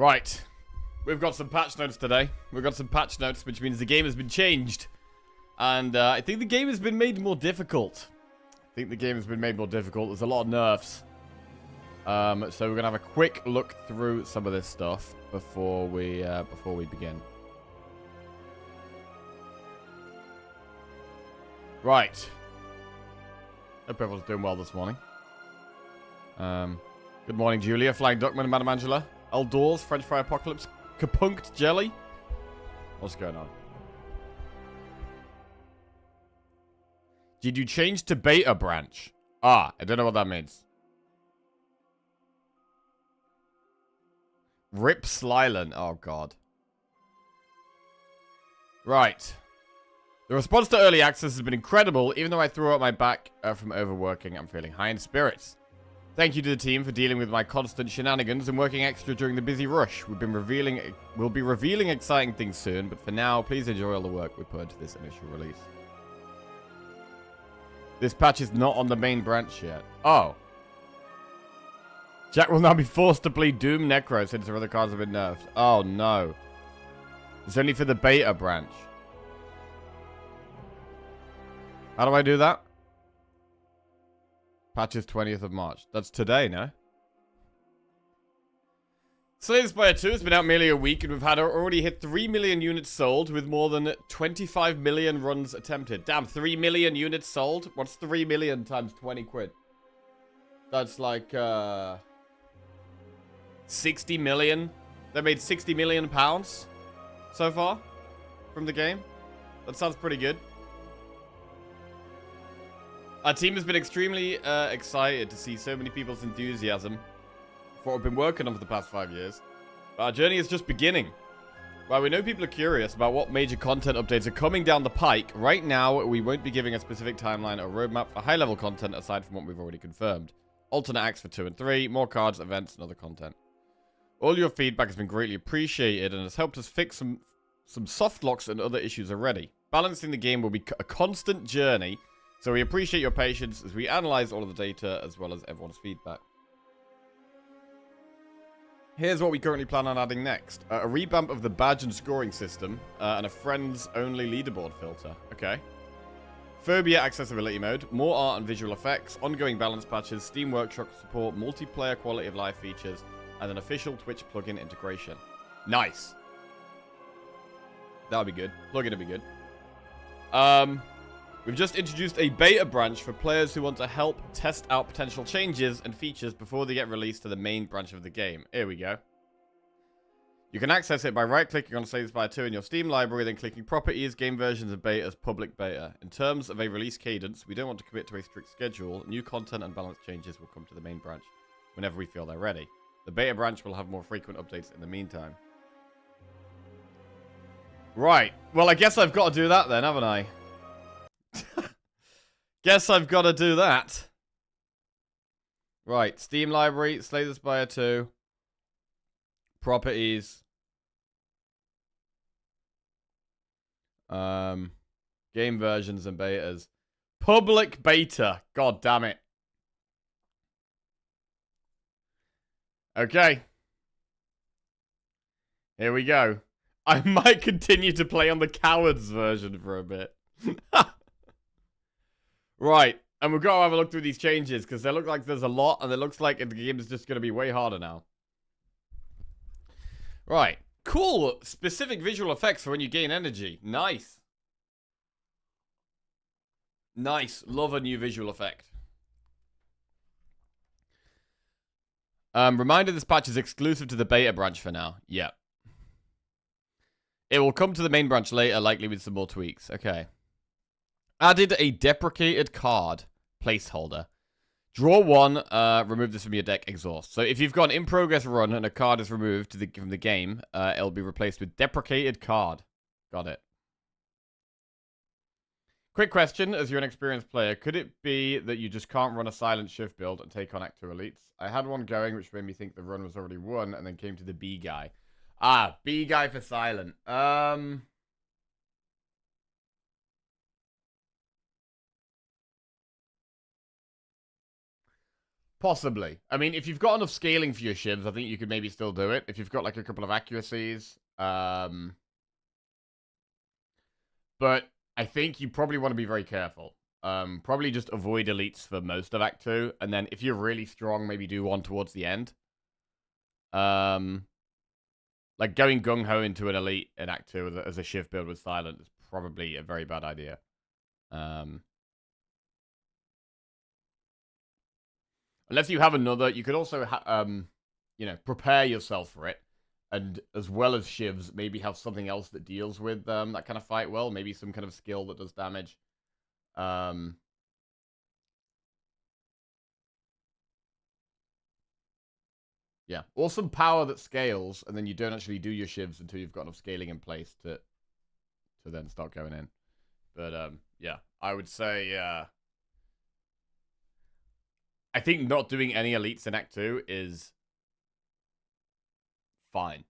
Right. We've got some patch notes today. We've got some patch notes, which means the game has been changed. And I think the game has been made more difficult. There's a lot of nerfs. So we're going to have a quick look through some of this stuff before we begin. Right. Hope everyone's doing well this morning. Good morning, Julia, Flying Duckman, Madam Angela, Eldors, French Fry Apocalypse, Kapunked Jelly. What's going on? Did you change to beta branch? I don't know what that means. Rip Slylan. Oh, God. Right. The response to early access has been incredible. Even though I threw out my back from overworking, I'm feeling high in spirits. Thank you to the team for dealing with my constant shenanigans and working extra during the busy rush. We'll be revealing exciting things soon, but for now, please enjoy all the work we put into this initial release. This patch is not on the main branch yet. Oh. Jack will now be forced to play Doom Necro since her other cards have been nerfed. Oh, no. It's only for the beta branch. How do I do that? Patch is 20th of March. That's today, no? Spire 2 has been out merely a week, and we've already hit 3 million units sold with more than 25 million runs attempted. Damn, 3 million units sold? What's 3 million times 20 quid? That's like, 60 million. They made 60 million pounds so far from the game. That sounds pretty good. Our team has been extremely excited to see so many people's enthusiasm for what we've been working on for the past 5 years. But our journey is just beginning. While we know people are curious about what major content updates are coming down the pike, right now we won't be giving a specific timeline or roadmap for high-level content aside from what we've already confirmed. Alternate acts for 2 and 3, more cards, events, and other content. All your feedback has been greatly appreciated and has helped us fix some soft locks and other issues already. Balancing the game will be a constant journey, so we appreciate your patience as we analyze all of the data as well as everyone's feedback. Here's what we currently plan on adding next. A revamp of the badge and scoring system, and a friends-only leaderboard filter. Okay. Phobia accessibility mode, more art and visual effects, ongoing balance patches, Steam Workshop support, multiplayer quality of life features, and an official Twitch plugin integration. Nice. That'll be good. Plugin will be good. We've just introduced a beta branch for players who want to help test out potential changes and features before they get released to the main branch of the game. Here we go. You can access it by right-clicking on Spire 2 in your Steam library, then clicking Properties, Game Versions, and Betas, Public Beta. In terms of a release cadence, we don't want to commit to a strict schedule. New content and balance changes will come to the main branch whenever we feel they're ready. The beta branch will have more frequent updates in the meantime. Right. Well, I guess I've got to do that then, haven't I? Guess I've got to do that. Right. Steam library, Spire 2. Properties. Game versions and betas. Public beta. God damn it. Okay. Here we go. I might continue to play on the Cowards version for a bit. Right. And we've got to have a look through these changes because they look like there's a lot and it looks like the game is just going to be way harder now. Right. Cool. Specific visual effects for when you gain energy. Nice. Nice. Love a new visual effect. Reminder, this patch is exclusive to the beta branch for now. Yep. It will come to the main branch later, likely with some more tweaks. Okay. Added a deprecated card placeholder. Draw one, remove this from your deck, exhaust. So if you've got an in-progress run and a card is removed from the game, it'll be replaced with deprecated card. Got it. Quick question, as you're an experienced player, could it be that you just can't run a silent shift build and take on Act 2 elites? I had one going, which made me think the run was already won, and then came to the B guy. Ah, B guy for silent. Possibly. I mean, if you've got enough scaling for your shivs, I think you could maybe still do it. If you've got like a couple of accuracies. But I think you probably want to be very careful. Probably just avoid elites for most of Act 2. And then if you're really strong, maybe do one towards the end. Like going gung-ho into an elite in Act 2 as a shiv build with Silent is probably a very bad idea. Unless you have another, you could also, you know, prepare yourself for it. And as well as shivs, maybe have something else that deals with that kind of fight well. Maybe some kind of skill that does damage. Yeah. Or some power that scales, and then you don't actually do your shivs until you've got enough scaling in place to then start going in. But, yeah. I would say, I think not doing any elites in Act 2 is fine.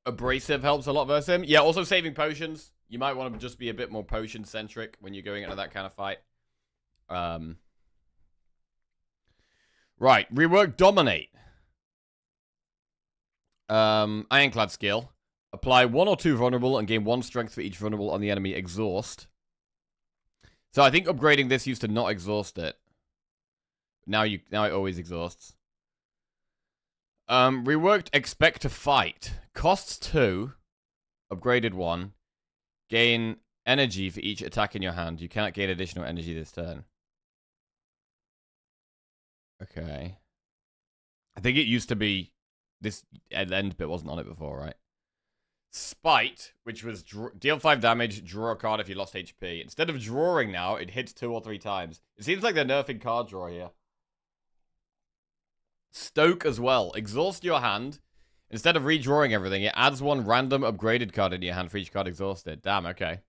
Abrasive helps a lot versus him. Yeah, also saving potions. You might want to just be a bit more potion-centric when you're going into that kind of fight. Right, rework Dominate. Ironclad skill. Apply 1 or 2 vulnerable and gain 1 strength for each vulnerable on the enemy. Exhaust. So I think upgrading this used to not exhaust it. Now it always exhausts. Reworked Expect to Fight. Costs 2. Upgraded 1. Gain energy for each attack in your hand. You cannot gain additional energy this turn. Okay. I think it used to be... This end bit wasn't on it before, right? Spite, which was deal 5 damage, draw a card if you lost HP. Instead of drawing now, it hits 2 or 3 times. It seems like they're nerfing card draw here. Stoke as well. Exhaust your hand. Instead of redrawing everything, it adds 1 random upgraded card in your hand for each card exhausted. Damn, okay.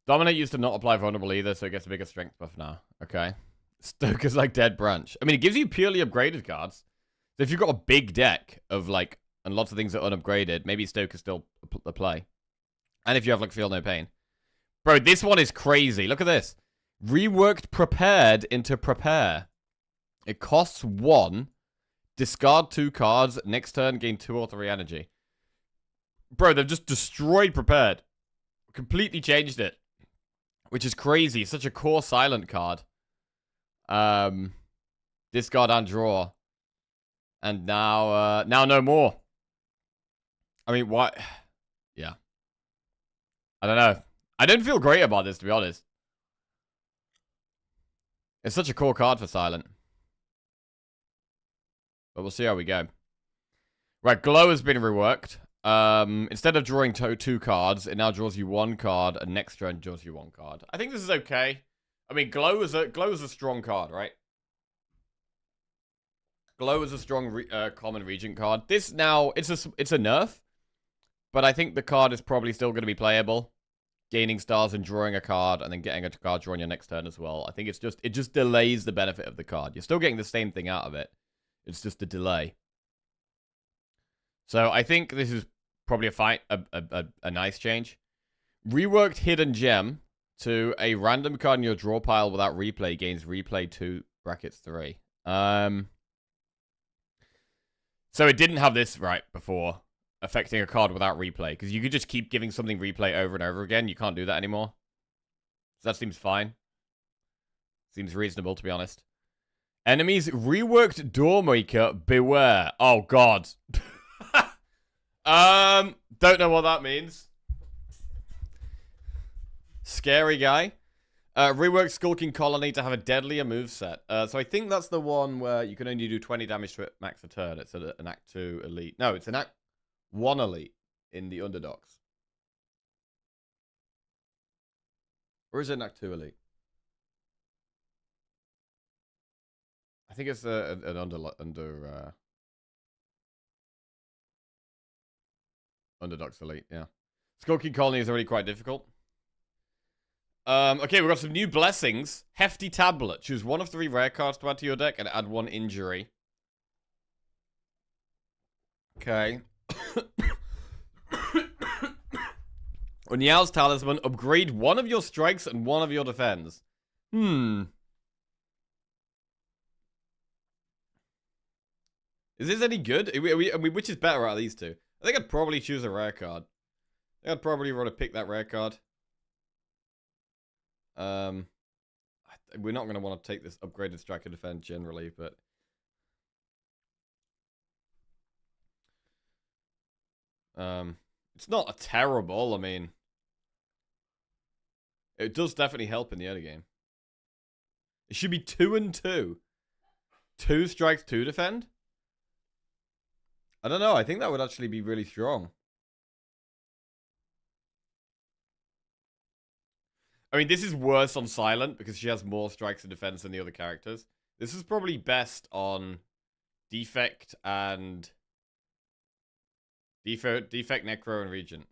Dominate used to not apply vulnerable either, so it gets a bigger strength buff now. Okay. Stoke is like Dead Branch. I mean, it gives you purely upgraded cards. So if you've got a big deck of, like, and lots of things are unupgraded, maybe Stoke is still a play. And if you have, like, Feel No Pain. Bro, this one is crazy. Look at this. Reworked Prepared into Prepare. It costs 1. Discard 2 cards. Next turn, gain 2 or 3 energy. Bro, they've just destroyed Prepared. Completely changed it. Which is crazy. It's such a core Silent card. Discard and draw. And now no more. I mean, what? Yeah. I don't know. I don't feel great about this, to be honest. It's such a core card for Silent. But we'll see how we go. Right, Glow has been reworked. Instead of drawing 2 cards, it now draws you 1 card, and next turn draws you 1 card. I think this is okay. I mean, Glow is a strong card, right? Glow is a strong common Regent card. This now, it's a nerf. But I think the card is probably still going to be playable. Gaining stars and drawing a card, and then getting a card drawn your next turn as well. I think it just delays the benefit of the card. You're still getting the same thing out of it. It's just a delay. So I think this is probably a nice change. Reworked Hidden Gem to a random card in your draw pile without replay gains replay 2 brackets 3. So it didn't have this right before, affecting a card without replay, because you could just keep giving something replay over and over again. You can't do that anymore. So that seems fine. Seems reasonable, to be honest. Enemies, reworked Doormaker, beware. Oh, God. Don't know what that means. Scary guy. Reworked Skulking Colony to have a deadlier moveset. So I think that's the one where you can only do 20 damage to it max a turn. It's an Act 2 elite. No, it's an Act 1 elite in the Underdogs. Or is it an Act 2 elite? I think it's an Underdogs elite, yeah. Skulking Colony is already quite difficult. Okay, we've got some new blessings. Hefty Tablet. Choose 1 of 3 rare cards to add to your deck and add 1 injury. Okay. On Yao's Talisman, upgrade one of your strikes and one of your defense. Is this any good? I mean, which is better out of these two? I think I'd probably choose a rare card. I think I'd probably want to pick that rare card. We're not going to want to take this upgraded strike and defend generally, but... it's not a terrible, I mean... It does definitely help in the early game. It should be 2 and 2. 2 strikes, 2 defend? I don't know, I think that would actually be really strong. I mean, this is worse on Silent because she has more strikes and defense than the other characters. This is probably best on Defect and... Defect, Necro, and Regent.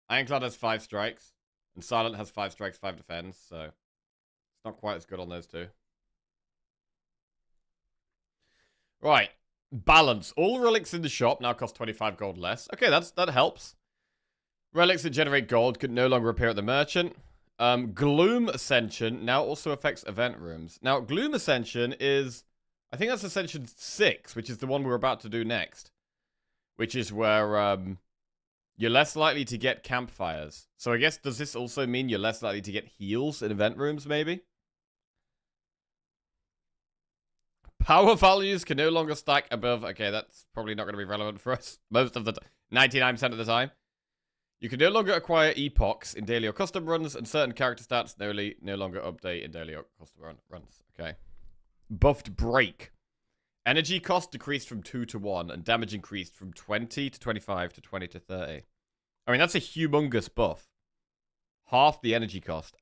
Ironclad has 5 strikes. And Silent has 5 strikes, 5 defense, so... It's not quite as good on those two. Right. Balance. All relics in the shop now cost 25 gold less. Okay, that helps. Relics that generate gold could no longer appear at the merchant. Gloom Ascension now also affects event rooms. Now, Gloom Ascension is... I think that's Ascension 6, which is the one we're about to do next. Which is where you're less likely to get campfires. So I guess, does this also mean you're less likely to get heals in event rooms, maybe? Power values can no longer stack above... Okay, that's probably not going to be relevant for us. Most of the 99% of the time. You can no longer acquire epochs in daily or custom runs, and certain character stats no longer update in daily or custom runs. Okay. Buffed Break. Energy cost decreased from 2 to 1, and damage increased from 20 to 25 to 20 to 30. I mean, that's a humongous buff. Half the energy cost.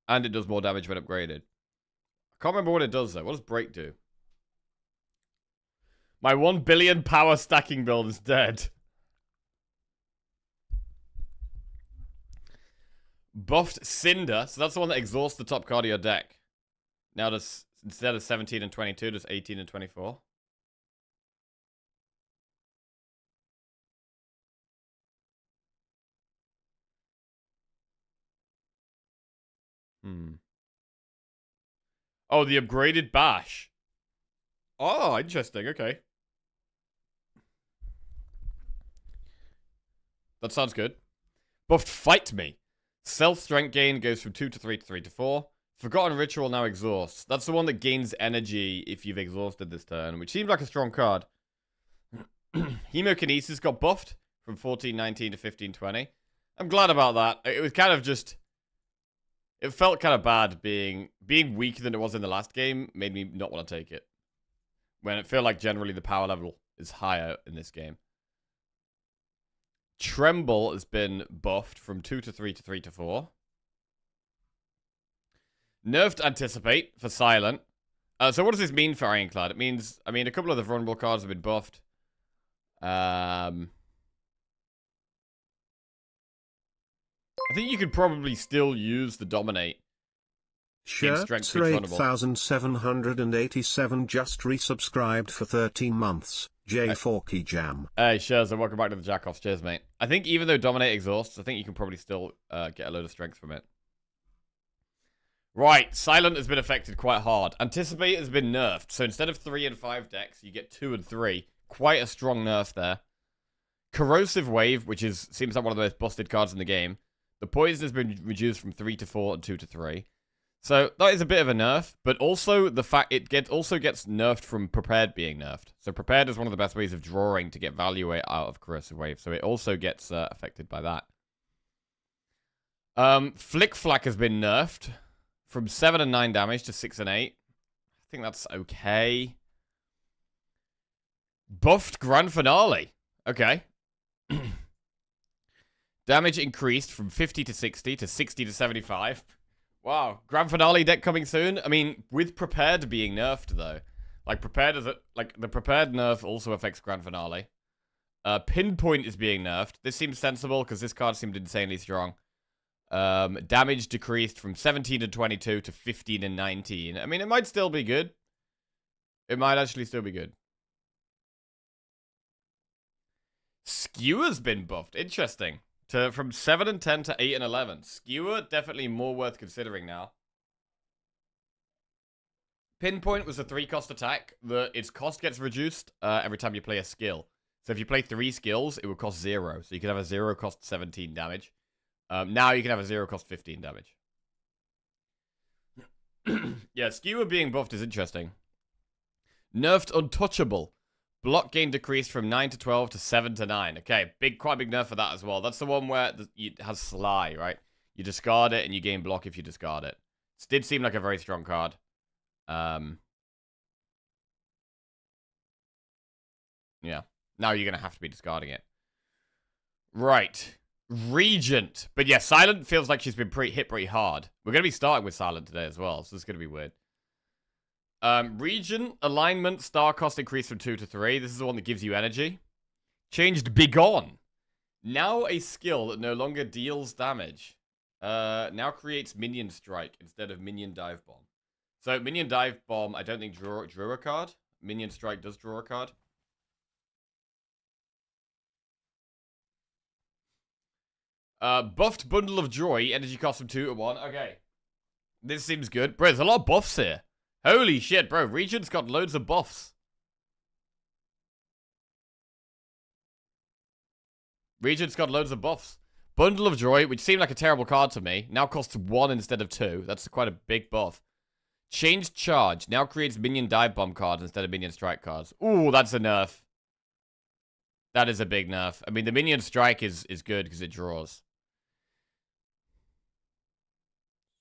And it does more damage when upgraded. I can't remember what it does, though. What does Break do? My 1 billion power stacking build is dead. Buffed Cinder. So that's the one that exhausts the top card of your deck. Now does... Instead of 17 and 22, just 18 and 24. Oh, the upgraded bash. Oh, interesting. Okay. That sounds good. Buffed Fight Me. Self-strength gain goes from 2 to 3 to 3 to 4. Forgotten Ritual now exhausts. That's the one that gains energy if you've exhausted this turn, which seems like a strong card. Hemokinesis got buffed from 1419 to 1520. I'm glad about that. It was kind of just... It felt kind of bad being weaker than it was in the last game. Made me not want to take it. When it felt like generally the power level is higher in this game. Tremble has been buffed from 2 to 3 to 3 to 4. Nerfed Anticipate for Silent. So what does this mean for Ironclad? It means, I mean, a couple of the vulnerable cards have been buffed. I think you could probably still use the Dominate. Shirts 8787 just resubscribed for 13 months. J4Key Jam. Hey, Shirts, and welcome back to the Jackoffs. Cheers, mate. I think even though Dominate exhausts, I think you can probably still get a load of strength from it. Right, Silent has been affected quite hard. Anticipate has been nerfed, so instead of 3 and 5 decks, you get 2 and 3. Quite a strong nerf there. Corrosive Wave, which seems like one of the most busted cards in the game. The poison has been reduced from 3 to 4 and 2 to 3. So that is a bit of a nerf, but also the fact it also gets nerfed from Prepared being nerfed. So Prepared is one of the best ways of drawing to get value out of Corrosive Wave, so it also gets affected by that. Flick Flack has been nerfed. From 7 and 9 damage to 6 and 8. I think that's okay. Buffed Grand Finale. Okay. Damage increased from 50 to 60 to 60 to 75. Wow. Grand Finale deck coming soon. I mean, with Prepared being nerfed, though. Like, Prepared is the Prepared nerf also affects Grand Finale. Pinpoint is being nerfed. This seems sensible because this card seemed insanely strong. Damage decreased from 17 and 22 to 15 and 19. I mean, it might still be good. It might actually still be good. Skewer's been buffed. Interesting. from 7 and 10 to 8 and 11. Skewer, definitely more worth considering now. Pinpoint was a 3-cost attack. Its cost gets reduced every time you play a skill. So if you play 3 skills, it would cost 0. So you can have a 0 cost 17 damage. Now you can have a 0 cost 15 damage. Yeah, Skewer being buffed is interesting. Nerfed Untouchable. Block gain decreased from 9 to 12 to 7 to 9. Okay, quite a big nerf for that as well. That's the one where it has Sly, right? You discard it and you gain block if you discard it. It did seem like a very strong card. Yeah. Now you're going to have to be discarding it. Right. Regent. But yeah, Silent feels like she's been hit pretty hard. We're going to be starting with Silent today as well, so it's going to be weird. Regent, alignment, star cost increased from 2 to 3. This is the one that gives you energy. Changed Begone. Now a skill that no longer deals damage. Now creates Minion Strike instead of Minion Dive Bomb. So Minion Dive Bomb, I don't think drew a card. Minion Strike does draw a card. Buffed Bundle of Joy, energy cost from 2 to 1. Okay. This seems good. Bro, there's a lot of buffs here. Holy shit, bro. Regent's got loads of buffs. Regent's got loads of buffs. Bundle of Joy, which seemed like a terrible card to me, now costs 1 instead of 2. That's quite a big buff. Changed Charge, now creates Minion Dive Bomb cards instead of Minion Strike cards. Ooh, that's a nerf. That is a big nerf. I mean, the Minion Strike is good because it draws.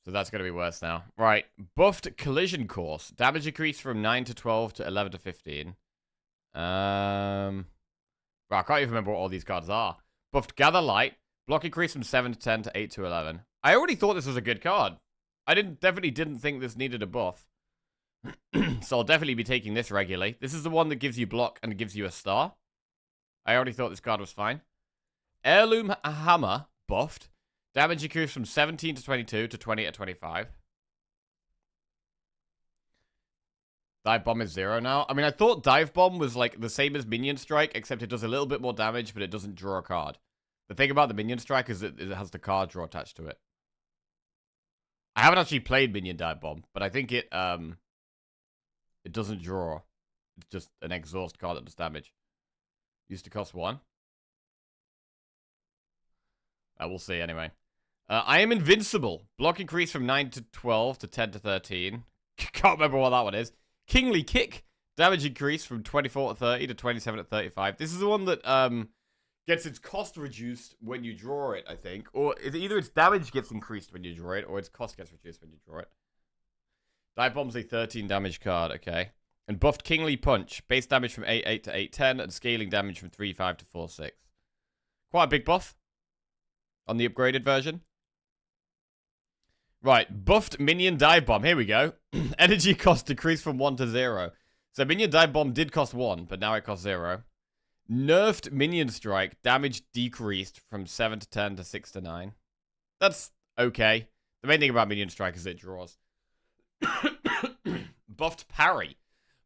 So that's going to be worse now. Right. Buffed Collision Course. Damage increased from 9 to 12 to 11 to 15. Bro, I can't even remember what all these cards are. Buffed Gather Light. Block increased from 7 to 10 to 8 to 11. I already thought this was a good card. I definitely didn't think this needed a buff. So I'll definitely be taking this regularly. This is the one that gives you block and gives you a star. I already thought this card was fine. Heirloom Hammer. Buffed. Damage increased from 17 to 22 to 20 to 25. Dive Bomb is 0 now. I mean, I thought Dive Bomb was like the same as Minion Strike, except it does a little bit more damage, but it doesn't draw a card. The thing about the Minion Strike is it has the card draw attached to it. I haven't actually played Minion Dive Bomb, but I think it doesn't draw. It's just an exhaust card that does damage. Used to cost 1. We'll see anyway. I am invincible. Block increased from 9 to 12 to 10 to 13. Can't remember what that one is. Kingly Kick. Damage increased from 24 to 30 to 27 to 35. This is the one that gets its cost reduced when you draw it, I think. Or either its damage gets increased when you draw it, or its cost gets reduced when you draw it. Dive Bomb's a 13 damage card, okay. And buffed Kingly Punch. Base damage from 8-8 to 8-10, and scaling damage from 3-5 to 4-6. Quite a big buff on the upgraded version. Right, buffed Minion Dive Bomb. Here we go. Energy cost decreased from 1 to 0. So Minion Dive Bomb did cost 1, but now it costs 0. Nerfed Minion Strike. Damage decreased from 7 to 10 to 6 to 9. That's okay. The main thing about Minion Strike is it draws. Buffed Parry.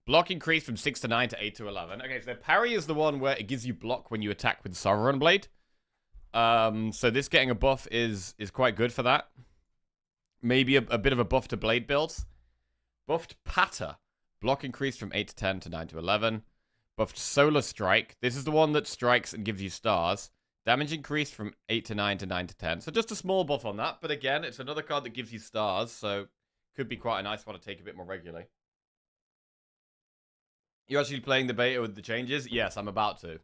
Block increased from 6 to 9 to 8 to 11. Okay, so Parry is the one where it gives you block when you attack with Sovereign Blade. So this getting a buff is quite good for that. Maybe a bit of a buff to blade builds. Buffed Patter. Block increased from 8 to 10 to 9 to 11. Buffed Solar Strike. This is the one that strikes and gives you stars. Damage increased from 8 to 9 to 9 to 10. So just a small buff on that. But again, it's another card that gives you stars. So could be quite a nice one to take a bit more regularly. You're actually playing the beta with the changes? Yes, I'm about to.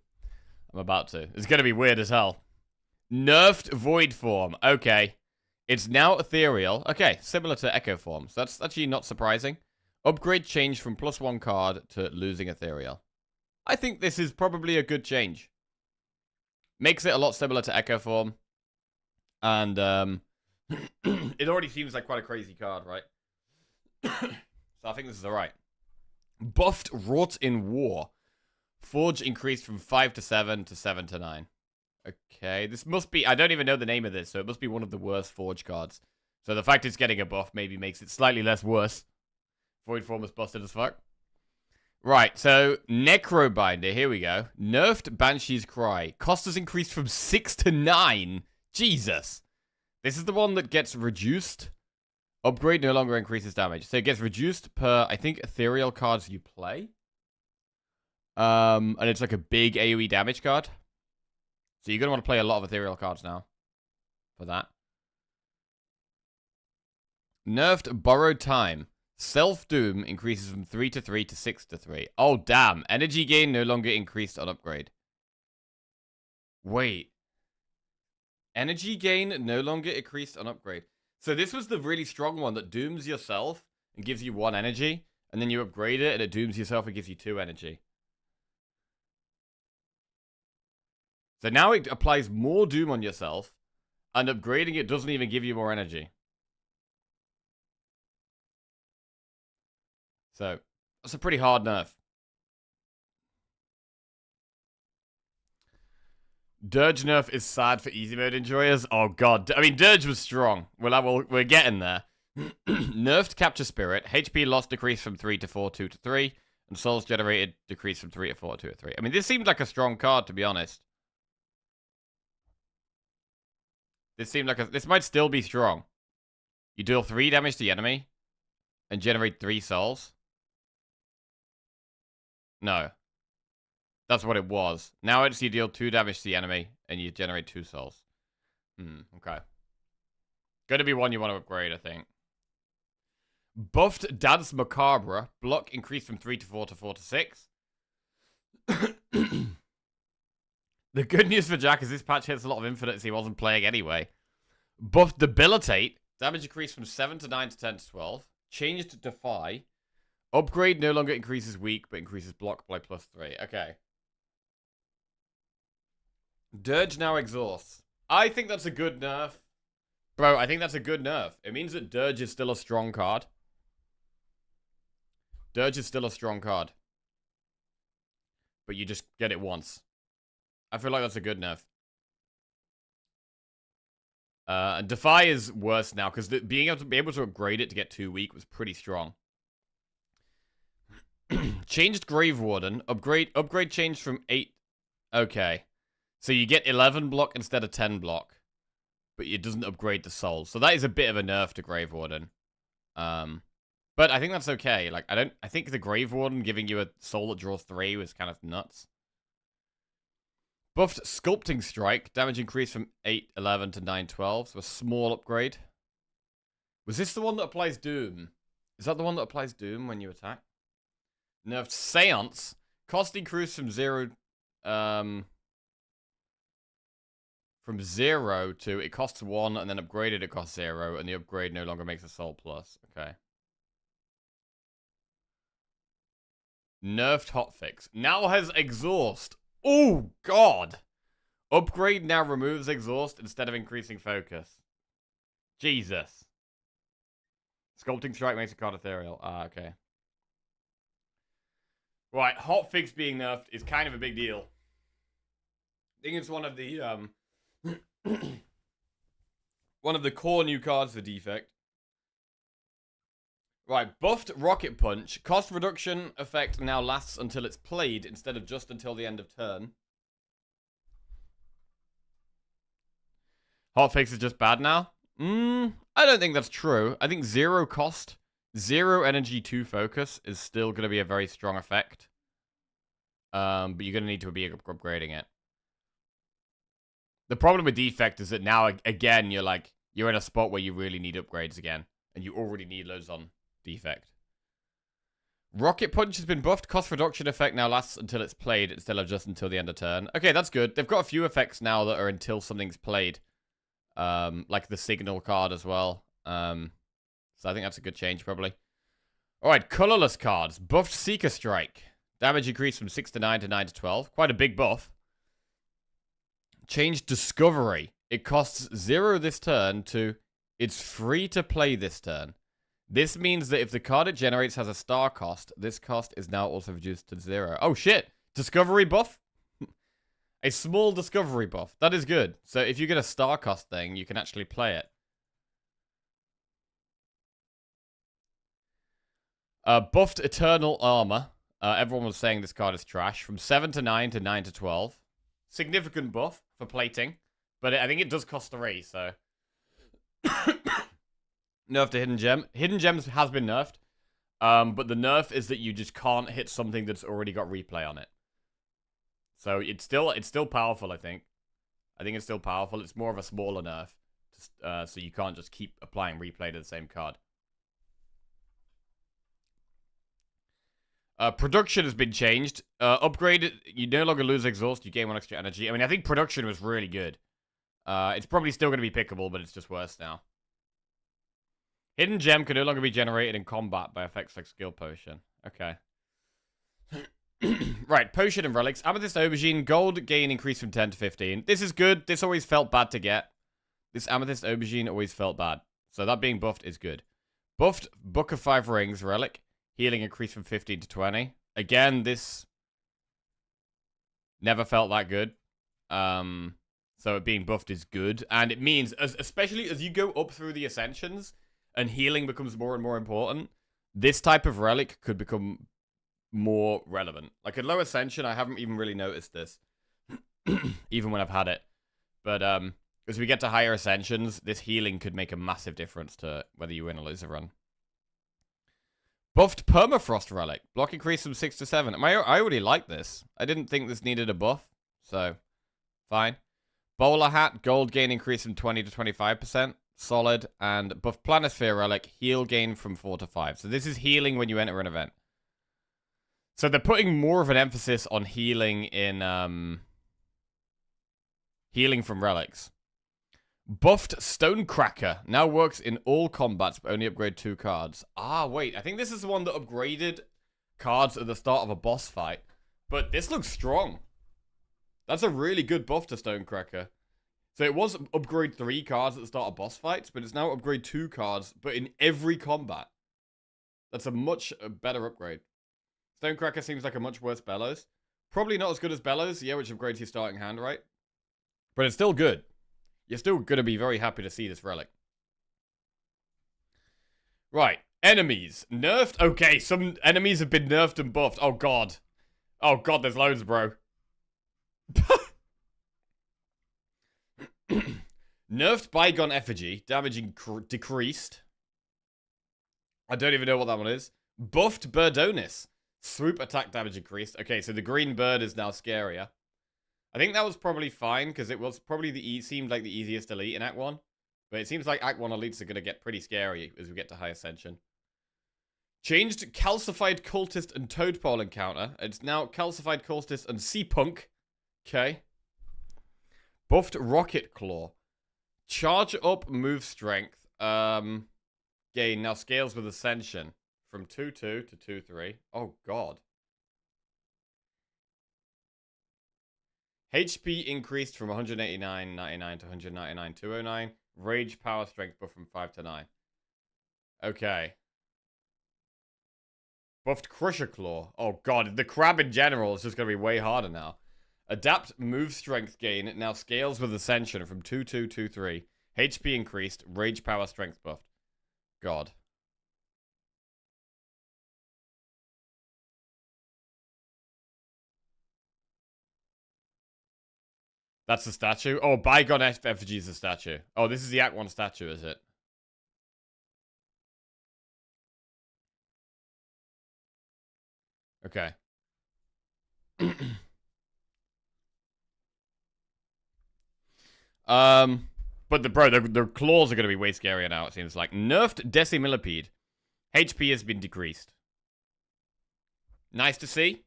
It's going to be weird as hell. Nerfed Void Form. Okay. It's now ethereal. Okay, similar to Echo Form. So that's actually not surprising. Upgrade change from +1 card to losing ethereal. I think this is probably a good change. Makes it a lot similar to Echo Form. And it already seems like quite a crazy card, right? So I think this is alright. Buffed Wrought in War. Forge increased from 5 to 7 to 7 to 9. Okay, this must be... I don't even know the name of this, so it must be one of the worst Forge cards. So the fact it's getting a buff maybe makes it slightly less worse. Void Form is busted as fuck. Right, so Necrobinder, here we go. Nerfed Banshee's Cry. Cost has increased from 6 to 9 Jesus. This is the one that gets reduced. Upgrade no longer increases damage. So it gets reduced per, I think, ethereal cards you play. And it's like a big AoE damage card. So you're going to want to play a lot of ethereal cards now. For that. Nerfed Borrowed Time. Self-Doom increases from 3 to 3 to 6 to 3. Oh, damn. Energy gain no longer increased on upgrade. Wait. Energy gain no longer increased on upgrade. So this was the really strong one that dooms yourself and gives you 1 energy. And then you upgrade it and it dooms yourself and gives you 2 energy. So now it applies more doom on yourself. And upgrading it doesn't even give you more energy. So, that's a pretty hard nerf. Dirge nerf is sad for easy mode enjoyers. Oh god. I mean, Dirge was strong. We're getting there. Nerfed Capture Spirit. HP loss decreased from 3 to 4, 2 to 3. And souls generated decreased from 3 to 4, 2 to 3. I mean, this seemed like a strong card, to be honest. This might still be strong. You deal 3 damage to the enemy. And generate 3 souls. No. That's what it was. Now it's you deal 2 damage to the enemy, and you generate 2 souls. Okay. Gonna be one you want to upgrade, I think. Buffed Dance Macabre. Block increased from 3 to 4 to 4 to 6. The good news for Jack is this patch hits a lot of infinites he wasn't playing anyway. Buffed Debilitate. Damage increased from 7 to 9 to 10 to 12. Changed Defy. Upgrade no longer increases weak, but increases block by +3. Okay. Dirge now exhausts. I think that's a good nerf. Bro, I think that's a good nerf. It means that Dirge is still a strong card. Dirge is still a strong card. But you just get it once. I feel like that's a good nerf. And Defy is worse now, because being able to upgrade it to get 2 weak was pretty strong. Changed Grave Warden. Upgrade changed from 8. Okay. So you get 11 block instead of 10 block. But it doesn't upgrade the souls. So that is a bit of a nerf to Grave Warden. But I think that's okay. Like, I think the Grave Warden giving you a soul that draws 3 was kind of nuts. Buffed Sculpting Strike. Damage increased from 8-11 to 9-12. So a small upgrade. Was this the one that applies Doom? Is that the one that applies Doom when you attack? Nerfed Seance. Cost increased from 0 to it costs 1 and then upgraded it costs 0 and the upgrade no longer makes a soul plus. Okay. Nerfed Hotfix. Now has Exhaust. Oh god. Upgrade now removes Exhaust instead of increasing focus. Jesus. Sculpting Strike makes a card ethereal. Ah, okay. Right, Hotfix being nerfed is kind of a big deal. I think it's one of the one of the core new cards for Defect. Right, buffed Rocket Punch. Cost reduction effect now lasts until it's played instead of just until the end of turn. Hotfix is just bad now? I don't think that's true. I think 0 cost, 0 energy to focus is still going to be a very strong effect. But you're going to need to be upgrading it. The problem with Defect is that now, again, you're in a spot where you really need upgrades again. And you already need loads on Defect. Rocket Punch has been buffed. Cost reduction effect now lasts until it's played instead of just until the end of turn. Okay, that's good. They've got a few effects now that are until something's played. Like the Signal card as well. So I think that's a good change, probably. Alright, colorless cards. Buffed Seeker Strike. Damage increased from 6 to 9 to 9 to 12. Quite a big buff. Changed Discovery. It costs 0 this turn to it's free to play this turn. This means that if the card it generates has a star cost, this cost is now also reduced to 0. Oh shit! Discovery buff? A small discovery buff. That is good. So if you get a star cost thing, you can actually play it. Buffed Eternal Armor. Everyone was saying this card is trash. From 7 to 9 to 9 to 12. Significant buff for plating. But I think it does cost 3, so... Nerf to Hidden Gem. Hidden Gems has been nerfed. But the nerf is that you just can't hit something that's already got replay on it. So it's still powerful, I think. I think it's still powerful. It's more of a smaller nerf. So you can't just keep applying replay to the same card. Production has been changed. Upgraded, you no longer lose exhaust, you gain 1 extra energy. I mean, I think production was really good. It's probably still going to be pickable, but it's just worse now. Hidden Gem can no longer be generated in combat by effects like Skill Potion. Okay. Right, Potion and Relics. Amethyst Aubergine, gold gain increased from 10 to 15. This is good. This always felt bad to get. This Amethyst Aubergine always felt bad. So that being buffed is good. Buffed Book of 5 Rings, Relic. Healing increased from 15 to 20. Again, this never felt that good. So it being buffed is good. And it means, especially as you go up through the Ascensions, and healing becomes more and more important, this type of relic could become more relevant. Like at low Ascension, I haven't even really noticed this, even when I've had it. But as we get to higher Ascensions, this healing could make a massive difference to whether you win or lose a run. Buffed Permafrost Relic. Block increase from 6 to 7. I already like this. I didn't think this needed a buff, so fine. Bowler Hat. Gold gain increase from 20 to 25%. Solid. And buff Planisphere Relic, heal gain from 4 to 5. So this is healing when you enter an event. So they're putting more of an emphasis on healing in healing from relics. Buffed Stonecracker now works in all combats, but only upgrade 2 cards. Ah, wait, I think this is the one that upgraded cards at the start of a boss fight. But this looks strong. That's a really good buff to Stonecracker. So it was upgrade 3 cards at the start of boss fights, but it's now upgrade 2 cards, but in every combat. That's a much better upgrade. Stonecracker seems like a much worse Bellows. Probably not as good as Bellows, yeah, which upgrades your starting hand, right? But it's still good. You're still going to be very happy to see this relic. Right, enemies. Nerfed? Okay, some enemies have been nerfed and buffed. Oh, God. Oh, God, there's loads, bro. Nerfed Bygone Effigy. Damage decreased. I don't even know what that one is. Buffed Birdonis. Swoop attack damage increased. Okay, so the green bird is now scarier. I think that was probably fine, because it was probably seemed like the easiest elite in Act 1. But it seems like Act 1 elites are going to get pretty scary as we get to High Ascension. Changed Calcified Cultist and Toadpole encounter. It's now Calcified Cultist and Sea Punk. Okay. Buffed Rocket Claw. Charge up move strength. Gain now scales with Ascension. From 2-2 to 2-3. Oh, God. HP increased from 189.99 to 199.209. Rage power strength buff from 5 to 9. Okay. Buffed Crusher Claw. Oh, God. The crab in general is just going to be way harder now. Adapt move strength gain. It now scales with Ascension from 2-2, 2-3. HP increased. Rage power strength buffed. God. That's the statue? Oh, Bygone Effigy is the statue. Oh, this is the Act 1 statue, is it? Okay. But the claws are going to be way scarier now, it seems like. Nerfed Decimillipede. HP has been decreased. Nice to see.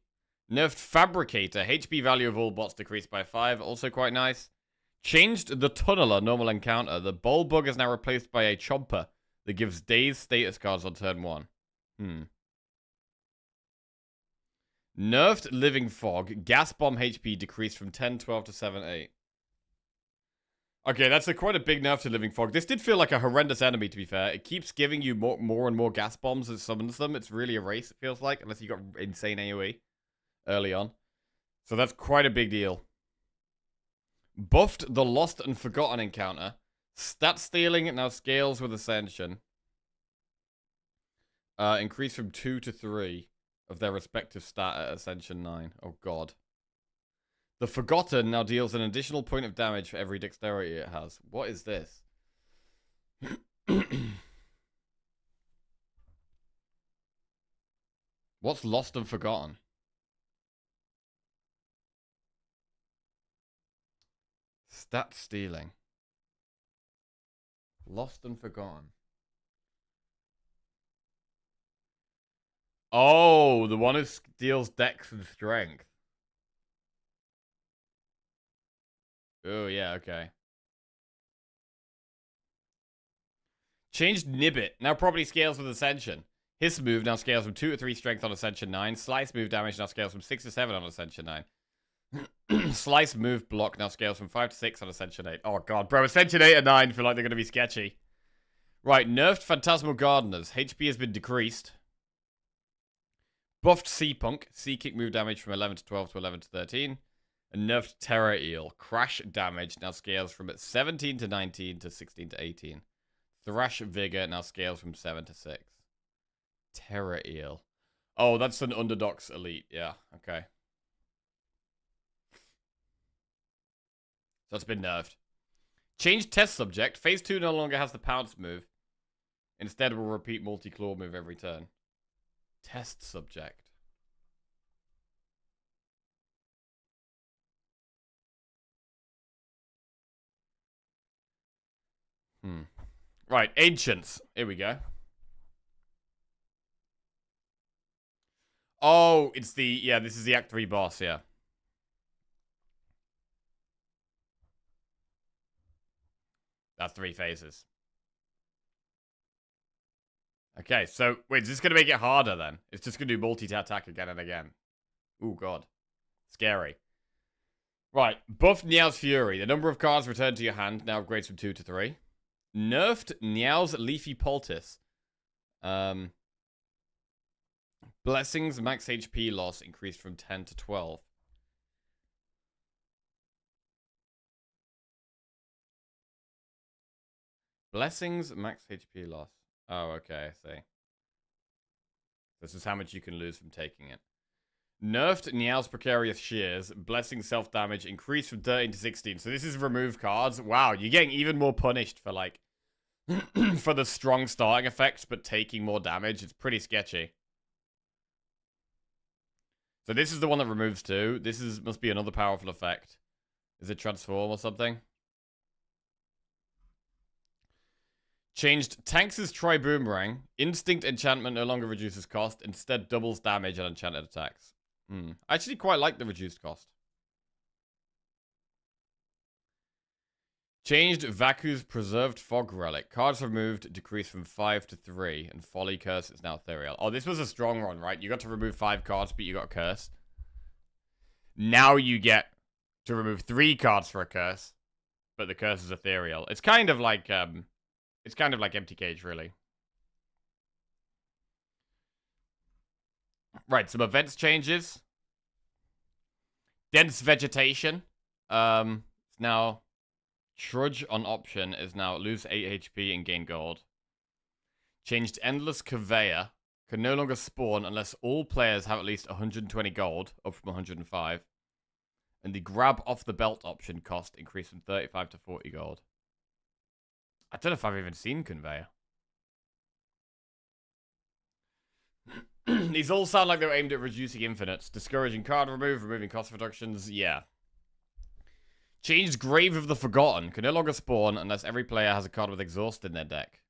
Nerfed Fabricator. HP value of all bots decreased by 5. Also quite nice. Changed the Tunneler normal encounter. The Bulbug is now replaced by a Chomper that gives Daze status cards on turn 1. Nerfed Living Fog. Gas Bomb HP decreased from 10-12 to 7-8. Okay, that's quite a big nerf to Living Fog. This did feel like a horrendous enemy, to be fair. It keeps giving you more and more gas bombs as it summons them. It's really a race, it feels like, unless you got insane AoE early on. So that's quite a big deal. Buffed the Lost and Forgotten encounter. Stat stealing now scales with Ascension. Increased from 2 to 3 of their respective stat at Ascension 9. Oh, God. The Forgotten now deals an additional point of damage for every dexterity it has. What is this? What's Lost and Forgotten? Stat stealing. Lost and Forgotten. Oh, the one who deals dex and strength. Oh, yeah, okay. Changed Nibbit. Now property scales with Ascension. His move now scales from 2 to 3 strength on Ascension 9. Slice move damage now scales from 6 to 7 on Ascension 9. Slice move block now scales from 5 to 6 on Ascension 8. Oh, God, bro. Ascension 8 and 9 feel like they're going to be sketchy. Right, nerfed Phantasmal Gardeners. HP has been decreased. Buffed Sea Punk. Sea Kick move damage from 11 to 12 to 11 to 13. And nerfed Terror Eel. Crash damage now scales from 17 to 19 to 16 to 18. Thrash Vigor now scales from 7 to 6. Terror Eel. Oh, that's an Underdogs Elite. Yeah, okay. So it's been nerfed. Changed Test Subject. Phase 2 no longer has the Pounce move. Instead, will repeat multi-claw move every turn. Test Subject. Right, Ancients. Here we go. Oh, it's the... Yeah, this is the Act 3 boss, yeah. That's 3 phases. Okay, so... Wait, is this going to make it harder, then? It's just going to do multi-attack again and again. Ooh, God. Scary. Right, buffed Niao's Fury. The number of cards returned to your hand now upgrades from 2 to 3. Nerfed Niao's Leafy Poultice. Blessings max HP loss increased from 10 to 12. Blessings max HP loss. Oh, okay, I see. This is how much you can lose from taking it. Nerfed Niao's Precarious Shears. Blessing self-damage increased from 13 to 16. So this is remove cards. Wow, you're getting even more punished for, like, for the strong starting effects, but taking more damage. It's pretty sketchy. So this is the one that removes 2. This must be another powerful effect. Is it transform or something? Changed Tanks' Tri-Boomerang. Instinct enchantment no longer reduces cost. Instead doubles damage on enchanted attacks. I actually quite like the reduced cost. Changed Vaku's Preserved Fog Relic. Cards removed decreased from 5 to 3. And Folly Curse is now ethereal. Oh, this was a strong one, right? You got to remove 5 cards, but you got a curse. Now you get to remove 3 cards for a curse. But the curse is ethereal. It's kind of like Empty Cage, really. Right, some events changes. Dense Vegetation. It's now... Trudge on option is now lose 8 HP and gain gold. Changed Endless Conveyor. Can no longer spawn unless all players have at least 120 gold, up from 105. And the grab off the belt option cost increased from 35 to 40 gold. I don't know if I've even seen Conveyor. These all sound like they're aimed at reducing infinites. Discouraging card remove, removing cost reductions. Yeah. Changed Grave of the Forgotten. Can no longer spawn unless every player has a card with Exhaust in their deck.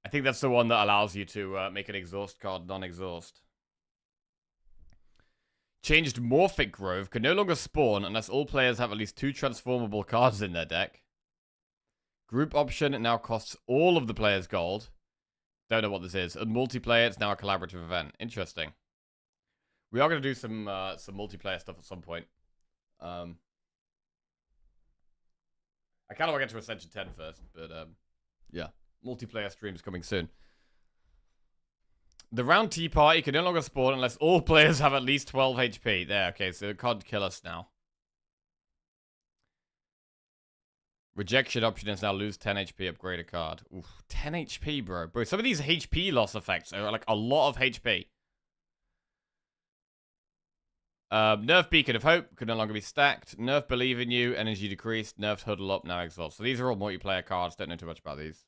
I think that's the one that allows you to make an Exhaust card non-exhaust. Changed Morphic Grove. Can no longer spawn unless all players have at least 2 transformable cards in their deck. Group option now costs all of the players gold. Don't know what this is. And multiplayer, it's now a collaborative event. Interesting. We are going to do some multiplayer stuff at some point. I kind of want to get to Ascension 10 first, but yeah. Multiplayer streams coming soon. The Round Tea Party can no longer spawn unless all players have at least 12 HP. There, okay, so it can't kill us now. Rejection option is now lose 10 HP, upgrade a card. Oof, 10 HP, bro. Bro, some of these HP loss effects are like a lot of HP. Nerf Beacon of Hope could no longer be stacked. Nerf Believe in You, energy decreased. Nerfed Huddle Up, now exhaust. So these are all multiplayer cards. Don't know too much about these.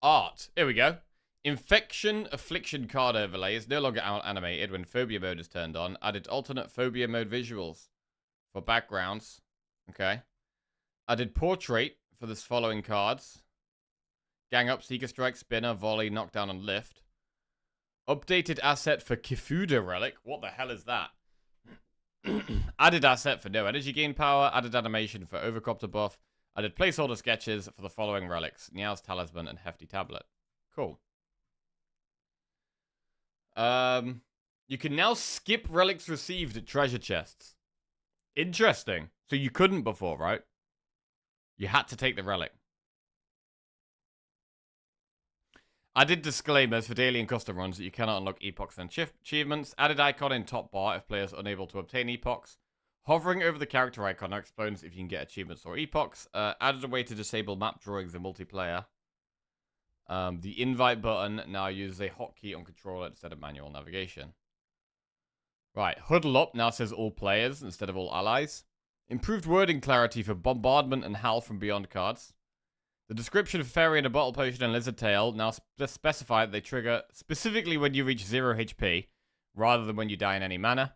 Art. Here we go. Infection Affliction card overlay is no longer animated when Phobia mode is turned on. Added alternate Phobia mode visuals for backgrounds. Okay. Added Portrait for the following cards. Gang Up, Seeker Strike, Spinner, Volley, Knockdown, and Lift. Updated asset for Kifuda Relic. What the hell is that? Added asset for no energy gain power. Added animation for Overcopter buff. Added placeholder sketches for the following relics. Niao's Talisman and Hefty Tablet. Cool. You can now skip relics received at treasure chests. Interesting. So you couldn't before, right? You had to take the relic. Added disclaimers for daily and custom runs that you cannot unlock epochs and achievements. Added icon in top bar if players are unable to obtain epochs. Hovering over the character icon now explains if you can get achievements or epochs. Added a way to disable map drawings in multiplayer. The invite button now uses a hotkey on controller instead of manual navigation. Right, Huddle Up now says all players instead of all allies. Improved wording clarity for Bombardment and Hal from Beyond cards. The description of Fairy and a Bottle Potion and Lizard Tail now specify that they trigger specifically when you reach 0 HP, rather than when you die in any manner.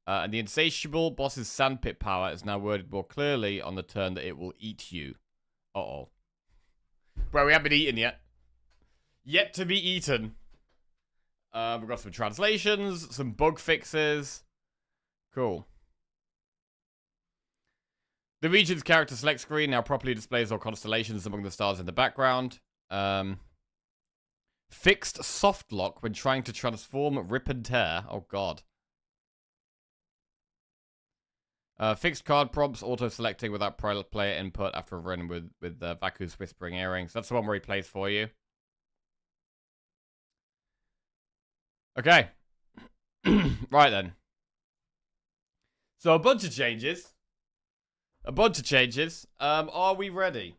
And the Insatiable Boss's Sandpit power is now worded more clearly on the turn that it will eat you. Uh-oh. Bro, we haven't been eaten yet. Yet to be eaten. We've got some translations, some bug fixes. Cool. The region's character select screen now properly displays all constellations among the stars in the background. Fixed soft lock when trying to transform, rip and tear. Oh god. Fixed card prompts, auto-selecting without player input after a run with Vaku's Whispering Earrings. That's the one where he plays for you. Okay. Right then. So a bunch of changes. Are we ready?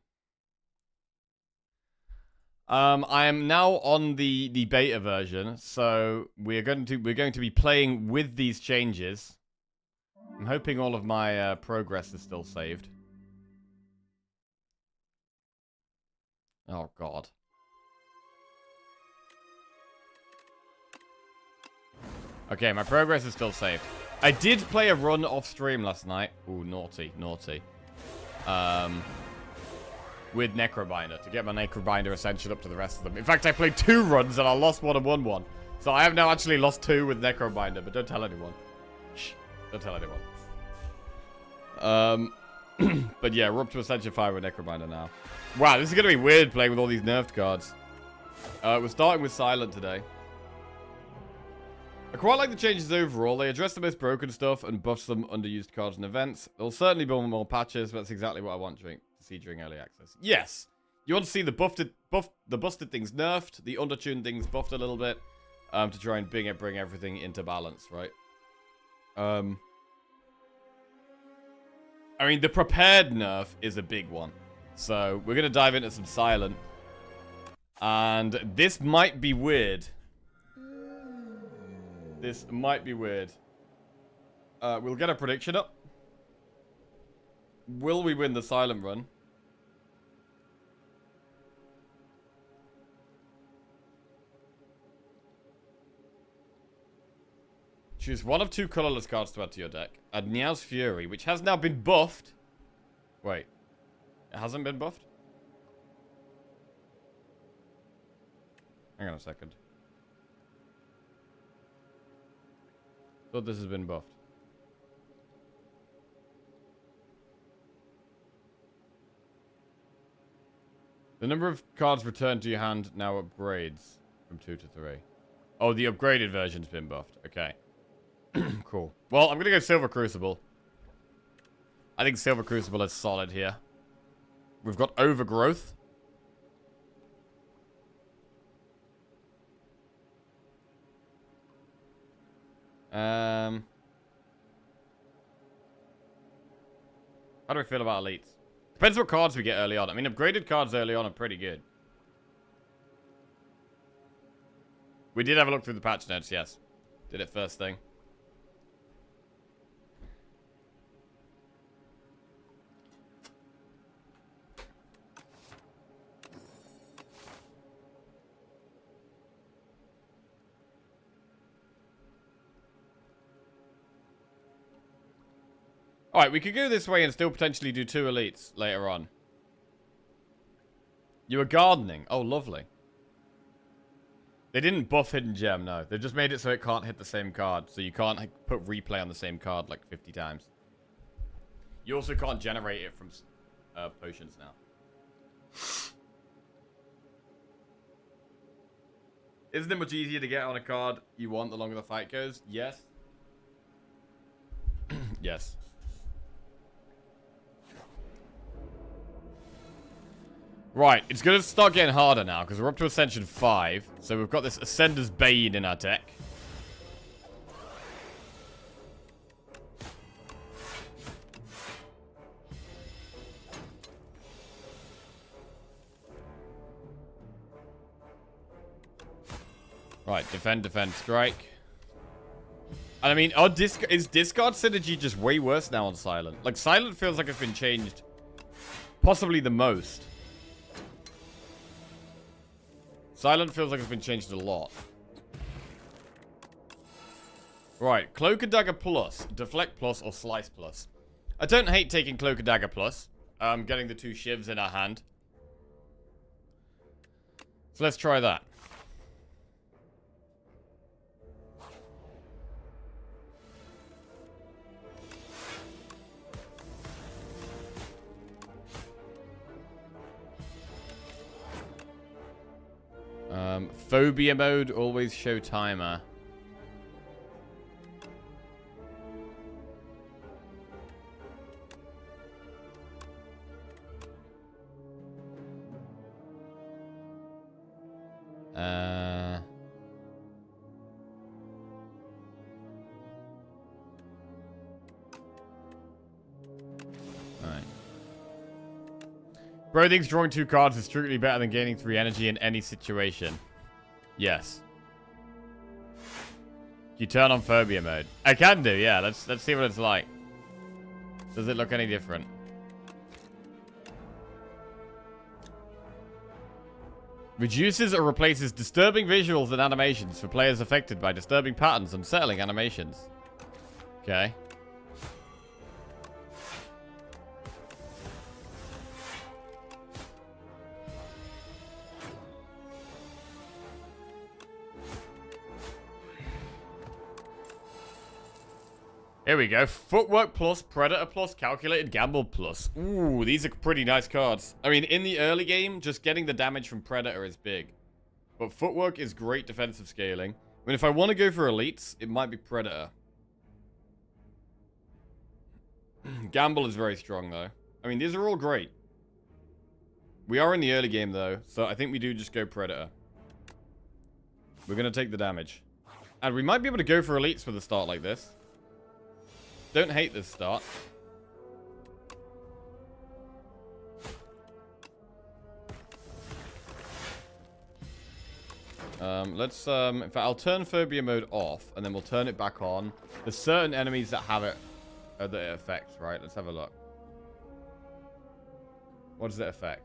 I am now on the beta version, so we're going to be playing with these changes. I'm hoping all of my progress is still saved. Oh god. Okay, my progress is still saved. I did play a run off stream last night. Ooh, naughty, naughty. With Necrobinder to get my Necrobinder Ascension up to the rest of them. In fact, I played 2 runs and I lost one and won one. So I have now actually lost 2 with Necrobinder, but don't tell anyone. Shh, don't tell anyone. But yeah, we're up to Ascension 5 with Necrobinder now. Wow, this is going to be weird playing with all these nerfed cards. We're starting with Silent today. I quite like the changes overall. They address the most broken stuff and buff some underused cards and events. There'll certainly be more patches, but that's exactly what I want to see during early access. Yes! You want to see the busted things nerfed, the undertuned things buffed a little bit, to try and bring everything into balance, right? I mean, the prepared nerf is a big one. So, we're going to dive into some Silent. And this might be weird. This might be weird. We'll get a prediction up. Will we win the Silent run? Choose one of 2 colorless cards to add to your deck. Add Niao's Fury, which has now been buffed. Wait. It hasn't been buffed? Hang on a second. Thought this has been buffed. The number of cards returned to your hand now upgrades from 2 to 3. Oh, the upgraded version's been buffed. Okay. Cool. Well, I'm gonna go Silver Crucible. I think Silver Crucible is solid here. We've got Overgrowth. How do I feel about elites? Depends what cards we get early on. I mean, upgraded cards early on are pretty good. We did have a look through the patch notes, yes. Did it first thing. Alright, we could go this way and still potentially do 2 elites later on. You were gardening. Oh, lovely. They didn't buff Hidden Gem, no. They just made it so it can't hit the same card. So you can't put replay on the same card like 50 times. You also can't generate it from potions now. Isn't it much easier to get on a card you want the longer the fight goes? Yes. Yes. Right, it's going to start getting harder now, because we're up to Ascension 5. So we've got this Ascender's Bane in our deck. Right, defend, defend, strike. And I mean, is discard synergy just way worse now on Silent? Like, Silent feels like it's been changed possibly the most. Silent feels like it's been changed a lot. Right, Cloak and Dagger Plus, Deflect Plus, or Slice Plus. I don't hate taking Cloak and Dagger Plus. Getting the 2 shivs in our hand. So let's try that. Phobia mode, always show timer. Alright. Bro thinks drawing 2 cards is strictly better than gaining 3 energy in any situation. Yes. You turn on phobia mode. I can do, yeah. Let's see what it's like. Does it look any different? Reduces or replaces disturbing visuals and animations for players affected by disturbing patterns and unsettling animations. Okay. Here we go. Footwork plus, Predator plus, Calculated Gamble plus. Ooh, these are pretty nice cards. I mean, in the early game, just getting the damage from Predator is big. But Footwork is great defensive scaling. I mean, if I want to go for elites, it might be Predator. Gamble is very strong, though. I mean, these are all great. We are in the early game, though, so I think we do just go Predator. We're going to take the damage. And we might be able to go for elites with a start like this. Don't hate this start. Let's, in fact, I'll turn phobia mode off, and then we'll turn it back on. There's certain enemies that have it, that it affects, right? Let's have a look. What does it affect?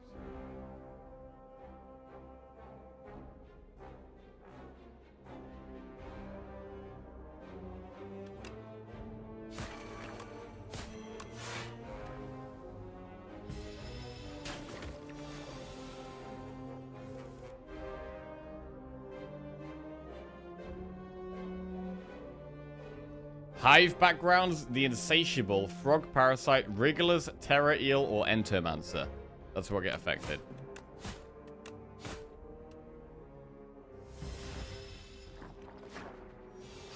Hive backgrounds, the Insatiable, Frog Parasite, Wrigglers, Terror Eel, or Entomancer. That's what get affected.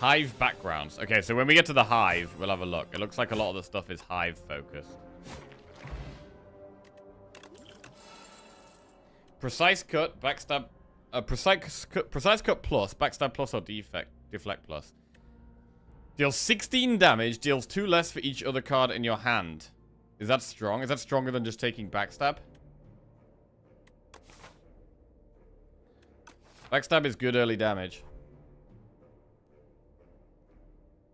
Hive backgrounds. Okay, so when we get to the Hive, we'll have a look. It looks like a lot of the stuff is Hive focused. Precise Cut, Backstab... Precise cut Plus, Backstab Plus, or Deflect Plus. Deals 16 damage, deals 2 less for each other card in your hand. Is that strong? Is that stronger than just taking Backstab? Backstab is good early damage.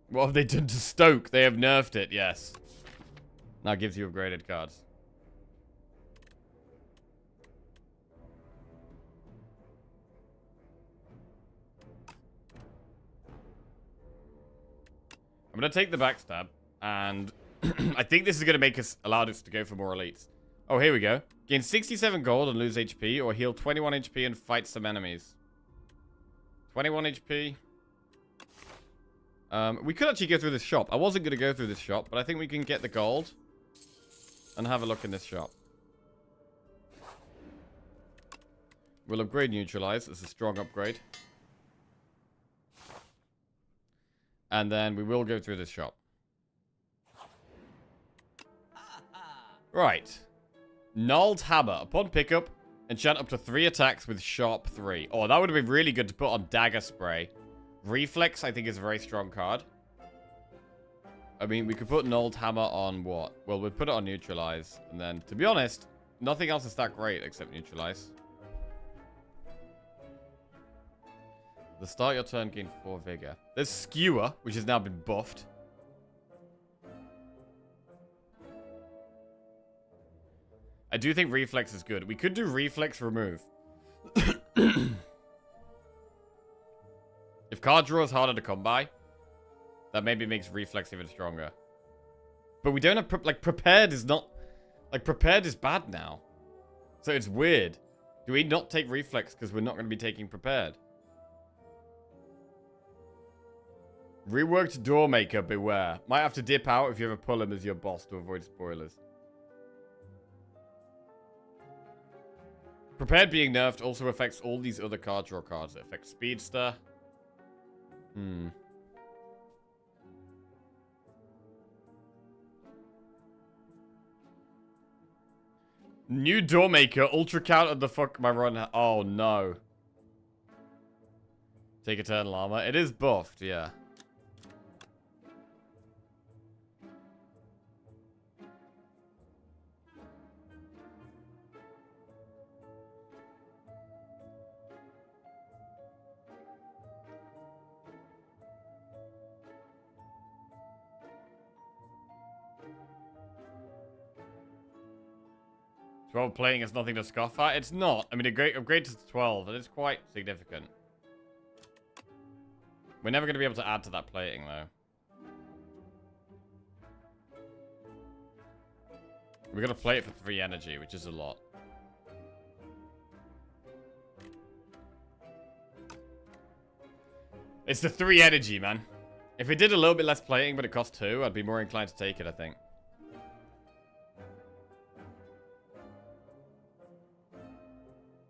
What have they done to Stoke? They have nerfed it, yes. Now gives you upgraded cards. I'm going to take the Backstab and I think this is going to make us, allow us to go for more elites. Oh, here we go. Gain 67 gold and lose HP, or heal 21 HP and fight some enemies. 21 HP. We could actually go through this shop. I wasn't going to go through this shop, but I think we can get the gold and have a look in this shop. We'll upgrade Neutralize. It's a strong upgrade. And then we will go through this shop. Right. Gnarled Hammer. Upon pickup, enchant up to 3 attacks with Sharp 3. Oh, that would have been really good to put on Dagger Spray. Reflex, I think, is a very strong card. I mean, we could put Gnarled Hammer on what? Well, we'd put it on Neutralize. And then, to be honest, nothing else is that great except Neutralize. The start your turn, gain 4 Vigor. There's Skewer, which has now been buffed. I do think Reflex is good. We could do Reflex Remove. If card draw is harder to come by, that maybe makes Reflex even stronger. But we don't have... like, Prepared is not... like, Prepared is bad now. So it's weird. Do we not take Reflex because we're not going to be taking Prepared? Reworked Doormaker, beware. Might have to dip out if you ever pull him as your boss to avoid spoilers. Prepared being nerfed also affects all these other card draw cards. It affects Speedster. New Doormaker. Ultra countered the fuck my run. Oh, no. Take Eternal Armor. It is buffed, yeah. Playing is nothing to scoff at. It's not. I mean, upgrade to 12, and it's quite significant. We're never going to be able to add to that plating, though. We're going to play it for 3 energy, which is a lot. It's the 3 energy, man. If it did a little bit less plating, but it cost 2, I'd be more inclined to take it, I think.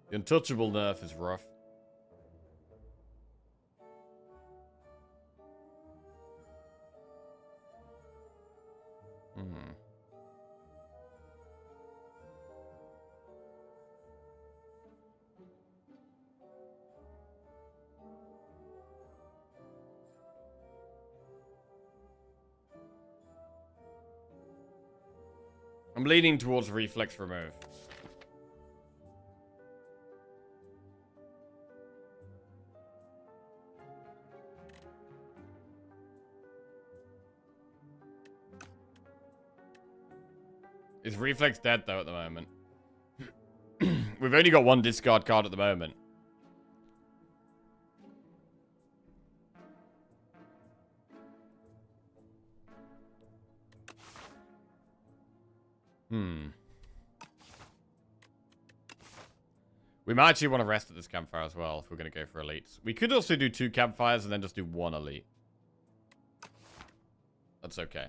The Untouchable nerf is rough. I'm leaning towards Reflex Remove. Is Reflex dead, though, at the moment? We've only got 1 discard card at the moment. We might actually want to rest at this campfire as well, if we're going to go for elites. We could also do 2 campfires and then just do 1 elite. That's okay.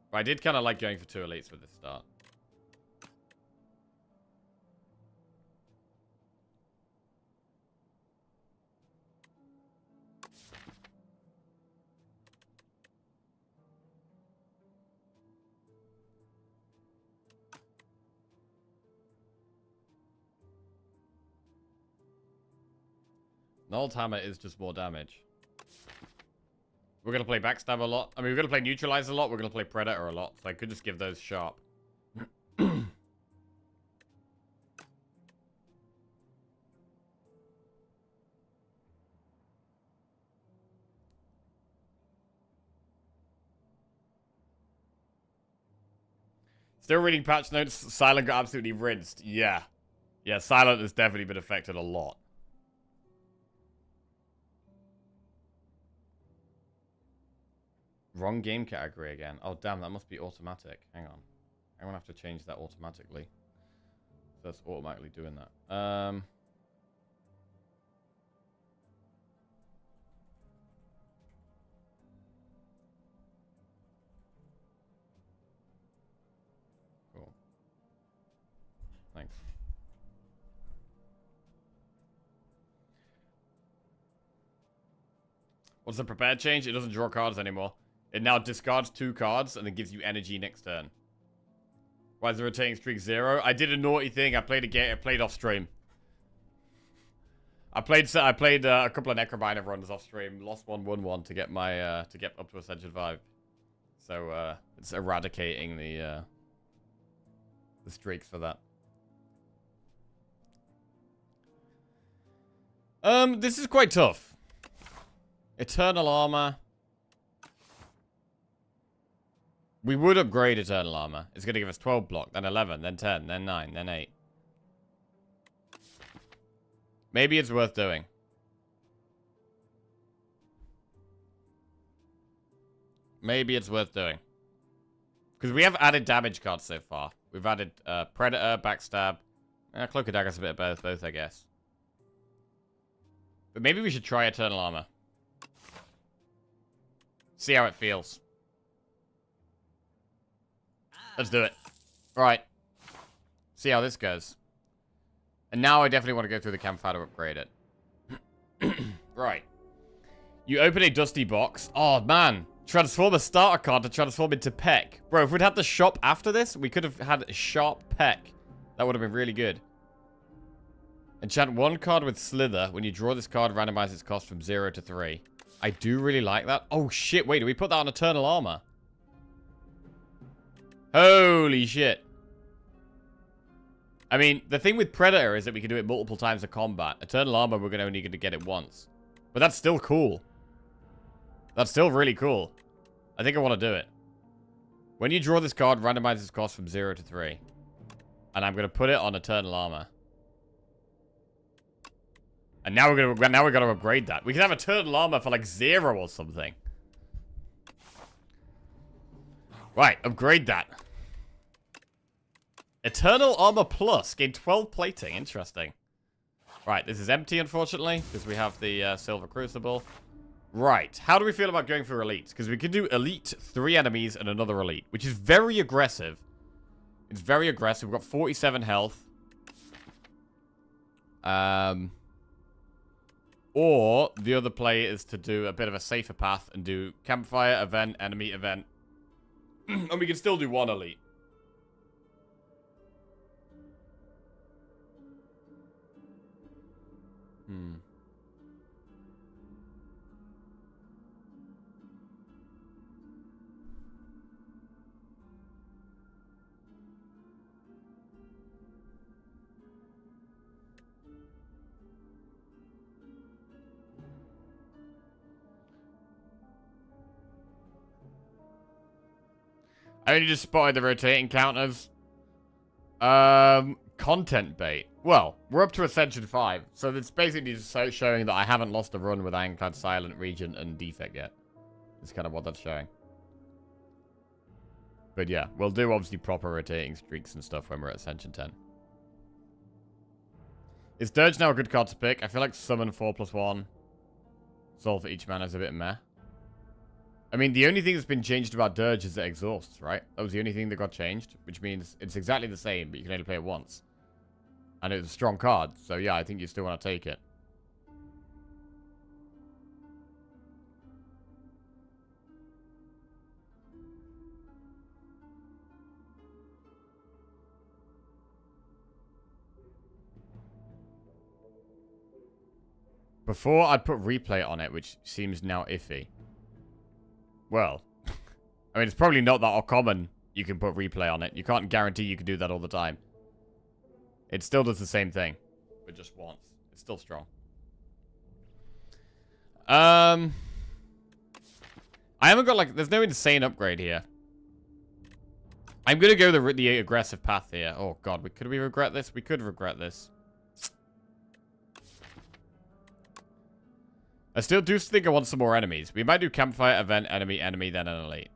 But I did kind of like going for 2 elites for this start. Gnarled Hammer is just more damage. We're going to play Backstab a lot. I mean, we're going to play Neutralize a lot. We're going to play Predator a lot. So I could just give those Sharp. Still reading patch notes. Silent got absolutely rinsed. Yeah. Yeah, Silent has definitely been affected a lot. Wrong game category again. Oh, damn, that must be automatic. Hang on. I'm gonna have to change that automatically. So that's automatically doing that. Cool. Thanks. What's the prepared change? It doesn't draw cards anymore. It now discards 2 cards and then gives you energy next turn. Why is the rotating streak 0? I did a naughty thing. I played a game. I played off stream. I played a couple of Necrominer runs off stream. Lost one, won one to get my to get up to Ascension 5. So it's eradicating the streaks for that. This is quite tough. Eternal Armor. We would upgrade Eternal Armor. It's going to give us 12 block, then 11, then 10, then 9, then 8. Maybe it's worth doing. Maybe it's worth doing. Because we have added damage cards so far. We've added Predator, Backstab. Cloak and Dagger's a bit of both, I guess. But maybe we should try Eternal Armor. See how it feels. Let's do it. Right. See how this goes. And now I definitely want to go through the campfire to upgrade it. Right. You open a dusty box. Oh, man. Transform a starter card to transform into Peck. Bro, if we'd had the shop after this, we could have had a sharp Peck. That would have been really good. Enchant 1 card with Slither. When you draw this card, randomize its cost from 0 to 3. I do really like that. Oh, shit. Wait, do we put that on Eternal Armor? Holy shit. I mean, the thing with Predator is that we can do it multiple times a combat. Eternal Armor, we're only going to get it once. But that's still cool. That's still really cool. I think I want to do it. When you draw this card, randomize its cost from 0 to 3. And I'm going to put it on Eternal Armor. And now we're gonna upgrade that. We can have Eternal Armor for like 0 or something. Right, upgrade that. Eternal Armor Plus. Gain 12 plating. Interesting. Right, this is empty, unfortunately, because we have the Silver Crucible. Right, how do we feel about going for Elite? Because we could do Elite, 3 enemies, and another Elite, which is very aggressive. It's very aggressive. We've got 47 health. Or the other play is to do a bit of a safer path and do campfire, event, enemy, event. And we can still do 1 elite. I only just spotted the rotating counters. Content bait. Well, we're up to Ascension 5, so it's basically just showing that I haven't lost a run with Ironclad, Silent, Regent, and Defect yet. It's kind of what that's showing. But yeah, we'll do obviously proper rotating streaks and stuff when we're at Ascension 10. Is Dirge now a good card to pick? I feel like Summon 4+1. Soul for each mana is a bit meh. I mean, the only thing that's been changed about Dirge is it exhausts, right? That was the only thing that got changed, which means it's exactly the same, but you can only play it once. And it's a strong card, so yeah, I think you still want to take it. Before, I'd put replay on it, which seems now iffy. Well, I mean, it's probably not that common you can put replay on it. You can't guarantee you can do that all the time. It still does the same thing, but just once. It's still strong. I haven't got, like, there's no insane upgrade here. I'm going to go the aggressive path here. Oh, God. Could we regret this? We could regret this. I still do think I want some more enemies. We might do campfire, event, enemy, enemy, then an elite.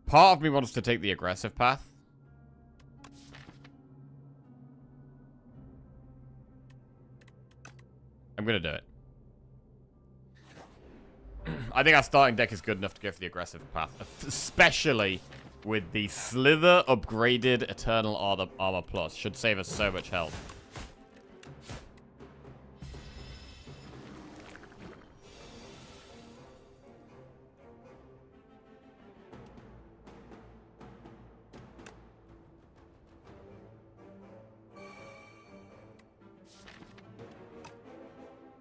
Part of me wants to take the aggressive path. I'm going to do it. I think our starting deck is good enough to go for the aggressive path. Especially with the Slither upgraded Eternal Armor Plus. Should save us so much health.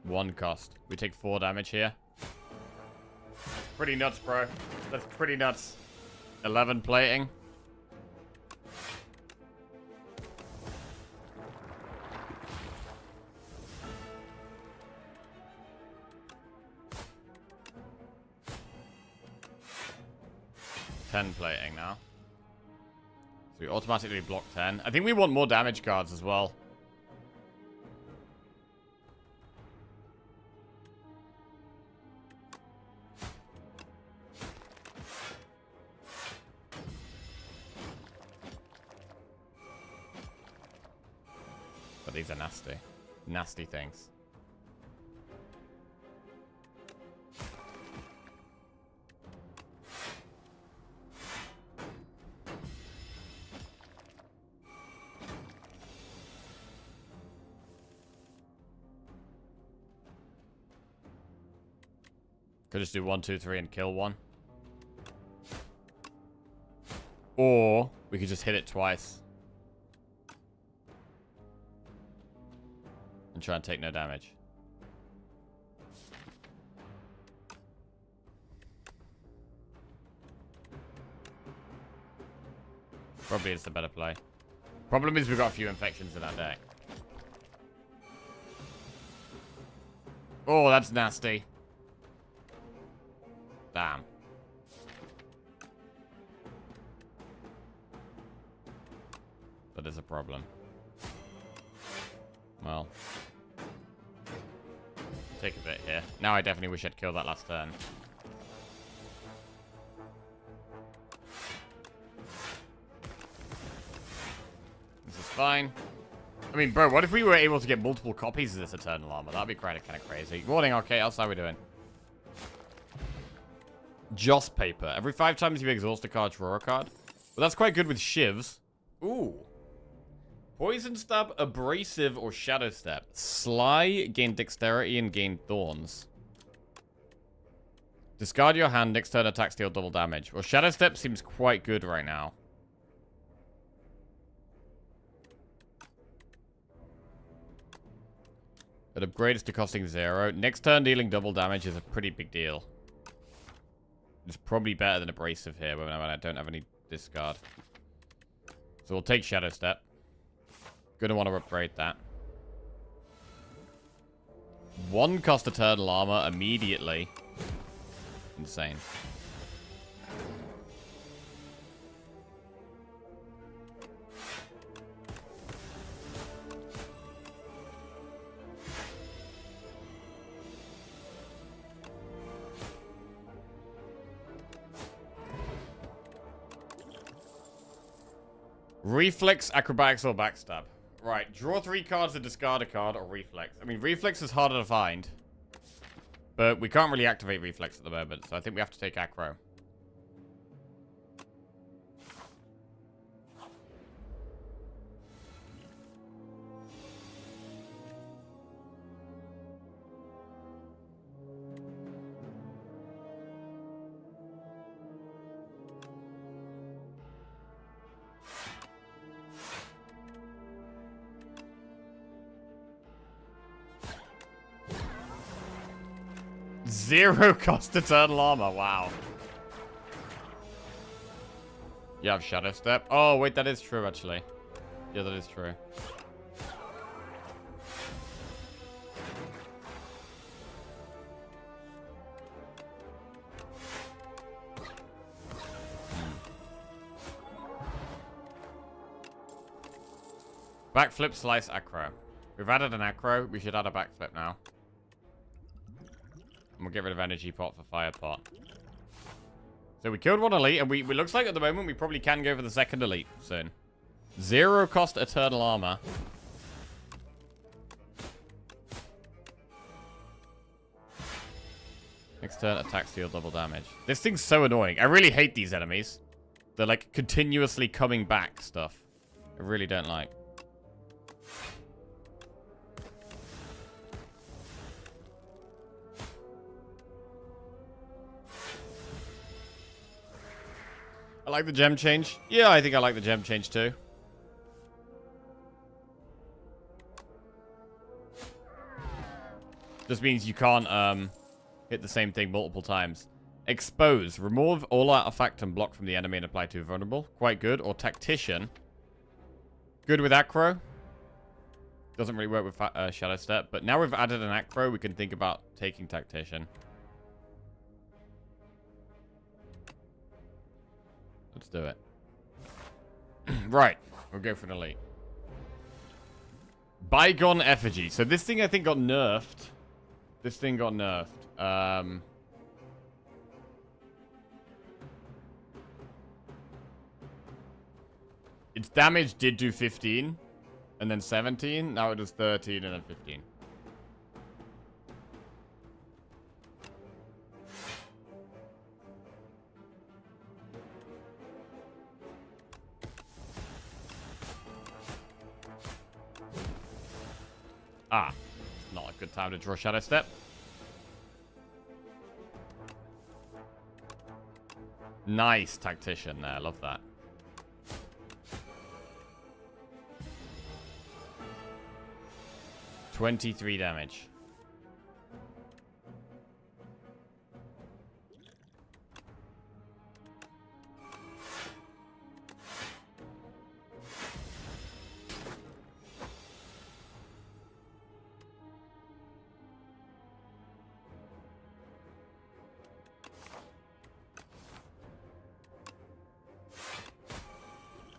One cost. We take 4 damage here. Pretty nuts, bro. That's pretty nuts. 11 plating. $10 plating now. So we automatically block 10. I think we want more damage cards as well. But these are nasty. Nasty things. Could just do 1, 2, 3 and kill one. Or we could just hit it twice. And try and take no damage. Probably it's the better play. Problem is we've got a few infections in our deck. Oh, that's nasty. Damn. That is a problem. Well. Take a bit here. Now I definitely wish I'd killed that last turn. This is fine. I mean, bro, what if we were able to get multiple copies of this Eternal Armor? That'd be kind of crazy. Warning, okay, else how are we doing? Joss Paper. Every 5 times you exhaust a card, draw a card. Well, that's quite good with shivs. Ooh. Poison Stab, Abrasive, or Shadow Step. Sly, gain Dexterity, and gain Thorns. Discard your hand, next turn attacks deal double damage. Well, Shadow Step seems quite good right now. But upgrade is to costing 0. Next turn dealing double damage is a pretty big deal. It's probably better than Abrasive here, but I don't have any discard. So we'll take Shadow Step. Gonna want to upgrade that. 1 cost Eternal Armor immediately. Insane. Reflex, Acrobatics, or Backstab. Right, draw 3 cards and discard a card, or Reflex. I mean, Reflex is harder to find. But we can't really activate Reflex at the moment, so I think we have to take Acro. Zero cost Eternal Armor, wow. You have Shadow Step. Oh, wait, that is true, actually. Yeah, that is true. Backflip, slice, acro. We've added an acro. We should add a backflip now. And we'll get rid of energy pot for fire pot. So we killed one elite, and we looks like at the moment we probably can go for the second elite soon. 0 cost eternal armor. Next turn, attack, steal, double damage. This thing's so annoying. I really hate these enemies. They're like continuously coming back stuff. I really don't like. I like the gem change. Yeah, I think I like the gem change too. Just means you can't hit the same thing multiple times. Expose. Remove all artifact and block from the enemy and apply to vulnerable. Quite good. Or Tactician. Good with Acro. Doesn't really work with Shadow Step. But now we've added an Acro, we can think about taking Tactician. Let's do it. Right. We'll go for an elite. Bygone Effigy. So this thing I think got nerfed. This thing got nerfed. Its damage did do 15. And then 17. Now it does 13 and then 15. Ah, not a good time to draw Shadow Step. Nice Tactician there, love that. $23 damage.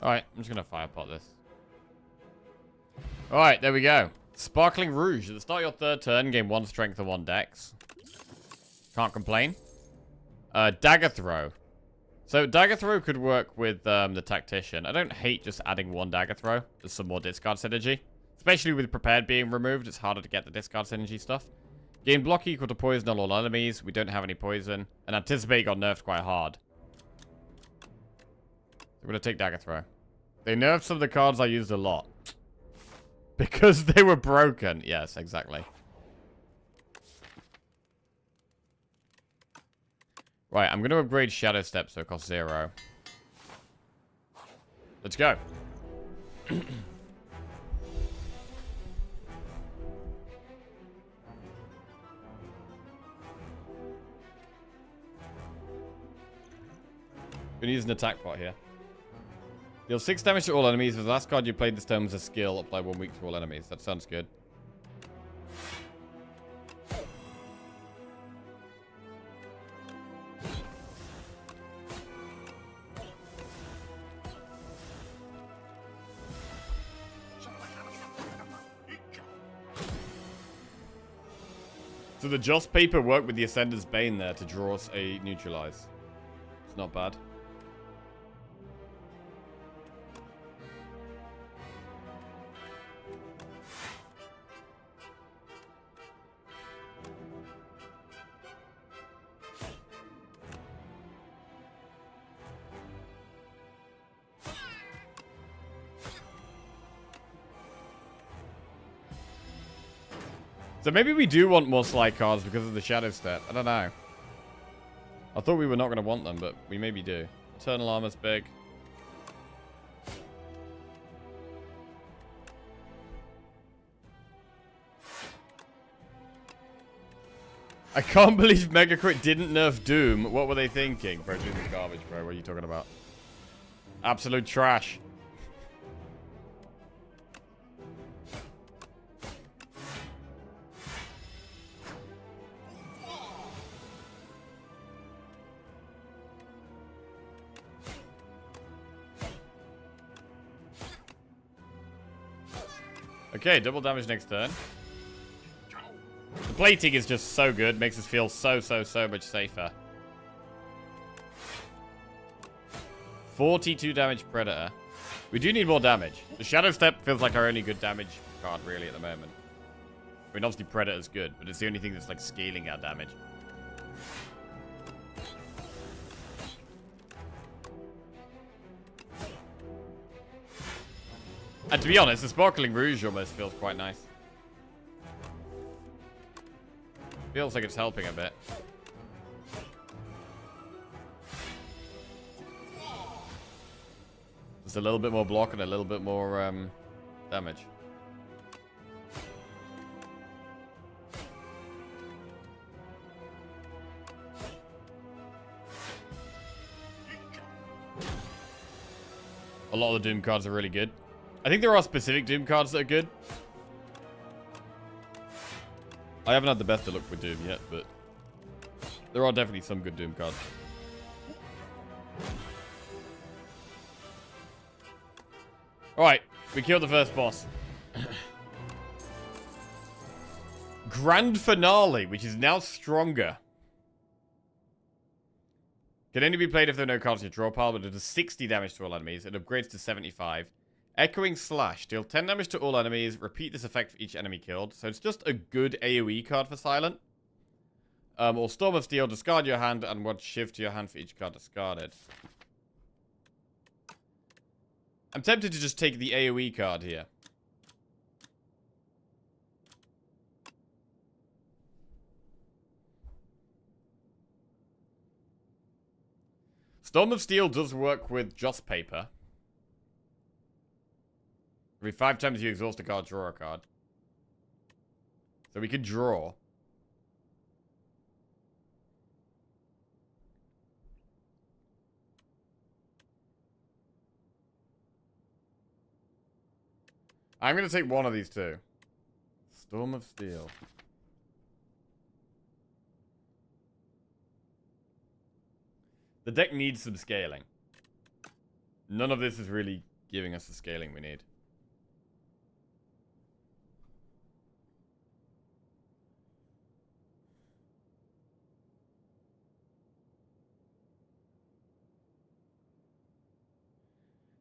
Alright, I'm just going to firepot this. Alright, there we go. Sparkling Rouge. At the start of your third turn, gain 1 strength and 1 dex. Can't complain. Dagger Throw. So Dagger Throw could work with the Tactician. I don't hate just adding 1 Dagger Throw. There's some more discard synergy. Especially with Prepared being removed, it's harder to get the discard synergy stuff. Gain block equal to poison on all enemies. We don't have any poison. And Anticipate got nerfed quite hard. We're going to take Dagger Throw. They nerfed some of the cards I used a lot. Because they were broken. Yes, exactly. Right, I'm going to upgrade Shadow Step so it costs 0. Let's go. Gonna use an attack pot here. Deal 6 damage to all enemies. If the last card you played this turn was a skill, apply 1 week to all enemies. That sounds good. So the Joss paper worked with the Ascender's Bane there to draw us a neutralize. It's not bad. So maybe we do want more slide cards because of the Shadow Step. I don't know. I thought we were not going to want them, but we maybe do. Eternal Armor's big. I can't believe Megacrit didn't nerf Doom. What were they thinking? Bro, Doom is garbage, bro. What are you talking about? Absolute trash. Okay, double damage next turn. The plating is just so good. Makes us feel so much safer. 42 damage Predator. We do need more damage. The Shadow Step feels like our only good damage card, really, at the moment. I mean, obviously Predator's good, but it's the only thing that's, like, scaling our damage. And to be honest, the Sparkling Rouge almost feels quite nice. Feels like it's helping a bit. Just a little bit more block and a little bit more damage. A lot of the Doom cards are really good. I think there are specific Doom cards that are good. I haven't had the best of luck with Doom yet, but there are definitely some good Doom cards. Alright, we killed the first boss. Grand Finale, which is now stronger. Can only be played if there are no cards in your draw pile, but it does 60 damage to all enemies. It upgrades to 75. Echoing Slash. Deal 10 damage to all enemies. Repeat this effect for each enemy killed. So it's just a good AoE card for Silent. Or Storm of Steel. Discard your hand and one shift to your hand for each card discarded. I'm tempted to just take the AoE card here. Storm of Steel does work with Joss Paper. Every 5 times you exhaust a card, draw a card. So we could draw. I'm going to take one of these two. Storm of Steel. The deck needs some scaling. None of this is really giving us the scaling we need.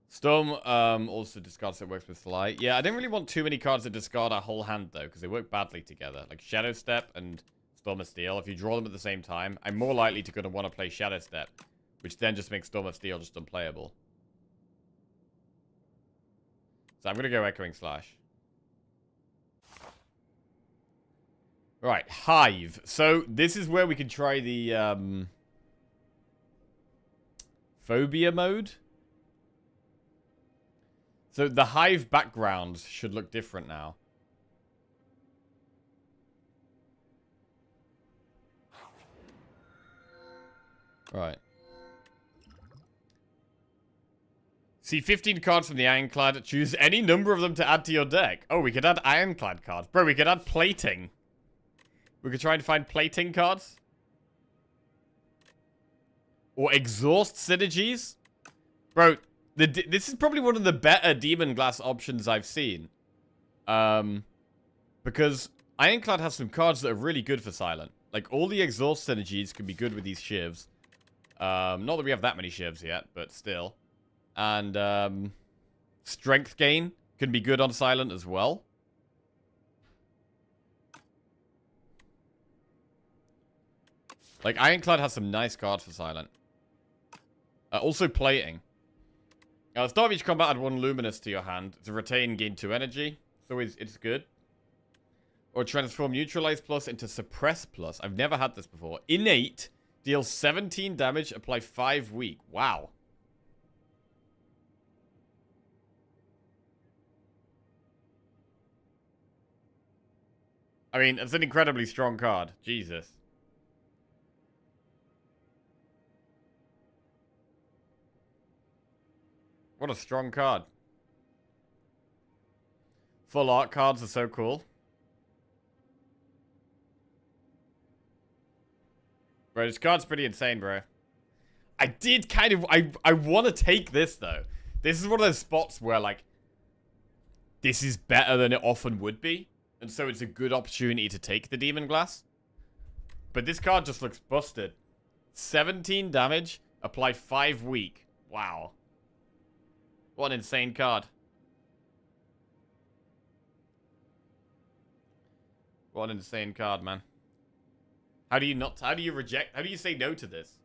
Storm also discards that works with Fly. Yeah, I don't really want too many cards that discard our whole hand, though, because they work badly together. Like Shadow Step and Storm of Steel. If you draw them at the same time, I'm more likely to want to play Shadow Step, which then just makes Storm of Steel just unplayable. So I'm going to go Echoing Slash. Right, Hive. So this is where we can try the Phobia mode. So the Hive background should look different now. Right. See 15 cards from the Ironclad. Choose any number of them to add to your deck. Oh, we could add Ironclad cards. Bro, we could add Plating. We could try and find Plating cards. Or Exhaust Synergies. Bro, this is probably one of the better Demon Glass options I've seen. Because Ironclad has some cards that are really good for Silent. Like, all the Exhaust Synergies can be good with these shivs. Not that we have that many shivs yet, but still. And, Strength Gain can be good on Silent as well. Like, Ironclad has some nice cards for Silent. Also Plating. At the start of each combat, add 1 Luminous to your hand. To retain, gain 2 energy. So it's good. Or transform Neutralize Plus into Suppress Plus. I've never had this before. Innate. Deals 17 damage. Apply 5 weak. Wow. I mean, it's an incredibly strong card. Jesus. What a strong card. Full art cards are so cool. Bro, this card's pretty insane, bro. I did kind of... I want to take this, though. This is one of those spots where, like... this is better than it often would be. And so it's a good opportunity to take the Demon Glass. But this card just looks busted. 17 damage, apply 5 weak. Wow. What an insane card. What an insane card, man. How do you say no to this?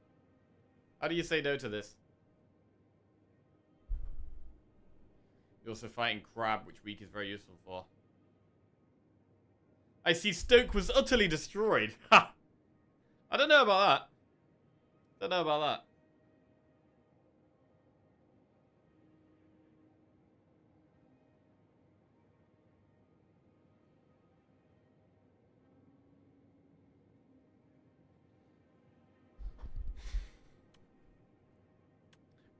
How do you say no to this? You're also fighting Crab, which weak is very useful for. I see Stoke was utterly destroyed. Ha! I don't know about that. Don't know about that.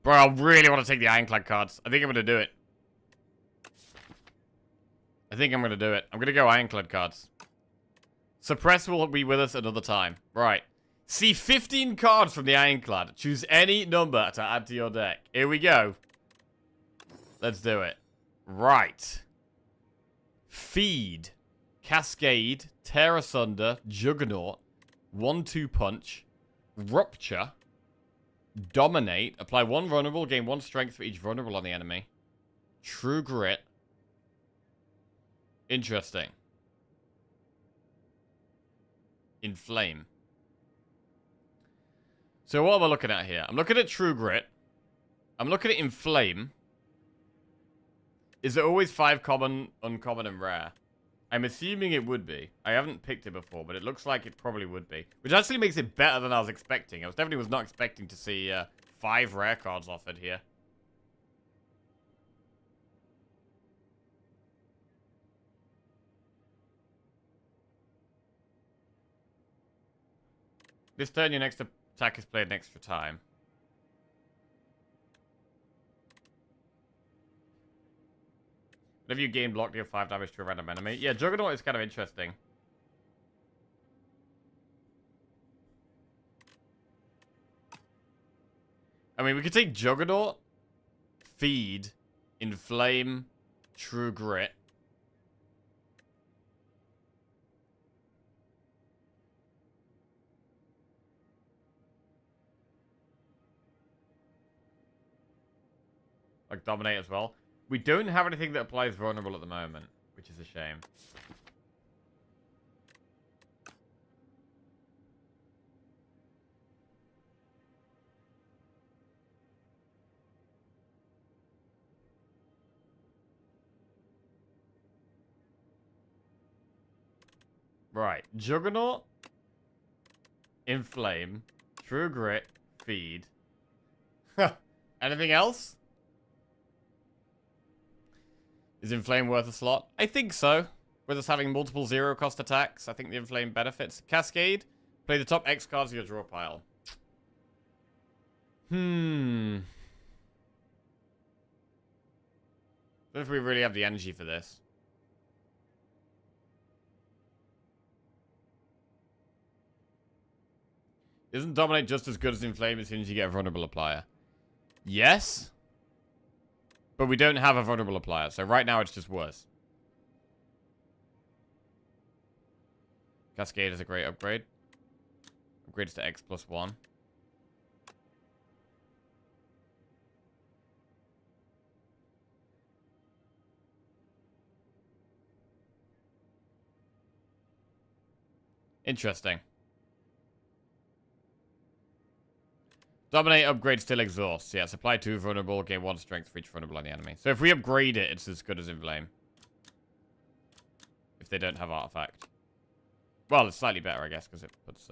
Bro, I really want to take the Ironclad cards. I think I'm going to do it. I'm going to go Ironclad cards. Suppress will be with us another time. Right. See 15 cards from the Ironclad. Choose any number to add to your deck. Here we go. Let's do it. Right. Feed. Cascade. Tear Asunder. Juggernaut. 1-2 Punch. Rupture. Dominate. Apply 1 vulnerable. Gain 1 strength for each vulnerable on the enemy. True Grit. Interesting. Inflame. So what am I looking at here? I'm looking at True Grit. I'm looking at Inflame. Is it always 5 common, uncommon, and rare? I'm assuming it would be. I haven't picked it before, but it looks like it probably would be. Which actually makes it better than I was expecting. I definitely was not expecting to see 5 rare cards offered here. This turn, your next attack is played an extra time. Whenever you gain block, deal 5 damage to a random enemy. Yeah, Juggernaut is kind of interesting. I mean, we could take Juggernaut, Feed, Inflame, True Grit. Like Dominate as well. We don't have anything that applies vulnerable at the moment, which is a shame. Right. Juggernaut, Inflame, True Grit, Feed. Anything else? Is Inflame worth a slot? I think so. With us having multiple 0-cost attacks, I think the Inflame benefits. Cascade. Play the top X cards of your draw pile. Don't know if we really have the energy for this. Isn't Dominate just as good as Inflame as soon as you get a vulnerable applier? Yes. But we don't have a vulnerable applier, so right now it's just worse. Cascade is a great upgrade. Upgrades to X+1. Interesting. Dominate upgrade still exhausts. Yeah, supply 2 vulnerable, gain 1 strength for each vulnerable on the enemy. So if we upgrade it, it's as good as Inflame. If they don't have Artifact. Well, it's slightly better, I guess, because it puts...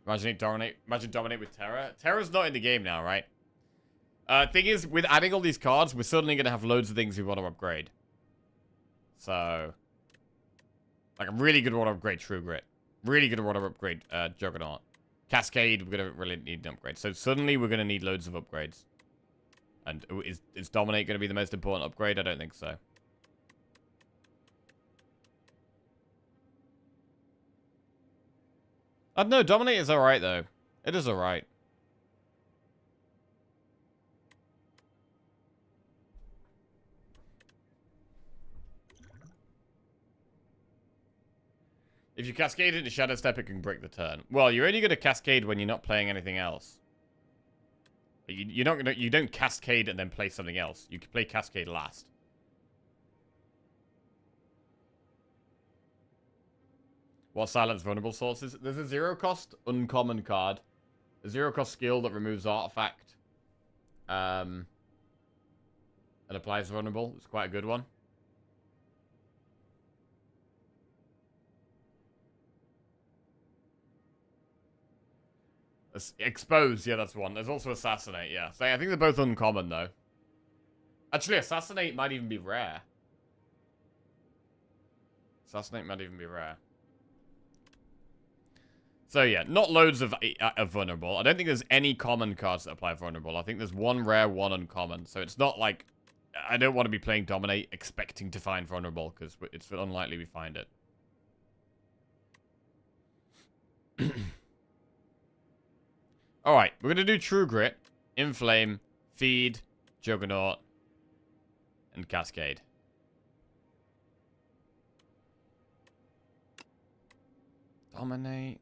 Imagine Dominate with Terra. Terra's not in the game now, right? Thing is, with adding all these cards, we're suddenly going to have loads of things we want to upgrade. So... Like, I'm really going to want to upgrade True Grit. Really going to want to upgrade Juggernaut. Cascade, we're going to really need an upgrade. So suddenly we're going to need loads of upgrades. And is Dominate going to be the most important upgrade? I don't think so. I don't know, Dominate is alright though. It is alright. If you cascade into Shadow Step, it can break the turn. Well, you're only going to cascade when you're not playing anything else. You're not gonna. You don't cascade and then play something else. You can play cascade last. What silence vulnerable sources? There's a 0-cost uncommon card. A 0-cost skill that removes artifact. And applies vulnerable. It's quite a good one. Expose, yeah, that's one. There's also Assassinate, yeah. So I think they're both uncommon, though. Actually, Assassinate might even be rare. Assassinate might even be rare. So yeah, not loads of vulnerable. I don't think there's any common cards that apply vulnerable. I think there's one rare, one uncommon. So it's not like... I don't want to be playing Dominate expecting to find vulnerable, because it's unlikely we find it. Alright, we're going to do True Grit, Inflame, Feed, Juggernaut, and Cascade. Dominate.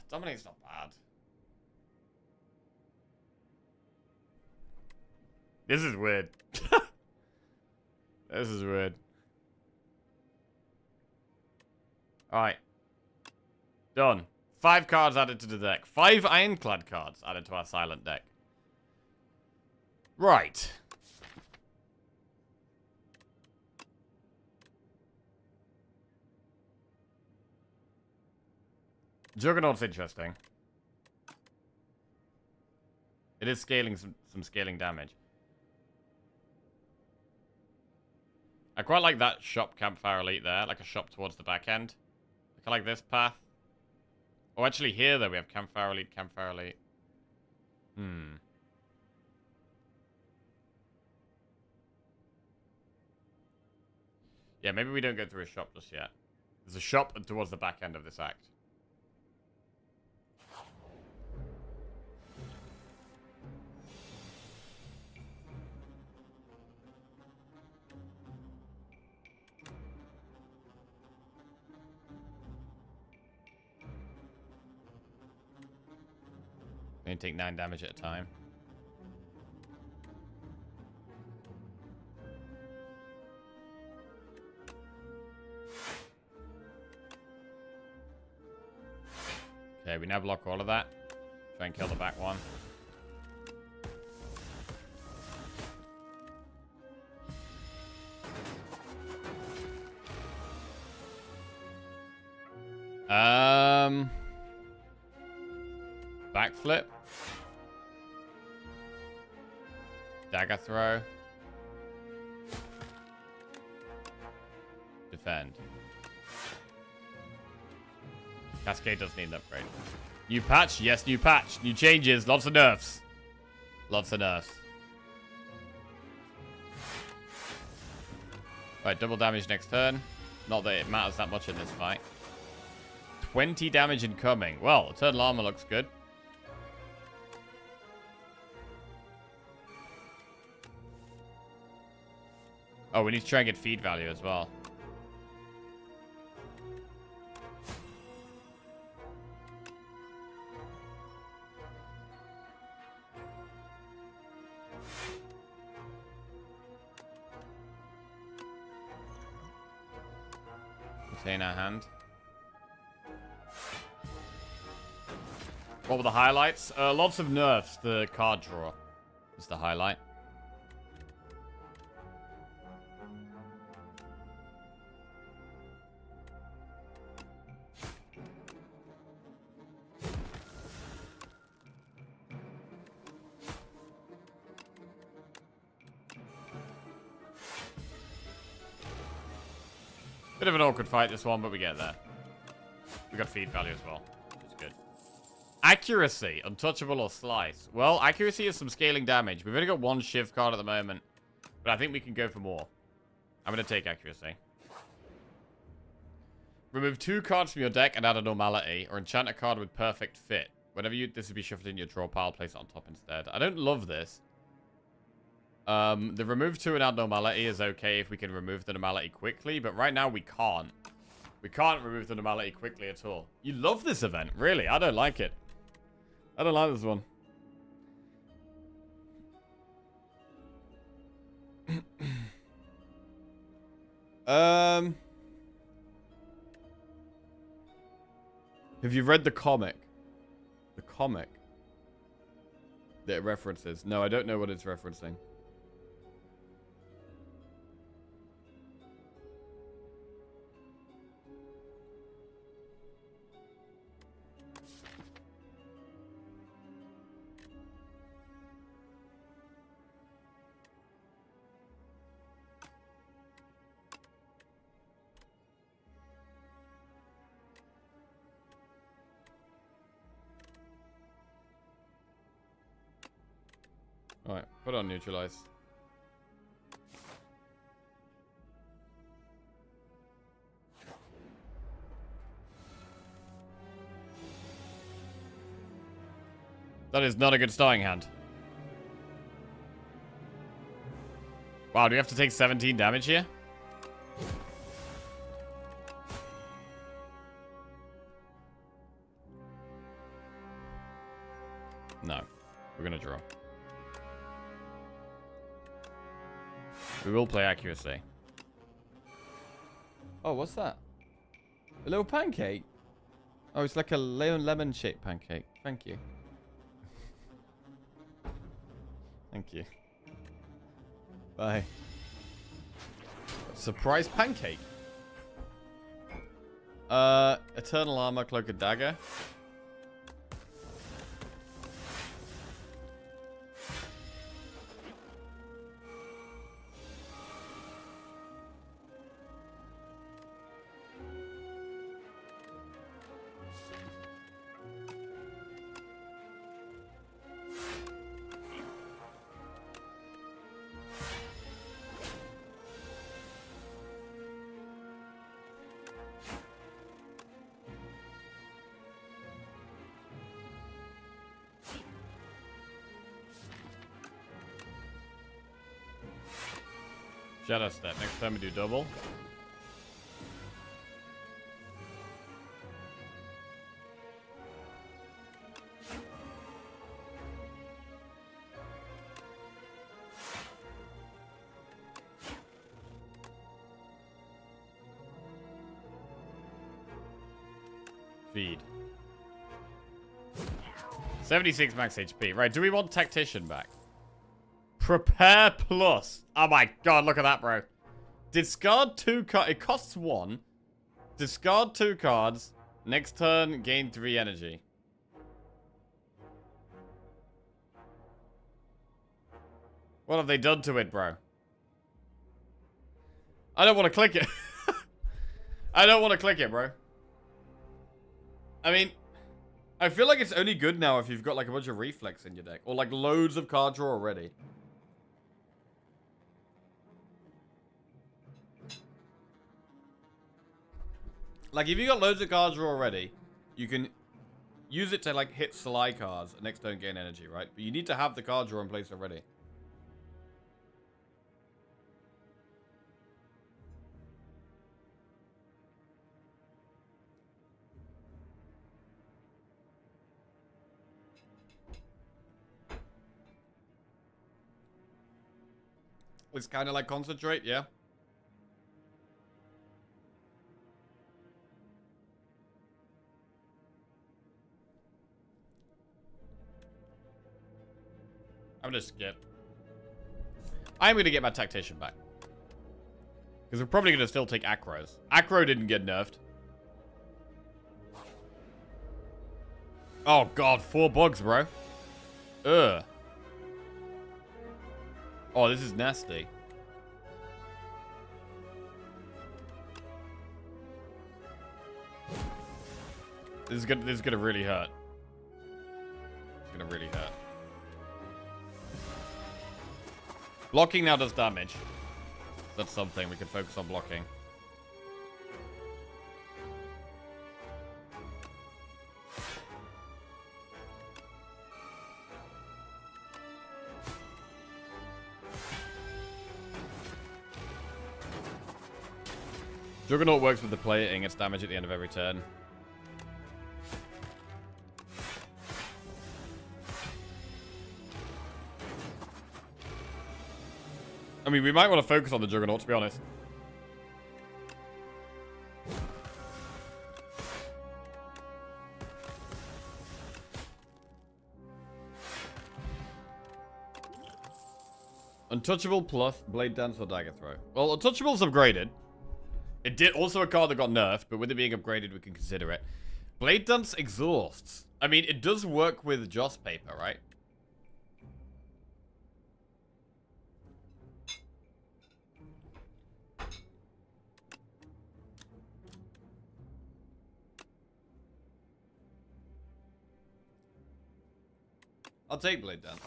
Dominate's not bad. This is weird. This is weird. Alright. Done. 5 cards added to the deck. 5 Ironclad cards added to our silent deck. Right. Juggernaut's interesting. It is scaling some scaling damage. I quite like that shop Campfire Elite there, like a shop towards the back end. I like this path. Oh, actually here though we have Campfire Elite, Campfire Elite. Yeah, maybe we don't go through a shop just yet. There's a shop towards the back end of this act. They take 9 damage at a time. Okay, we now block all of that. Try and kill the back one. Backflip. Dagger throw. Defend. Cascade does need an upgrade. New patch? Yes, new patch. New changes. Lots of nerfs. Lots of nerfs. Right, double damage next turn. Not that it matters that much in this fight. 20 damage incoming. Well, Eternal Armor looks good. Oh, we need to try and get feed value as well. Retain our hand. What were the highlights? Lots of nerfs. The card draw is the highlight. Bit of an awkward fight, this one, but we get there. We got feed value as well, which is good. Accuracy, untouchable or slice. Well, accuracy is some scaling damage. We've only got 1 Shiv card at the moment, but I think we can go for more. I'm going to take accuracy. Remove 2 cards from your deck and add a normality, or enchant a card with perfect fit. Whenever this will be shuffled in your draw pile, place it on top instead. I don't love this. The remove 2 and add normality is okay if we can remove the normality quickly, but right now we can't. We can't remove the normality quickly at all. You love this event, really? I don't like it. I don't like this one. Have you read the comic? The comic that it references? No, I don't know what it's referencing. Alright, put on neutralize. That is not a good starting hand. Wow, do we have to take 17 damage here? No. We're gonna draw. We will play accuracy. Oh, what's that? A little pancake? Oh, it's like a lemon-shaped pancake. Thank you. Thank you. Bye. Surprise pancake. Eternal armor, cloak and dagger. Shadow step. Next time we do double. Feed. 76 max HP. Right, do we want Tactician back? Prepare plus. Oh my god, look at that, bro. Discard 2 cards. It costs 1. Discard 2 cards. Next turn, gain 3 energy. What have they done to it, bro? I don't want to click it. I don't want to click it, bro. I mean, I feel like it's only good now if you've got like a bunch of reflex in your deck. Or like loads of card draw already. Like, if you got loads of cards draw already, you can use it to, like, hit Sly cards and next turn gain energy, right? But you need to have the card draw in place already. It's kind of like Concentrate, yeah? I'm gonna skip. I'm gonna get my Tactician back. Because we're probably gonna still take Acros. Acro didn't get nerfed. Oh god, 4 bugs, bro. Ugh. Oh, this is nasty. This is gonna really hurt. It's gonna really hurt. Blocking now does damage. That's something. We can focus on blocking. Juggernaut works with the player getting its damage at the end of every turn. I mean, we might want to focus on the Juggernaut, to be honest. Untouchable plus Blade Dance or Dagger Throw. Well, Untouchable's upgraded. It did also a card that got nerfed, but with it being upgraded, we can consider it. Blade Dance exhausts. I mean, it does work with Joss Paper, right? I'll take Blade Dance.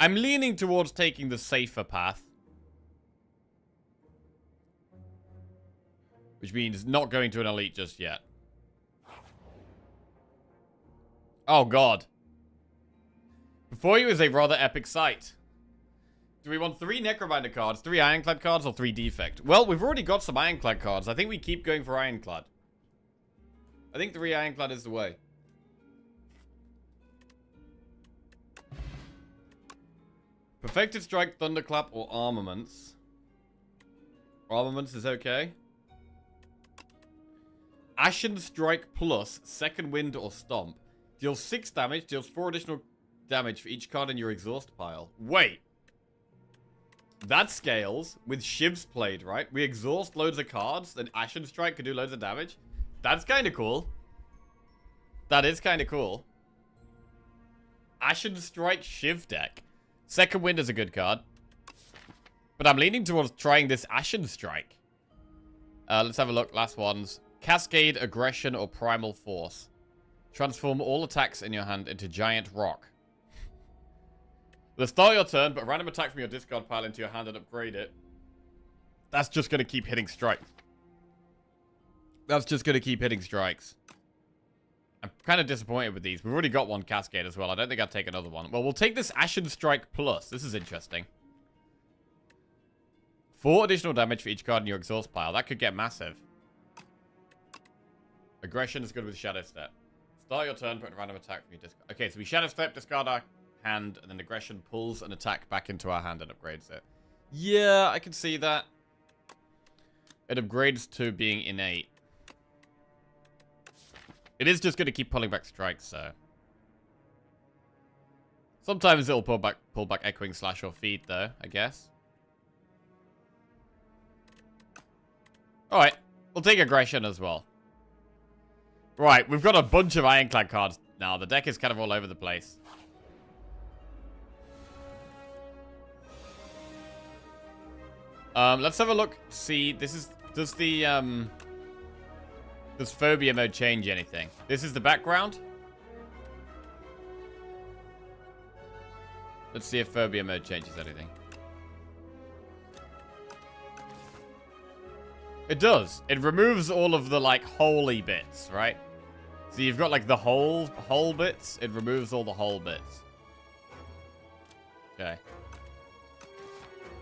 I'm leaning towards taking the safer path. Which means not going to an elite just yet. Oh, God. Before you is a rather epic sight. Do we want 3 Necrobinder cards, 3 Ironclad cards, or 3 Defect? Well, we've already got some Ironclad cards. I think we keep going for Ironclad. I think 3 Ironclad is the way. Perfected Strike, Thunderclap, or Armaments. Armaments is okay. Ashen Strike plus Second Wind or Stomp. Deals 6 damage, deals 4 additional damage for each card in your exhaust pile. Wait. That scales with Shiv's played, right? We exhaust loads of cards, then Ashen Strike could do loads of damage. That's kind of cool. That is kind of cool. Ashen Strike Shiv deck. Second Wind is a good card. But I'm leaning towards trying this Ashen Strike. Let's have a look. Last ones. Cascade, Aggression, or Primal Force. Transform all attacks in your hand into Giant Rock. Let's start your turn, but a random attack from your discard pile into your hand and upgrade it. That's just going to keep hitting strikes. That's just going to keep hitting strikes. I'm kind of disappointed with these. We've already got one Cascade as well. I don't think I'd take another one. Well, we'll take this Ashen Strike Plus. This is interesting. 4 additional damage for each card in your exhaust pile. That could get massive. Aggression is good with Shadow Step. Start your turn, put a random attack from your discard. Okay, so we Shadow Step, discard our hand, and then Aggression pulls an attack back into our hand and upgrades it. Yeah, I can see that. It upgrades to being innate. It is just going to keep pulling back strikes, so. Sometimes it'll pull back Echoing Slash or Feed, though, I guess. Alright, we'll take Aggression as well. Right, we've got a bunch of Ironclad cards now. The deck is kind of all over the place. Let's have a look. See, this is... Does Phobia mode change anything? This is the background. Let's see if Phobia mode changes anything. It does. It removes all of the, like, holy bits, right? So you've got, like, the hole bits. It removes all the hole bits. Okay.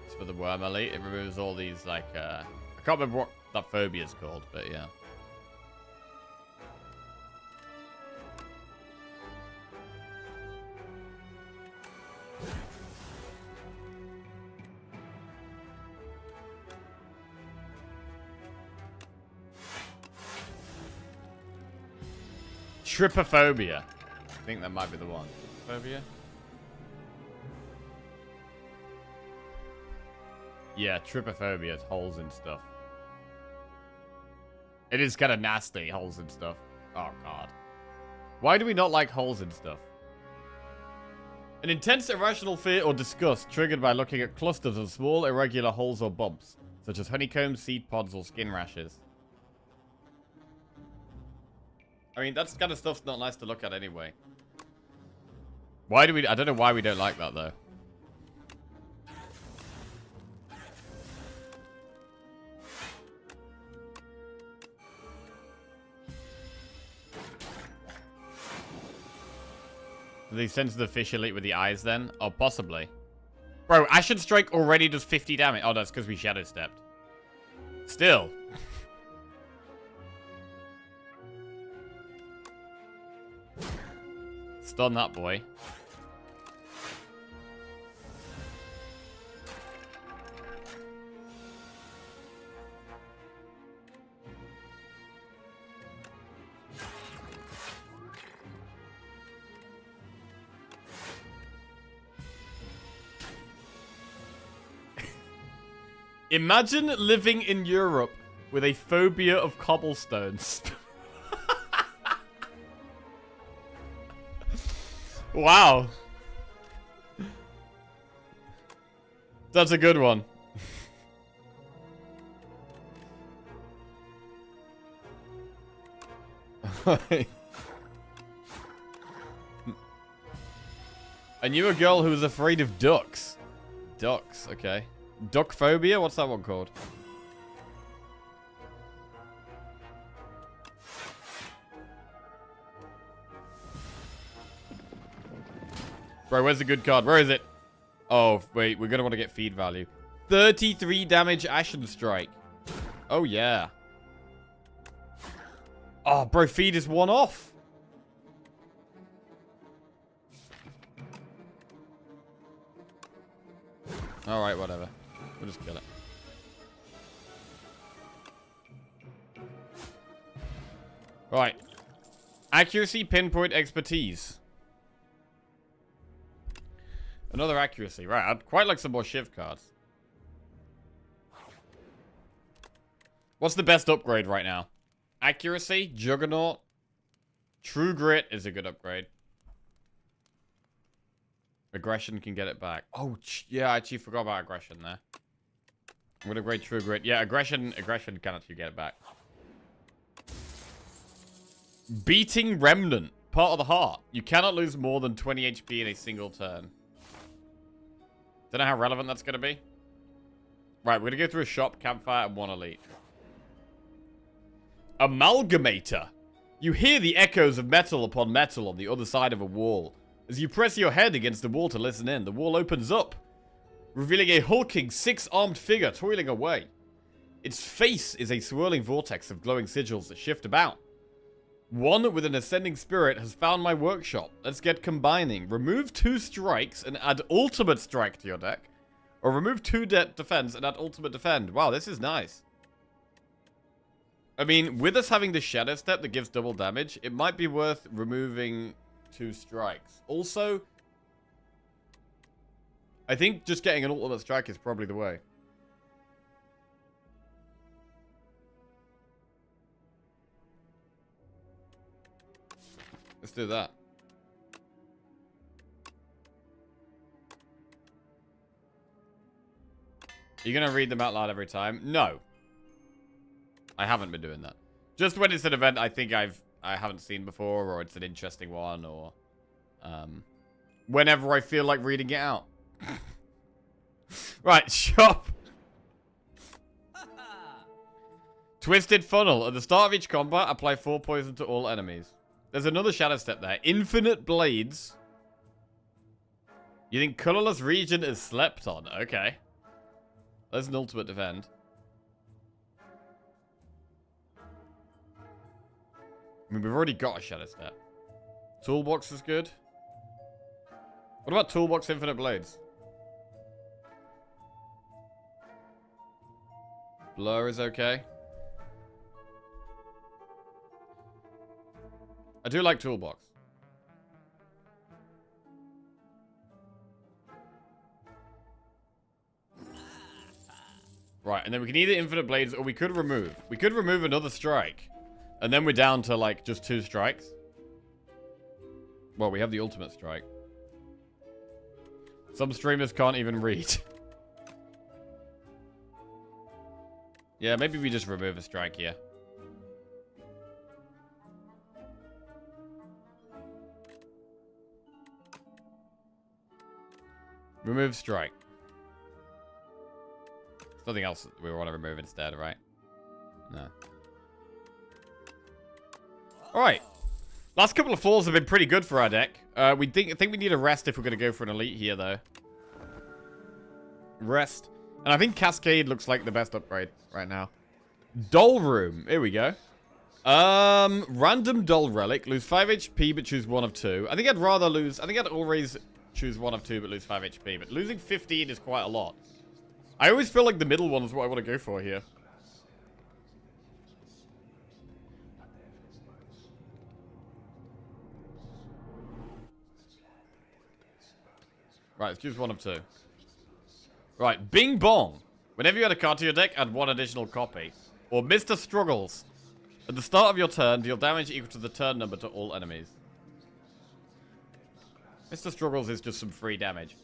It's for the Worm Elite. It removes all these, like, I can't remember what that phobia is called, but yeah. Trypophobia. I think that might be the one. Trypophobia? Yeah, trypophobia. Holes in stuff. It is kind of nasty, holes in stuff. Oh, God. Why do we not like holes in stuff? An intense irrational fear or disgust triggered by looking at clusters of small, irregular holes or bumps, such as honeycombs, seed pods, or skin rashes. I mean, that kind of stuff's not nice to look at anyway. Why do we... I don't know why we don't like that, though. Do they sense the fish elite with the eyes then? Oh, possibly. Bro, Ashen Strike already does 50 damage. Oh, that's because we Shadow Stepped. Still. Stun that boy. Imagine living in Europe with a phobia of cobblestones. Wow. That's a good one. I knew a girl who was afraid of ducks. Ducks, okay. Duck phobia? What's that one called? Bro, where's the good card? Where is it? Oh, wait. We're going to want to get feed value. 33 damage Ashen Strike. Oh, yeah. Oh, bro, feed is one off. Alright, whatever. We'll just kill it. Right. Accuracy, pinpoint, expertise. Another accuracy. Right, I'd quite like some more Shiv cards. What's the best upgrade right now? Accuracy, Juggernaut. True Grit is a good upgrade. Aggression can get it back. Oh, yeah, I actually forgot about aggression there. I'm gonna upgrade True Grit. Yeah, aggression can actually get it back. Beating Remnant. Part of the heart. You cannot lose more than 20 HP in a single turn. Don't know how relevant that's gonna be. Right, we're gonna go through a shop, campfire, and one elite. Amalgamator. You hear the echoes of metal upon metal on the other side of a wall. As you press your head against the wall to listen in, the wall opens up, revealing a hulking, six-armed figure toiling away. Its face is a swirling vortex of glowing sigils that shift about. One with an ascending spirit has found my workshop. Let's get combining. Remove 2 strikes and add ultimate strike to your deck. Or remove 2 defense and add ultimate defend. Wow, this is nice. I mean, with us having the Shadow Step that gives double damage, it might be worth removing 2 strikes. Also, I think just getting an ultimate strike is probably the way. Let's do that. Are you going to read them out loud every time? No. I haven't been doing that. Just when it's an event I think I haven't seen before, or it's an interesting one, or whenever I feel like reading it out. Right, shop. Twisted Funnel. At the start of each combat, apply 4 poison to all enemies. There's another Shadow Step there. Infinite Blades. You think Colorless Region is slept on? Okay. There's an ultimate defend. I mean, we've already got a Shadow Step. Toolbox is good. What about Toolbox Infinite Blades? Blur is okay. I do like Toolbox. Right, and then we can either Infinite Blades or we could remove. We could remove another strike. And then we're down to, like, just 2 strikes. Well, we have the ultimate strike. Some streamers can't even read. Yeah, maybe we just remove a strike here. Remove strike. There's nothing else we want to remove instead, right? No. Alright. Last couple of falls have been pretty good for our deck. I think we need a rest if we're going to go for an elite here, though. Rest. And I think Cascade looks like the best upgrade right now. Dull Room. Here we go. Random Dull Relic. Lose 5 HP, but choose one of two. I think I'd rather lose... I think I'd always choose one of two, but lose 5 HP. But losing 15 is quite a lot. I always feel like the middle one is what I want to go for here. Right, let's choose one of two. Right, Bing Bong. Whenever you add a card to your deck, add one additional copy. Or Mr. Struggles. At the start of your turn, deal damage equal to the turn number to all enemies. Mr. Struggles is just some free damage.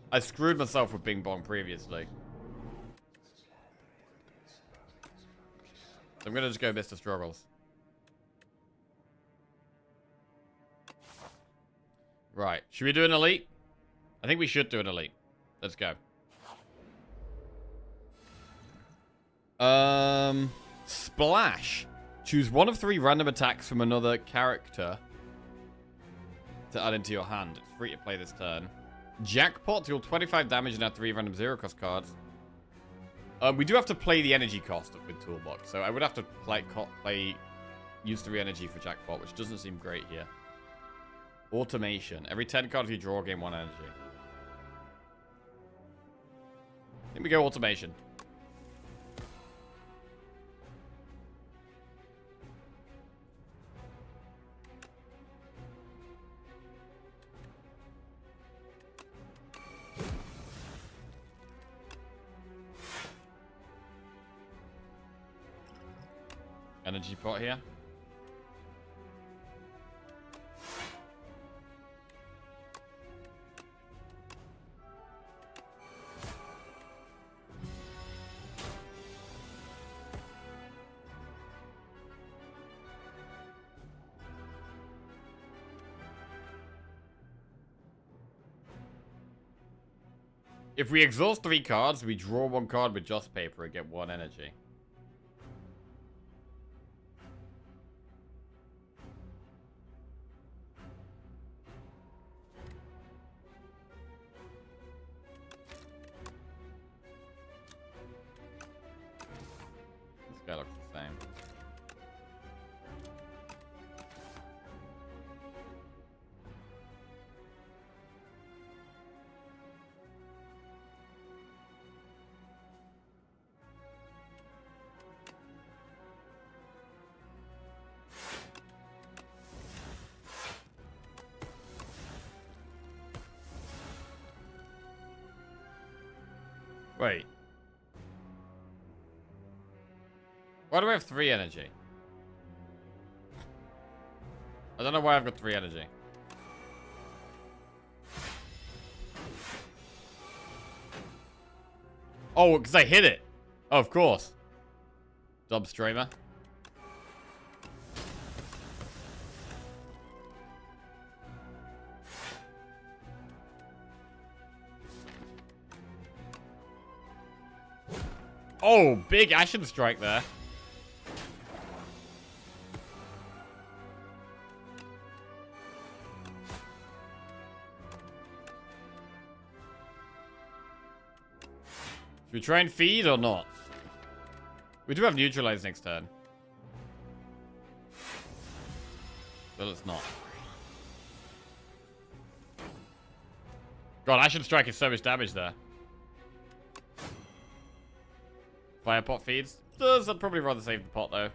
I screwed myself with Bing Bong previously. So I'm going to just go Mr. Struggles. Right. Should we do an elite? I think we should do an elite. Let's go. Splash. Choose one of 3 random attacks from another character to add into your hand. It's free to play this turn. Jackpot. Deal 25 damage and add 3 random 0-cost cards. We do have to play the energy cost with Toolbox, so I would have to use 3 energy for Jackpot, which doesn't seem great here. Automation. Every 10 cards you draw, gain 1 energy. I think we go Automation. Energy pot here. If we exhaust 3 cards, we draw 1 card with just paper and get 1 energy. This guy looks the same. Wait. Why do I have 3 energy? I don't know why I've got 3 energy. Oh, because I hit it. Oh, of course. Dub streamer. Oh, big Ashen Strike there. Should we try and feed or not? We do have Neutralize next turn. So let's not. God, Ashen Strike is so much damage there. Fire pot feeds. I'd probably rather save the pot though.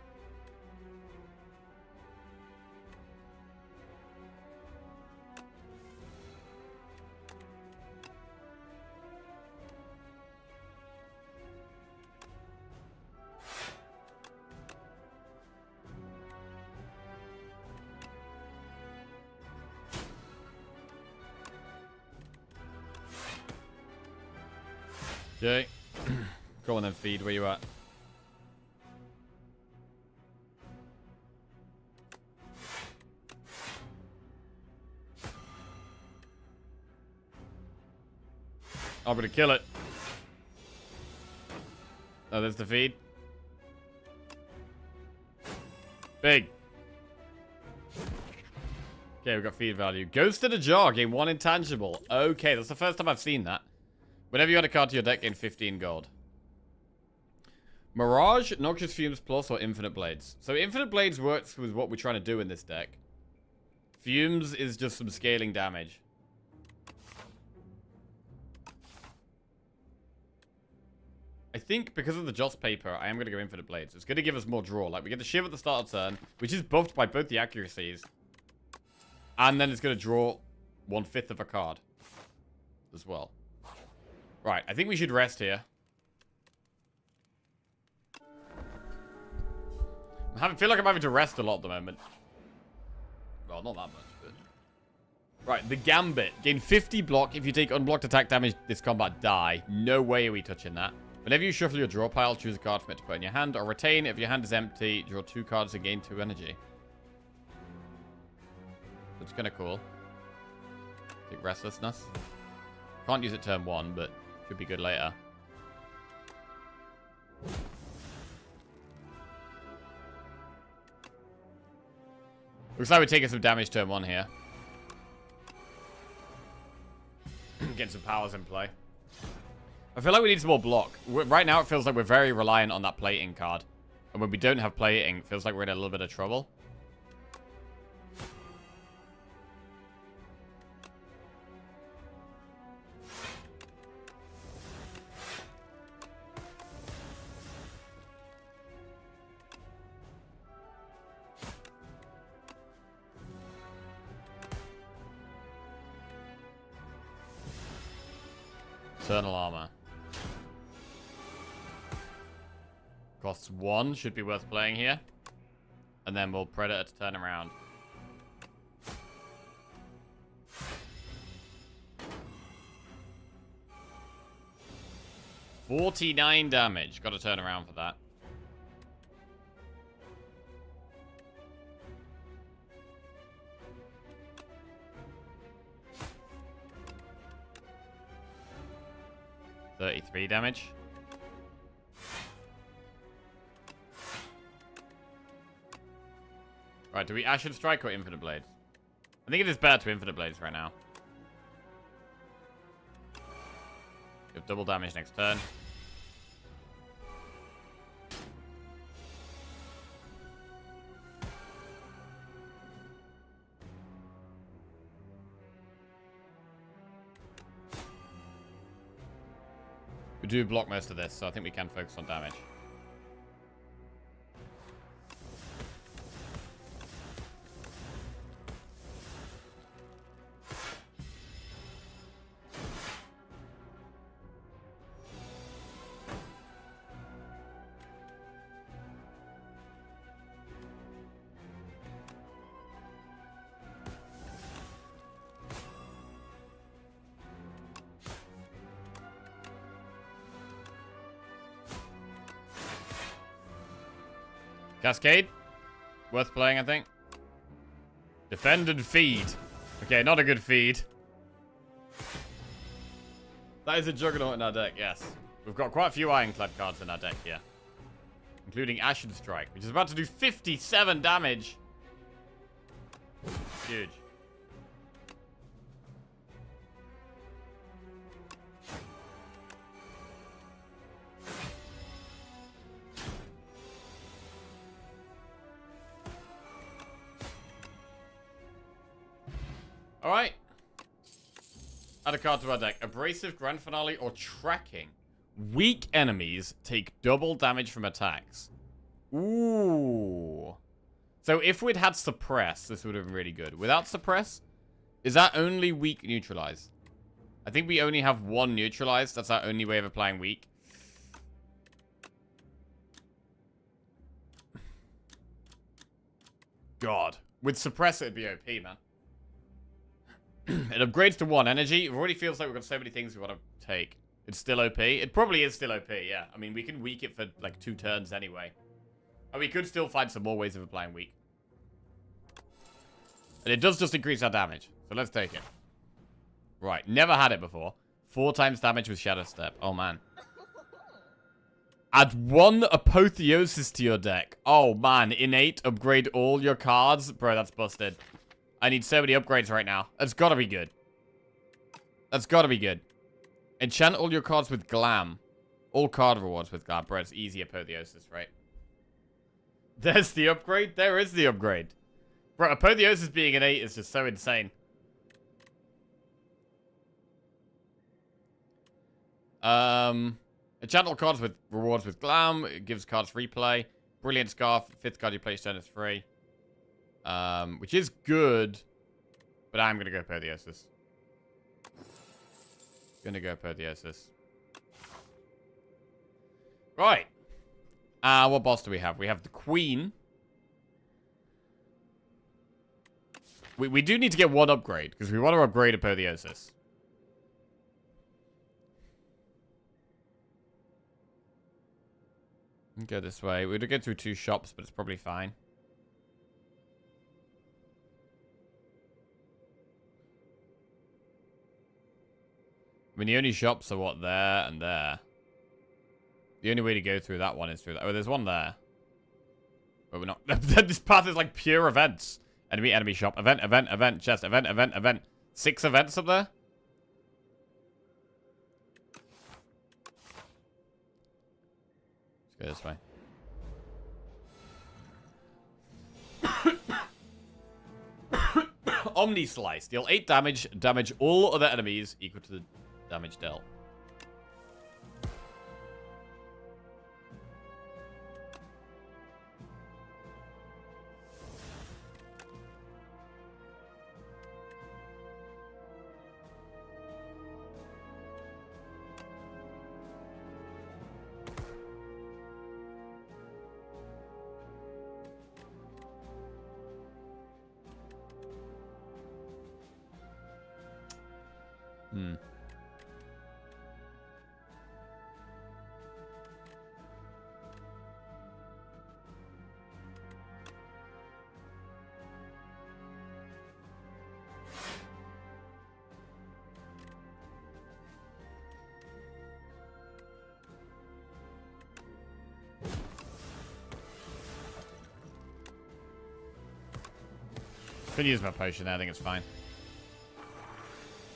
Okay. Go on then, feed. Where you at? I'm gonna kill it. Oh, there's the feed. Big. Okay, we've got feed value. Ghost in a jar, gain 1 intangible. Okay, that's the first time I've seen that. Whenever you add a card to your deck, gain 15 gold. Mirage, Noxious Fumes Plus, or Infinite Blades. So Infinite Blades works with what we're trying to do in this deck. Fumes is just some scaling damage. I think because of the Joss paper, I am going to go Infinite Blades. It's going to give us more draw. Like, we get the Shiv at the start of turn, which is buffed by both the accuracies. And then it's going to draw 1/5 of a card as well. Right, I think we should rest here. I feel like I'm having to rest a lot at the moment. Well, not that much, but... Right, the Gambit. Gain 50 block. If you take unblocked attack damage this combat, die. No way are we touching that. Whenever you shuffle your draw pile, choose a card from it to put in your hand, or retain. If your hand is empty, draw 2 cards and gain 2 energy. That's kind of cool. Take Restlessness. Can't use it turn 1, but should be good later. Looks like we're taking some damage turn 1 here. Getting some powers in play. I feel like we need some more block. Right now, it feels like we're very reliant on that plating card. And when we don't have plating, it feels like we're in a little bit of trouble. Eternal Armor. Costs 1, should be worth playing here. And then we'll Predator to turn around. $49 damage. Got to turn around for that. $33 damage. Right, do we Ashen Strike or Infinite Blades? I think it is better to Infinite Blades right now. You have double damage next turn. We do block most of this, so I think we can focus on damage. Cascade. Worth playing, I think. Defend and feed. Okay, not a good feed. That is a Juggernaut in our deck, yes. We've got quite a few Ironclad cards in our deck here. Including Ashen Strike, which is about to do 57 damage. Huge. Alright. Add a card to our deck. Abrasive, Grand Finale, or Tracking. Weak enemies take double damage from attacks. Ooh. So if we'd had Suppress, this would have been really good. Without Suppress, is that only weak neutralize? I think we only have 1 neutralize. That's our only way of applying weak. God. With Suppress, it'd be OP, man. It upgrades to 1 energy. It already feels like we've got so many things we want to take. It's still OP. It probably is still OP, yeah. I mean, we can weak it for like 2 turns anyway. And we could still find some more ways of applying weak. And it does just increase our damage. So let's take it. Right. Never had it before. 4 times damage with Shadow Step. Oh, man. Add 1 Apotheosis to your deck. Oh, man. Innate. Upgrade all your cards. Bro, that's busted. I need so many upgrades right now. That's gotta be good. That's gotta be good. Enchant all your cards with Glam. All card rewards with Glam. Bro, it's easy Apotheosis, right? There's the upgrade. There is the upgrade. Bro, Apotheosis being an 8 is just so insane. Enchant all cards with rewards with Glam. It gives cards free play. Brilliant Scarf. 5th card you play each turn is free. Which is good. But I'm gonna go Apotheosis. Gonna go Apotheosis. Right. What boss do we have? We have the Queen. We do need to get one upgrade, because we want to upgrade Apotheosis. Go this way. We're gonna go through 2 shops, but it's probably fine. I mean, the only shops are what, there and there. The only way to go through that one is through that. Oh, there's one there. But we're not. This path is like pure events. Enemy shop. Event, chest. Event. 6 events up there? Let's go this way. Omni Slice. Deal 8 damage. Damage all other enemies equal to the damage dealt. Could use my potion there, I think it's fine.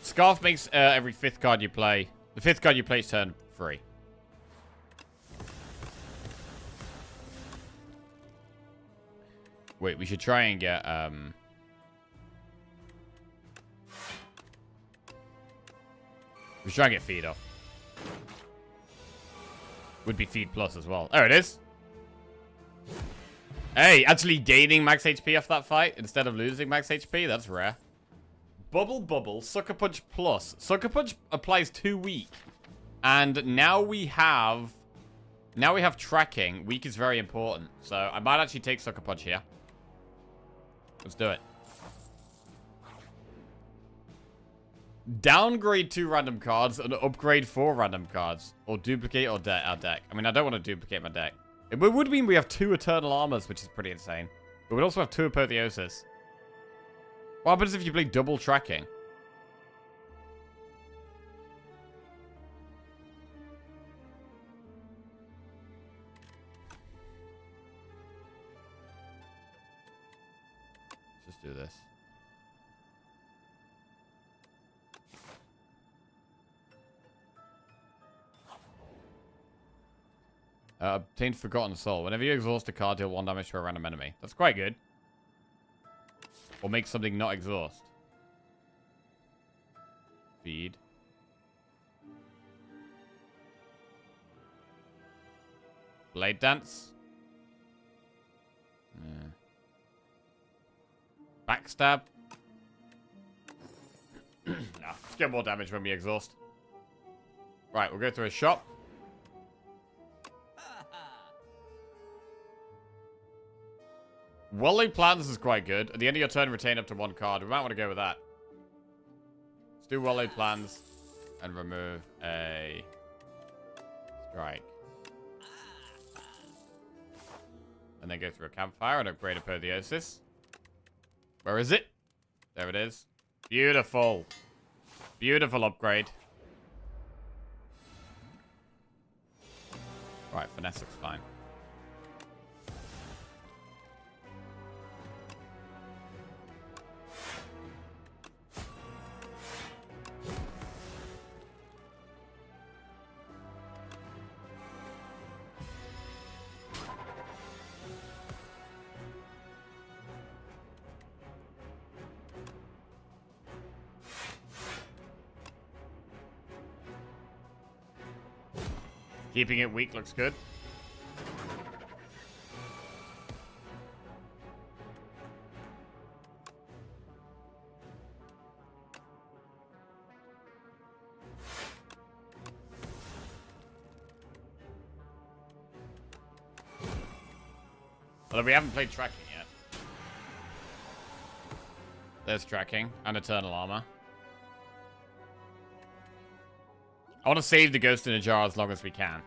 Scarf makes every 5th card you play. The 5th card you play is turn free. Wait, we should try and get we should try and get feed off. Would be feed plus as well. There it is. Hey, actually gaining max HP off that fight instead of losing max HP? That's rare. Bubble, Sucker Punch plus. Sucker Punch applies 2 weak. And now we have tracking. Weak is very important. So I might actually take Sucker Punch here. Let's do it. Downgrade 2 random cards and upgrade 4 random cards. Or duplicate our deck. I mean, I don't want to duplicate my deck. It would mean we have 2 Eternal Armors, which is pretty insane. But we'd also have 2 Apotheosis. What happens if you play double tracking? Let's just do this. Obtained Forgotten Soul. Whenever you exhaust a card, deal 1 damage to a random enemy. That's quite good. Or make something not exhaust. Feed. Blade Dance. Yeah. Backstab. Nah, let's get more damage when we exhaust. Right, we'll go through a shop. Well-laid plans is quite good. At the end of your turn, retain up to 1 card. We might want to go with that. Let's do well-laid plans and remove a strike. And then go through a campfire and upgrade Apotheosis. Where is it? There it is. Beautiful. Beautiful upgrade. Right, finesse looks fine. Keeping it weak looks good. Although we haven't played tracking yet. There's tracking and eternal armor. I want to save the ghost in a jar as long as we can.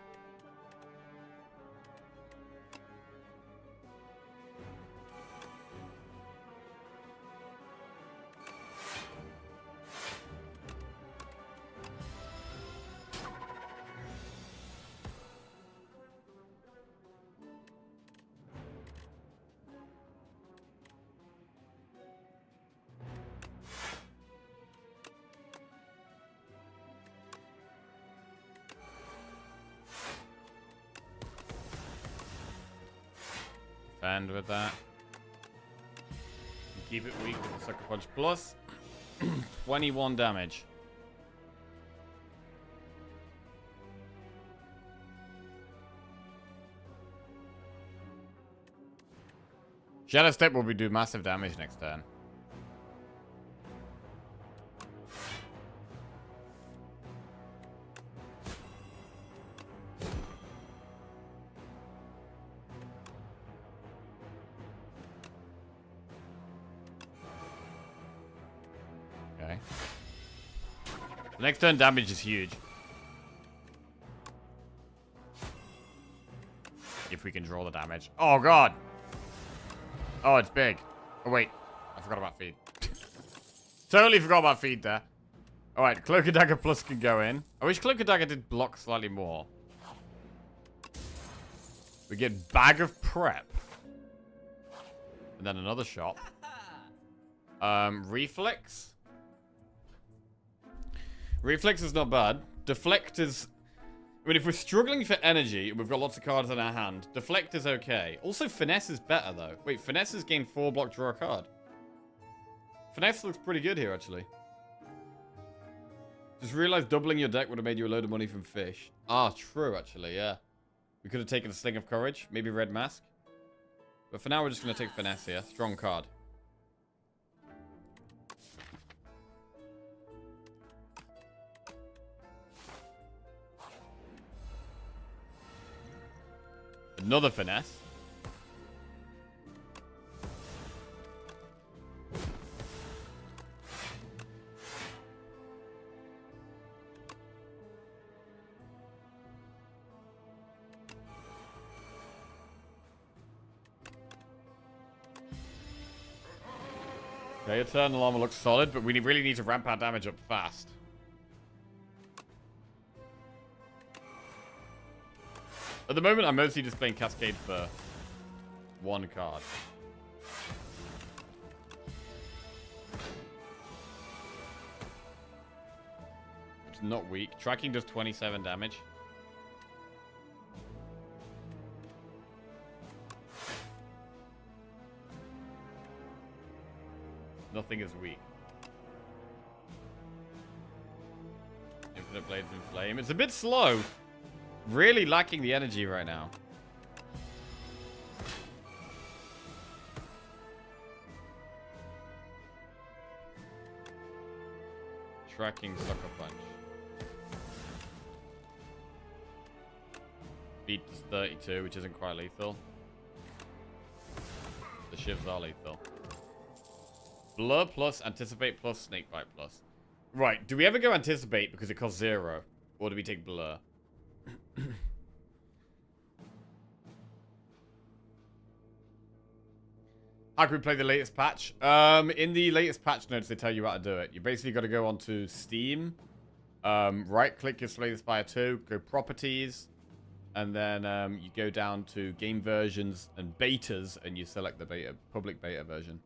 Defend with that. And keep it weak with the Sucker Punch Plus. 21 damage. Shadow Step will do massive damage next turn. Okay. The next turn damage is huge. If we can draw the damage. Oh, God. Oh, it's big. Oh, wait. I forgot about feed. Totally forgot about feed there. Alright, Cloak and Dagger Plus can go in. I wish Cloak and Dagger did block slightly more. We get Bag of Prep. And then another shop. Reflex. Reflex is not bad. Deflect is... I mean, if we're struggling for energy, we've got lots of cards in our hand. Deflect is okay. Also, Finesse is better, though. Wait, Finesse has gained 4 block, draw a card. Finesse looks pretty good here, actually. Just realized doubling your deck would have made you a load of money from fish. Ah, true, actually, yeah. We could have taken a Sling of Courage. Maybe Red Mask. But for now, we're just going to take Finesse here. Strong card. Another Finesse. Okay, Eternal Armor looks solid, but we really need to ramp our damage up fast. At the moment, I'm mostly just playing Cascade for 1 card. It's not weak. Tracking does 27 damage. Nothing is weak. Infinite Blades in Flame. It's a bit slow. Really lacking the energy right now. Tracking Sucker Punch. Beat is 32, which isn't quite lethal. The shivs are lethal. Blur plus, Anticipate plus, Snakebite plus. Right, do we ever go Anticipate because it costs 0? Or do we take Blur? How can we play the latest patch? In the latest patch notes, they tell you how to do it. You basically got to go onto Steam, right-click your Slay the Spire 2, go Properties, and then you go down to Game Versions and Betas, and you select the beta, public beta version.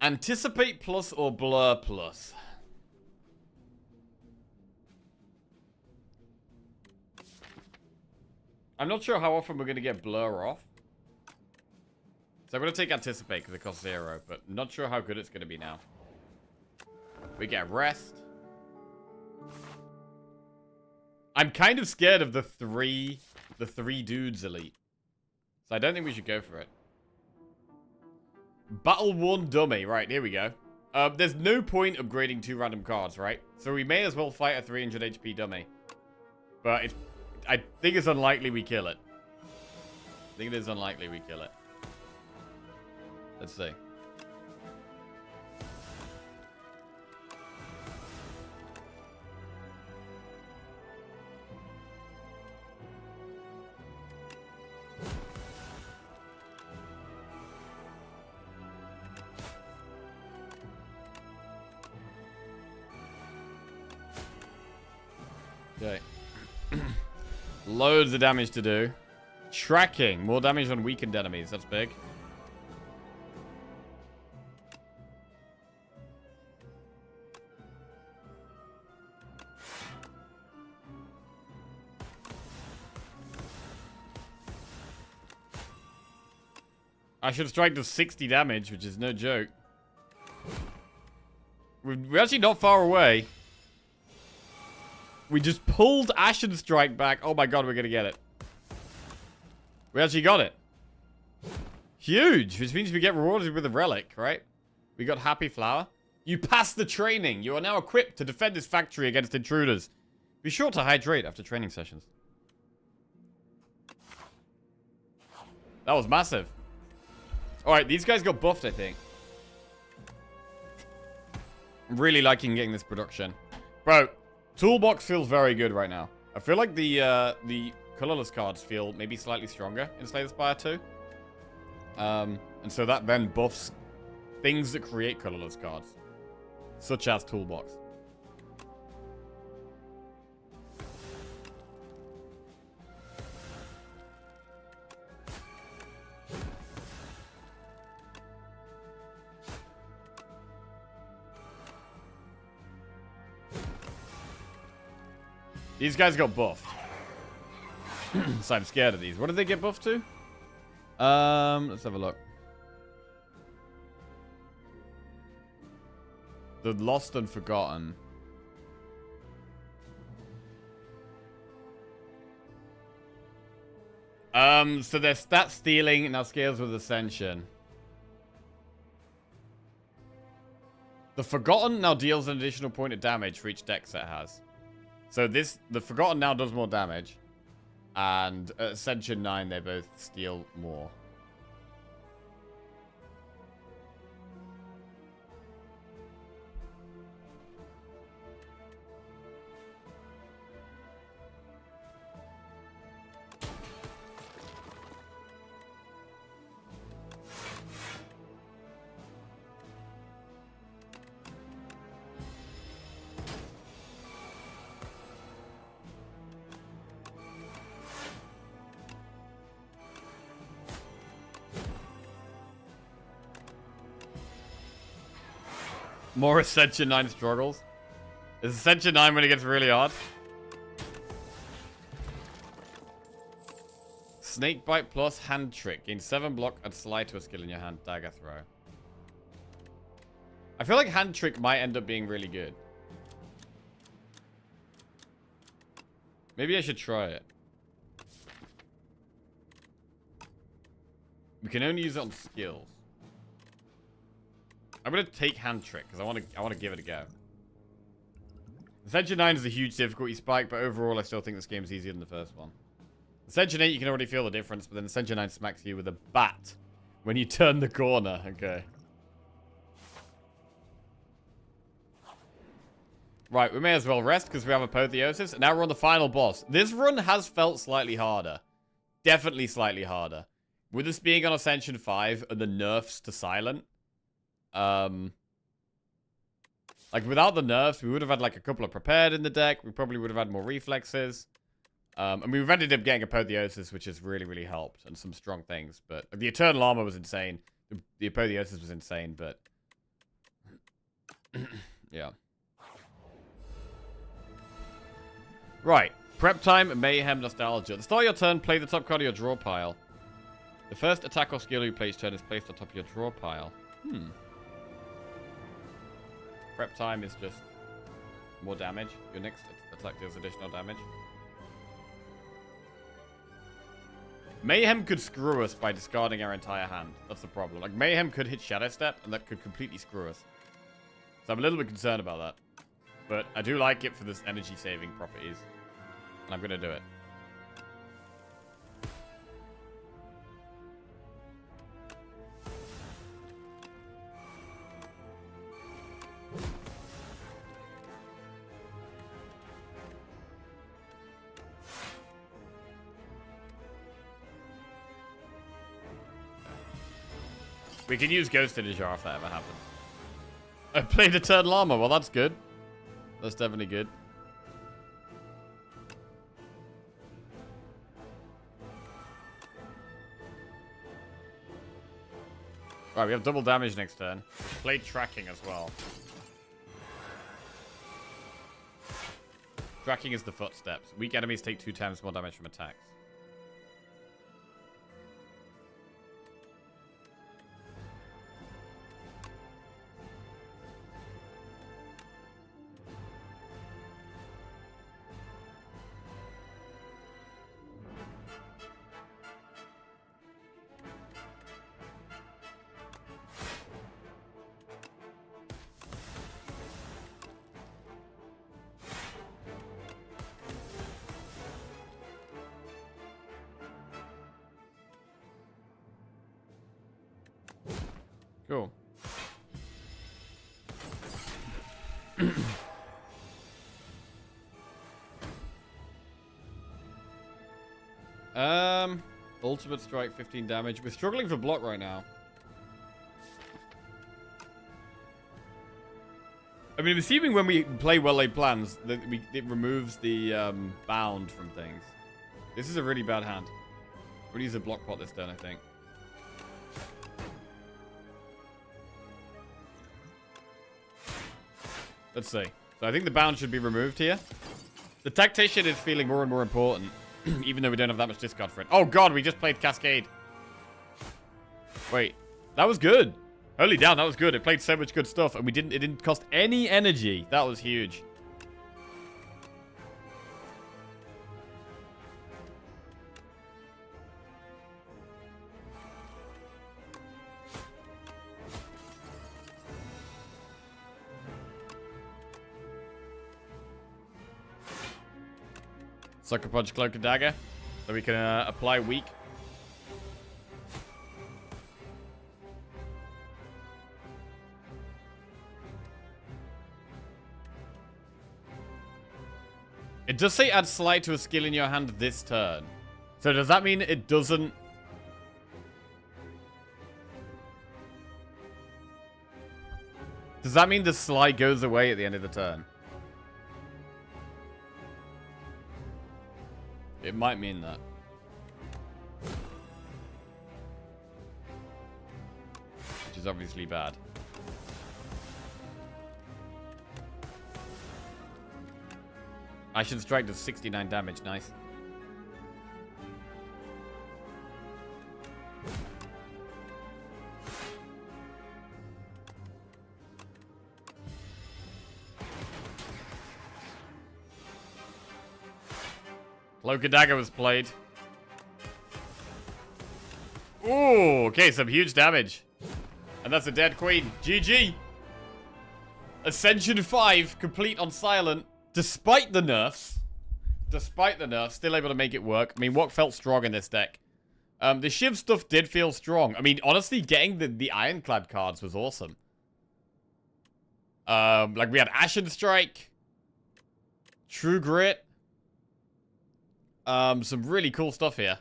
Anticipate plus or Blur plus? I'm not sure how often we're going to get Blur off. So I'm going to take Anticipate because it costs 0, but not sure how good it's going to be now. We get rest. I'm kind of scared of the three dudes elite. So I don't think we should go for it. Battle worn dummy. Right, here we go. There's no point upgrading 2 random cards, right? So we may as well fight a 300 HP dummy. But I think it's unlikely we kill it. I think it is unlikely we kill it. Let's see. Okay. Loads of damage to do. Tracking. More damage on weakened enemies. That's big. Ashen Strike does 60 damage, which is no joke. We're actually not far away. We just pulled Ashen Strike back. Oh my god, we're gonna get it. We actually got it. Huge, which means we get rewarded with a relic, right? We got Happy Flower. You passed the training. You are now equipped to defend this factory against intruders. Be sure to hydrate after training sessions. That was massive. Alright, these guys got buffed, I think. I'm really liking getting this production. Bro, Toolbox feels very good right now. I feel like the colorless cards feel maybe slightly stronger in Slay the Spire 2. And so that then buffs things that create colorless cards. Such as Toolbox. These guys got buffed. So I'm scared of these. What did they get buffed to? Let's have a look. The Lost and Forgotten. So their stat stealing now scales with Ascension. The Forgotten now deals an additional point of damage for each deck set has. So the Forgotten now does more damage. And at Ascension 9, they both steal more. More Ascension 9 struggles. Is Ascension 9 when it gets really hard? Snakebite plus Hand Trick. Gain 7 block and slide to a skill in your hand. Dagger throw. I feel like Hand Trick might end up being really good. Maybe I should try it. We can only use it on skills. I'm gonna take Hand Trick because I want to give it a go. Ascension 9 is a huge difficulty spike, but overall I still think this game is easier than the first one. Ascension 8 you can already feel the difference, but then Ascension 9 smacks you with a bat when you turn the corner. Okay. Right, we may as well rest because we have Apotheosis, and now we're on the final boss. This run has felt slightly harder. Definitely slightly harder. With us being on Ascension 5 and the nerfs to Silent. Like, without the nerfs, we would have had, like, a couple of prepared in the deck. We probably would have had more reflexes. And we've ended up getting Apotheosis, which has really, really helped. And some strong things. But the Eternal Armor was insane. The Apotheosis was insane, but... yeah. Right. Prep time, Mayhem, Nostalgia. At the start of your turn, play the top card of your draw pile. The first attack or skill you play each turn is placed on top of your draw pile. prep time is just more damage. Your next attack deals additional damage. Mayhem could screw us by discarding our entire hand. That's the problem. Like, Mayhem could hit Shadow Step, and that could completely screw us. So I'm a little bit concerned about that. But I do like it for this energy-saving properties. And I'm going to do it. We can use Ghost in a jar if that ever happens. I played Eternal Armor. Well, that's good. That's definitely good. Right, we have double damage next turn. Played Tracking as well. Tracking is the footsteps. Weak enemies take 2 times more damage from attacks. Cool. Ultimate strike, 15 damage. We're struggling for block right now. I mean, I'm assuming when we play well-laid plans, that it removes the bound from things. This is a really bad hand. We're gonna use a block pot this turn, I think. Let's see. So I think the bound should be removed here. The Tactician is feeling more and more important, even though we don't have that much discard for it. Oh god, we just played Cascade. Wait, that was good. Holy damn, that was good. It played so much good stuff, and it didn't cost any energy. That was huge. Sucker Punch, Cloak and Dagger. So we can apply weak. It does say add slide to a skill in your hand this turn. So does that mean it doesn't... Does that mean the slide goes away at the end of the turn? It might mean that. Which is obviously bad. Ashen Strike does 69 damage. Nice. Cloak and Dagger was played. Ooh, okay, some huge damage. And that's a dead queen. GG. Ascension 5, complete on silent. Despite the nerfs. Still able to make it work. I mean, what felt strong in this deck? The Shiv stuff did feel strong. I mean, honestly, getting the Ironclad cards was awesome. Like, we had Ashen Strike. True Grit. Some really cool stuff here.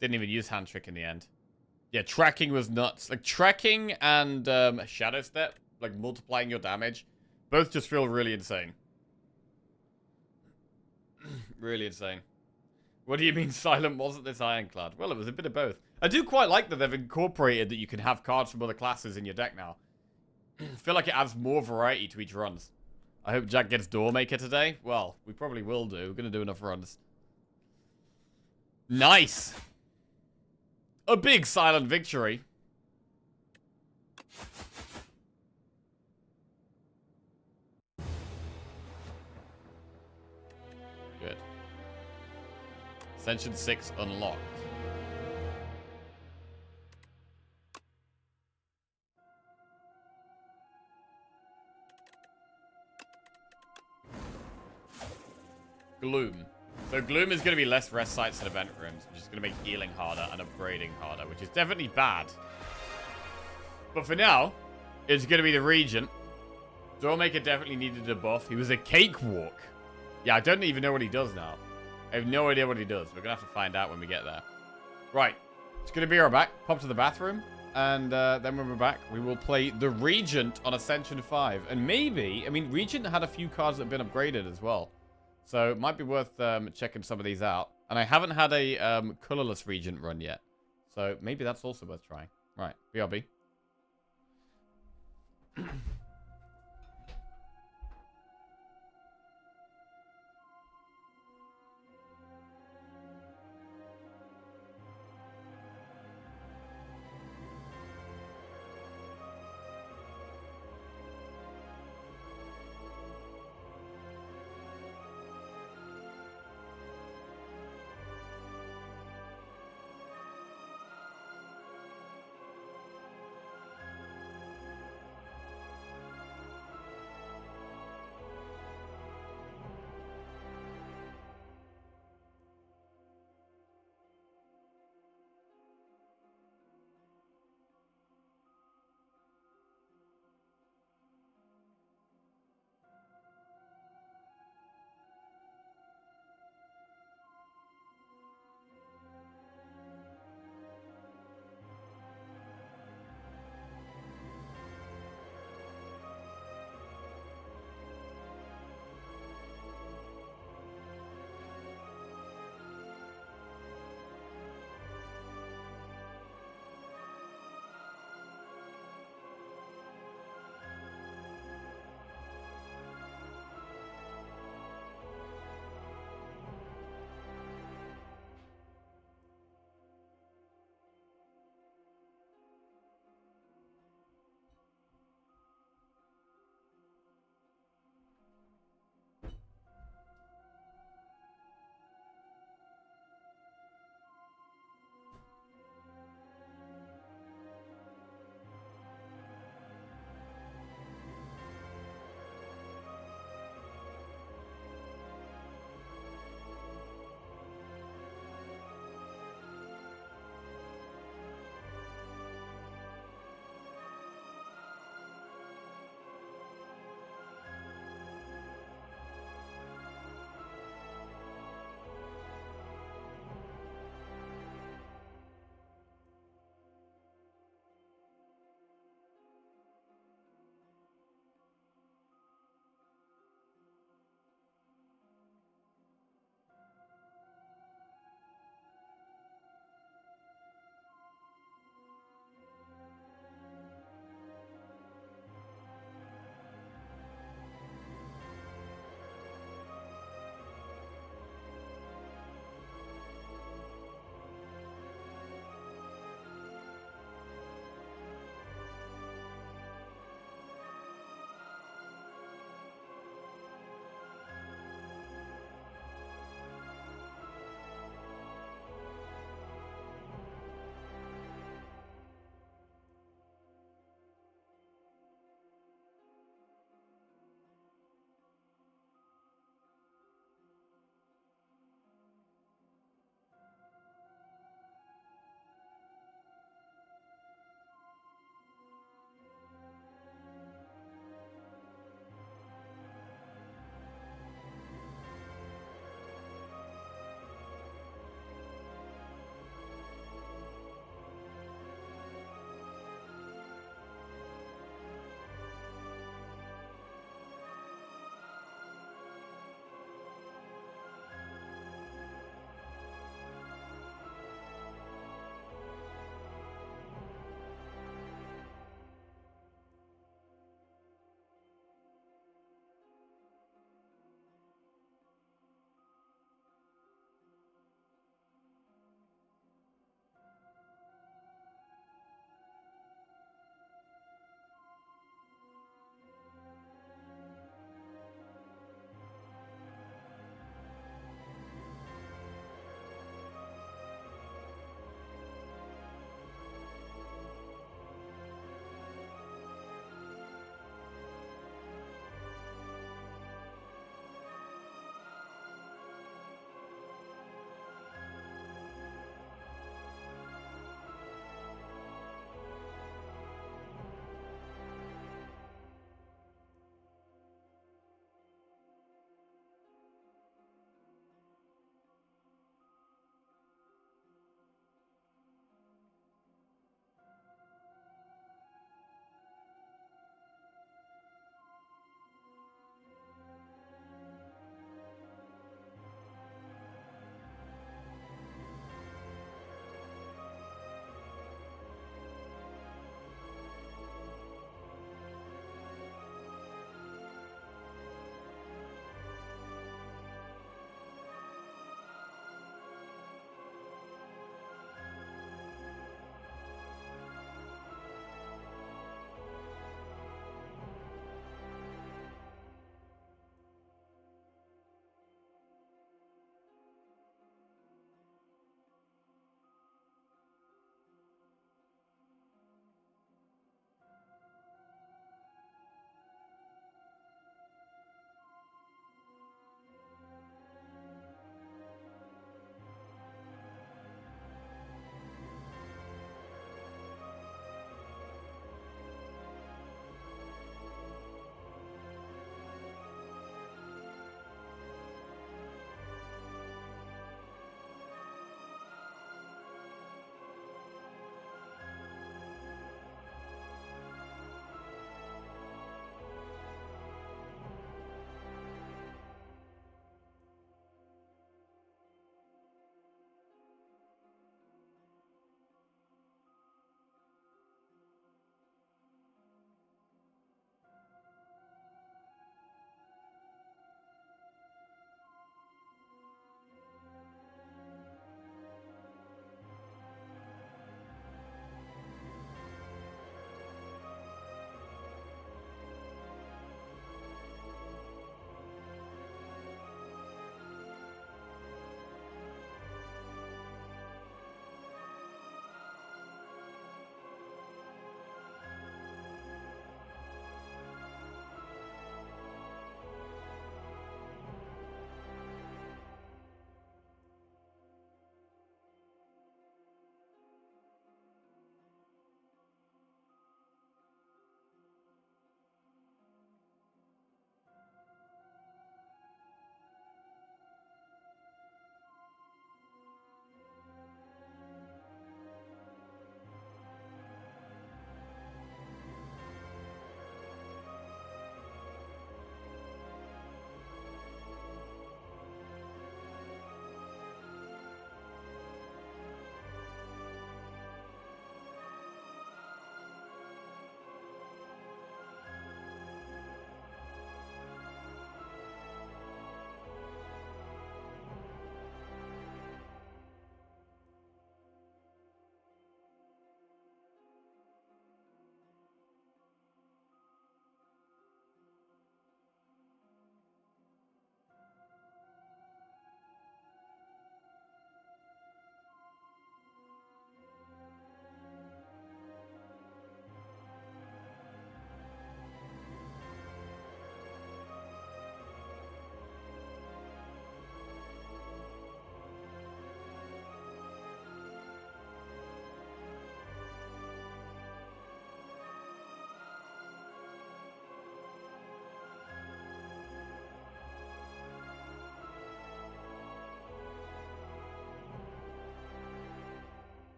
Didn't even use Hand Trick in the end. Yeah, Tracking was nuts. Like, Tracking and Shadow Step, like, multiplying your damage, both just feel really insane. Really insane. What do you mean Silent wasn't this Ironclad? Well, it was a bit of both. I do quite like that they've incorporated that you can have cards from other classes in your deck now. I feel like it adds more variety to each runs. I hope Jack gets Doormaker today. Well, we probably will do. We're going to do enough runs. Nice. A big silent victory. Ascension 6 unlocked. Gloom. So Gloom is going to be less rest sites and event rooms, which is going to make healing harder and upgrading harder, which is definitely bad. But for now, it's going to be the Regent. Doormaker definitely needed a buff. He was a cakewalk. Yeah, I don't even know what he does now. I have no idea what he does. We're going to have to find out when we get there. Right. It's going to be our back. Pop to the bathroom. And then when we're back, we will play the Regent on Ascension 5. And maybe, I mean, Regent had a few cards that have been upgraded as well. So it might be worth checking some of these out. And I haven't had a colorless Regent run yet. So maybe that's also worth trying. Right, BRB.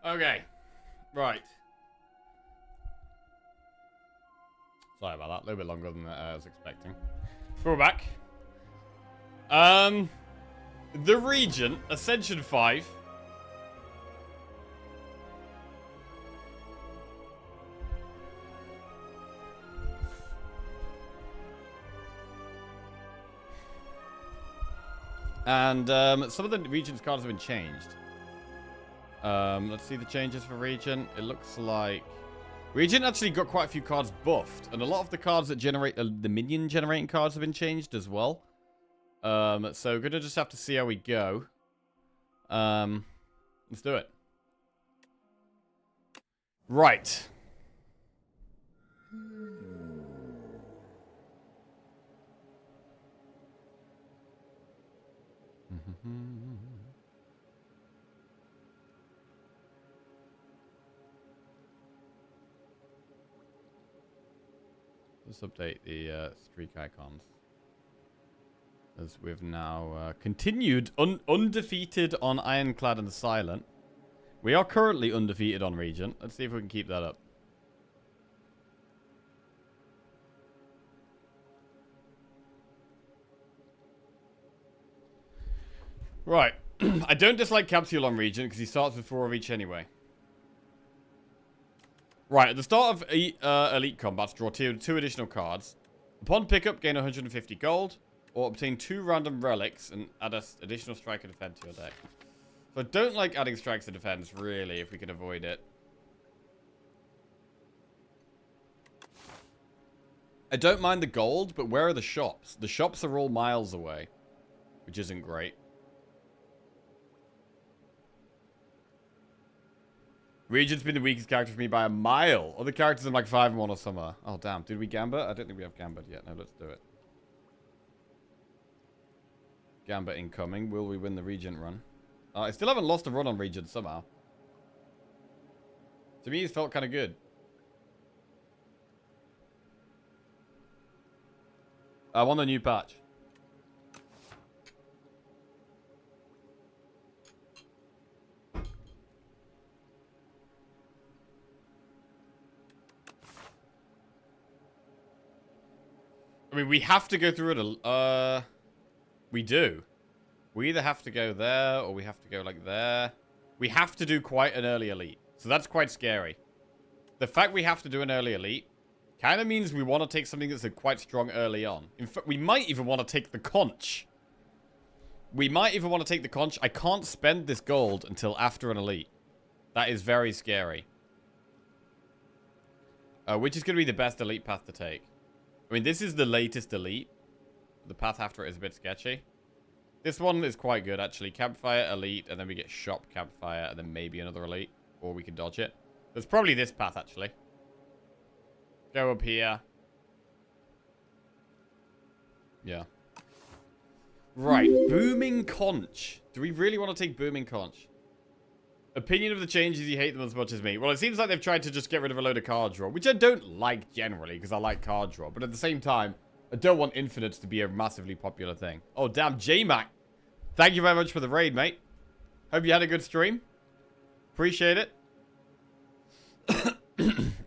Okay. Right. Sorry about that. A little bit longer than I was expecting. We're back. The Regent, Ascension 5. And some of the Regent's cards have been changed. Let's see the changes for Regent. It looks like Regent actually got quite a few cards buffed, and a lot of the cards that generate the minion generating cards have been changed as well. So we're gonna just have to see how we go. Let's do it. Right. Let's update the streak icons. As we've now continued undefeated on Ironclad and Silent. We are currently undefeated on Regent. Let's see if we can keep that up. Right. I don't dislike Capsule on Regent because he starts with 4 of each anyway. Right, at the start of Elite Combats, draw 2 additional cards. Upon pickup, gain 150 gold. Or obtain 2 random relics and add an additional strike and defense to your deck. So I don't like adding strikes and defense, really, if we can avoid it. I don't mind the gold, but where are the shops? The shops are all miles away, which isn't great. Regent's been the weakest character for me by a mile. Other characters are like 5 and 1 or somewhere. Oh, damn. Did we Gambit? I don't think we have Gambit yet. No, let's do it. Gambit incoming. Will we win the Regent run? I still haven't lost a run on Regent somehow. To me, it felt kind of good. I want a new patch. I mean, we have to go through it. We do. We either have to go there or we have to go like there. We have to do quite an early elite. So that's quite scary. The fact we have to do an early elite kind of means we want to take something that's quite strong early on. In fact, we might even want to take the conch. We might even want to take the conch. I can't spend this gold until after an elite. That is very scary. Which is going to be the best elite path to take? I mean, this is the latest elite. The path after it is a bit sketchy. This one is quite good, actually. Campfire, elite, and then we get shop, campfire, and then maybe another elite. Or we can dodge it. There's probably this path, actually. Go up here. Yeah. Right. Booming Conch. Do we really want to take Booming Conch? Opinion of the changes, you hate them as much as me. Well, it seems like they've tried to just get rid of a load of card draw, which I don't like generally, because I like card draw. But at the same time, I don't want infinites to be a massively popular thing. Oh, damn, J-Mac. Thank you very much for the raid, mate. Hope you had a good stream. Appreciate it.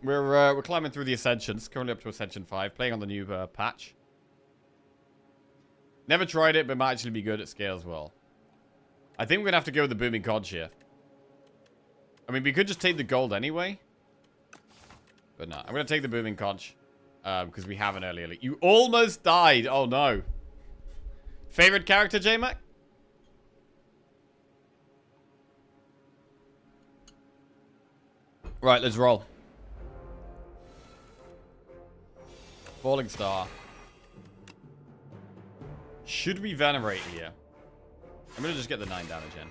We're climbing through the Ascensions. Currently up to Ascension 5. Playing on the new patch. Never tried it, but might actually be good at scale as well. I think we're going to have to go with the Booming Conch here. I mean, we could just take the gold anyway. But no, I'm going to take the Booming Conch. Because we have an early elite. You almost died. Oh, no. Favorite character, J-Mac? Right, let's roll. Falling Star. Should we Venerate here? I'm going to just get the 9 damage in.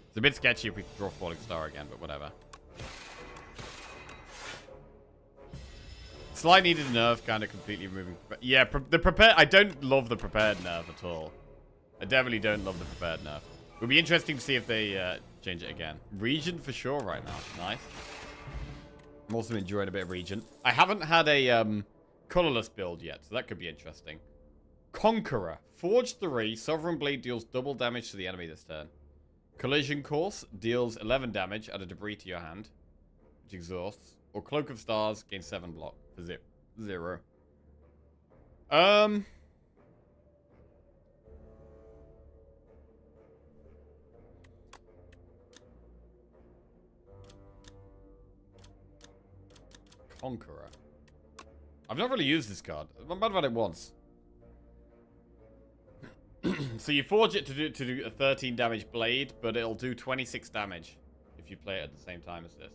It's a bit sketchy if we draw Falling Star again, but whatever. Slight needed nerf, kind of completely removing. Yeah, the prepared. I don't love the prepared nerf at all. I definitely don't love the prepared nerf. It would be interesting to see if they change it again. Regent for sure right now. Nice. I'm also enjoying a bit of Regent. I haven't had a colorless build yet, so that could be interesting. Conqueror. Forge 3. Sovereign Blade deals double damage to the enemy this turn. Collision Course deals 11 damage, add a debris to your hand, which exhausts. Or Cloak of Stars gains 7 block for 0. Conqueror. I've not really used this card. I've about it once. So you forge it to do a 13 damage blade, but it'll do 26 damage if you play it at the same time as this.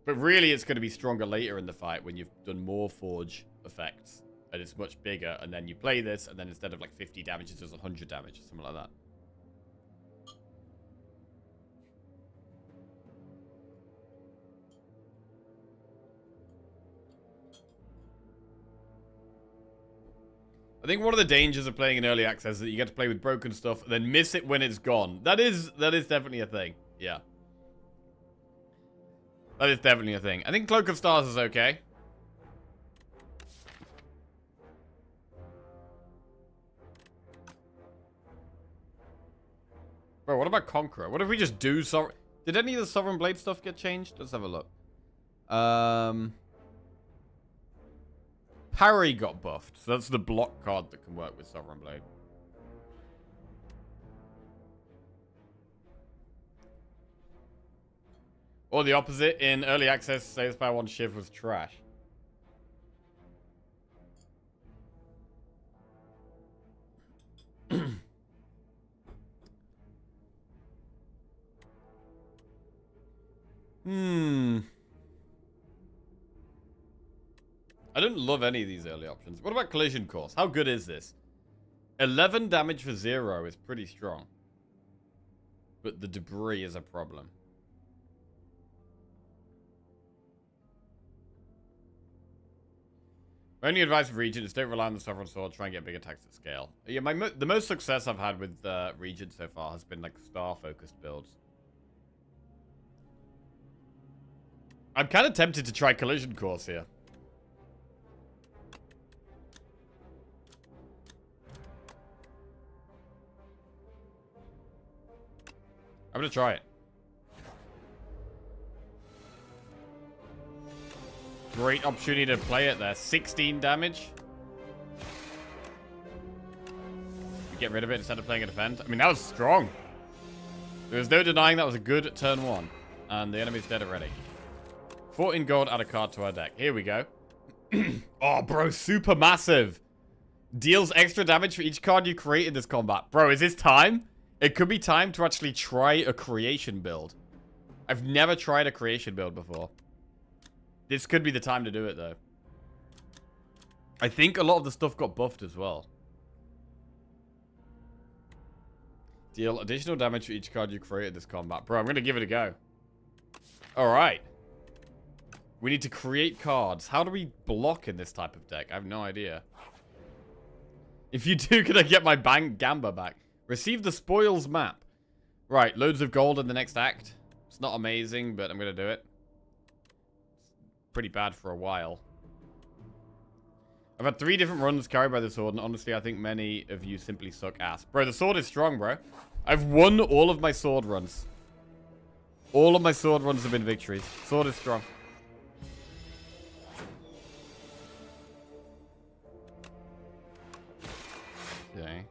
But really, it's going to be stronger later in the fight when you've done more forge effects. And it's much bigger, and then you play this, and then instead of like 50 damage, it does 100 damage, or something like that. I think one of the dangers of playing in early access is that you get to play with broken stuff and then miss it when it's gone. That is definitely a thing. Yeah. That is definitely a thing. I think Cloak of Stars is okay. Bro, what about Conqueror? What if we just do Sovereign... Did any of the Sovereign Blade stuff get changed? Let's have a look. Parry got buffed. So that's the block card that can work with Sovereign Blade. Or the opposite. In early access, say the Spire 1 Shiv was trash. I don't love any of these early options. What about Collision Course? How good is this? 11 damage for 0 is pretty strong. But the debris is a problem. My only advice for Regent is don't rely on the Sovereign Sword. Try and get big attacks at scale. Yeah, the most success I've had with Regent so far has been like star-focused builds. I'm kind of tempted to try Collision Course here. I'm gonna try it. Great opportunity to play it there. 16 damage. We get rid of it instead of playing a defend. I mean, that was strong. There's no denying that was a good turn 1. And the enemy's dead already. 14 gold, add a card to our deck. Here we go. Oh, bro, super massive. Deals extra damage for each card you create in this combat. Bro, is this time? It could be time to actually try a creation build. I've never tried a creation build before. This could be the time to do it, though. I think a lot of the stuff got buffed as well. Deal additional damage for each card you create in this combat. Bro, I'm going to give it a go. Alright. We need to create cards. How do we block in this type of deck? I have no idea. If you do, can I get my Gamba back? Receive the spoils map. Right, loads of gold in the next act. It's not amazing, but I'm going to do it. It's pretty bad for a while. I've had 3 different runs carried by the sword, and honestly, I think many of you simply suck ass. Bro, the sword is strong, bro. I've won all of my sword runs. All of my sword runs have been victories. Sword is strong. Okay.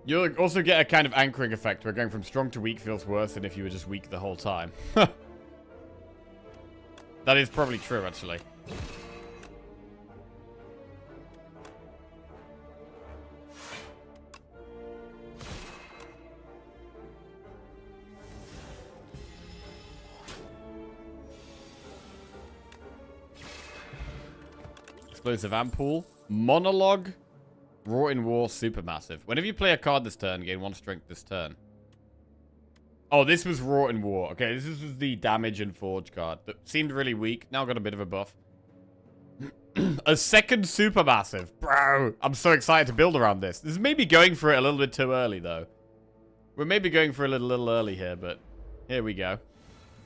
You'll also get a kind of anchoring effect where going from strong to weak feels worse than if you were just weak the whole time. That is probably true, actually. Explosive Ampoule. Monologue. Wrought in War, Supermassive. Whenever you play a card this turn, gain 1 strength this turn. Oh, this was Wrought in War. Okay, this was the damage and forge card that seemed really weak. Now got a bit of a buff. A second Supermassive. Bro, I'm so excited to build around this. This is maybe going for it a little bit too early, though. We're maybe going for it a little early here, but here we go.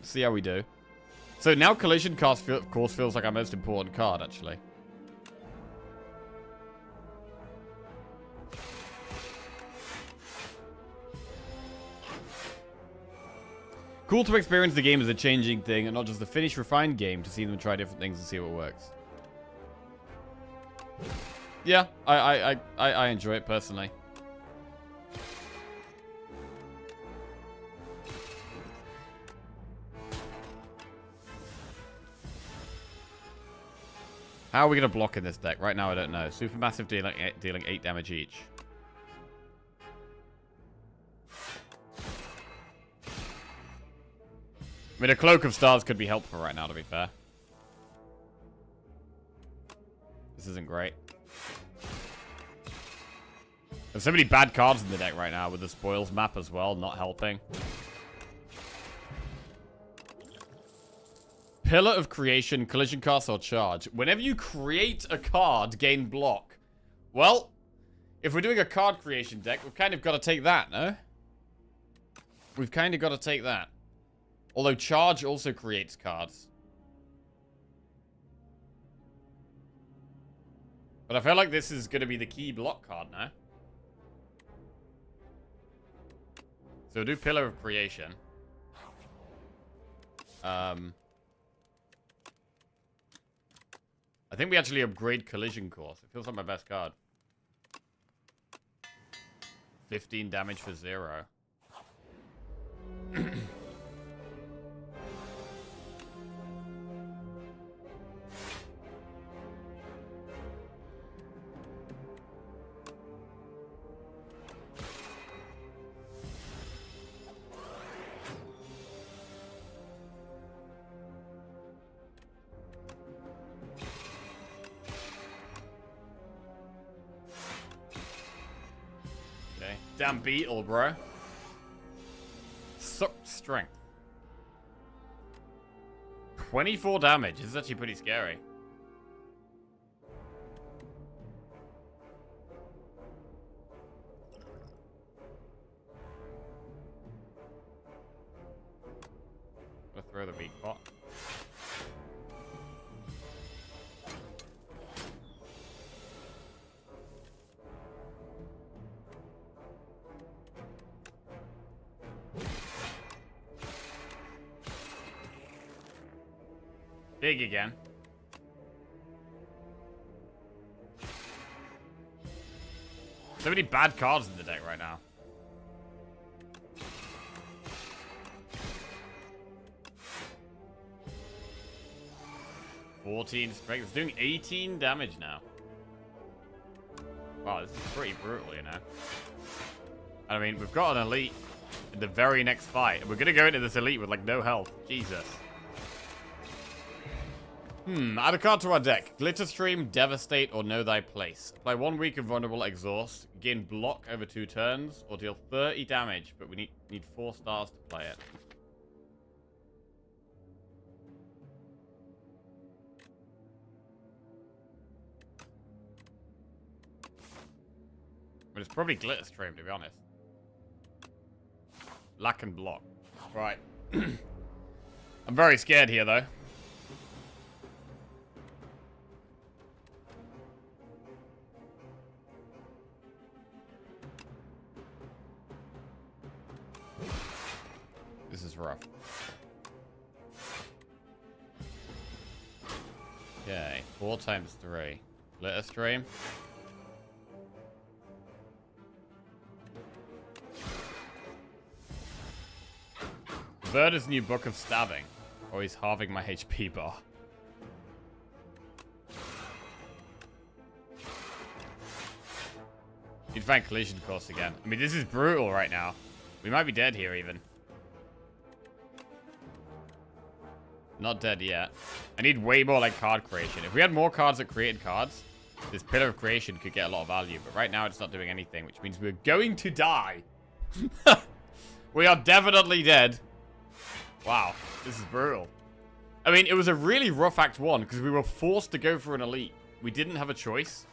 See how we do. So now Collision Course feels like our most important card, actually. Cool to experience the game as a changing thing and not just a finished, refined game to see them try different things and see what works. Yeah, I enjoy it personally. How are we going to block in this deck? Right now, I don't know. Supermassive dealing 8 damage each. I mean, a Cloak of Stars could be helpful right now, to be fair. This isn't great. There's so many bad cards in the deck right now with the spoils map as well, not helping. Pillar of Creation, Collision Cast, or Charge. Whenever you create a card, gain block. Well, if we're doing a card creation deck, we've kind of got to take that, no? We've kind of got to take that. Although Charge also creates cards. But I feel like this is going to be the key block card now. So we'll do Pillar of Creation. I think we actually upgrade Collision Course. It feels like my best card. 15 damage for 0. Damn beetle, bro. Sucked strength. 24 damage. This is actually pretty scary. Let's throw the weak pot. Big again. So many bad cards in the deck right now. $14 strength. It's doing 18 damage now. Wow, this is pretty brutal, you know. I mean, we've got an elite in the very next fight, and we're gonna go into this elite with like no health. Jesus. Add a card to our deck. Glitterstream, Devastate, or Know Thy Place. Play 1 week of Vulnerable Exhaust. Gain block over 2 turns, or deal 30 damage, but we need 4 stars to play it. But it's probably Glitterstream, to be honest. Lack and block. Right. I'm very scared here, though. This is rough. Okay, 4 times 3. Glitterstream. Bird is new Book of Stabbing. Or he's halving my HP bar. You'd find Collision Course again. I mean, this is brutal right now. We might be dead here, even. Not dead yet. I need way more, like, card creation. If we had more cards that created cards, this Pillar of Creation could get a lot of value. But right now, it's not doing anything, which means we're going to die. We are definitely dead. Wow, this is brutal. I mean, it was a really rough Act 1, because we were forced to go for an elite. We didn't have a choice.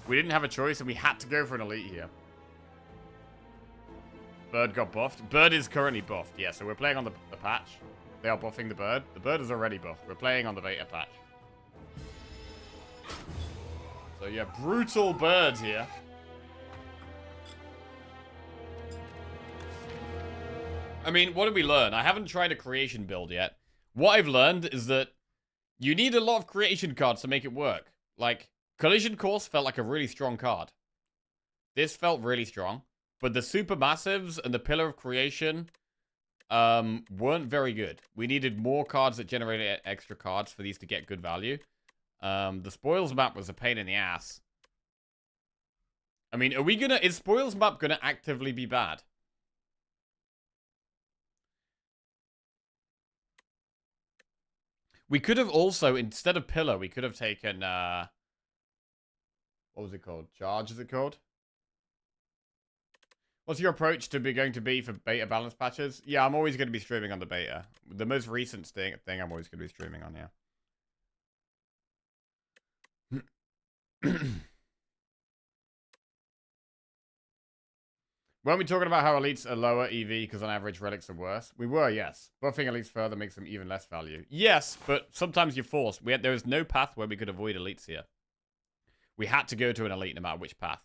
We didn't have a choice, and we had to go for an elite here. Bird got buffed. Bird is currently buffed, yeah, so we're playing on the patch. They are buffing the bird. The bird is already buffed. We're playing on the beta patch. So yeah, brutal bird here. I mean, what did we learn? I haven't tried a creation build yet. What I've learned is that you need a lot of creation cards to make it work. Like, Collision Course felt like a really strong card. This felt really strong. But the Supermassives and the Pillar of Creation weren't very good. We needed more cards that generated extra cards for these to get good value. The Spoils map was a pain in the ass. I mean, is Spoils map gonna actively be bad? We could have also, instead of Pillar, we could have taken, what was it called? Charge, is it called? What's your approach to going to be for beta balance patches? Yeah, I'm always going to be streaming on the beta. The most recent thing I'm always going to be streaming on, yeah. Weren't we talking about how elites are lower EV because on average relics are worse? We were, yes. Buffing elites further makes them even less value. Yes, but sometimes you're forced. There was no path where we could avoid elites here. We had to go to an elite no matter which path.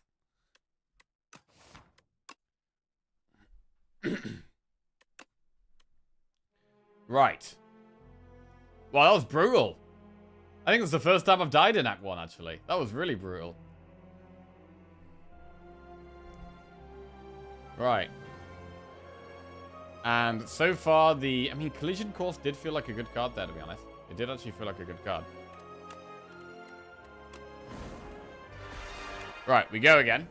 Right. Well, that was brutal. I think it's the first time I've died in Act 1, actually. That was really brutal. Right. And so far, I mean, Collision Course did feel like a good card there, to be honest. It did actually feel like a good card. Right, we go again.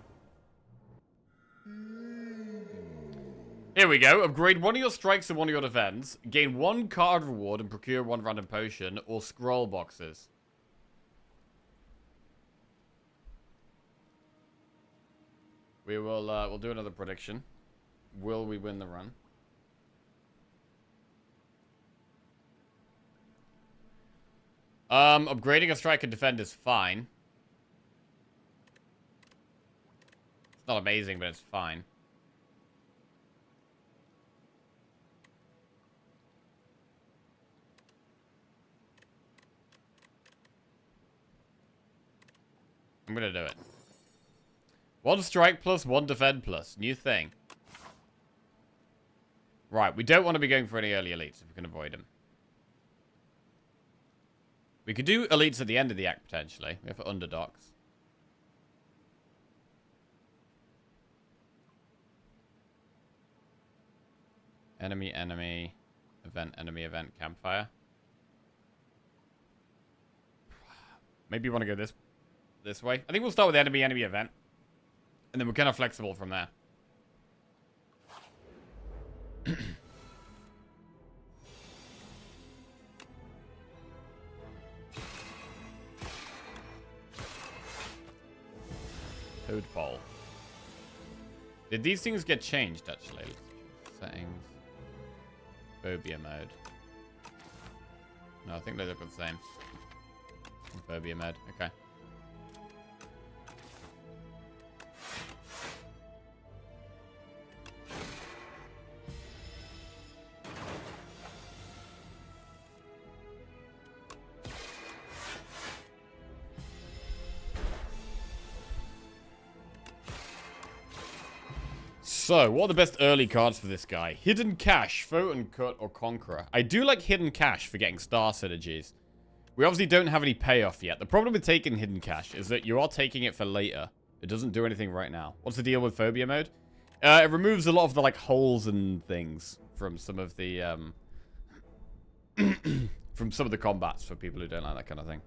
Here we go. Upgrade one of your strikes and one of your defense. Gain one card reward and procure one random potion or scroll boxes. We will, we'll do another prediction. Will we win the run? Upgrading a strike and defend is fine. It's not amazing, but it's fine. I'm gonna do it. One strike plus, one defend plus. New thing. Right, we don't want to be going for any early elites if we can avoid them. We could do elites at the end of the act, potentially. We have underdogs. Enemy, enemy, event, campfire. Maybe you want to go this way. I think we'll start with enemy, event. And then we're kind of flexible from there. Toad Bowl. Did these things get changed, actually? Settings. Phobia mode. No, I think they look the same. Phobia mode. Okay. So, what are the best early cards for this guy? Hidden Cache, Photon Cut, or Conqueror. I do like Hidden Cache for getting star synergies. We obviously don't have any payoff yet. The problem with taking Hidden Cache is that you are taking it for later. It doesn't do anything right now. What's the deal with Phobia mode? It removes a lot of the, like, holes and things from some of the, from some of the combats for people who don't like that kind of thing.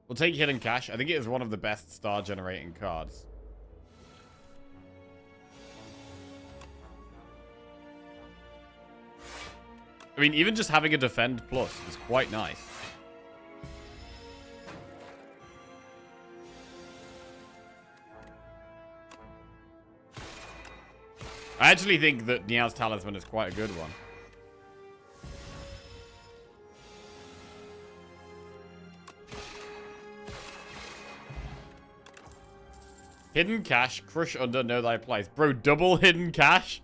We'll take Hidden Cache. I think it is one of the best star generating cards. I mean, even just having a defend plus is quite nice. I actually think that Nia's Talisman is quite a good one. Hidden Cache, Crush Under, Know Thy Place. Bro, double Hidden Cache?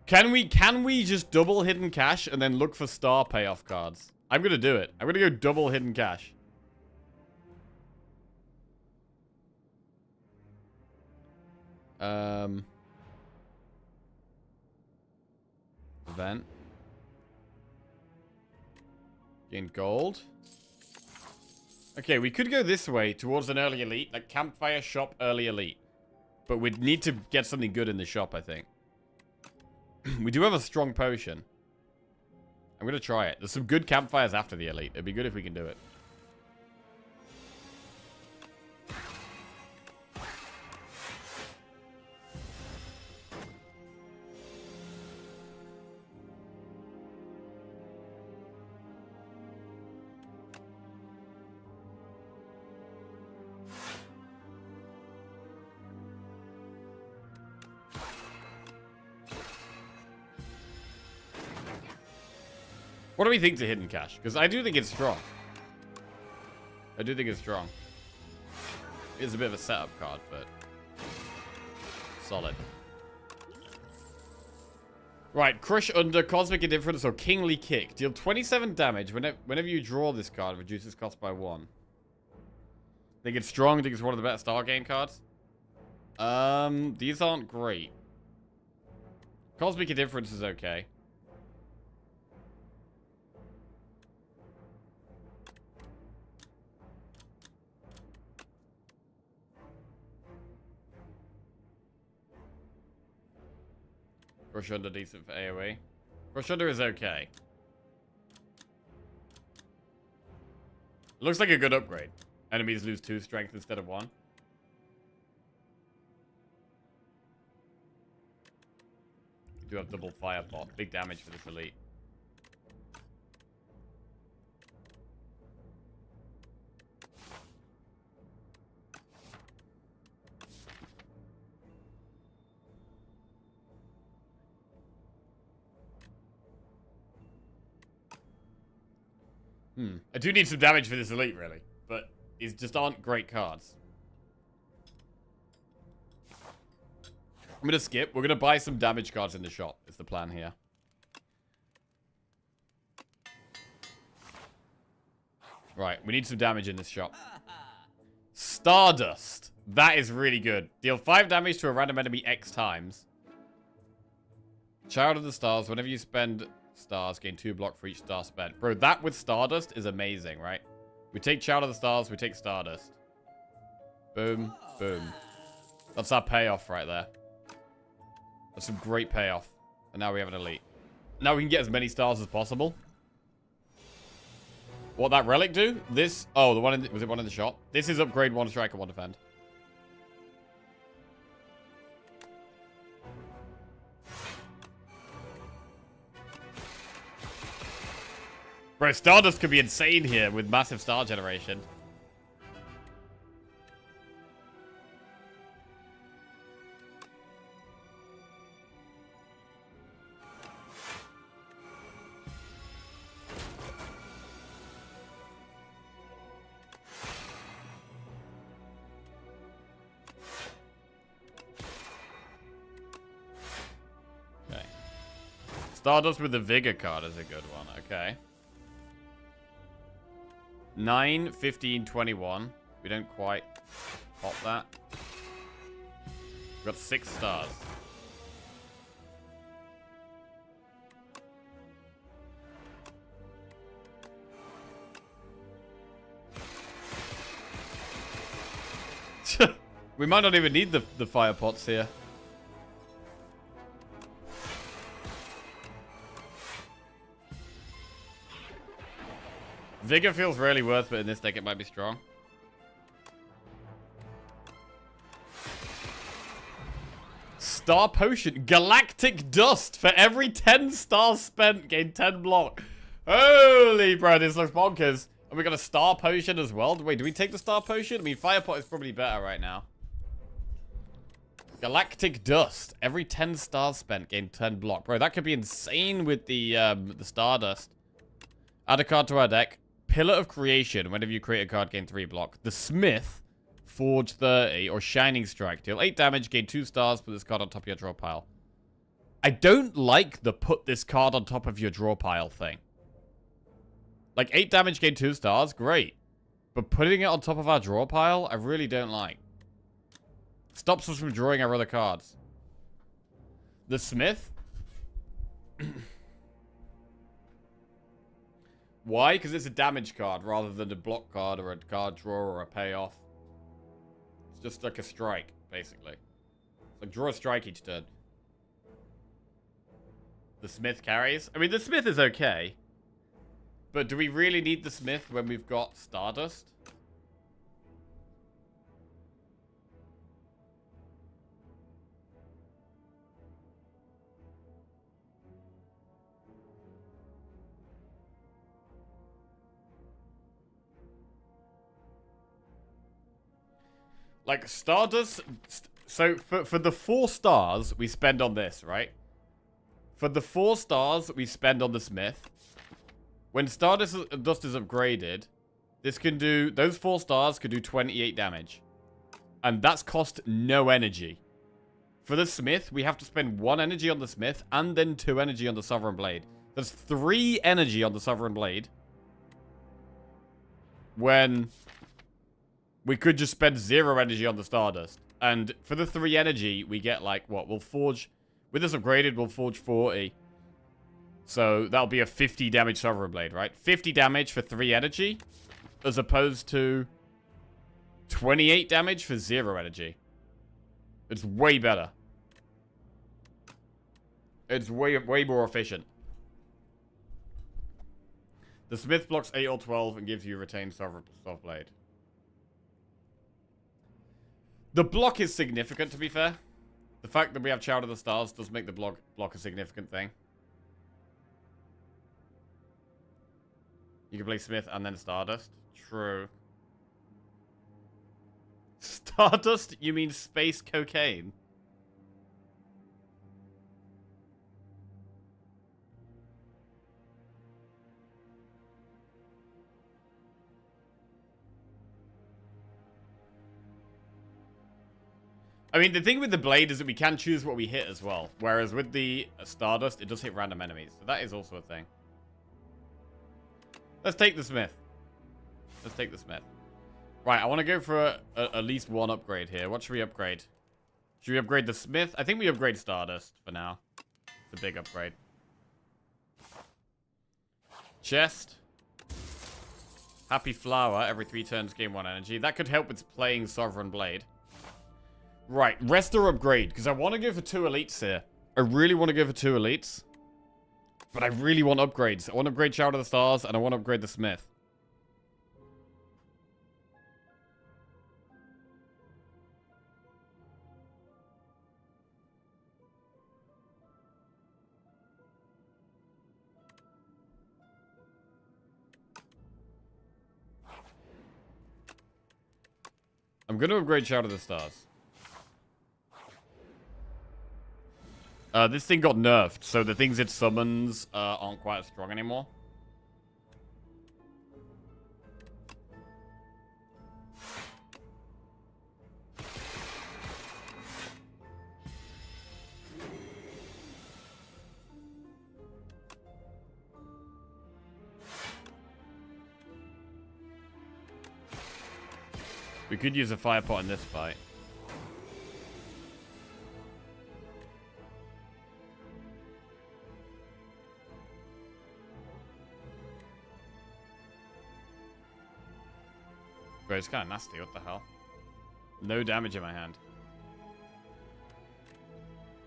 Can we just double Hidden Cache and then look for star payoff cards? I'm gonna do it. I'm gonna go double Hidden Cache. Event. Gain gold. Okay, we could go this way towards an early elite. Like campfire shop early elite. But we'd need to get something good in the shop, I think. We do have a strong potion. I'm going to try it. There's some good campfires after the elite. It'd be good if we can do it. What do we think to Hidden Cache? Because I do think it's strong. I do think it's strong. It's a bit of a setup card, but solid. Right, Crush Under, Cosmic Indifference, or Kingly Kick. Deal 27 damage whenever you draw this card. Reduces cost by 1. Think it's strong. Think it's one of the better Star game cards. These aren't great. Cosmic Indifference is okay. Crush Under decent for AoE. Crush Under is okay. Looks like a good upgrade. Enemies lose 2 strength instead of 1. We do have double fire pot. Big damage for this elite. I do need some damage for this elite, really. But these just aren't great cards. I'm going to skip. We're going to buy some damage cards in the shop. Is the plan here. Right, we need some damage in this shop. Stardust. That is really good. Deal 5 damage to a random enemy X times. Child of the Stars. Whenever you spend stars, gain 2 block for each star spent. Bro, that with Stardust is amazing, right? We take Child of the Stars, we take Stardust. Boom, boom. That's our payoff right there. That's some great payoff. And now we have an elite. Now we can get as many stars as possible. What that relic do? This... Oh, the one in... Was it one in the shop? This is upgrade 1 strike and 1 defend. Bro, Stardust could be insane here with massive star generation. Okay. Stardust with the Vigor card is a good one. Okay. 9, 15, 21. We don't quite pop that. We've got 6 stars. We might not even need the fire pots here. Vigor feels really worth it in this deck. It might be strong. Star Potion. Galactic Dust. For every 10 stars spent, gain 10 block. Holy, bro, this looks bonkers. And we got a Star Potion as well. Wait, do we take the Star Potion? I mean, Fire Pot is probably better right now. Galactic Dust. Every 10 stars spent, gain 10 block. Bro, that could be insane with the Stardust. Add a card to our deck. Pillar of Creation. Whenever you create a card, gain 3 block. The Smith, Forge 30, or Shining Strike. Deal 8 damage, gain 2 stars, put this card on top of your draw pile. I don't like the put this card on top of your draw pile thing. Like, 8 damage, gain 2 stars, great. But putting it on top of our draw pile, I really don't like. Stops us from drawing our other cards. The Smith? Why? Because it's a damage card rather than a block card or a card draw or a payoff. It's just like a strike, basically. It's like draw a strike each turn. The Smith carries. I mean, the Smith is okay. But do we really need the Smith when we've got Stardust? Like, Stardust... So, for the 4 stars we spend on this, right? For the 4 stars we spend on the Smith, when Stardust is upgraded, this can do... Those 4 stars could do 28 damage. And that's cost no energy. For the Smith, we have to spend 1 energy on the Smith and then 2 energy on the Sovereign Blade. That's 3 energy on the Sovereign Blade. When... we could just spend 0 energy on the Stardust. And for the 3 energy, we get like, what? We'll forge... With this upgraded, we'll forge 40. So that'll be a 50 damage Sovereign Blade, right? 50 damage for 3 energy. As opposed to 28 damage for 0 energy. It's way better. It's way more efficient. The Smith blocks 8 or 12 and gives you retained Sovereign Blade. The block is significant, to be fair. The fact that we have Child of the Stars does make the block a significant thing. You can play Smith and then Stardust. True. Stardust? You mean space cocaine? I mean, the thing with the blade is that we can choose what we hit as well. Whereas with the Stardust, it does hit random enemies. So that is also a thing. Let's take the Smith. Let's take the Smith. Right, I want to go for at least 1 upgrade here. What should we upgrade? Should we upgrade the Smith? I think we upgrade Stardust for now. It's a big upgrade. Chest. Happy Flower. Every 3 turns gain 1 energy. That could help with playing Sovereign Blade. Right, rest or upgrade, because I want to go for 2 elites here. I really want to go for 2 elites. But I really want upgrades. I want to upgrade Child of the Stars, and I want to upgrade the Smith. I'm going to upgrade Child of the Stars. This thing got nerfed, so the things it summons aren't quite as strong anymore. We could use a fire pot in this fight. Bro, it's kind of nasty. What the hell? No damage in my hand.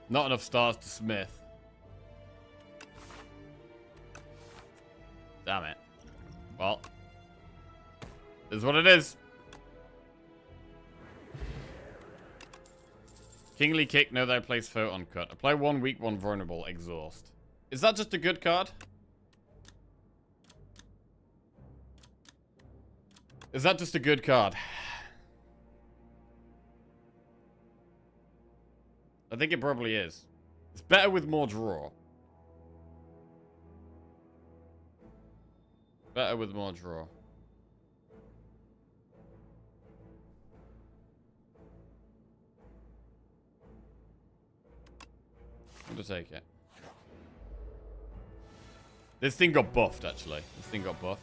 Not enough stars to Smith. Damn it. Well. This is what it is. Kingly Kick, know thy place foe uncut. Apply 1 weak, 1 vulnerable. Exhaust. Is that just a good card? Is that just a good card? I think it probably is. It's better with more draw. Better with more draw. I'm gonna take it. This thing got buffed, actually. This thing got buffed.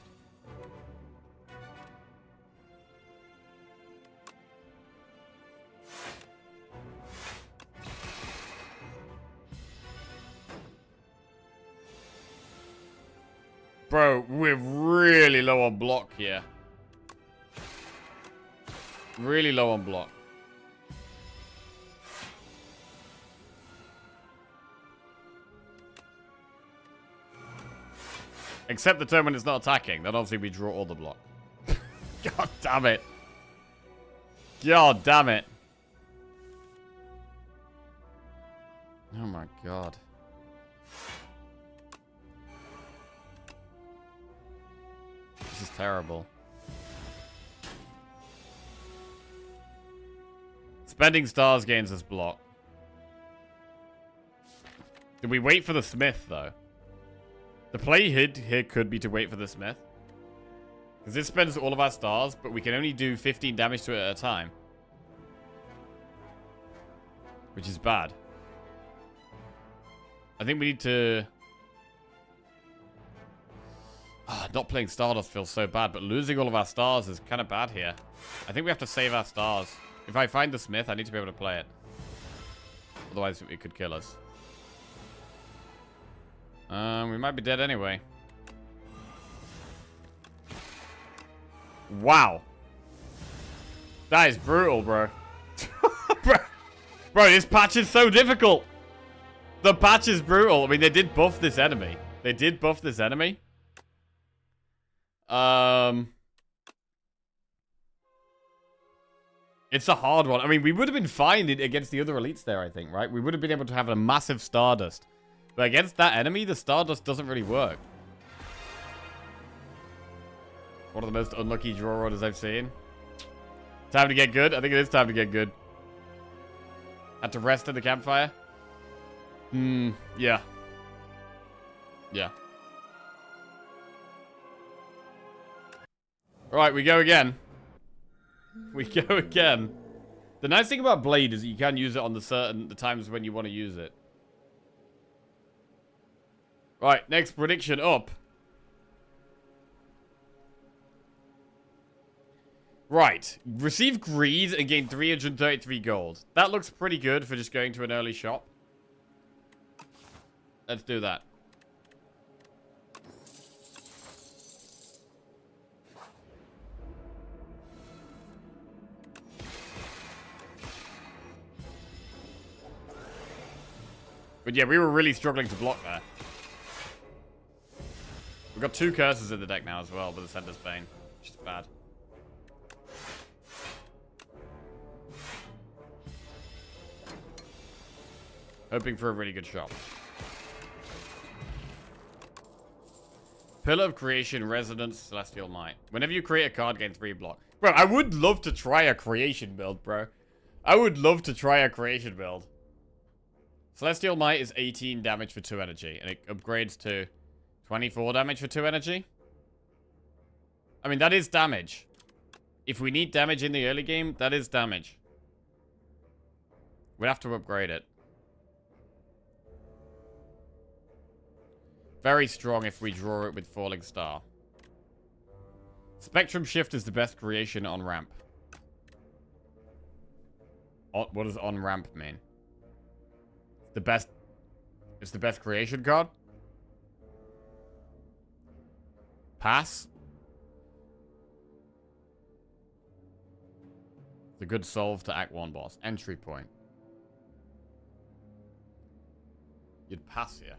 Bro, we're really low on block here. Really low on block. Except the turn when it's not attacking. Then obviously we draw all the block. God damn it. God damn it. Oh my god. This is terrible. Spending stars gains us block. Did we wait for the smith, though? The play here could be to wait for the smith. Because this spends all of our stars, but we can only do 15 damage to it at a time. Which is bad. I think we need to... not playing Stardust feels so bad, but losing all of our stars is kind of bad here. I think we have to save our stars. If I find the smith, I need to be able to play it. Otherwise, it could kill us. We might be dead anyway. Wow. That is brutal, bro. Bro, this patch is so difficult. The patch is brutal. I mean, they did buff this enemy. They did buff this enemy. It's a hard one. I mean, we would have been fine against the other elites there, I think, right? We would have been able to have a massive Stardust. But against that enemy, the Stardust doesn't really work. One of the most unlucky draw orders I've seen. Time to get good? I think it is time to get good. Had to rest at the campfire? Yeah. Yeah. Alright, we go again. We go again. The nice thing about Blade is that you can use it on the times when you want to use it. Right, next prediction up. Right, receive greed and gain 333 gold. That looks pretty good for just going to an early shop. Let's do that. But yeah, we were really struggling to block there. We've got 2 curses in the deck now as well with the Sender's Bane, which is bad. Hoping for a really good shot. Pillar of Creation, Resonance, Celestial Might. Whenever you create a card, gain 3 block. Bro, I would love to try a creation build, bro. I would love to try a creation build. Celestial Might is 18 damage for 2 energy, and it upgrades to 24 damage for 2 energy. I mean, that is damage. If we need damage in the early game, that is damage. We'd have to upgrade it. Very strong if we draw it with Falling Star. Spectrum Shift is the best creation on ramp. What does on ramp mean? The best... It's the best creation card? Pass? The good solve to Act 1 boss. Entry point. You'd pass here.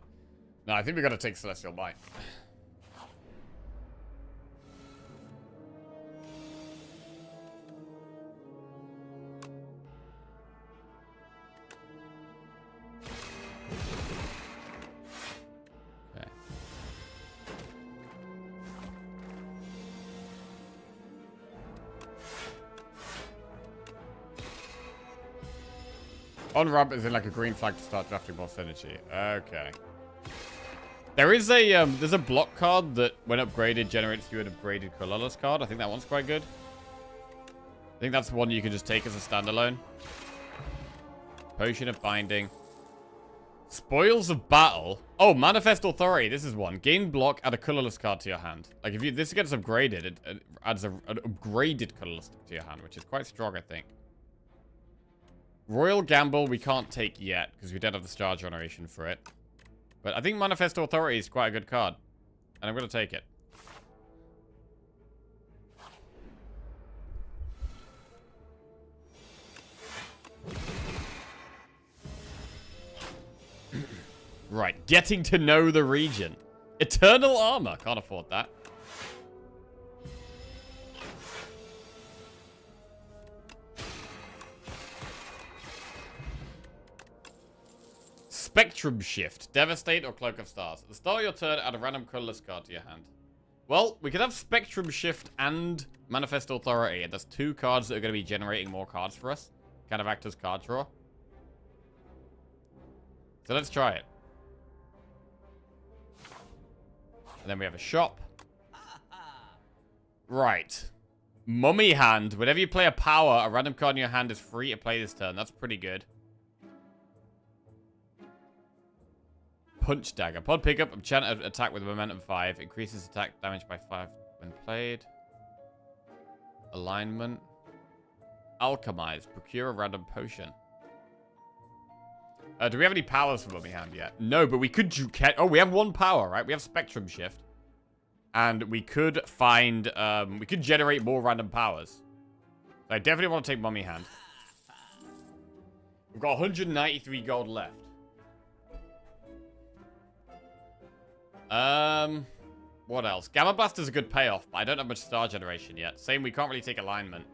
No, I think we gotta take Celestial Might. Okay. On ramp is in like a green flag to start drafting boss energy. Okay. There is a, there's a block card that, when upgraded, generates you an upgraded colorless card. I think that one's quite good. I think that's one you can just take as a standalone. Potion of Binding. Spoils of Battle. Oh, Manifest Authority. This is one. Gain block, add a colorless card to your hand. Like, if this gets upgraded, it adds an upgraded colorless to your hand, which is quite strong, I think. Royal Gamble, we can't take yet, because we don't have the star generation for it. But I think Manifest Authority is quite a good card. And I'm going to take it. Right, getting to know the region. Eternal armor. Can't afford that. Spectrum Shift. Devastate or Cloak of Stars. At the start of your turn, add a random colorless card to your hand. Well, we could have Spectrum Shift and Manifest Authority. And there's 2 cards that are going to be generating more cards for us. Kind of act as card draw. So let's try it. And then we have a shop. Right. Mummy Hand. Whenever you play a power, a random card in your hand is free to play this turn. That's pretty good. Punch Dagger. Pod pickup. Enchant attack with momentum 5. Increases attack damage by 5 when played. Alignment. Alchemize. Procure a random potion. Do we have any powers for Mummy Hand yet? No, but we could... Oh, we have 1 power, right? We have Spectrum Shift. And we could find... we could generate more random powers. So I definitely want to take Mummy Hand. We've got 193 gold left. What else? Gamma Blast is a good payoff, but I don't have much star generation yet. Same, we can't really take alignment.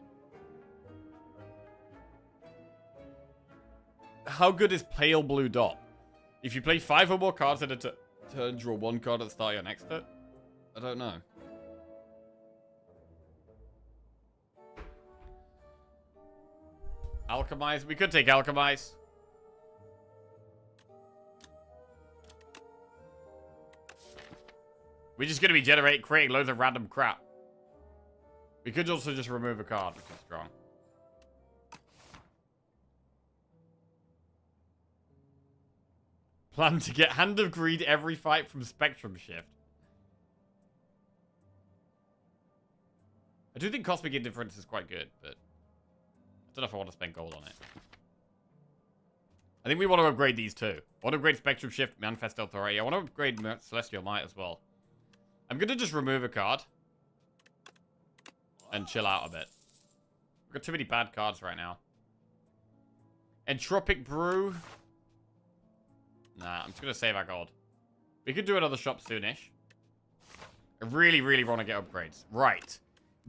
How good is Pale Blue Dot? If you play 5 or more cards in a turn, draw 1 card at the start of your next turn? I don't know. Alchemize? We could take Alchemize. We're just going to be creating loads of random crap. We could also just remove a card, which is strong. Plan to get Hand of Greed every fight from Spectrum Shift. I do think Cosmic Indifference is quite good, but I don't know if I want to spend gold on it. I think we want to upgrade these too. I want to upgrade Spectrum Shift, Manifest Authority. I want to upgrade Celestial Might as well. I'm going to just remove a card. And chill out a bit. We've got too many bad cards right now. Entropic Brew. Nah, I'm just going to save our gold. We could do another shop soonish. I really, really want to get upgrades. Right.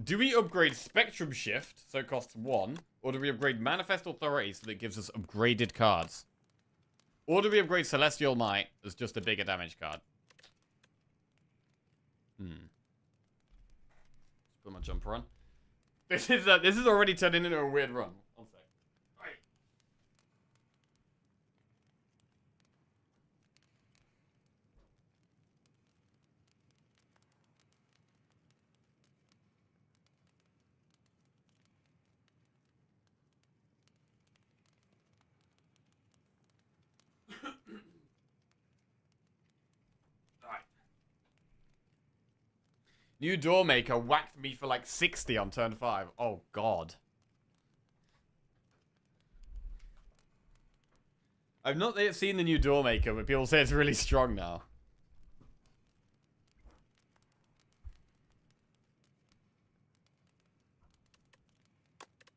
Do we upgrade Spectrum Shift, so it costs 1? Or do we upgrade Manifest Authority, so that it gives us upgraded cards? Or do we upgrade Celestial Might as just a bigger damage card? Let's put my jumper on. This is already turning into a weird run. One sec. Right. New Doormaker whacked me for like 60 on turn 5. Oh, God. I've not yet seen the new Doormaker, but people say it's really strong now.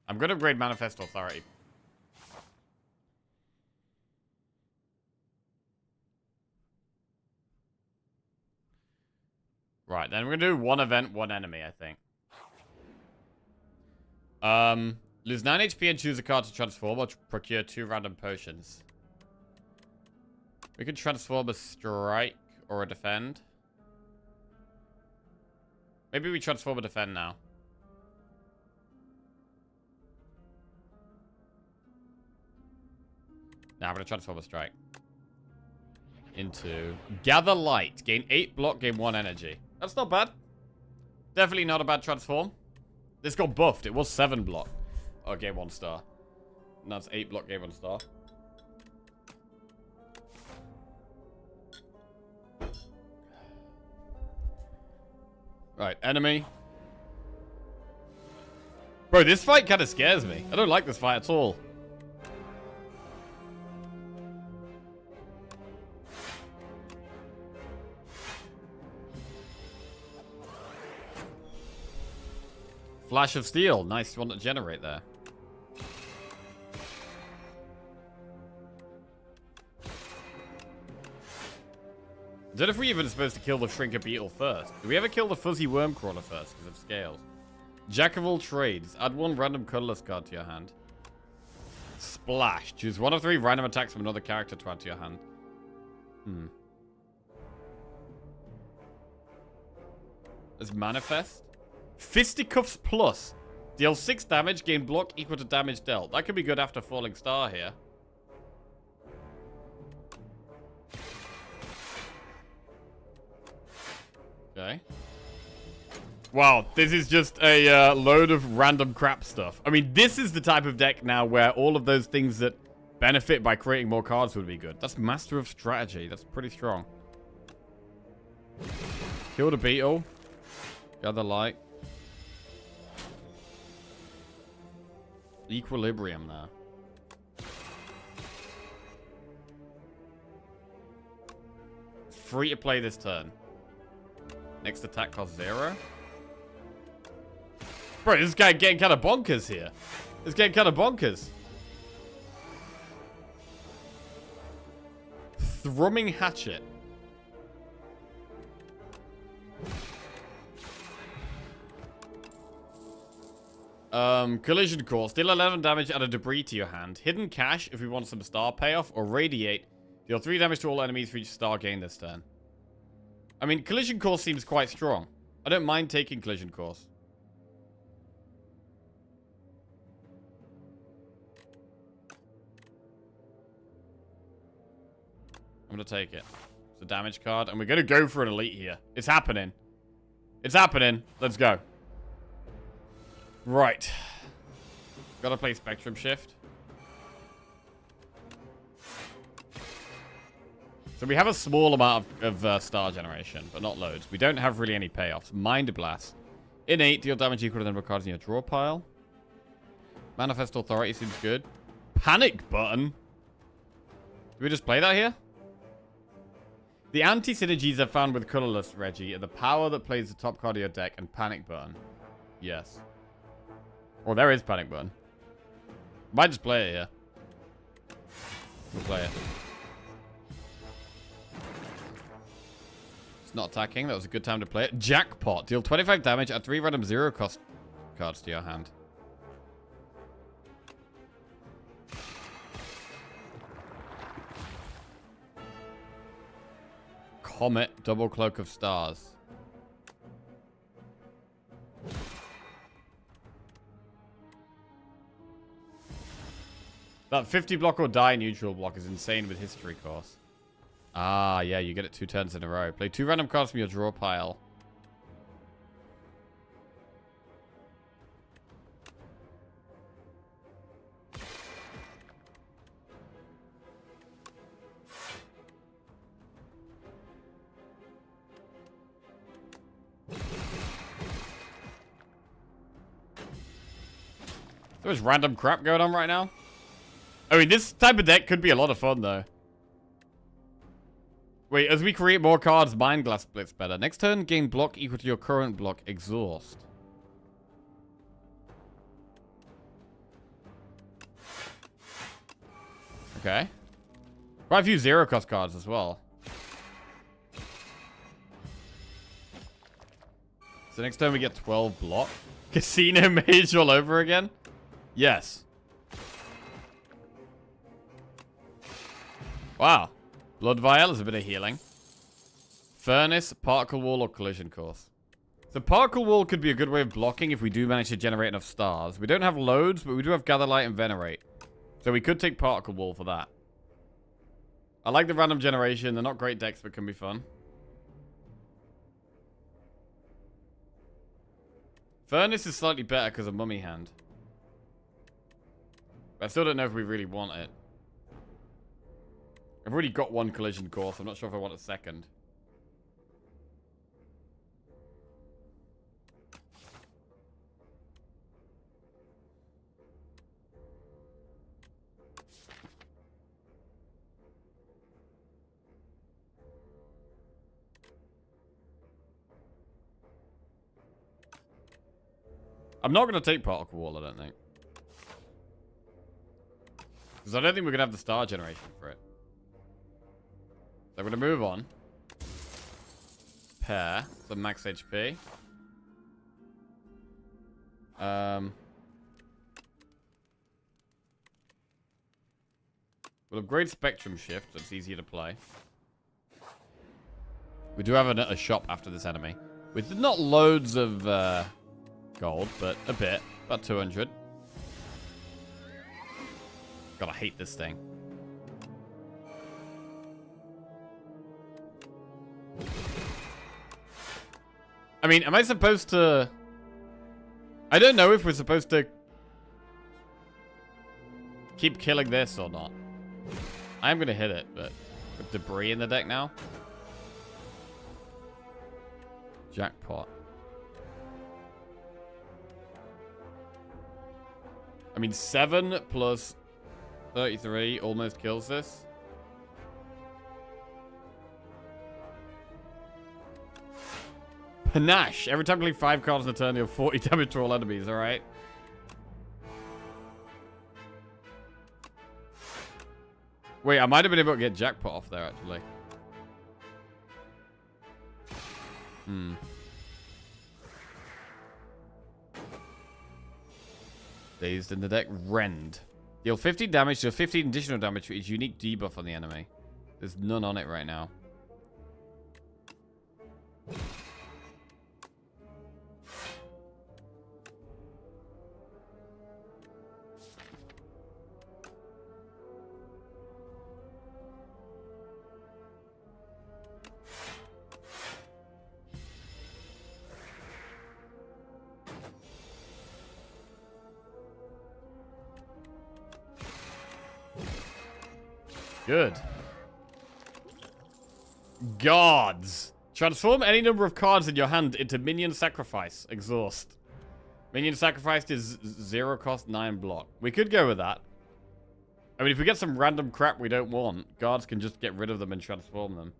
I'm going to upgrade Manifest Authority. Right, then we're going to do 1 event, 1 enemy, I think. Lose 9 HP and choose a card to transform or procure 2 random potions. We could transform a strike or a defend. Maybe we transform a defend now. Now I'm going to transform a strike. Into Gather Light. Gain 8 block, gain 1 energy. That's not bad. Definitely not a bad transform. This got buffed. It was 7 block. Oh, gain 1 star. And that's 8 block, gain 1 star. Right, enemy. Bro, this fight kind of scares me. I don't like this fight at all. Flash of Steel. Nice one to generate there. I don't know if we're even supposed to kill the Shrinker Beetle first. Do we ever kill the Fuzzy Worm Crawler first because of scales? Jack of all trades. Add one random colorless card to your hand. Splash. Choose one of 3 random attacks from another character to add to your hand. As Manifest. Fisticuffs Plus. Deal 6 damage, gain block equal to damage dealt. That could be good after Falling Star here. Okay. Wow, this is just a load of random crap stuff. I mean, this is the type of deck now where all of those things that benefit by creating more cards would be good. That's Master of Strategy. That's pretty strong. Kill the Beetle. Gather Light. Equilibrium there. Free to play this turn. Next attack costs 0. Bro, this guy getting kind of bonkers here. It's getting kind of bonkers. Thrumming Hatchet. Collision Course. Deal 11 damage, add a debris to your hand. Hidden Cache if we want some star payoff. Or Radiate. Deal 3 damage to all enemies for each star gain this turn. I mean, Collision Course seems quite strong. I don't mind taking Collision Course. I'm going to take it. It's a damage card. And we're going to go for an elite here. It's happening. It's happening. Let's go. Right. Gotta play Spectrum Shift. So we have a small amount of star generation, but not loads. We don't have really any payoffs. Mind Blast. Innate, deal damage equal to the number of cards in your draw pile. Manifest Authority seems good. Panic Button. Do we just play that here? The anti-synergies I've found with colorless Reggie are the power that plays the top card of your deck and Panic Button. Yes. Oh, there is Panic Button. Might just play it here. We'll play it. It's not attacking. That was a good time to play it. Jackpot. Deal 25 damage. Add 3 random 0-cost cards to your hand. Comet. Double Cloak of Stars. That 50 block or die neutral block is insane with History Course. Ah, yeah, you get it 2 turns in a row. Play 2 random cards from your draw pile. There's random crap going on right now. I mean, this type of deck could be a lot of fun, though. Wait, as we create more cards, Mind Glass splits better. Next turn, gain block equal to your current block, Exhaust. Okay. Quite a few 0-cost cards as well. So next turn we get 12 block. Casino Mage all over again? Yes. Wow. Blood Vial is a bit of healing. Furnace, Particle Wall, or Collision Course. So Particle Wall could be a good way of blocking if we do manage to generate enough stars. We don't have loads, but we do have Gather Light and Venerate. So we could take Particle Wall for that. I like the random generation. They're not great decks, but can be fun. Furnace is slightly better because of Mummy Hand. But I still don't know if we really want it. I've already got 1 Collision Course. I'm not sure if I want a second. I'm not going to take Particle Wall, I don't think. Because I don't think we're going to have the star generation for it. So I'm going to move on. Pair. The max HP. We'll upgrade Spectrum Shift, so it's easier to play. We do have a shop after this enemy. With not loads of gold, but a bit. About 200. God, I hate this thing. I mean, am I supposed to... I don't know if we're supposed to keep killing this or not. I am going to hit it, but with debris in the deck now. Jackpot. I mean, 7 plus 33 almost kills this. Panache. Every time you play 5 cards in a turn, you have 40 damage to all enemies, alright? Wait, I might have been able to get Jackpot off there, actually. Dazed in the deck. Rend. Deal 15 damage, deal 15 additional damage for each unique debuff on the enemy. There's none on it right now. Good. Gods. Transform any number of cards in your hand into minion sacrifice. Exhaust. Minion sacrificed is 0 cost, 9 block. We could go with that. I mean, if we get some random crap we don't want, guards can just get rid of them and transform them.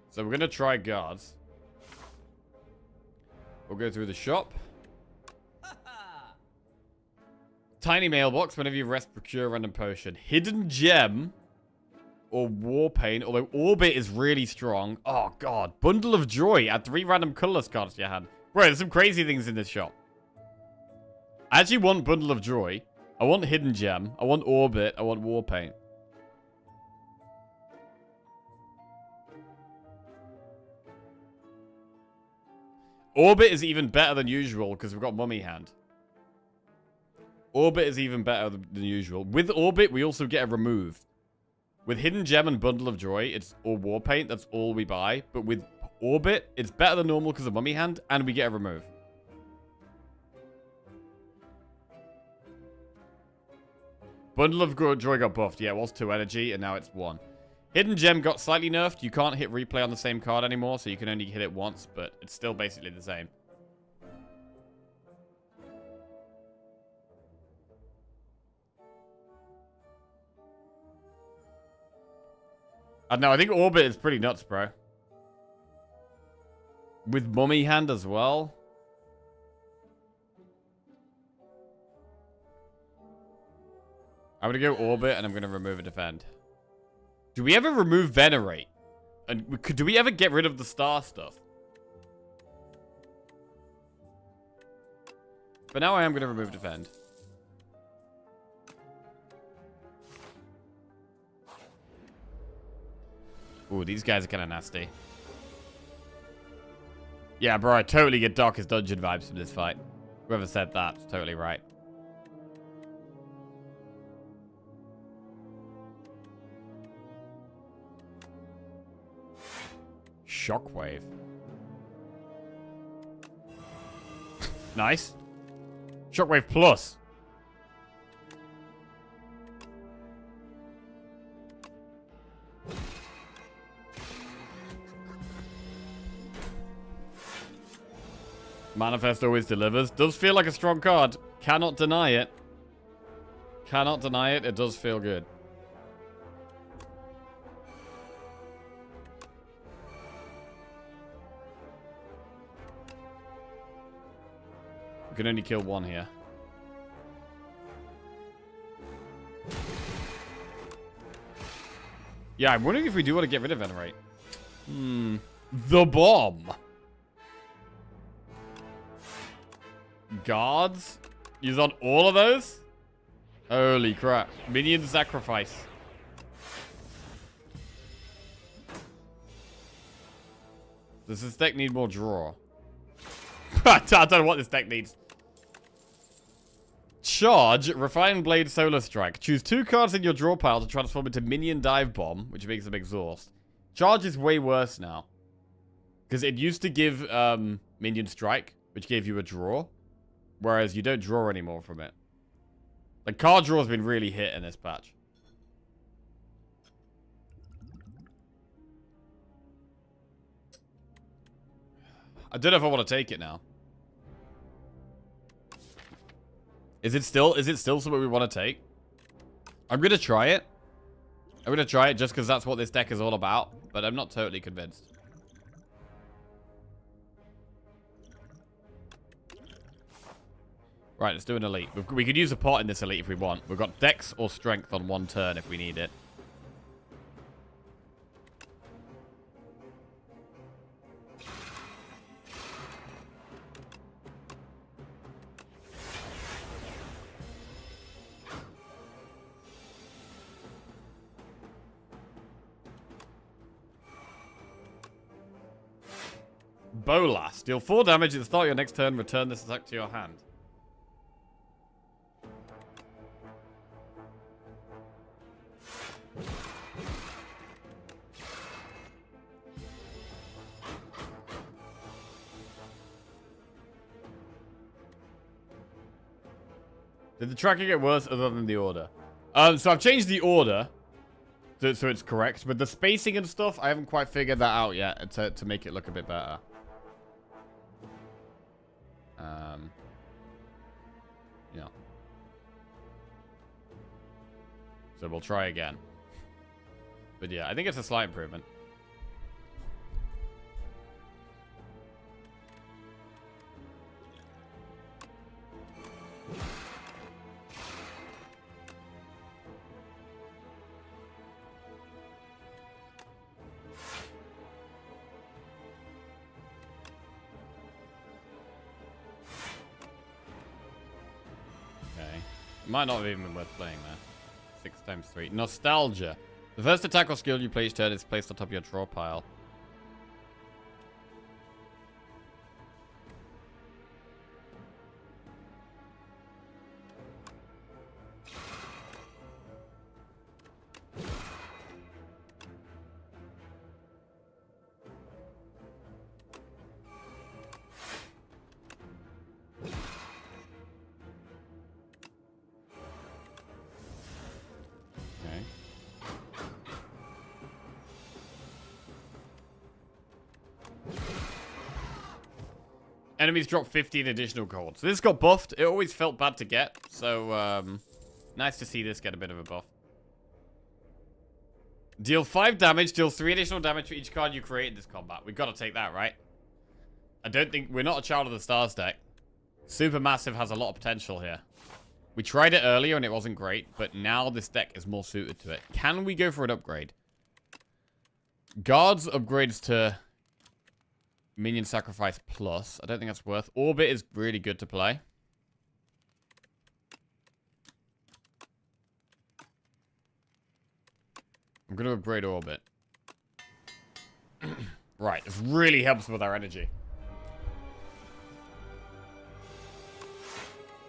So we're going to try guards. We'll go through the shop. Tiny mailbox. Whenever you rest, procure a random potion. Hidden gem or war paint. Although orbit is really strong. Oh god. Bundle of joy. Add 3 random colorless cards to your hand. Bro, there's some crazy things in this shop. I actually want bundle of joy. I want hidden gem. I want orbit. I want war paint. Orbit is even better than usual because we've got mummy hand. Orbit is even better than usual. With Orbit, we also get a remove. With Hidden Gem and Bundle of Joy, or War Paint, that's all we buy. But with Orbit, it's better than normal because of Mummy Hand, and we get a remove. Bundle of Joy got buffed. Yeah, it was 2 energy, and now it's 1. Hidden Gem got slightly nerfed. You can't hit replay on the same card anymore, so you can only hit it once, but it's still basically the same. I don't know, I think Orbit is pretty nuts, bro. With Mummy Hand as well. I'm going to go Orbit, and I'm going to remove a Defend. Do we ever remove Venerate? And do we ever get rid of the star stuff? But now I am going to remove Defend. Ooh, these guys are kind of nasty. Yeah, bro, I totally get Darkest Dungeon vibes from this fight. Whoever said that's totally right. Shockwave. Nice. Shockwave Plus. Manifest always delivers. Does feel like a strong card. Cannot deny it. Cannot deny it. It does feel good. We can only kill one here. Yeah, I'm wondering if we do want to get rid of Venerate. The bomb. Guards? Use on all of those? Holy crap. Minion sacrifice. Does this deck need more draw? I don't know what this deck needs. Charge, Refined Blade, Solar Strike. Choose 2 cards in your draw pile to transform into Minion Dive Bomb, which makes them exhaust. Charge is way worse now. Because it used to give Minion Strike, which gave you a draw. Whereas you don't draw anymore from it. Like, card draw has been really hit in this patch. I don't know if I want to take it now. Is it still something we want to take? I'm going to try it. I'm going to try it just because that's what this deck is all about. But I'm not totally convinced. Right, let's do an elite. We could use a pot in this elite if we want. We've got dex or strength on one turn if we need it. Bolas. Deal 4 damage at the start of your next turn. Return this attack to your hand. Did the tracking get worse other than the order? So I've changed the order. So it's correct. But the spacing and stuff, I haven't quite figured that out yet to make it look a bit better. Yeah. So we'll try again. But yeah, I think it's a slight improvement. Might not have even been worth playing there. 6 times 3. Nostalgia. The first attack or skill you play each turn is placed on top of your draw pile. Enemies drop 15 additional gold. So this got buffed. It always felt bad to get. So, nice to see this get a bit of a buff. Deal 5 damage. Deal 3 additional damage for each card you create in this combat. We've got to take that, right? I don't think... We're not a Child of the Stars deck. Supermassive has a lot of potential here. We tried it earlier and it wasn't great. But now this deck is more suited to it. Can we go for an upgrade? Guards upgrades to... Minion Sacrifice Plus. I don't think that's worth. Orbit is really good to play. I'm going to upgrade Orbit. Right, this really helps with our energy.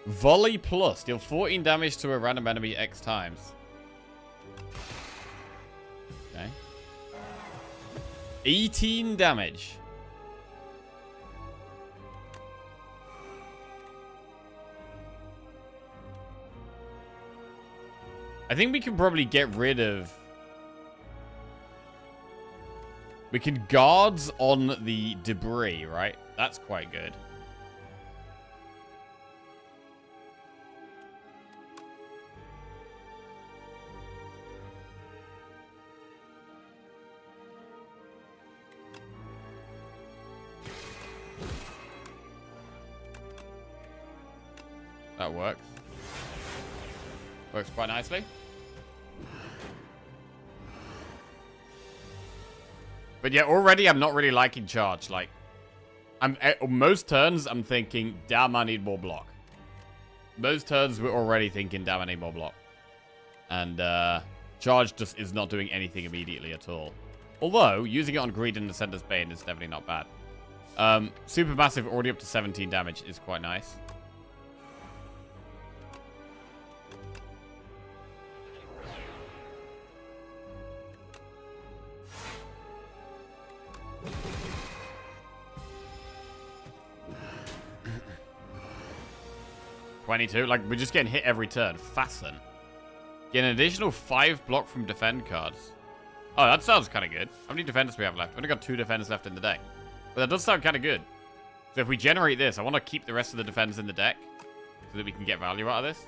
Volley Plus. Deal 14 damage to a random enemy X times. Okay. 18 damage. I think we can probably get rid of... We can guards on the debris, right? That's quite good. That works. Works quite nicely. But yeah, already I'm not really liking charge. Like, most turns I'm thinking, damn, I need more block. Most turns we're already thinking, damn, I need more block. And charge just is not doing anything immediately at all. Although, using it on Greed and the Center's Bane is definitely not bad. Supermassive, already up to 17 damage, is quite nice. $22, like, we're just getting hit every turn. Fasten. Get an additional 5 block from defend cards. Oh, that sounds kind of good. How many defenders do we have left? We've only got 2 defenders left in the deck. But that does sound kind of good. So if we generate this, I want to keep the rest of the defenders in the deck so that we can get value out of this.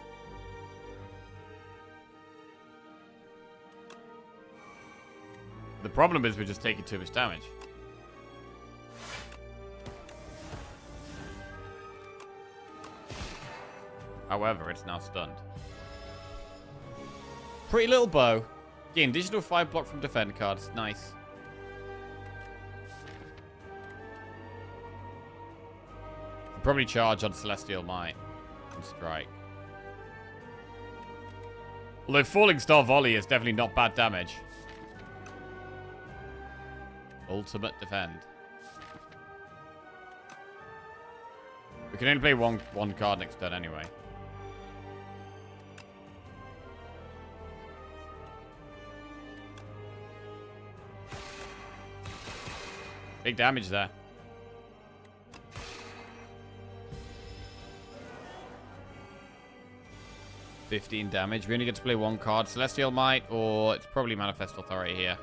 The problem is we're just taking too much damage. However, it's now stunned. Pretty little bow. Gain additional 5 block from defend cards. Nice. Probably charge on Celestial Might and strike. Although Falling Star Volley is definitely not bad damage. Ultimate defend. We can only play one card next turn anyway. Big damage there. $15 damage. We only get to play 1 card. Celestial Might, or it's probably Manifest Authority here.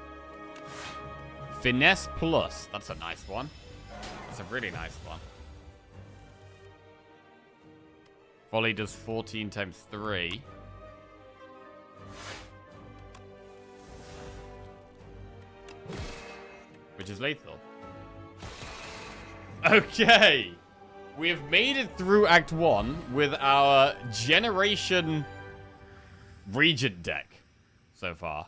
Finesse Plus. That's a nice one. That's a really nice one. Volley does 14 times 3. Which is lethal. Okay. We have made it through Act 1 with our Generation Regent deck so far.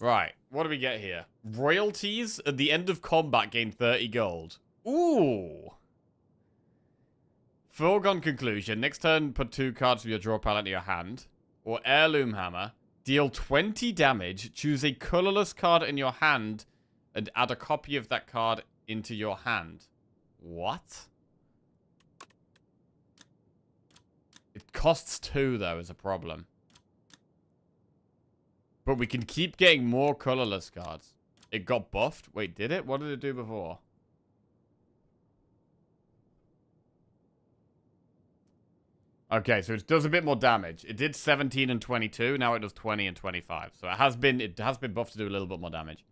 Right. What do we get here? Royalties at the end of combat gain 30 gold. Ooh. Foregone conclusion. Next turn, put 2 cards from your draw pile into your hand. Or Heirloom Hammer. Deal 20 damage. Choose a colorless card in your hand and add a copy of that card into your hand. What? It costs 2, though, is a problem. But we can keep getting more colorless cards. It got buffed. Wait, did it? What did it do before? Okay, so it does a bit more damage. It did 17 and 22. Now it does 20 and 25. So it has been buffed to do a little bit more damage.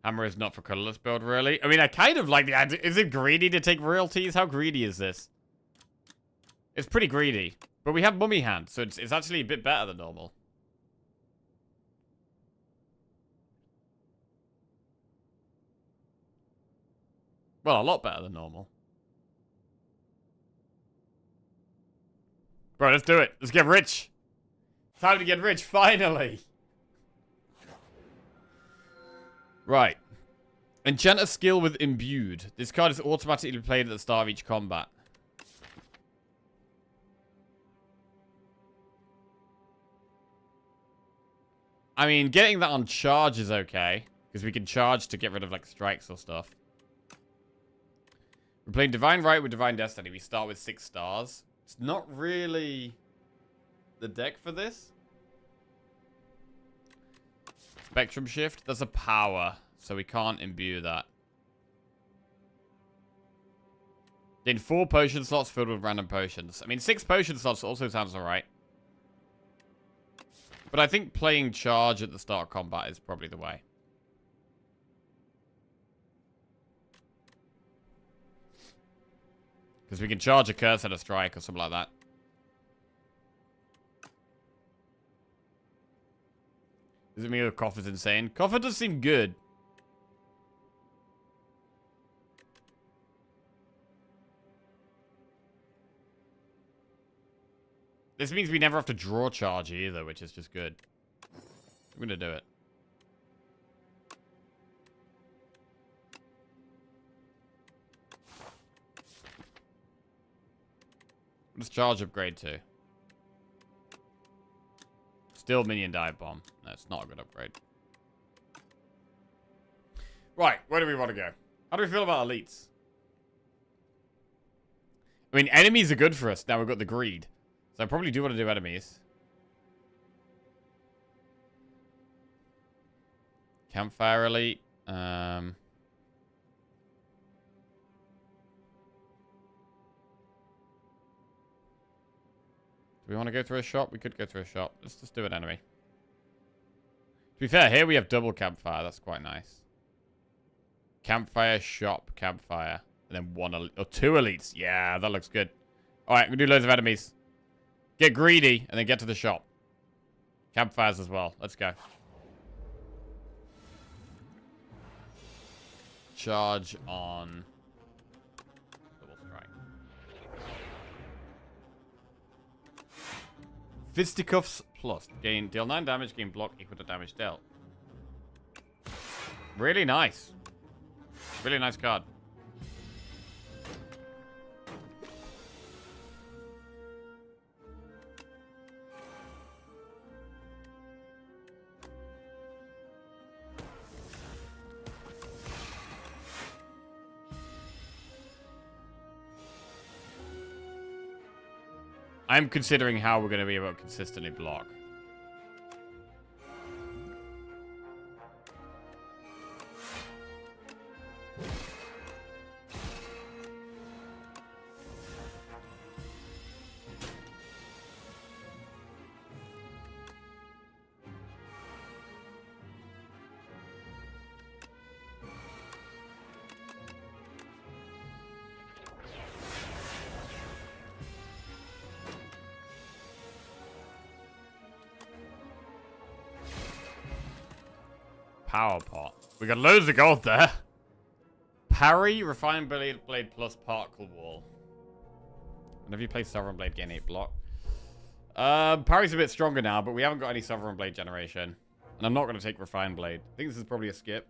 Hammer is not for colorless build, really. I mean, I kind of like the idea. Is it greedy to take royalties? How greedy is this? It's pretty greedy. But we have Mummy Hand, so it's actually a bit better than normal. Well, a lot better than normal. Bro, let's do it. Let's get rich. Time to get rich, finally. Right. Enchant a skill with Imbued. This card is automatically played at the start of each combat. I mean, getting that on charge is okay. Because we can charge to get rid of, like, strikes or stuff. We're playing Divine Right with Divine Destiny. We start with 6 stars. It's not really the deck for this. Spectrum Shift. That's a power. So we can't imbue that. Then 4 potion slots filled with random potions. I mean, 6 potion slots also sounds alright. But I think playing charge at the start of combat is probably the way. Because we can charge a curse at a strike or something like that. Doesn't mean Koff is insane. Koffer does seem good. This means we never have to draw charge either, which is just good. I'm gonna do it. What does charge upgrade to? Still minion dive bomb. No, it's not a good upgrade. Right, where do we want to go? How do we feel about elites? I mean, enemies are good for us. Now we've got the greed. So I probably do want to do enemies. Campfire elite. Do we want to go through a shop? We could go through a shop. Let's just do an enemy. To be fair, here we have double campfire. That's quite nice. Campfire, shop, campfire. And then one elite, or two elites. Yeah, that looks good. Alright, we do loads of enemies. Get greedy, and then get to the shop. Campfires as well. Let's go. Charge on... double strike. Fisticuffs plus. Deal 9 damage, gain block equal to damage dealt. Really nice. Really nice card. I'm considering how we're going to be able to consistently block. Power pot. We got loads of gold there. Parry, refined blade plus particle wall. Whenever you play Sovereign Blade, gain 8 block. Parry's a bit stronger now, but we haven't got any Sovereign Blade generation. And I'm not going to take refined blade. I think this is probably a skip.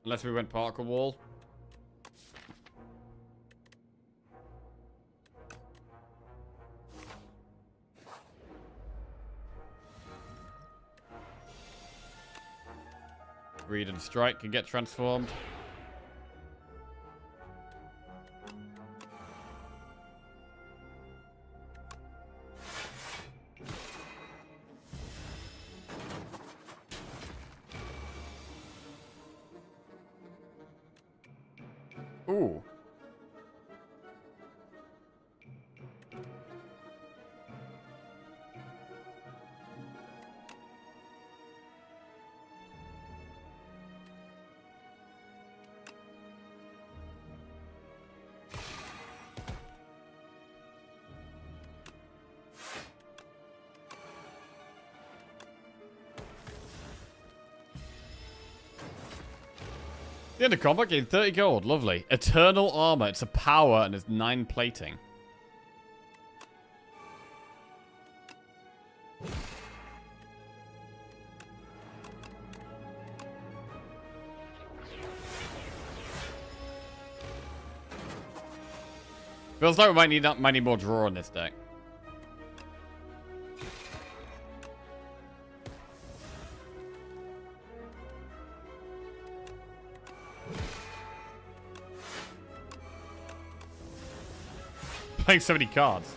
Unless we went particle wall. Greed and strike can get transformed. Ooh. The end of combat gained 30 gold. Lovely. Eternal armor. It's a power and it's 9 plating. Feels like we might need more draw on this deck. Playing so many cards.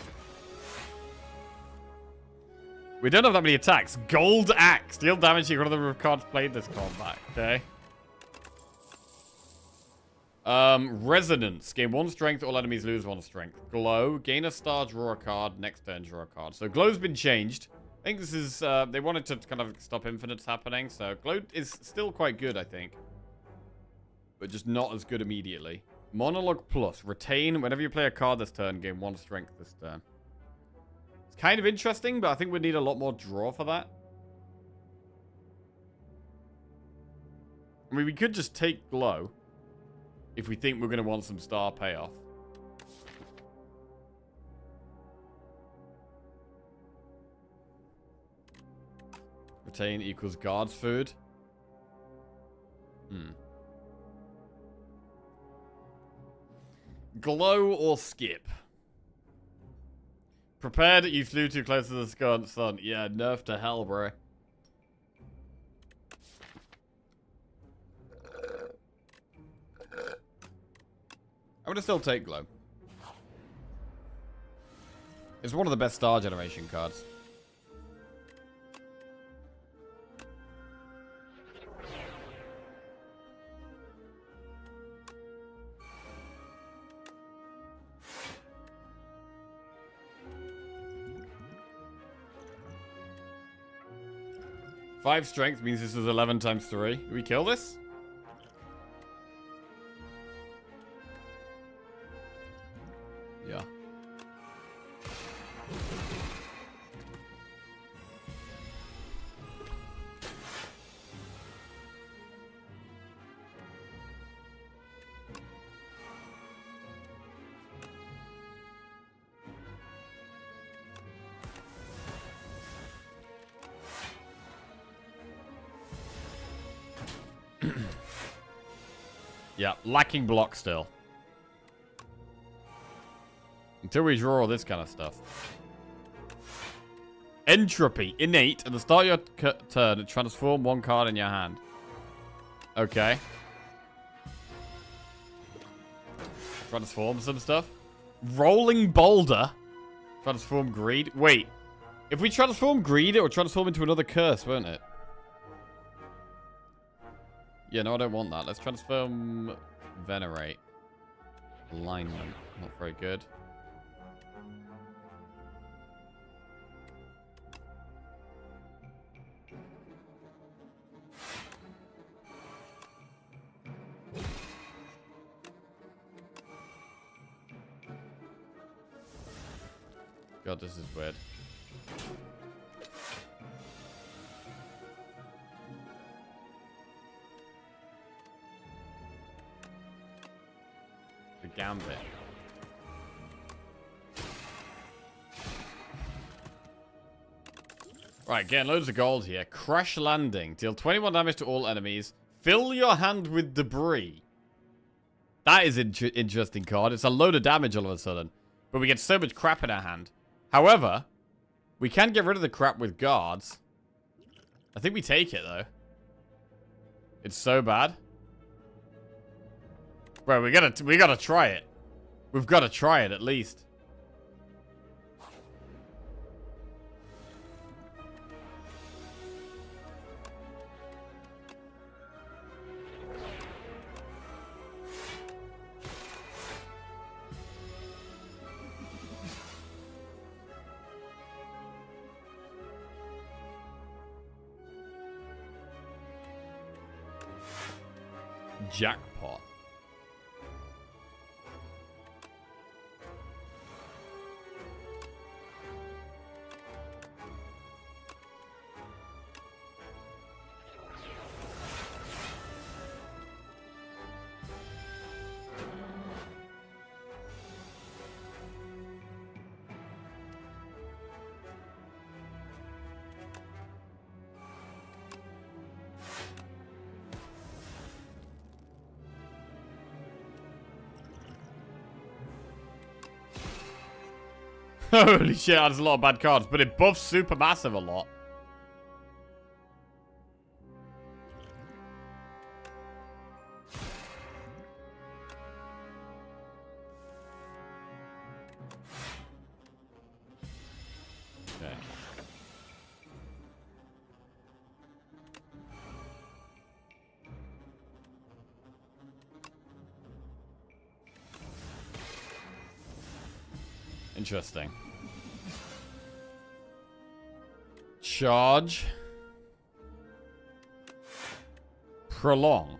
We don't have that many attacks. Gold Axe. Deal damage equal to the number of cards played this combat. Okay. Resonance. Gain 1 strength. All enemies lose 1 strength. Glow. Gain a star. Draw a card. Next turn, draw a card. So Glow's been changed. I think this is... they wanted to kind of stop infinites happening. So Glow is still quite good, I think. But just not as good immediately. Monologue plus. Retain. Whenever you play a card this turn, gain 1 strength this turn. It's kind of interesting, but I think we need a lot more draw for that. I mean, we could just take Glow if we think we're going to want some star payoff. Retain equals guards food. Glow or skip? Prepared, you flew too close to the sun. Yeah, nerf to hell, bro. I'm gonna still take Glow. It's one of the best star generation cards. Five strength means this is 11 times 3. Do we kill this? Yeah. Yeah, lacking block still. Until we draw all this kind of stuff. Entropy, innate. At the start of your turn, transform one card in your hand. Okay. Transform some stuff. Rolling boulder. Transform greed. Wait. If we transform greed, it will transform into another curse, won't it? Yeah, no, I don't want that. Let's transform venerate. Alignment. Not very good. God, this is weird. The gambit. Right, getting loads of gold here. Crash landing. Deal 21 damage to all enemies. Fill your hand with debris. That is an interesting card. It's a load of damage all of a sudden. But we get so much crap in our hand. However, we can get rid of the crap with guards. I think we take it, though. It's so bad. Bro, we gotta try it. We've got to try it, at least. Jackpot. Holy shit, that's a lot of bad cards, but it buffs Supermassive a lot. Okay. Interesting. Charge. Prolong.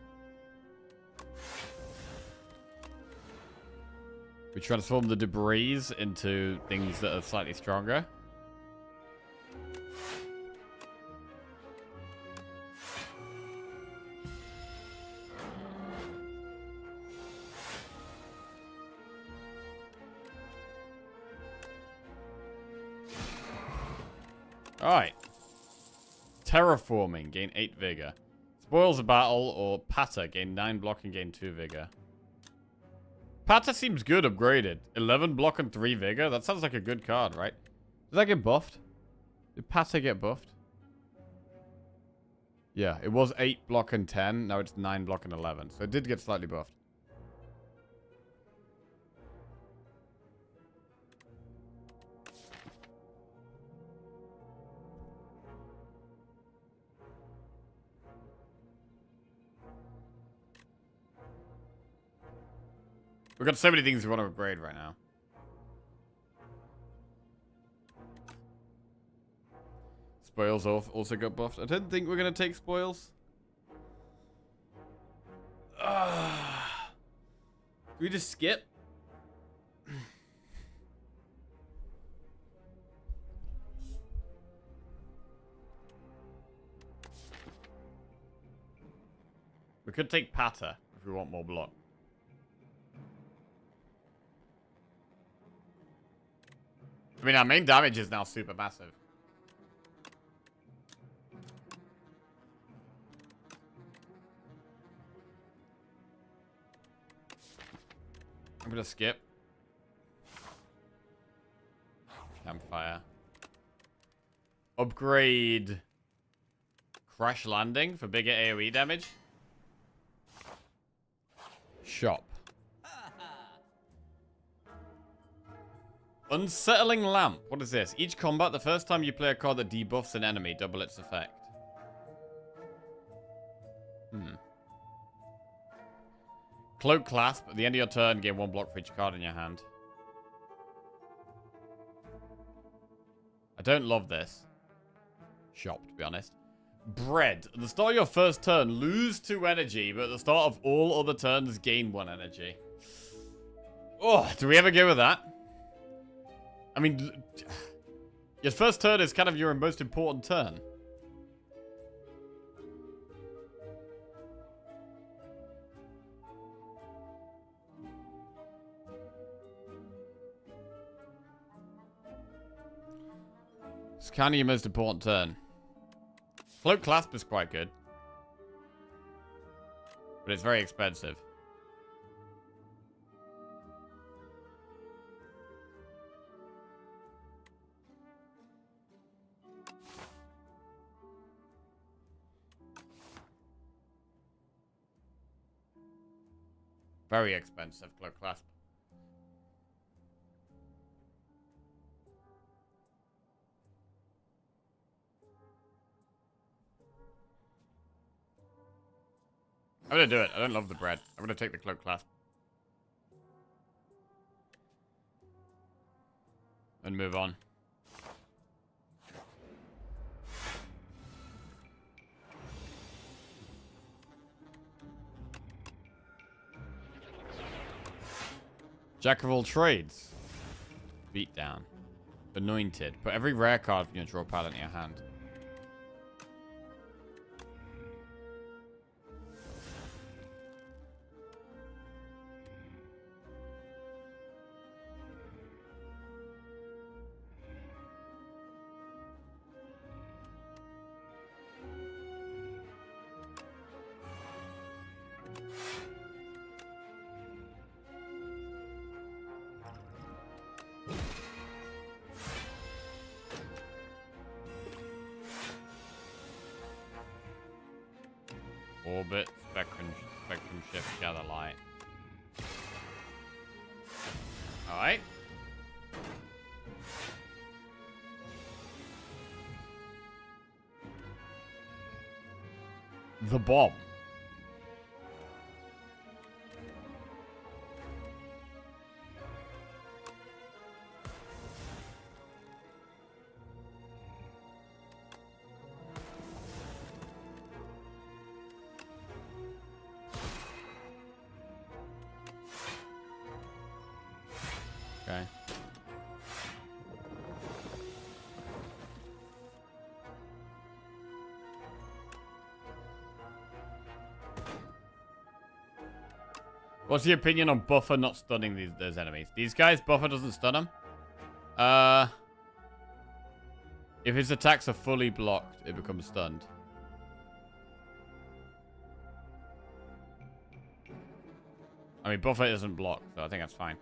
We transform the debris into things that are slightly stronger. Alright. Terraforming, gain 8 vigor. Spoils a battle or Patter, gain 9 block and gain 2 vigor. Patter seems good upgraded. 11 block and 3 vigor? That sounds like a good card, right? Did that get buffed? Did Patter get buffed? Yeah, it was 8 block and 10. Now it's 9 block and 11. So it did get slightly buffed. We've got so many things we want to upgrade right now. Spoils also got buffed. I don't think we're going to take spoils. Do we just skip? We could take Patter if we want more block. I mean, our main damage is now super massive. I'm gonna skip. Campfire. Upgrade. Crash landing for bigger AoE damage. Shop. Unsettling Lamp. What is this? Each combat, the first time you play a card that debuffs an enemy, double its effect. Cloak Clasp. At the end of your turn, gain 1 block for each card in your hand. I don't love this. Shop, to be honest. Bread. At the start of your first turn, lose 2 energy, but at the start of all other turns, gain 1 energy. Oh, do we ever go with that? I mean, your first turn is kind of your most important turn. It's kind of your most important turn. Cloak Clasp is quite good. But it's very expensive. Very expensive, Cloak Clasp. I'm gonna do it. I don't love the bread. I'm gonna take the Cloak Clasp. And move on. Jack of all trades. Beatdown. Anointed. Put every rare card from your draw pile in your hand. Orbit, spectrum shift, gather light. Alright. The bomb. Okay. What's your opinion on Buffer not stunning those enemies? These guys, Buffer doesn't stun them. If his attacks are fully blocked, it becomes stunned. I mean, Buffet isn't blocked, so I think that's fine.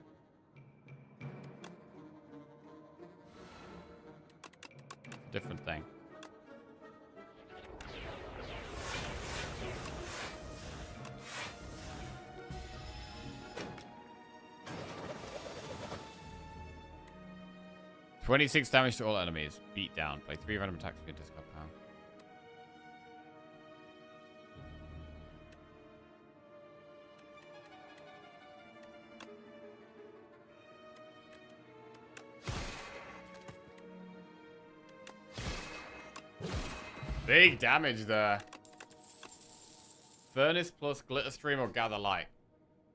Different thing. $26 damage to all enemies. Beat down. Play 3 random attacks with your discard power. Big damage there. Furnace plus Glitter Stream or Gather Light.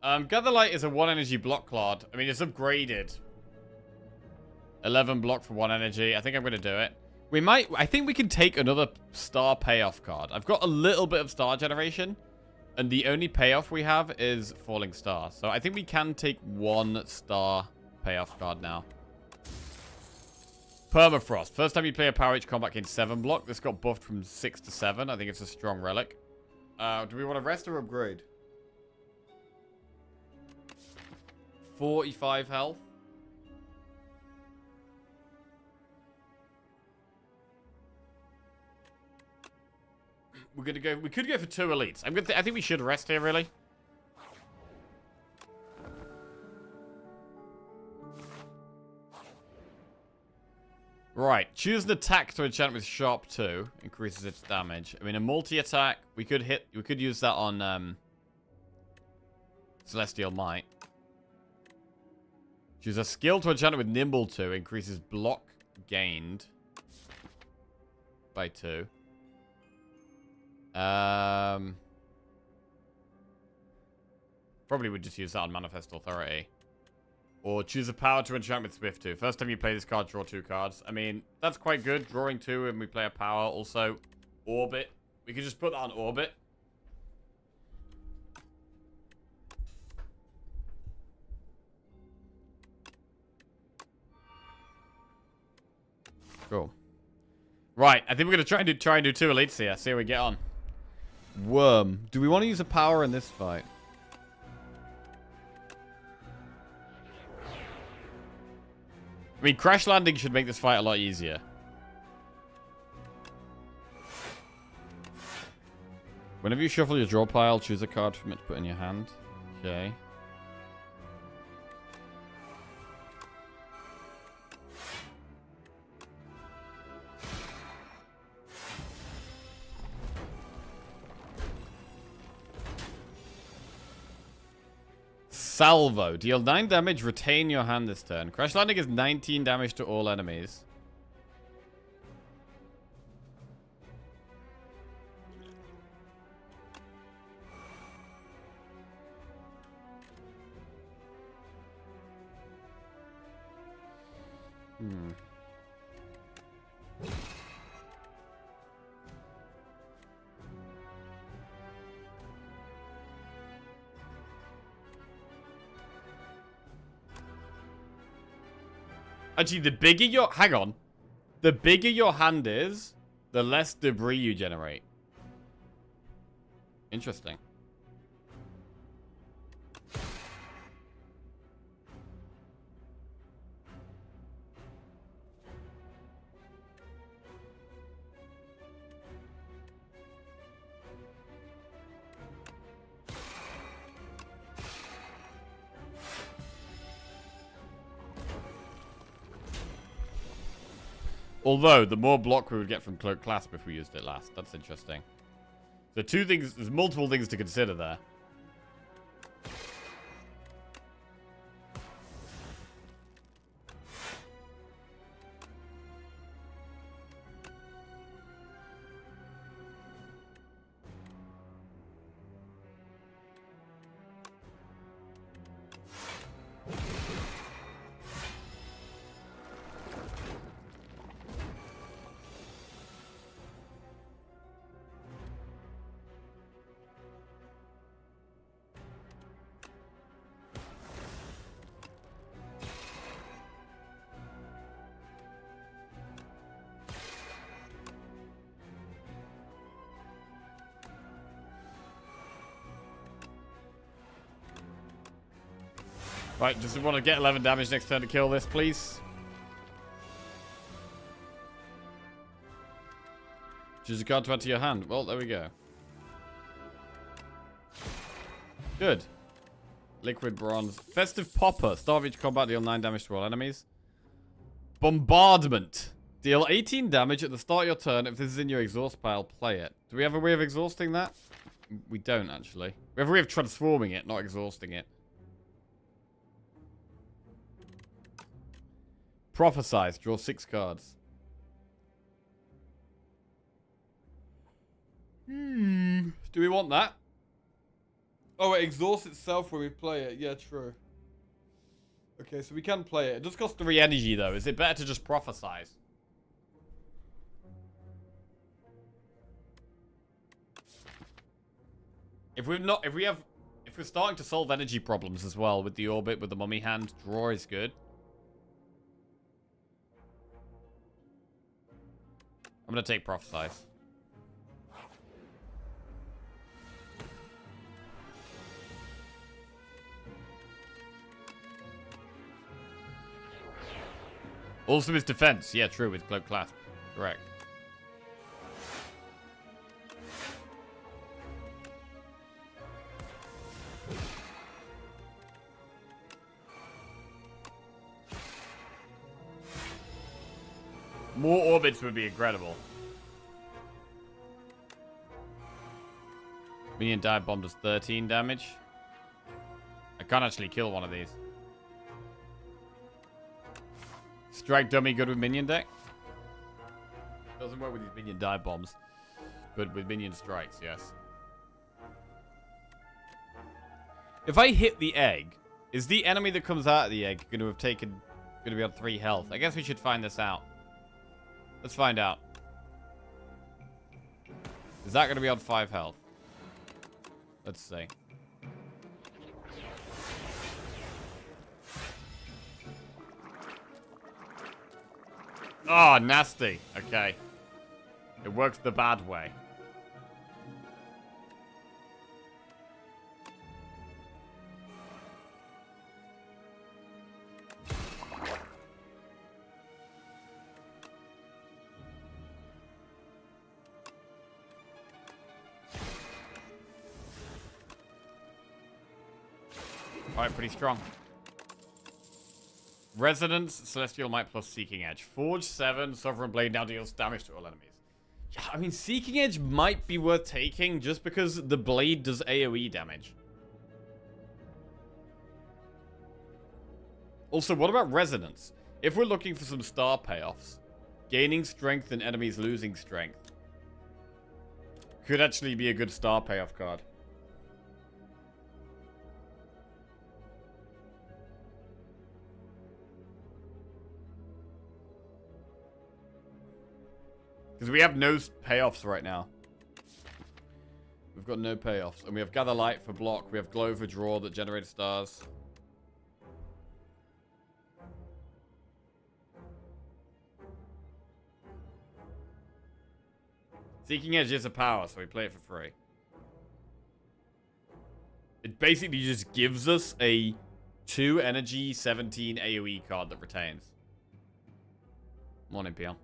Gather Light is a 1 energy block card. I mean, it's upgraded. 11 block for 1 energy. I think I'm going to do it. I think we can take another star payoff card. I've got a little bit of star generation. And the only payoff we have is Falling Star. So I think we can take 1 star payoff card now. Permafrost. First time you play a Power H combat gains 7 block. This got buffed from 6 to 7. I think it's a strong relic. Do we want to rest or upgrade? 45 health. We're gonna go. We could go for 2 elites. I think we should rest here, really. Right. Choose an attack to enchant with Sharp 2. Increases its damage. I mean, a multi-attack. We could use that on Celestial Might. Choose a skill to enchant it with Nimble 2. Increases block gained by 2. Probably would just use that on Manifest Authority. Or choose a power to enchant with Swift 2. First time you play this card, draw 2 cards. I mean, that's quite good. Drawing 2 when we play a power. Also, Orbit. We could just put that on Orbit. Cool. Right, I think we're going to try and do 2 elites here. See how we get on. Worm. Do we want to use a power in this fight? I mean, Crash Landing should make this fight a lot easier. Whenever you shuffle your draw pile, choose a card from it to put in your hand. Okay. Salvo. Deal 9 damage, retain your hand this turn. Crash Landing is 19 damage to all enemies. Actually, the bigger your... Hang on. The bigger your hand is, the less debris you generate. Interesting. Although, the more block we would get from Cloak Clasp if we used it last. That's interesting. So there's multiple things to consider there. Right, just want to get 11 damage next turn to kill this, please. Choose a card to add to your hand. Well, there we go. Good. Liquid Bronze. Festive Popper. Start of each combat, deal 9 damage to all enemies. Bombardment. Deal 18 damage at the start of your turn. If this is in your exhaust pile, play it. Do we have a way of exhausting that? We don't, actually. We have a way of transforming it, not exhausting it. Prophesize. Draw 6 cards. Do we want that? Oh, it exhausts itself when we play it. Yeah, true. Okay, so we can play it. It does cost 3 energy, though. Is it better to just prophesize? If we're starting to solve energy problems as well with the orbit, with the mummy hand, draw is good. I'm gonna take prophesize. Also his defense. Yeah, true, with Cloak Clasp. Correct. More orbits would be incredible. Minion dive bomb does 13 damage. I can't actually kill one of these. Strike dummy good with minion deck? Doesn't work with these minion dive bombs. Good with minion strikes, yes. If I hit the egg, is the enemy that comes out of the egg going to be on 3 health? I guess we should find this out. Let's find out. Is that going to be on 5 health? Let's see. Oh, nasty. Okay. It works the bad way. Alright, pretty strong. Resonance, Celestial Might plus Seeking Edge. Forge 7, Sovereign Blade now deals damage to all enemies. Yeah, I mean, Seeking Edge might be worth taking just because the blade does AoE damage. Also, what about Resonance? If we're looking for some star payoffs, gaining strength and enemies losing strength could actually be a good star payoff card. Because we have no payoffs right now. We've got no payoffs. And we have Gather Light for block. We have Glow for draw that generates stars. Seeking Edge is a power, so we play it for free. It basically just gives us a 2 energy 17 AoE card that retains. Morning, Peon.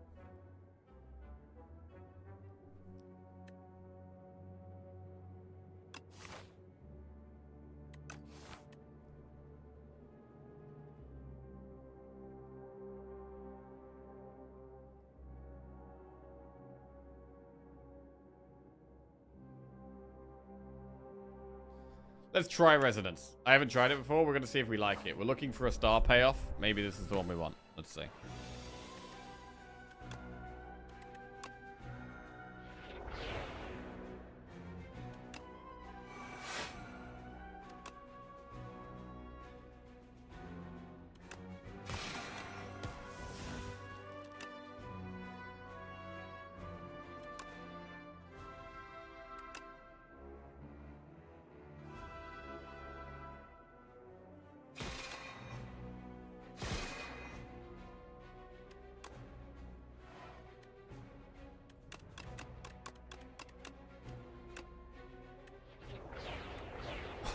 Let's try Resonance. I haven't tried it before. We're going to see if we like it. We're looking for a star payoff. Maybe this is the one we want. Let's see.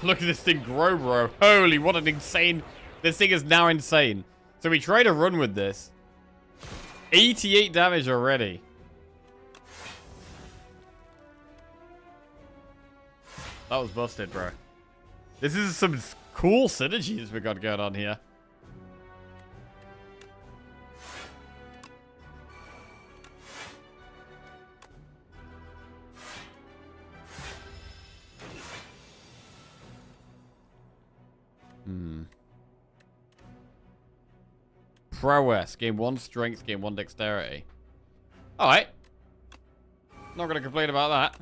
Look at this thing grow, bro. Holy, what an insane This thing is now insane. So we tried to run with this. 88 damage already. That was busted, bro. This is some cool synergies we got going on here. Prowess. Gain 1 strength, gain 1 dexterity. Alright. Not gonna complain about that.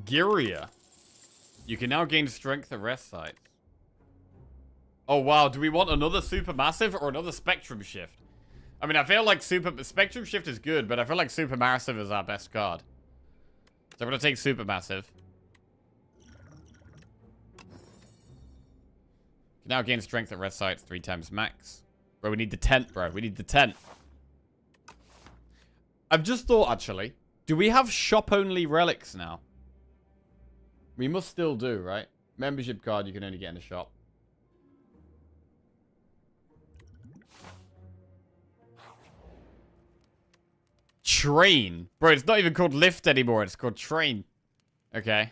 Giria. You can now gain strength at rest sites. Oh, wow. Do we want another Supermassive or another Spectrum Shift? I mean, I feel like Spectrum Shift is good, but I feel like Supermassive is our best card. So I'm going to take Supermassive. Can now gain strength at rest sites 3 times max. Bro, we need the tent, bro. We need the tent. I've just thought, actually. Do we have shop-only relics now? We must still do, right? Membership card you can only get in the shop. Train. Bro, it's not even called lift anymore. It's called train. Okay.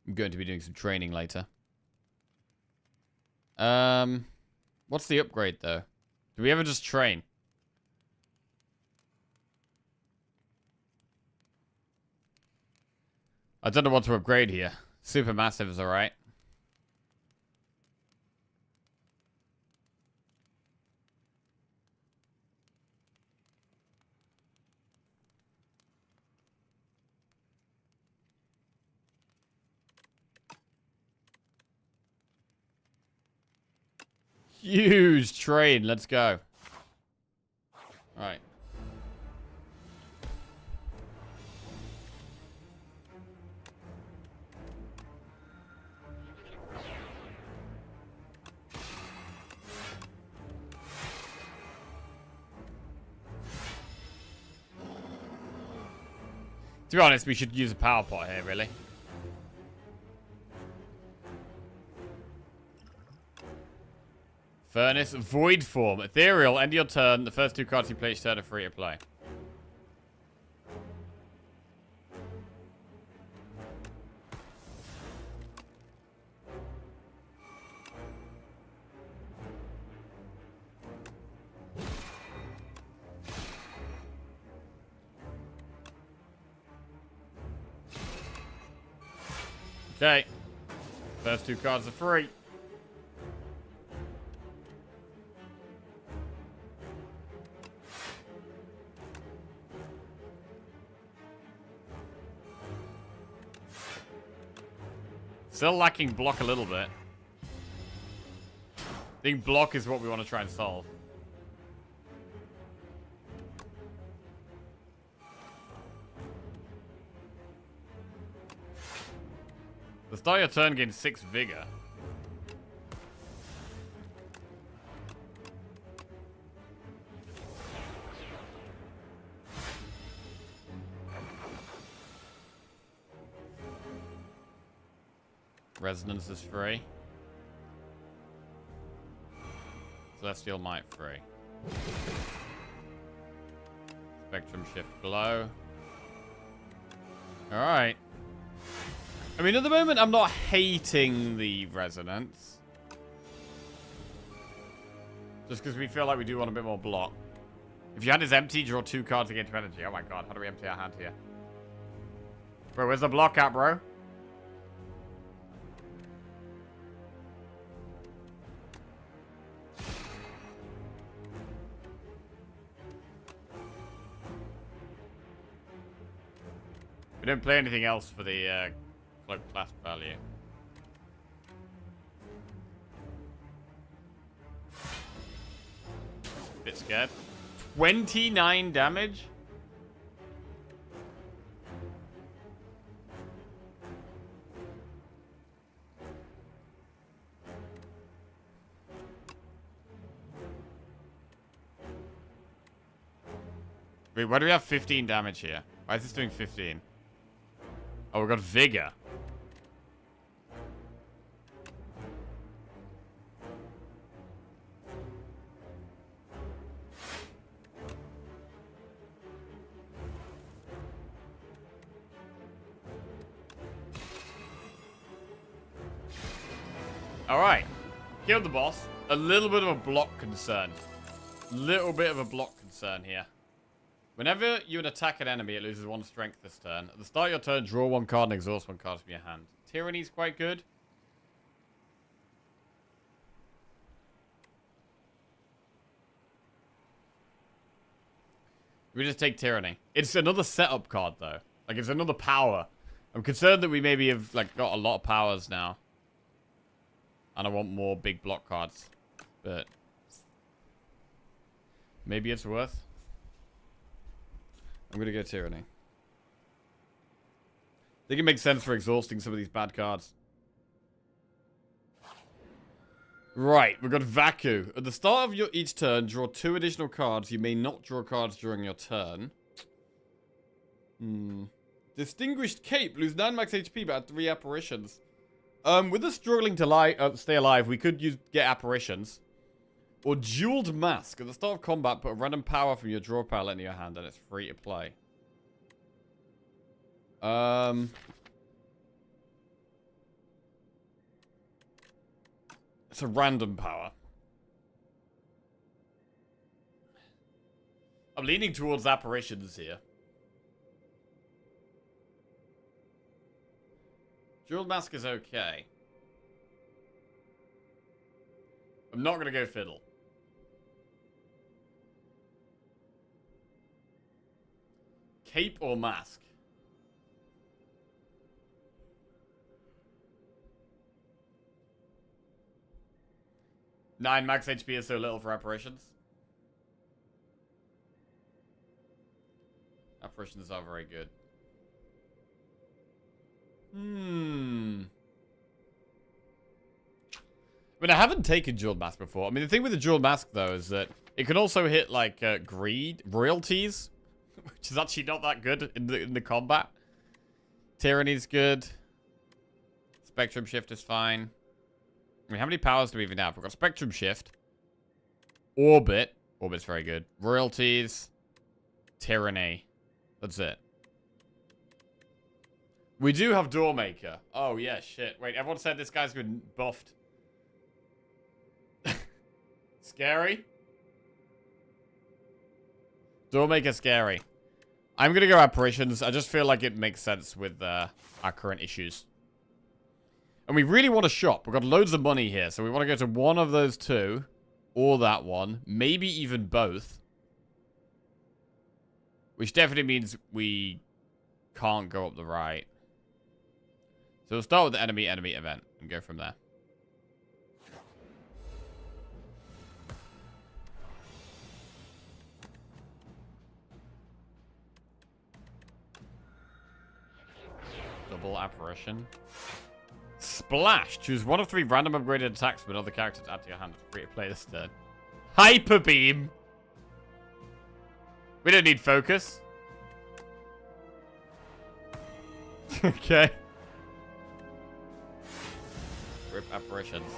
I'm going to be doing some training later. What's the upgrade, though? Do we ever just train? I don't know what to upgrade here. Supermassive is alright. Huge train. Let's go. Alright. To be honest, we should use a power pot here, really. Furnace, Void Form, Ethereal, end your turn. The first 2 cards you play each turn are free to play. Okay. First 2 cards are free. Still lacking block a little bit. I think block is what we want to try and solve. The start of your turn gains 6 vigor. Resonance is free. Celestial Might free. Spectrum Shift Glow. Alright. I mean, at the moment, I'm not hating the Resonance. Just because we feel like we do want a bit more block. If your hand is empty, draw 2 cards to gain 2 energy. Oh my god, how do we empty our hand here? Bro, where's the block at, bro? We don't play anything else for the cloak blast value. Bit scared. 29 damage? Wait, why do we have 15 damage here? Why is this doing 15? Oh, we got Vigor. Alright. Killed the boss. A little bit of a block concern. Little bit of a block concern here. Whenever you attack an enemy, it loses 1 strength this turn. At the start of your turn, draw 1 card and exhaust 1 card from your hand. Tyranny's quite good. We just take Tyranny. It's another setup card, though. Like, it's another power. I'm concerned that we maybe have, like, got a lot of powers now. And I want more big block cards. But maybe it's worth. I'm going to go Tyranny. I think it makes sense for exhausting some of these bad cards. Right, we've got Vaku. At the start of your each turn, draw 2 additional cards. You may not draw cards during your turn. Distinguished Cape. Lose 9 max HP but add 3 apparitions. With us struggling to stay alive, we could get apparitions. Or Jeweled Mask. At the start of combat, put a random power from your draw palette into your hand and it's free to play. It's a random power. I'm leaning towards apparitions here. Jeweled Mask is okay. I'm not going to go Fiddle. Cape or Mask? Nine max HP is so little for apparitions. Apparitions are very good. I mean, I haven't taken Jeweled Mask before. I mean, the thing with the Jeweled Mask, though, is that it can also hit, like, greed, royalties, which is actually not that good in the combat. Tyranny's good. Spectrum Shift is fine. I mean, how many powers do we even have? We've got Spectrum Shift. Orbit. Orbit's very good. Royalties. Tyranny. That's it. We do have Doormaker. Oh, yeah, shit. Wait, everyone said this guy's been buffed. Scary. Doormaker scary. I'm going to go Apparitions. I just feel like it makes sense with our current issues. And we really want to shop. We've got loads of money here. So we want to go to one of those two. Or that one. Maybe even both. Which definitely means we can't go up the right. So we'll start with the enemy event. And go from there. Double Apparition. Splash. Choose one of 3 random upgraded attacks from another character to add to your hand. Free to play this turn. Hyper Beam. We don't need focus. Okay. Rip Apparitions.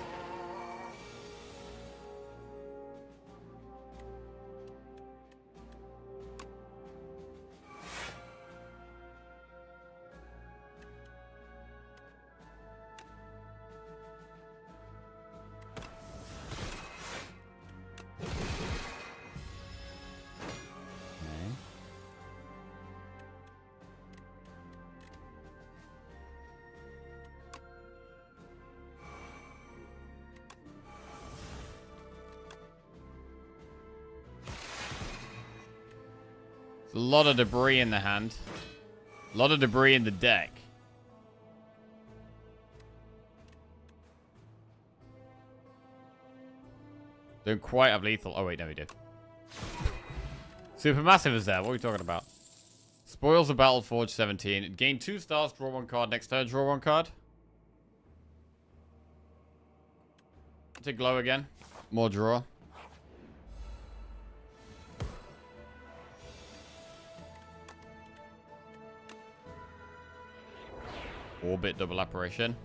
A lot of debris in the hand. A lot of debris in the deck. Don't quite have lethal. Oh, wait, no, we do. Supermassive is there. What are we talking about? Spoils of Battle Forge 17. Gain 2 stars, draw 1 card. Next turn, draw 1 card. Take glow again. More draw. Orbit double apparition.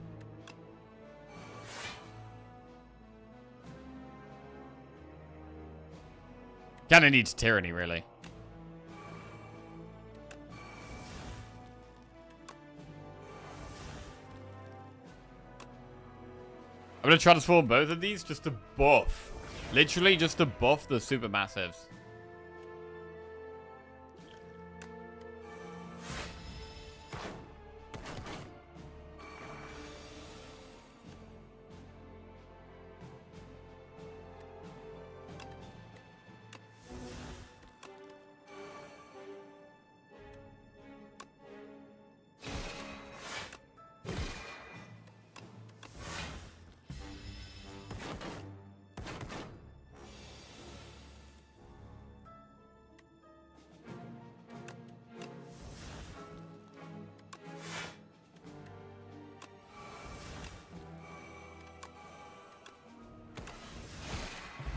Kinda needs Tyranny, really. I'm gonna transform both of these just to buff. Literally just to buff the supermassives.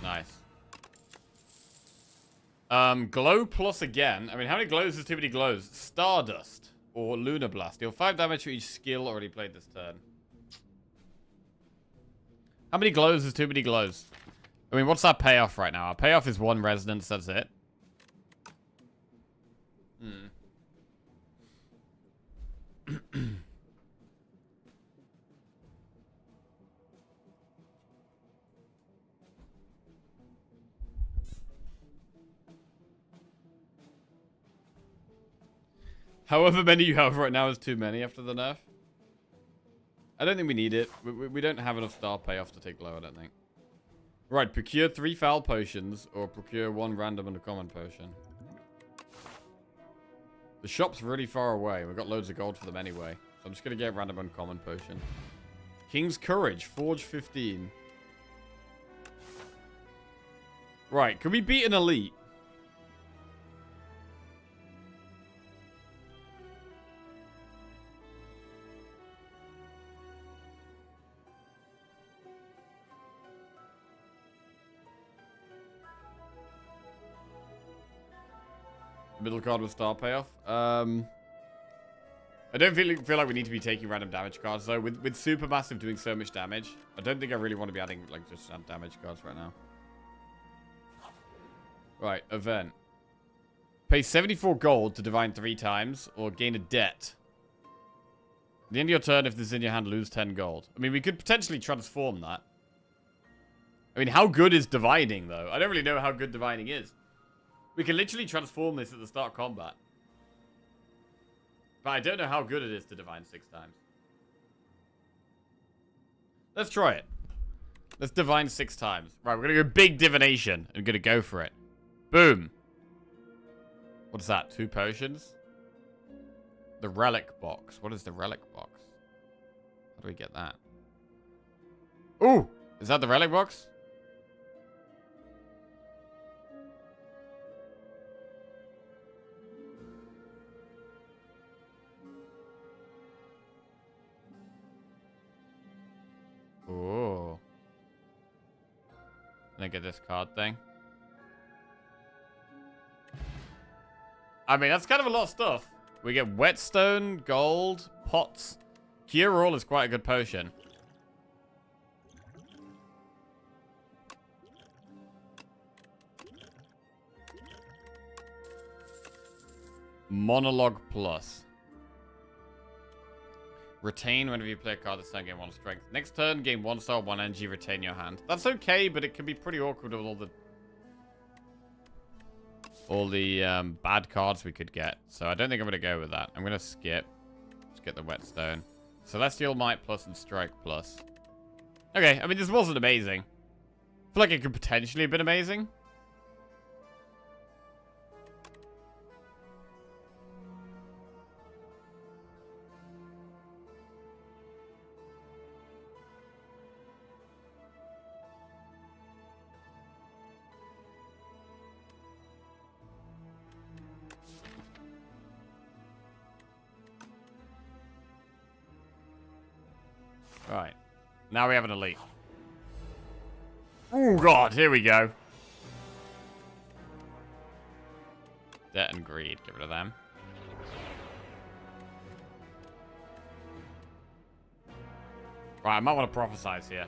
Nice. Glow plus again. I mean, how many glows is too many glows? Stardust or Lunar Blast. Deal 5 damage for each skill already played this turn. How many glows is too many glows? I mean, what's our payoff right now? Our payoff is 1 resonance, that's it. However many you have right now is too many after the nerf. I don't think we need it. We don't have enough star payoff to take glow, I don't think. Right, procure 3 foul potions or procure 1 random uncommon potion. The shop's really far away. We've got loads of gold for them anyway. So I'm just going to get random uncommon potion. King's Courage, Forge 15. Right, can we beat an elite? Middle card with star payoff. I don't feel like we need to be taking random damage cards though. With Supermassive doing so much damage, I don't think I really want to be adding like just damage cards right now. Right, event. Pay 74 gold to divine 3 times, or gain a debt. At the end of your turn, if this is in your hand, lose 10 gold. I mean, we could potentially transform that. I mean, how good is divining though? I don't really know how good divining is. We can literally transform this at the start of combat. But I don't know how good it is to divine 6 times. Let's try it. Let's divine 6 times. Right, we're going to go big divination. I'm going to go for it. Boom. What's that? 2 potions? The relic box. What is the relic box? How do we get that? Ooh! Is that the relic box? Ooh. And I get this card thing. I mean, that's kind of a lot of stuff. We get whetstone, gold, pots. Cure All is quite a good potion. Monologue Plus. Retain whenever you play a card this turn, gain 1 strength. Next turn, gain 1 star, 1 energy, retain your hand. That's okay, but it can be pretty awkward with all the bad cards we could get. So I don't think I'm going to go with that. I'm going to skip. Just get the whetstone. Celestial Might Plus and Strike Plus. Okay, I mean, this wasn't amazing. I feel like it could potentially have been amazing. Right. Now we have an elite. Oh, God. Here we go. Debt and greed. Get rid of them. Right, I might want to prophesize here.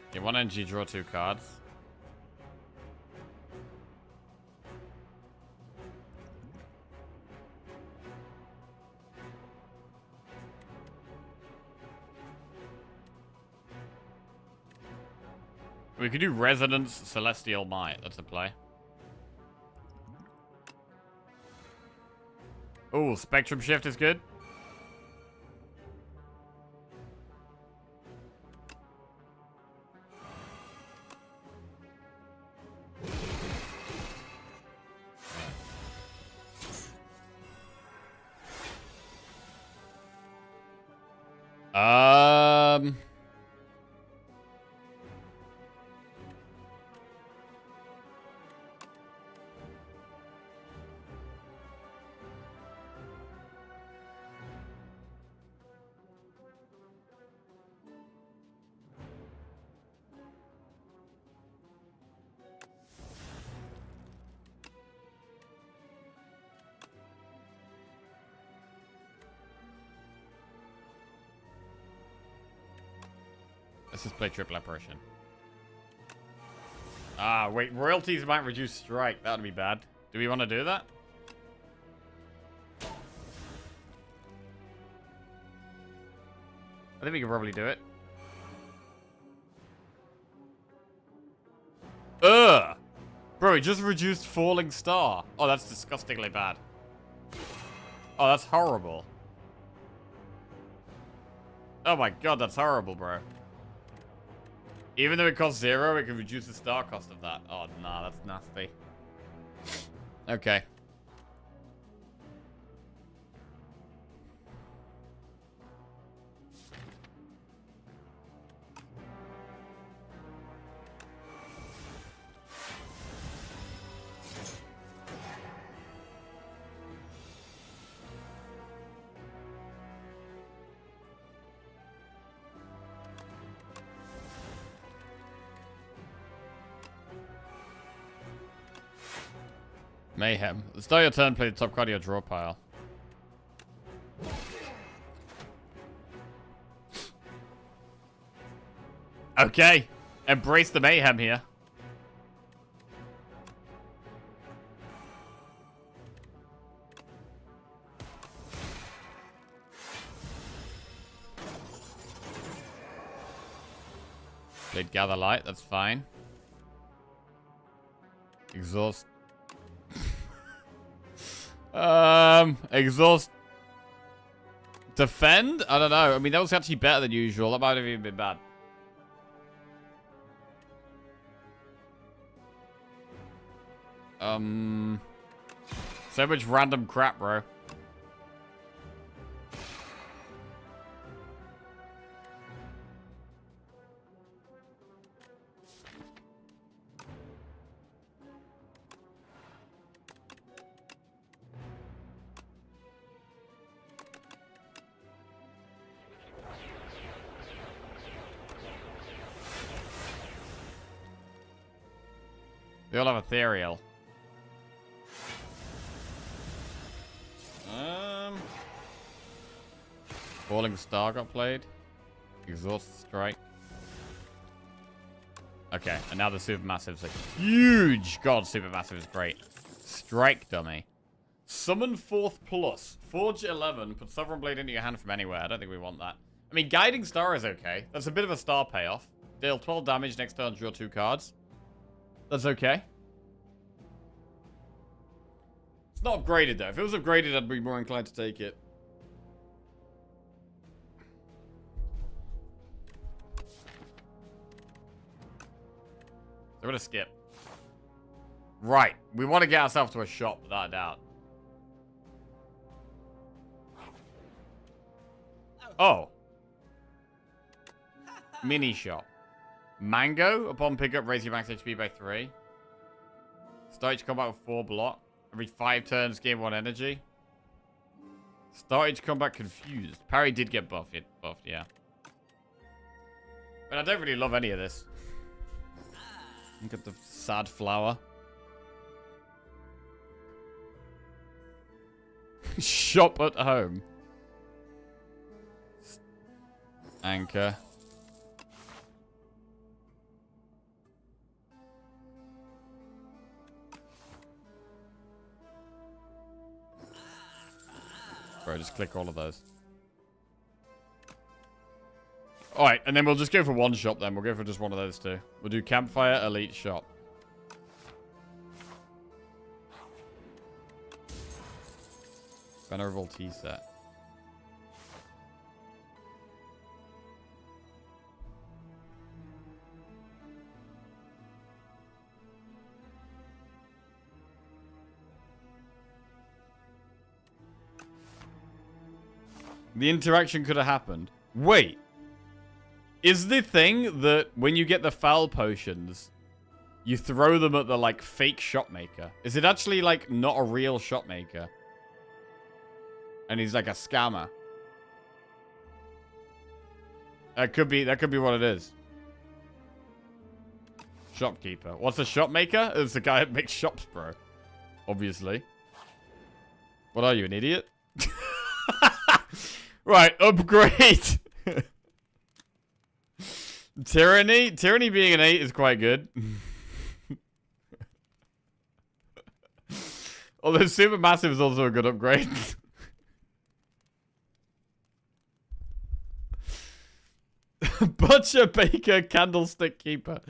Okay, 1 energy, draw 2 cards. We could do Resonance Celestial Might. That's a play. Oh, Spectrum Shift is good. Um... Let's just play Triple Apparition. Ah, wait. Royalties might reduce strike. That would be bad. Do we want to do that? I think we could probably do it. Ugh! Bro, it just reduced Falling Star. Oh, that's disgustingly bad. Oh, that's horrible. Oh my god, that's horrible, bro. Even though it costs 0, it can reduce the star cost of that. Oh, nah, that's nasty. Okay. Mayhem. Start your turn, play the top card of your draw pile. Okay. Embrace the mayhem here. Played Gather Light, that's fine. Exhaust. Exhaust. Defend? I don't know. I mean, that was actually better than usual. That might have even been bad. So much random crap, bro. They all have ethereal. Falling Star got played. Exhaust Strike. Okay, and now the Supermassive's a huge. God, Supermassive is great. Strike Dummy. Summon 4th plus. Forge 11. Put Sovereign Blade into your hand from anywhere. I don't think we want that. I mean, Guiding Star is okay. That's a bit of a star payoff. Deal 12 damage next turn, draw 2 cards. That's okay. It's not upgraded, though. If it was upgraded, I'd be more inclined to take it. So we're going to skip. Right. We want to get ourselves to a shop, without a doubt. Oh. Mini shop. Mango. Upon pickup, raise your max HP by 3. Start each combat with 4 block. Every 5 turns, gain 1 energy. Start each combat confused. Parry did get buffed, yeah. But I don't really love any of this. Look at the sad flower. Shop at home. Anchor. Bro, just click all of those. Alright, and then we'll just go for one shop then. We'll go for just one of those two. We'll do campfire, elite, shop. Venerable tea set. The interaction could have happened. Wait. Is the thing that when you get the foul potions, you throw them at the, like, fake shopmaker? Is it actually, like, not a real shopmaker? And he's, like, a scammer? That could be what it is. Shopkeeper. What's a shopmaker? It's the guy that makes shops, bro. Obviously. What are you, an idiot? Right, upgrade. Tyranny? Tyranny being an 8 is quite good. Although Supermassive is also a good upgrade. Butcher, Baker, Candlestick Keeper.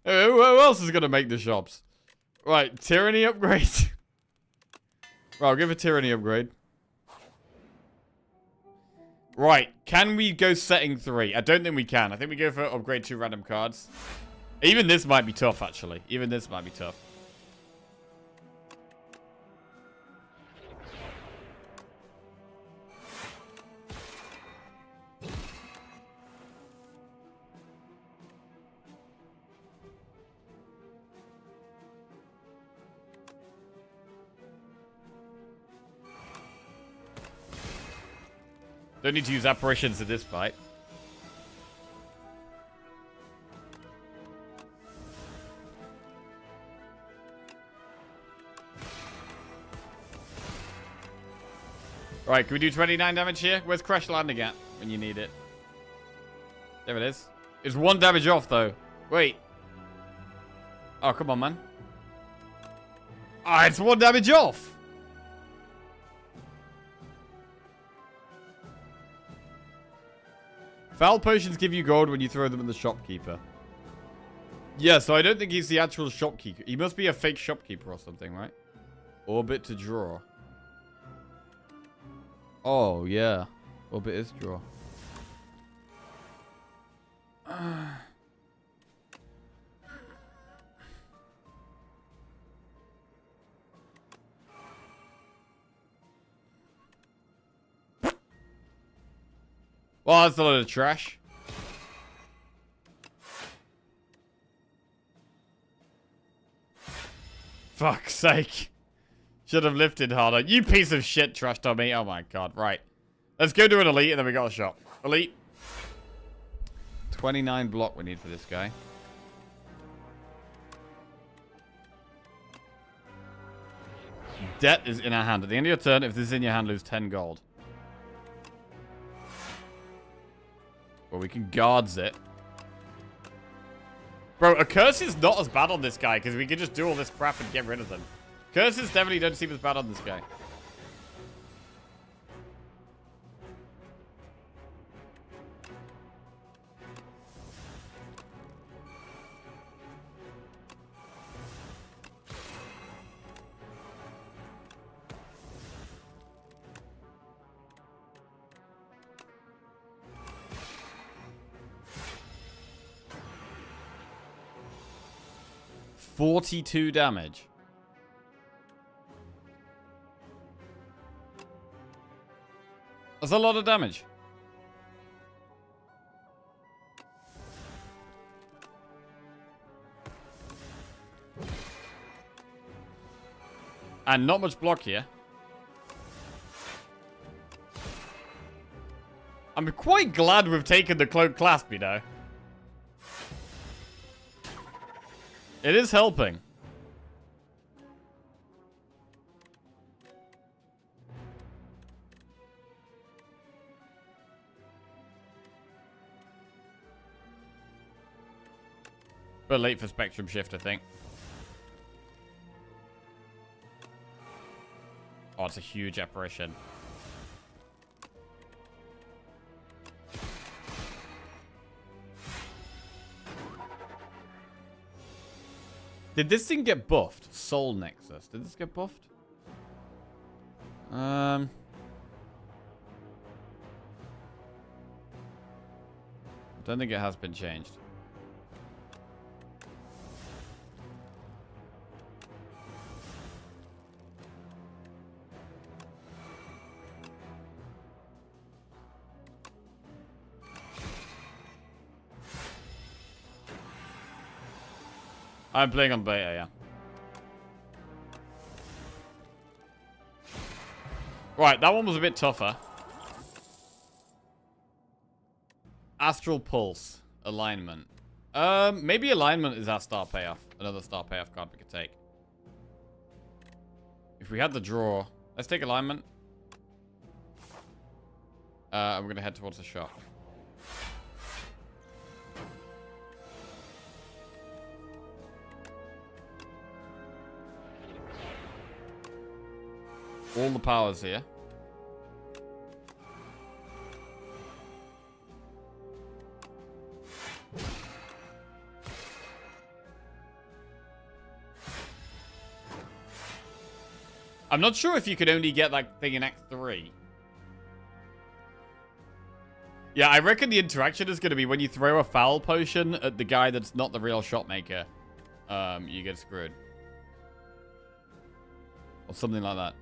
Who else is going to make the shops? Right, Tyranny upgrade. Right, I'll give a Tyranny upgrade. Right, can we go setting 3? I don't think we can. I think we go for upgrade 2 random cards. Even this might be tough, actually. Even this might be tough. Don't need to use apparitions in this fight. Alright, can we do 29 damage here? Where's Crash landing at when you need it? There it is. It's 1 damage off, though. Wait. Oh, come on, man. Ah, it's 1 damage off. Foul potions give you gold when you throw them at the shopkeeper. Yeah, so I don't think he's the actual shopkeeper. He must be a fake shopkeeper or something, right? Orbit to draw. Oh, yeah. Orbit is draw. Well, that's a lot of trash. Fuck's sake. Should have lifted harder. You piece of shit, Trash Tommy. Oh my god. Right. Let's go do an elite and then we got a shot. Elite. 29 block we need for this guy. Debt is in our hand. At the end of your turn, if this is in your hand, lose 10 gold. Well, we can guards it. Bro, a curse is not as bad on this guy because we can just do all this crap and get rid of them. Curses definitely don't seem as bad on this guy. $42 damage. That's a lot of damage. And not much block here. I'm quite glad we've taken the cloak clasp, you know. It is helping. But late for Spectrum Shift, I think. Oh, it's a huge apparition. Did this thing get buffed? Soul Nexus. Did this get buffed? Don't think it has been changed. I'm playing on beta, yeah. Right, that one was a bit tougher. Astral Pulse. Alignment. Maybe Alignment is our star payoff. Another star payoff card we could take. If we had the draw. Let's take Alignment. We're going to head towards the shop. All the powers here. I'm not sure if you could only get that thing in Act 3. Yeah, I reckon the interaction is going to be when you throw a foul potion at the guy that's not the real shot maker. You get screwed. Or something like that.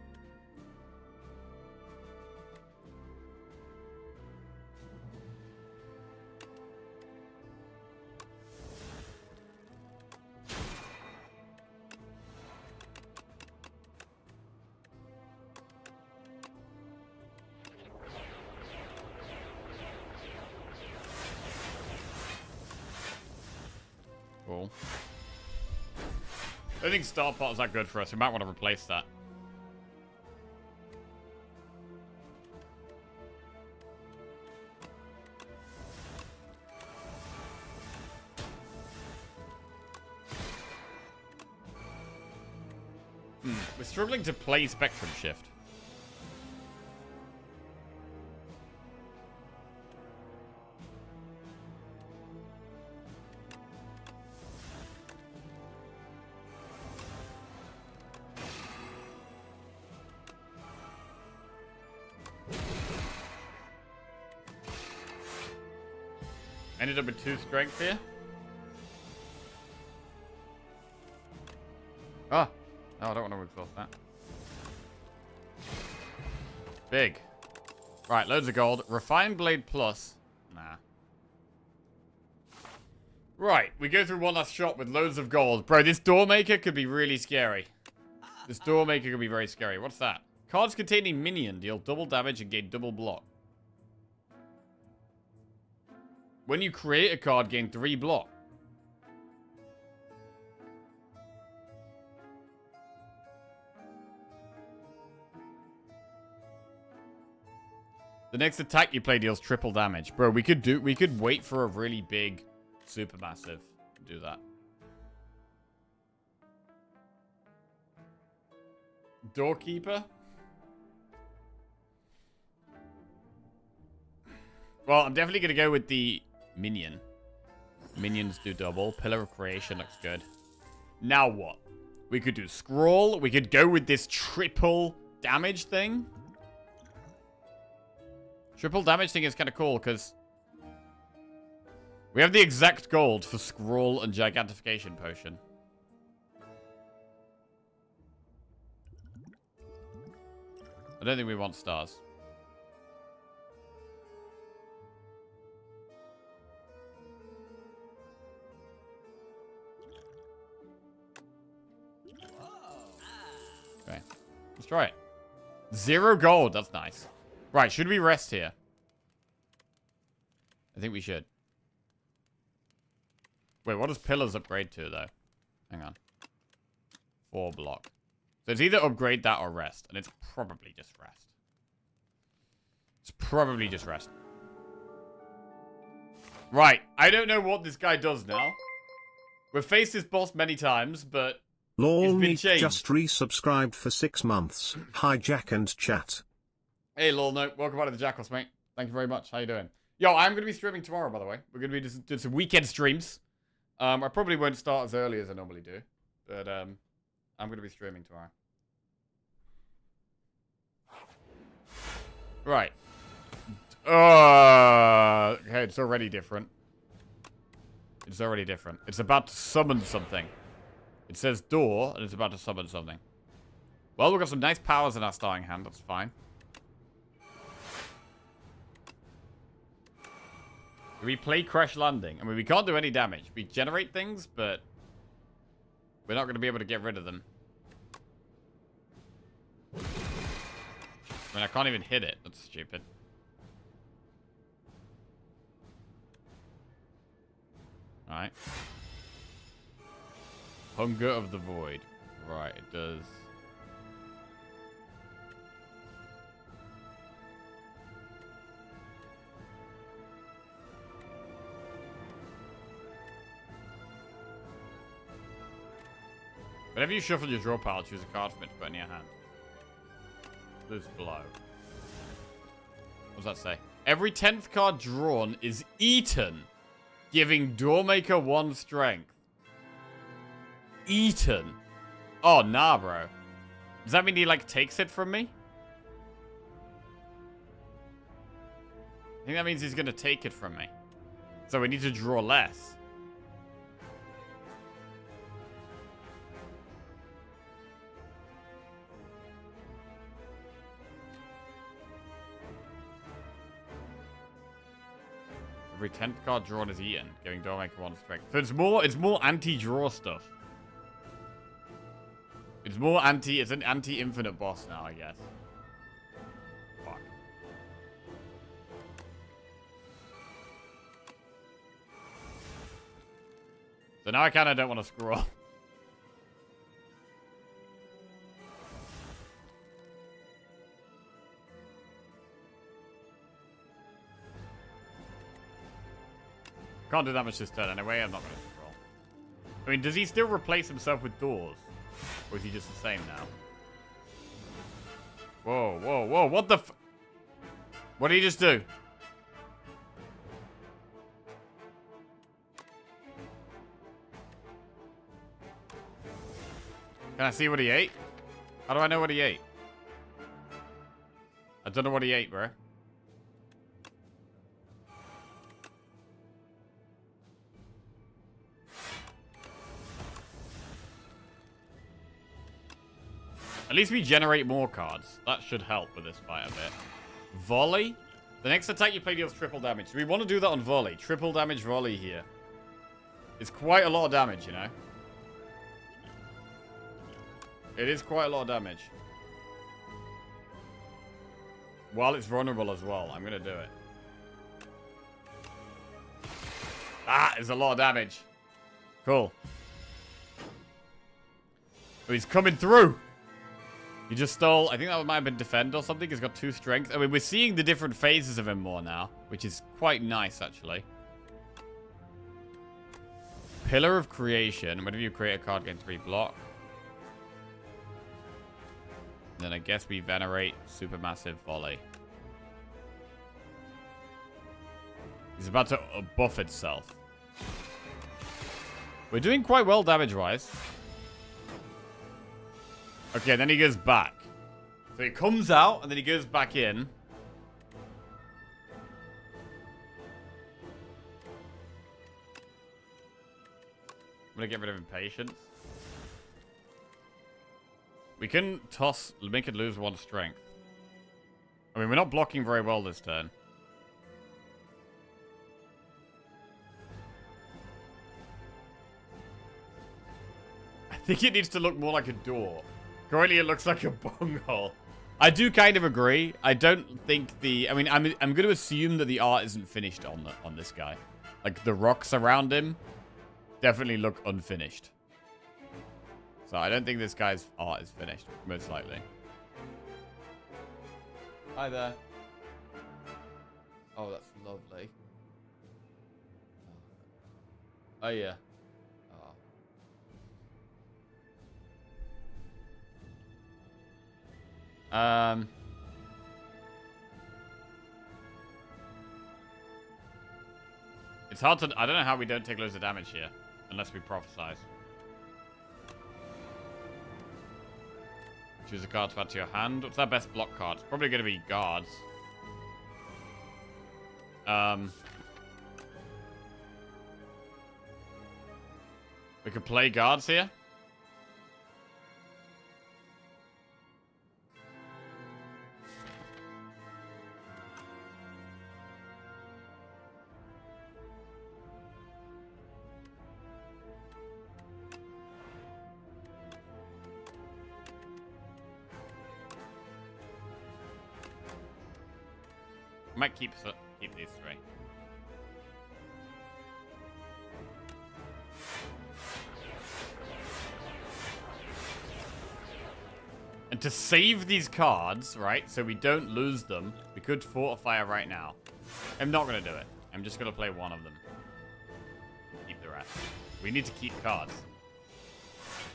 Cool. I don't think Star Pot is that good for us. We might want to replace that. We're struggling to play Spectrum Shift. Ended up with 2 strength here. Ah! Oh, I don't want to exhaust that. Big. Right, loads of gold. Refined Blade Plus. Nah. Right, we go through one last shot with loads of gold. Bro, this Doormaker could be really scary. This Doormaker could be very scary. What's that? Cards containing minion deal double damage and gain double block. When you create a card, gain 3 block. The next attack you play deals triple damage. Bro, we could wait for a really big supermassive to do that. Doorkeeper? Well, I'm definitely going to go with the minion. Minions do double. Pillar of Creation looks good. Now what? We could do Scroll. We could go with this triple damage thing. Triple damage thing is kind of cool because we have the exact gold for Scroll and Gigantification Potion. I don't think we want stars. Okay. Let's try it. 0 gold. That's nice. Right, should we rest here? I think we should. Wait, what does pillars upgrade to, though? Hang on. 4 block. So it's either upgrade that or rest. And it's probably just rest. It's probably just rest. Right. I don't know what this guy does now. We've faced this boss many times, but Lolney changed. just resubscribed for 6 months. Hi Jack and chat. Hey, Lolno. Welcome back to the Jackals, mate. Thank you very much. How you doing? Yo, I'm going to be streaming tomorrow, by the way. We're going to be doing some weekend streams. I probably won't start as early as I normally do. But I'm going to be streaming tomorrow. Right. Okay, it's already different. It's already different. It's about to summon something. It says door, and it's about to summon something. Well, we've got some nice powers in our starting hand. That's fine. We play Crash Landing. I mean, we can't do any damage. We generate things, but we're not going to be able to get rid of them. I mean, I can't even hit it. That's stupid. Alright. Hunger of the Void. Right, it does. Whenever you shuffle your draw pile, choose a card from it to put in your hand. Lose blow. What does that say? Every 10th card drawn is eaten, giving Doormaker 1 strength. Eaten. Oh, nah, bro. Does that mean he, like, takes it from me? I think that means he's gonna take it from me. So we need to draw less. Every 10th card drawn is eaten, giving Doormaker 1 strength. So it's more anti-draw stuff. It's an anti-infinite boss now, I guess. Fuck. So now I kinda don't want to scroll. Can't do that much this turn anyway, I'm not going to scroll. I mean, does he still replace himself with doors? Or is he just the same now? Whoa, whoa, whoa, what the f... What did he just do? Can I see what he ate? How do I know what he ate? I don't know what he ate, bro. At least we generate more cards. That should help with this fight a bit. Volley? The next attack you play deals triple damage. We want to do that on volley. Triple damage volley here. It's quite a lot of damage, you know? It is quite a lot of damage. While it's vulnerable as well. I'm going to do it. Ah, it's a lot of damage. Cool. Oh, he's coming through. He just stole, I think that might have been defend or something. He's got 2 strength. I mean, we're seeing the different phases of him more now, which is quite nice, actually. Pillar of Creation. Whenever you create a card, gain 3 block. Then I guess we venerate Supermassive Volley. He's about to buff itself. We're doing quite well damage-wise. Okay, then he goes back. So he comes out, and then he goes back in. I'm gonna get rid of Impatience. We can toss, make it lose 1 strength. I mean, we're not blocking very well this turn. I think it needs to look more like a door. Currently, it looks like a bunghole. I do kind of agree. I don't think the... I mean, I'm going to assume that the art isn't finished on this guy. Like, the rocks around him definitely look unfinished. So I don't think this guy's art is finished, most likely. Hi there. Oh, that's lovely. Oh, yeah. Oh. It's hard to... I don't know how we don't take loads of damage here. Unless we prophesize. Choose a card to add to your hand. What's our best block card? It's probably going to be guards. We could play guards here. I might keep these three. And to save these cards, right, so we don't lose them, we could fortify it right now. I'm not going to do it. I'm just going to play one of them. Keep the rest. We need to keep cards.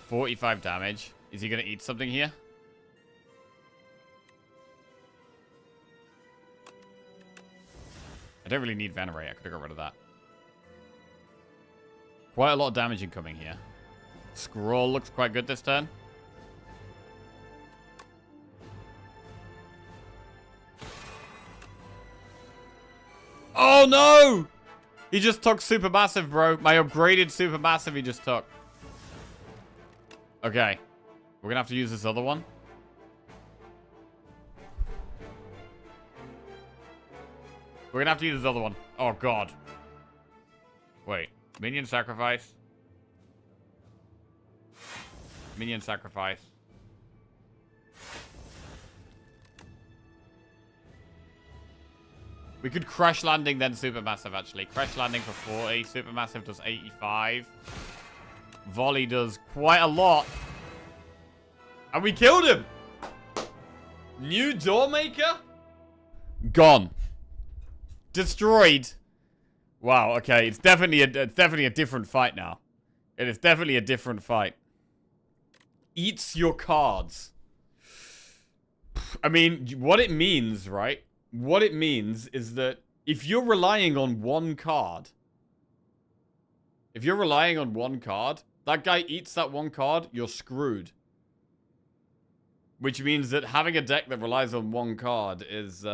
45 damage. Is he going to eat something here? I don't really need Venerate. I could have got rid of that. Quite a lot of damage incoming here. Scroll looks quite good this turn. Oh no! He just took Supermassive, bro. My upgraded Supermassive he just took. Okay. We're gonna have to use this other one. We're gonna have to use this other one. Oh, God. Wait. Minion sacrifice. Minion sacrifice. We could Crash Landing, then Supermassive, actually. Crash Landing for 40. Supermassive does 85. Volley does quite a lot. And we killed him! New Doormaker? Gone. Destroyed. Wow, okay. It's definitely a different fight now. It is definitely a different fight. Eats your cards. I mean, what it means, right? What it means is that if you're relying on one card, that guy eats that one card, you're screwed. Which means that having a deck that relies on one card is,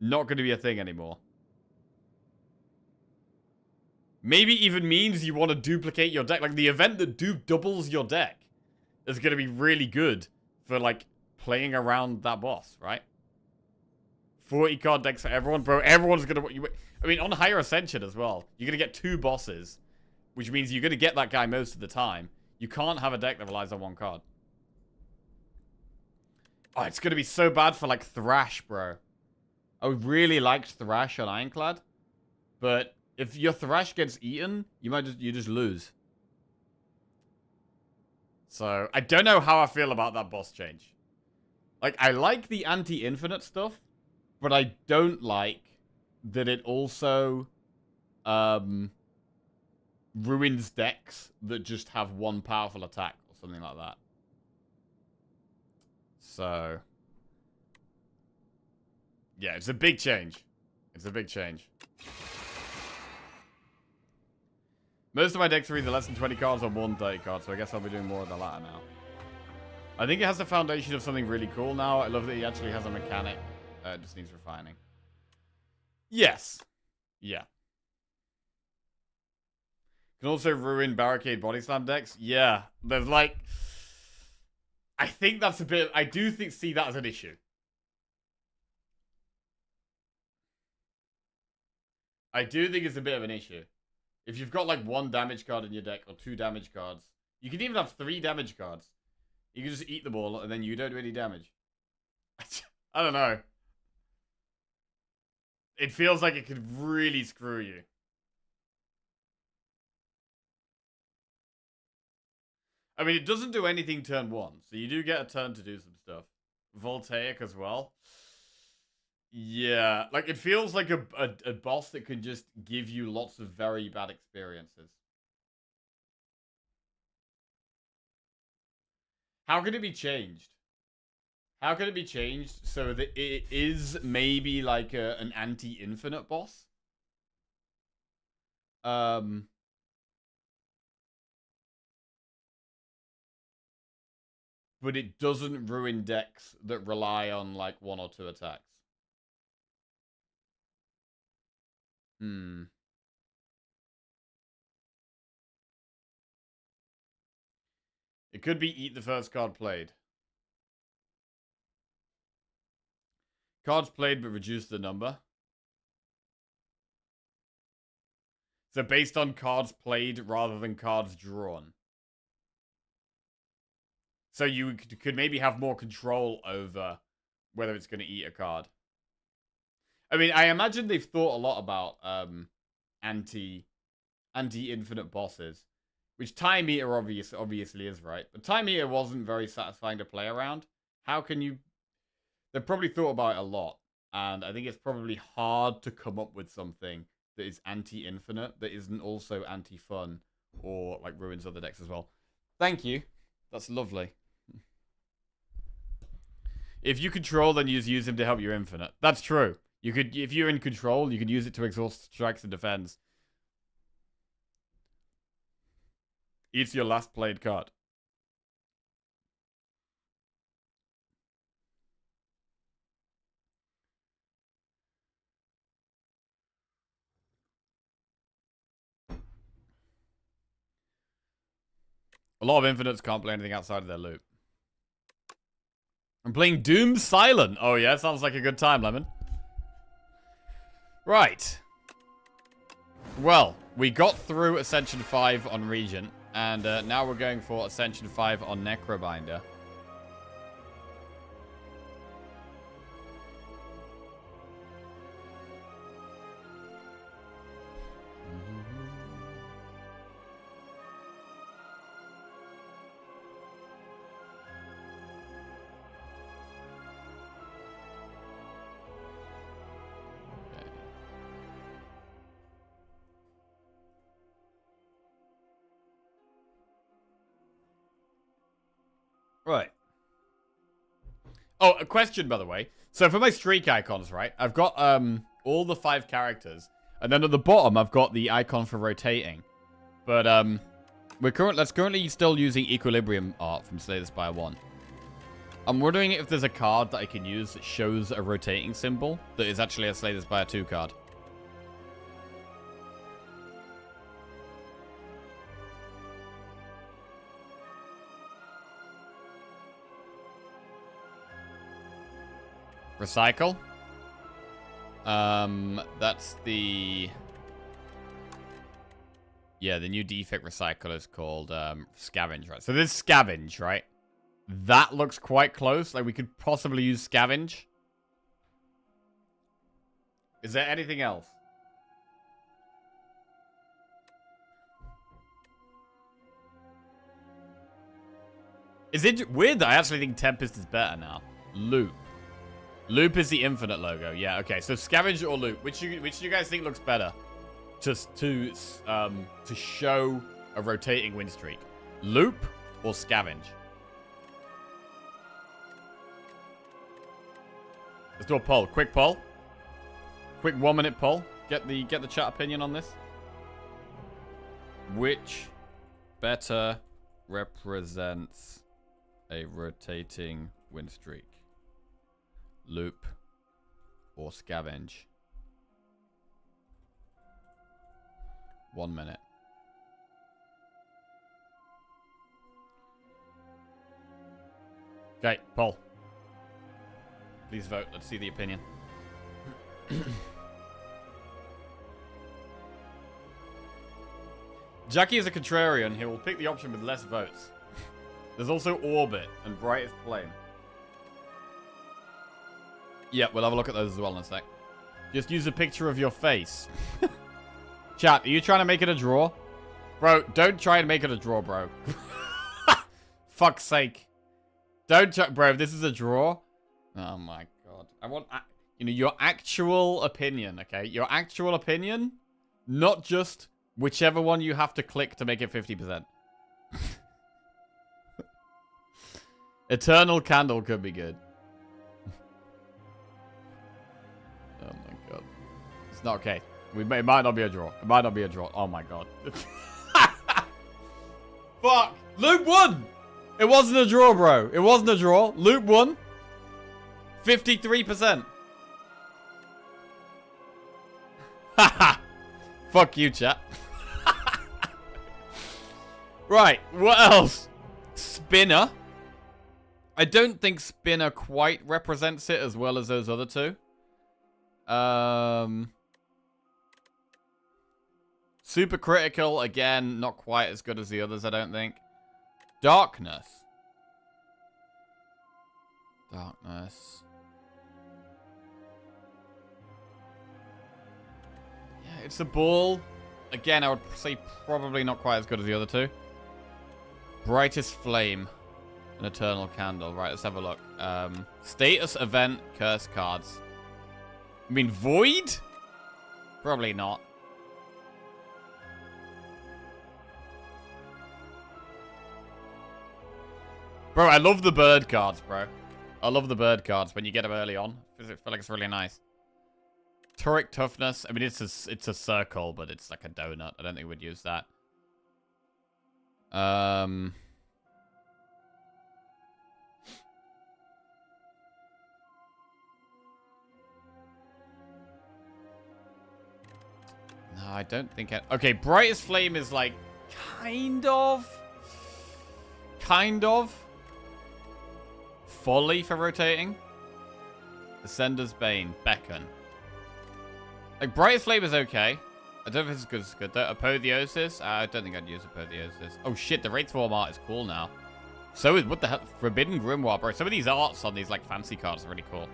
not going to be a thing anymore. Maybe even means you want to duplicate your deck. Like, the event that doubles your deck is going to be really good for, like, playing around that boss, right? 40 card decks for everyone. Bro, everyone's going to... I mean, on Higher Ascension as well, you're going to get 2 bosses, which means you're going to get that guy most of the time. You can't have a deck that relies on one card. Oh, it's going to be so bad for, like, Thrash, bro. I really liked Thrash on Ironclad, but if your Thrash gets eaten, you just lose. So, I don't know how I feel about that boss change. Like, I like the anti-infinite stuff, but I don't like that it also ruins decks that just have one powerful attack or something like that. So, yeah, it's a big change. It's a big change. Most of my decks are either less than 20 cards or more than 30 cards, so I guess I'll be doing more of the latter now. I think it has the foundation of something really cool now. I love that he actually has a mechanic. It just needs refining. Yes. Yeah. Can also ruin Barricade Body Slam decks. Yeah. There's like... I think that's a bit... I do see that as an issue. I do think it's a bit of an issue. If you've got like 1 damage card in your deck or 2 damage cards, You can even have 3 damage cards. You can just eat them all, and then you don't do any damage. I don't know. It feels like it could really screw you. I mean, it doesn't do anything turn 1, so you do get a turn to do some stuff. Voltaic as well. Yeah, like, it feels like a boss that can just give you lots of very bad experiences. How could it be changed? How could it be changed so that it is maybe like an anti-infinite boss? But it doesn't ruin decks that rely on like 1 or 2 attacks. It could be eat the first card played. Cards played but reduce the number. So based on cards played rather than cards drawn. So you could maybe have more control over whether it's going to eat a card. I mean, I imagine they've thought a lot about anti-infinite bosses. Which Time Eater obviously is, right? But Time Eater wasn't very satisfying to play around. How can you... They've probably thought about it a lot. And I think it's probably hard to come up with something that is anti-infinite, that isn't also anti-fun, or like ruins other decks as well. Thank you. That's lovely. If you control, then you just use him to help your infinite. That's true. You could, if you're in control, you could use it to exhaust strikes and defends. It's your last played card. A lot of infinites can't play anything outside of their loop. I'm playing Doom Silent. Oh yeah, sounds like a good time, Lemon. Right. Well, we got through Ascension 5 on Regent, and now we're going for Ascension 5 on Necrobinder. Right. Oh, a question, by the way. So for my streak icons, right, I've got all the 5 characters, and then at the bottom I've got the icon for rotating. But that's currently still using Equilibrium art from Slay the Spire 1. I'm wondering if there's a card that I can use that shows a rotating symbol that is actually a Slay the Spire 2 card. Recycle. That's the... Yeah, the new defect recycle is called Scavenge, right? So this is Scavenge, right? That looks quite close. Like, we could possibly use Scavenge. Is there anything else? Is it weird that I actually think Tempest is better now? Loop. Loop is the infinite logo. Yeah, okay. So Scavenge or Loop? Which do you guys think looks better? Just to show a rotating win streak. Loop or Scavenge? Let's do a poll. Quick poll. Quick 1-minute poll. Get the chat opinion on this. Which better represents a rotating win streak? Loop or Scavenge? 1 minute. Okay, poll. Please vote. Let's see the opinion. Jackie is a contrarian. He will pick the option with less votes. There's also Orbit and Brightest Flame. Yeah, we'll have a look at those as well in a sec. Just use a picture of your face. Chat, are you trying to make it a draw? Bro, don't try and make it a draw, bro. Fuck's sake. Don't try, bro, if this is a draw. Oh my god. I want, you know, your actual opinion, okay? Your actual opinion, not just whichever one you have to click to make it 50%. Eternal Candle could be good. Oh my god. It's not okay. It might not be a draw. It might not be a draw. Oh my god. Fuck. Loop 1. It wasn't a draw, bro. It wasn't a draw. Loop 1. 53%. Haha. Fuck you, chat. Right. What else? Spinner. I don't think Spinner quite represents it as well as those other two. Super Critical, again, not quite as good as the others, I don't think. Darkness. Darkness. Yeah, it's a ball. Again, I would say probably not quite as good as the other two. Brightest Flame. An Eternal Candle. Right, let's have a look. Status, Event, Curse cards. I mean, Void? Probably not. Bro, I love the bird cards, bro. I love the bird cards when you get them early on. I feel like it's really nice. Turret Toughness. I mean, it's a circle, but it's like a donut. I don't think we'd use that. No, I don't think it... Okay, Brightest Flame is like... Kind of... Folly for rotating. Ascender's Bane. Beckon. Like, Brightest Flame is okay. I don't know if it's good. It's good though. Apotheosis? I don't think I'd use Apotheosis. Oh shit, the Wraith Form art is cool now. So is... What the hell? Forbidden Grimoire, bro. Some of these arts on these, like, fancy cards are really cool.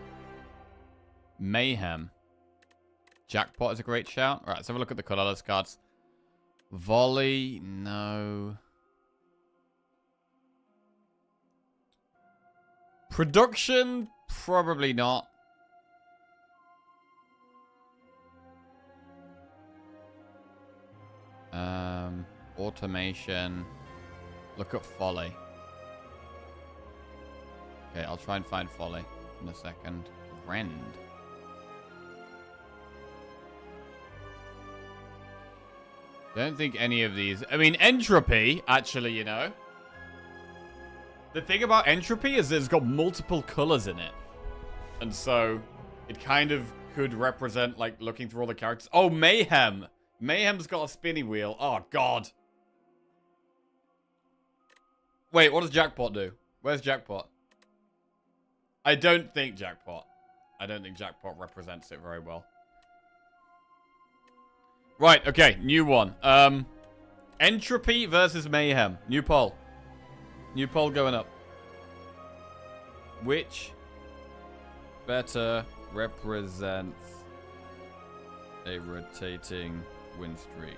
Mayhem. Jackpot is a great shout. Alright, let's have a look at the colorless cards. Volley, no. Production, probably not. Automation. Look at Folly. Okay, I'll try and find Folly in a second. Rend. Don't think any of these... I mean, Entropy, actually, you know. The thing about Entropy is it's got multiple colors in it. And so, it kind of could represent, like, looking through all the characters. Oh, Mayhem. Mayhem's got a spinny wheel. Oh, God. Wait, what does Jackpot do? Where's Jackpot? I don't think Jackpot. I don't think Jackpot represents it very well. Right, okay, new one. Entropy versus Mayhem. New poll. New poll going up. Which better represents a rotating win streak?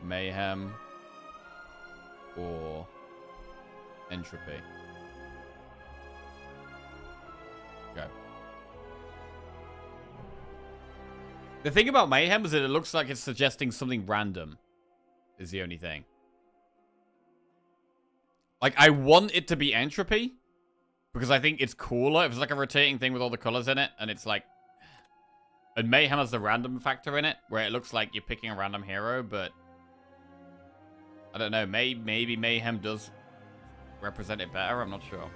Mayhem or Entropy? Go. The thing about Mayhem is that it looks like it's suggesting something random. Is the only thing. Like, I want it to be Entropy. Because I think it's cooler. If it's like a rotating thing with all the colors in it. And it's like... And Mayhem has the random factor in it. Where it looks like you're picking a random hero. But... I don't know. Maybe Mayhem does represent it better. I'm not sure.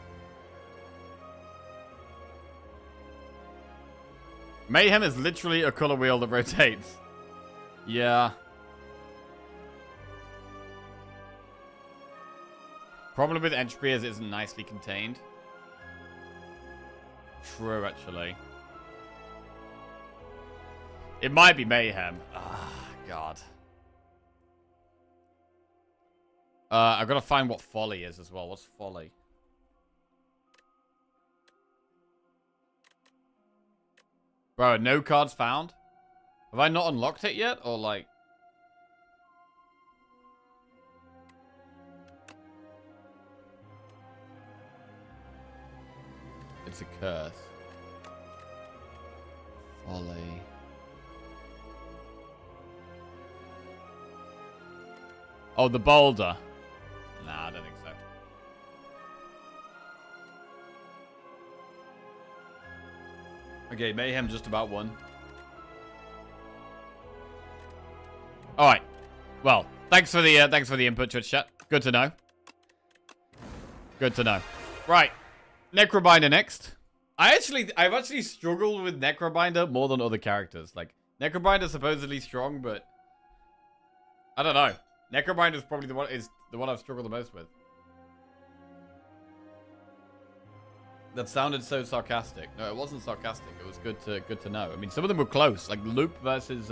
Mayhem is literally a color wheel that rotates. Yeah. Problem with Entropy is it isn't nicely contained. True, actually. It might be Mayhem. Ah, God. I've got to find what folly is as well. What's folly? Bro, no cards found? Have I not unlocked it yet? Or like... It's a curse. Folly. Oh, the boulder. Nah, I don't think so. Okay, Mayhem just about won. Alright. Well, thanks for the input, Twitch chat. Good to know. Good to know. Right. Necrobinder next. I've actually struggled with Necrobinder more than other characters. Like, Necrobinder's supposedly strong, but I don't know. Necrobinder is probably the one I've struggled the most with. That sounded so sarcastic. No, it wasn't sarcastic. It was good to know. I mean, some of them were close. Like Loop versus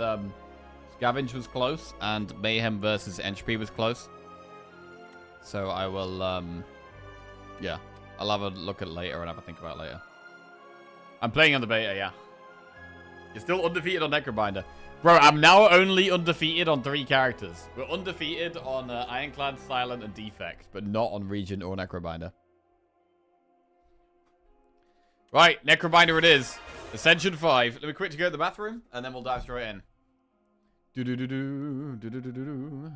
Scavenge was close, and Mayhem versus Entropy was close. So I will, yeah, I'll have a look at it later and have a think about it later. I'm playing on the beta, yeah. You're still undefeated on Necrobinder. Bro, I'm now only undefeated on 3 characters. We're undefeated on Ironclad, Silent, and Defect, but not on Regent or Necrobinder. Right, Necrobinder it is. Ascension 5. Let me quickly go to the bathroom, and then we'll dive straight in. Do-do-do-do, do-do-do-do-do.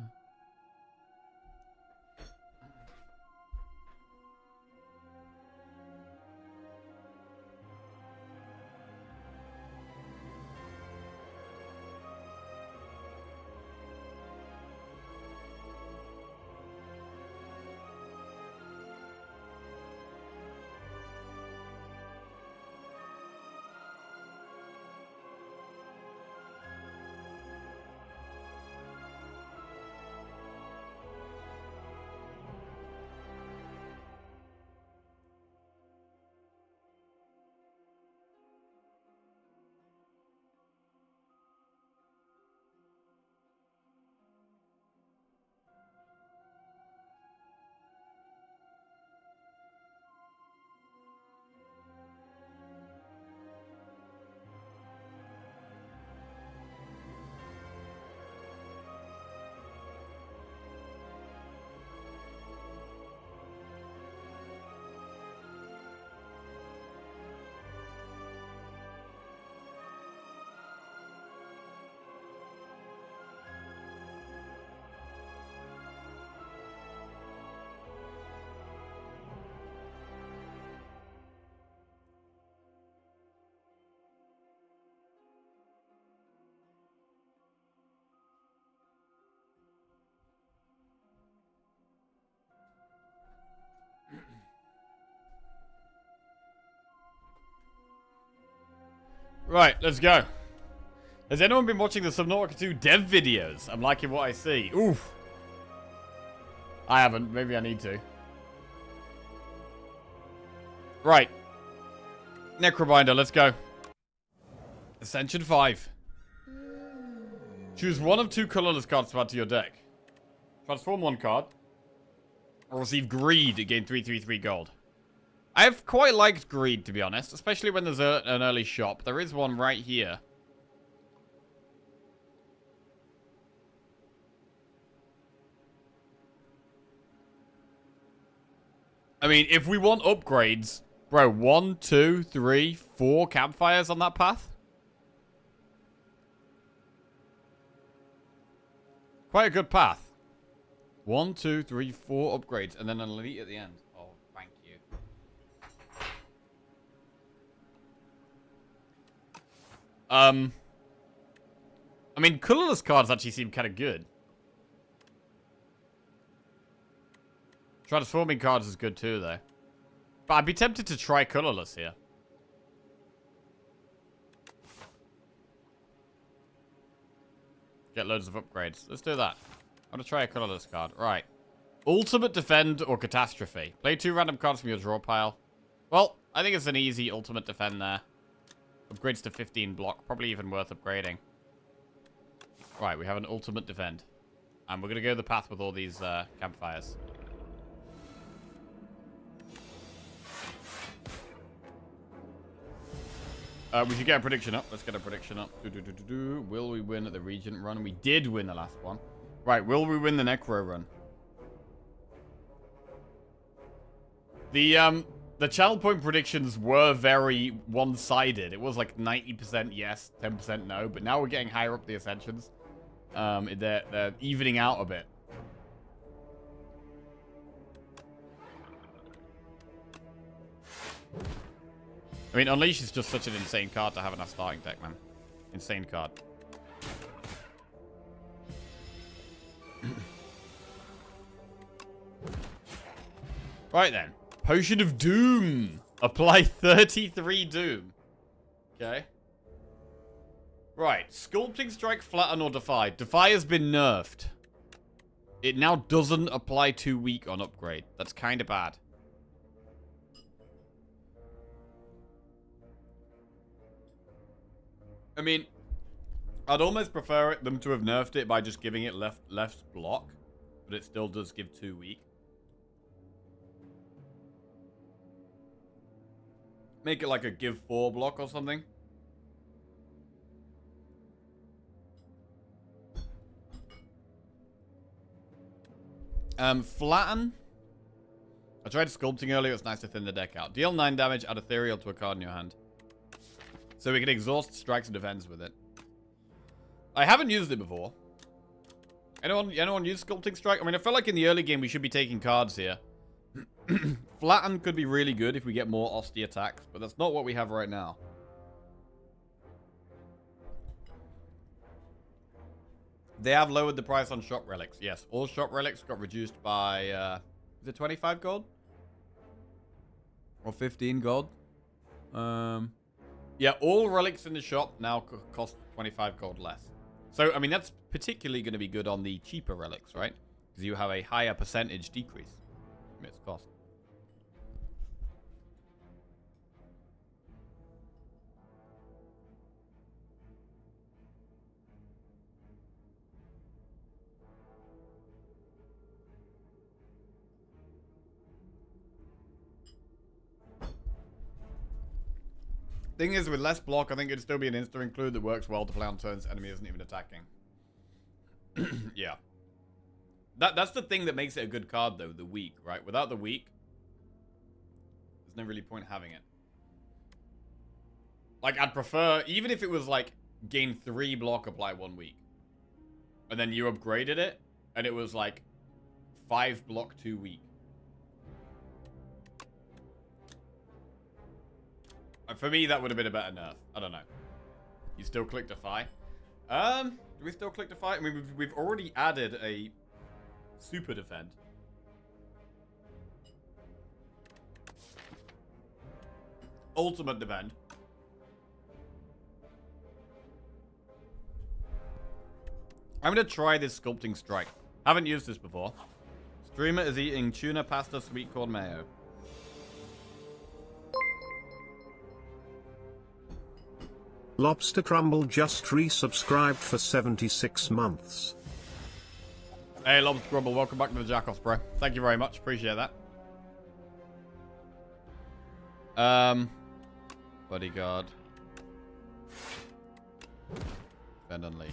Right, let's go. Has anyone been watching the Subnautica 2 dev videos? I'm liking what I see. Oof. I haven't. Maybe I need to. Right. Necrobinder, let's go. Ascension 5. Choose one of 2 colorless cards to add to your deck. Transform 1 card. Or receive Greed to gain 3/3/3 gold. I've quite liked Greed, to be honest. Especially when there's an early shop. There is one right here. I mean, if we want upgrades... Bro, 1, 2, 3, 4 campfires on that path? Quite a good path. 1, 2, 3, 4 upgrades. And then an elite at the end. Oh, thank you. I mean, colorless cards actually seem kind of good. Transforming cards is good too, though. But I'd be tempted to try colorless here. Get loads of upgrades. Let's do that. I'm going to try a colorless card. Right. Ultimate Defend or Catastrophe. Play 2 random cards from your draw pile. Well, I think it's an easy Ultimate Defend there. Upgrades to 15 block. Probably even worth upgrading. Right, we have an Ultimate Defend. And we're going to go the path with all these campfires. We should get a prediction up. Let's get a prediction up. Will we win at the Regent run? We did win the last one. Right, will we win the Necro run? The channel point predictions were very one-sided. It was like 90% yes, 10% no. But now we're getting higher up the Ascensions. They're evening out a bit. I mean, Unleash is just such an insane card to have in our starting deck, man. Insane card. Right then. Potion of Doom. Apply 33 Doom. Okay. Right. Sculpting Strike, Flatten, or Defy. Defy has been nerfed. It now doesn't apply 2 weak on upgrade. That's kind of bad. I mean, I'd almost prefer them to have nerfed it by just giving it left block, but it still does give 2 weak. Make it like a give 4 block or something. Flatten. I tried sculpting earlier. It's nice to thin the deck out. Deal 9 damage, add Ethereal to a card in your hand. So we can exhaust strikes and defense with it. I haven't used it before. Anyone use Sculpting Strike? I mean, I feel like in the early game we should be taking cards here. Flatten could be really good if we get more Osty attacks, but that's not what we have right now. They have lowered the price on shop relics. Yes, all shop relics got reduced by, is it 25 gold? Or 15 gold? Yeah, all relics in the shop now cost 25 gold less. So, I mean, that's particularly going to be good on the cheaper relics, right? Because you have a higher percentage decrease in its cost. Thing is, with less block, I think it'd still be an insta include that works well to play on turns enemy isn't even attacking. Yeah. That's the thing that makes it a good card, though, the weak, right? Without the weak, there's no really point having it. Like, I'd prefer, even if it was like, gain 3 block, apply 1 weak. And then you upgraded it, and it was like, 5 block, 2 weak. For me, that would have been a better nerf. I don't know. You still click Defy? Do we still click Defy? I mean, we've already added a Super Defend. Ultimate Defend. I'm going to try this Sculpting Strike. Haven't used this before. Streamer is eating tuna pasta sweet corn mayo. Lobster Crumble just resubscribed for 76 months. Hey, Lobster Crumble, welcome back to the Jackoffs, bro. Thank you very much. Appreciate that. Bodyguard. Defend Unleash.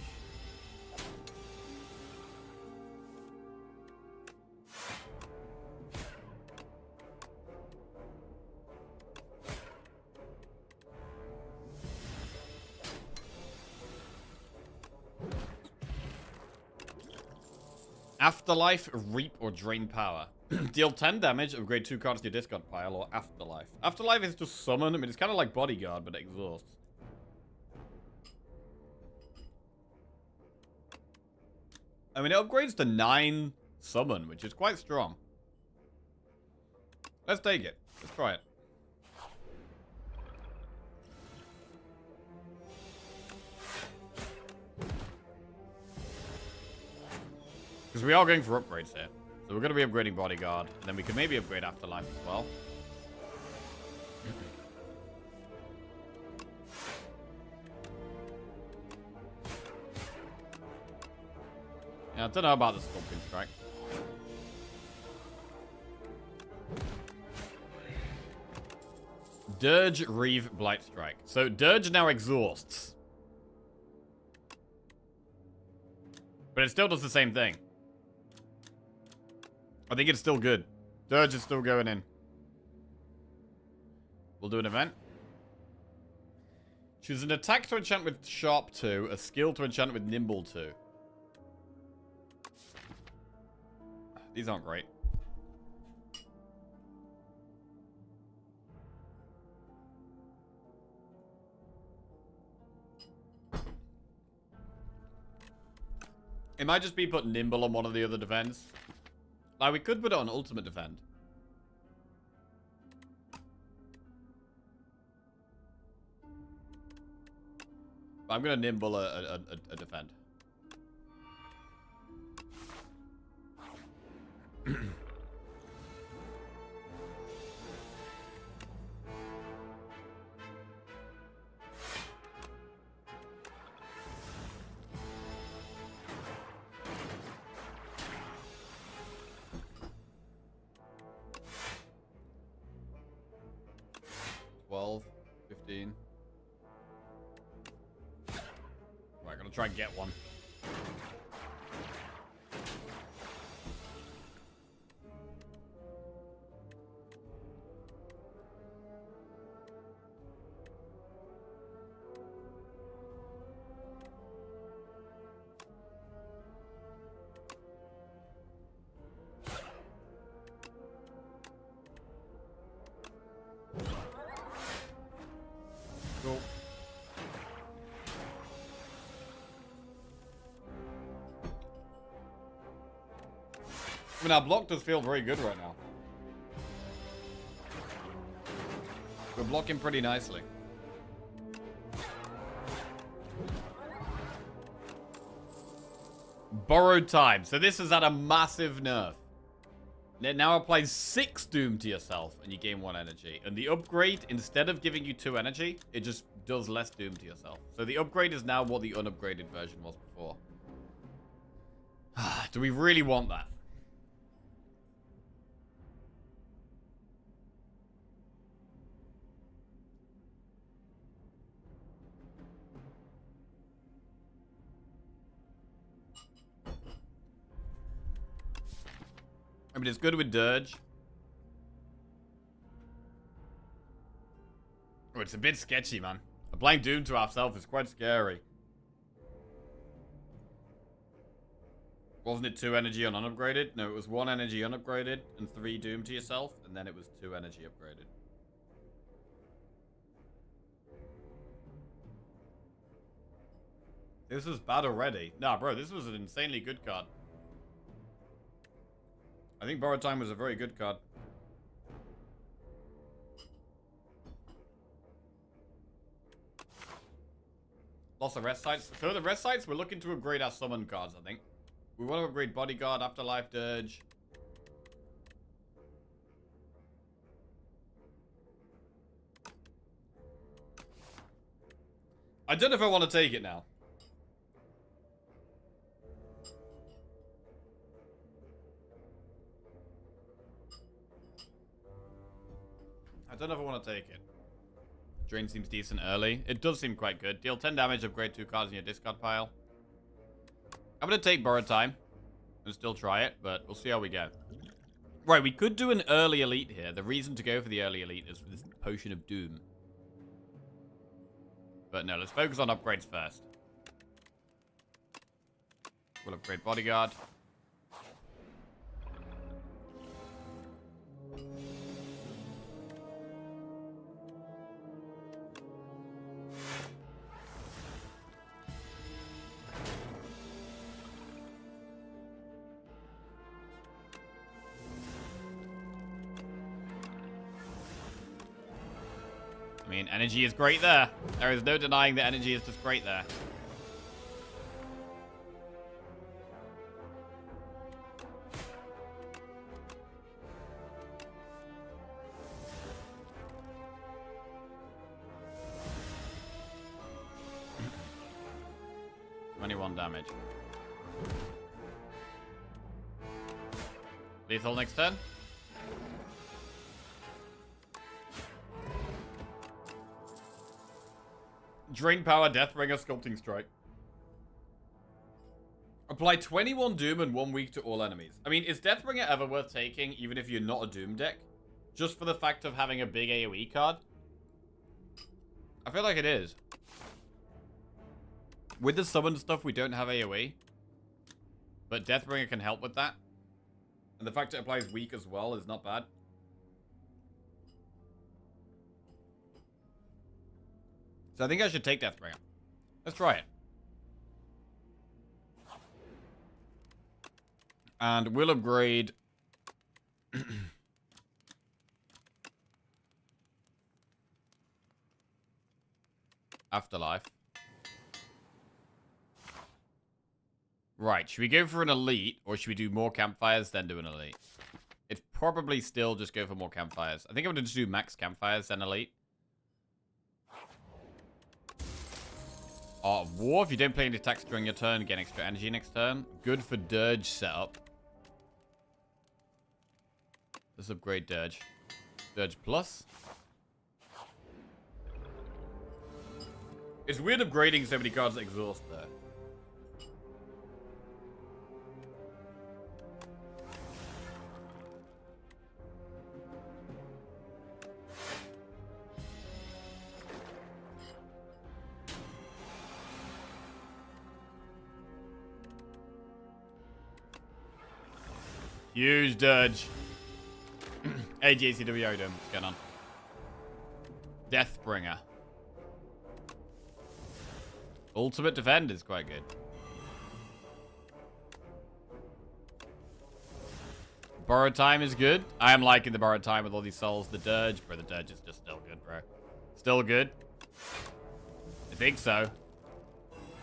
Afterlife, Reap, or Drain Power. Deal 10 damage, upgrade 2 cards to your discard pile, or Afterlife. Afterlife is just summon. I mean, it's kind of like Bodyguard, but it exhausts. I mean, it upgrades to 9 summon, which is quite strong. Let's take it. Let's try it. Because we are going for upgrades here. So we're going to be upgrading Bodyguard. And then we can maybe upgrade Afterlife as well. Yeah, I don't know about the Scorpion Strike. Dirge, Reeve, Blight Strike. So Dirge now exhausts. But it still does the same thing. I think it's still good. Dirge is still going in. We'll do an event. Choose an attack to enchant with Sharp 2, a skill to enchant with Nimble 2. These aren't great. It might just be put Nimble on one of the other defends. Like, we could put it on Ultimate Defend. But I'm going to Nimble a defend. Right, gonna try and get one. Cool. I mean, our block does feel very good right now. We're blocking pretty nicely. Borrowed time. So this is at a massive nerf. It now applies 6 Doom to yourself and you gain 1 energy. And the upgrade, instead of giving you 2 energy, it just does less Doom to yourself. So the upgrade is now what the unupgraded version was before. Do we really want that? I mean, it's good with Dirge. Oh, it's a bit sketchy, man. Applying Doom to ourselves is quite scary. Wasn't it 2 energy on unupgraded? No, it was 1 energy unupgraded and 3 Doom to yourself, and then it was 2 energy upgraded. This was bad already. Nah, bro, this was an insanely good card. I think Borrowed Time was a very good card. Lots of rest sites. So the rest sites, we're looking to upgrade our summon cards, I think. We want to upgrade Bodyguard, Afterlife Dirge. I don't know if I want to take it now. I don't know if I want to take it. Drain seems decent early. It does seem quite good. Deal 10 damage, upgrade 2 cards in your discard pile. I'm going to take Borrowed Time and still try it, but we'll see how we go. Right, we could do an early elite here. The reason to go for the early elite is this Potion of Doom. But no, let's focus on upgrades first. We'll upgrade Bodyguard. I mean, energy is great there. There is no denying that energy is just great there. Damage. Lethal next turn. Drain power, Deathbringer, Sculpting Strike. Apply 21 Doom in 1 week to all enemies. I mean, is Deathbringer ever worth taking, even if you're not a Doom deck? Just for the fact of having a big AoE card? I feel like it is. With the summon stuff, we don't have AoE. But Deathbringer can help with that. And the fact it applies weak as well is not bad. So I think I should take Deathbringer. Let's try it. And we'll upgrade... Afterlife. Right, should we go for an elite, or should we do more campfires, then do an elite? It's probably still just go for more campfires. I think I'm going to just do max campfires, then elite. Art of War, if you don't play any attacks during your turn, get extra energy next turn. Good for Dirge setup. Let's upgrade Dirge. Dirge Plus. It's weird upgrading so many cards that exhaust there. Huge Dirge. AGACW Odom. What's going on? Deathbringer. Ultimate Defend is quite good. Borrowed Time is good. I am liking the Borrowed Time with all these souls. The Dirge, bro. The Dirge is just still good, bro. Still good. I think so.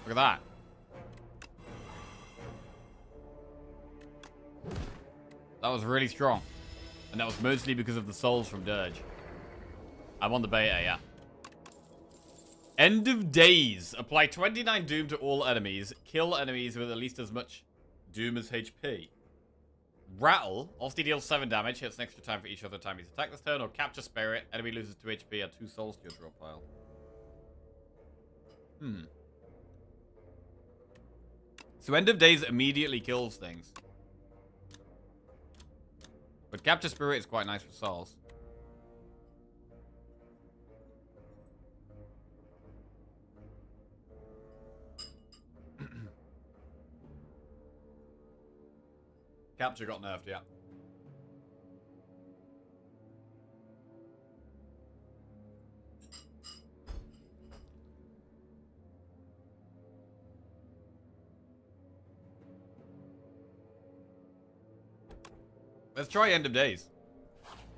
Look at that. That was really strong. And that was mostly because of the souls from Dirge. I'm on the beta, yeah. End of Days. Apply 29 Doom to all enemies. Kill enemies with at least as much Doom as HP. Rattle. Also deals 7 damage. Hits an extra time for each other time he's attacked this turn. Or Capture Spirit. Enemy loses 2 HP. Add 2 souls to your draw pile. So End of Days immediately kills things. But Capture Spirit is quite nice for souls. Capture got nerfed, yeah. Let's try End of Days.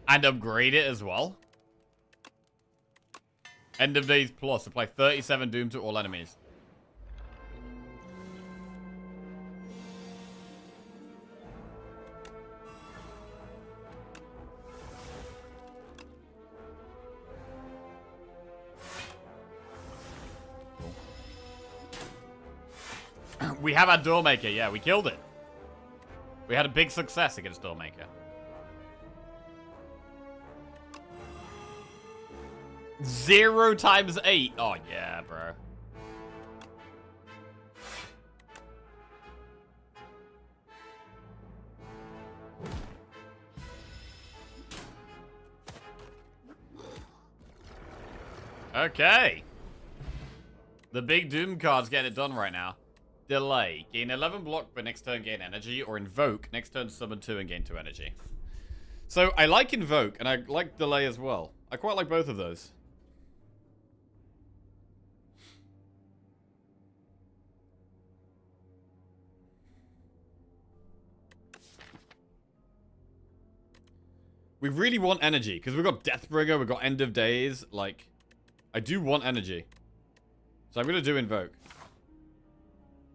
And upgrade it as well. End of Days Plus. Apply 37 Doom to all enemies. Cool. We have our Doormaker. Yeah, we killed it. We had a big success against Doormaker. 0 times 8. Oh, yeah, bro. Okay. The big Doom card's getting it done right now. Delay. Gain 11 block, but next turn gain energy. Or Invoke. Next turn summon 2 and gain 2 energy. So, I like Invoke, and I like Delay as well. I quite like both of those. We really want energy, because we've got Deathbringer, we've got End of Days. Like, I do want energy. So I'm going to do Invoke.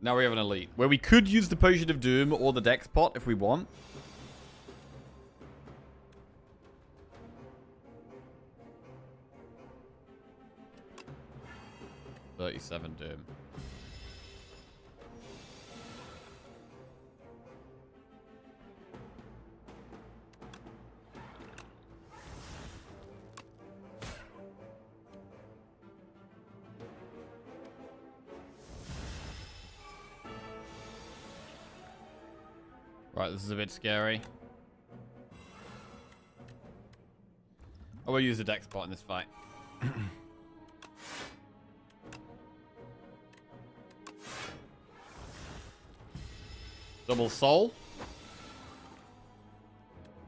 Now we have an Elite, where we could use the Potion of Doom or the Dex Pot if we want. $37 Doom. Right, this is a bit scary. I will use a deck spot in this fight. Double soul.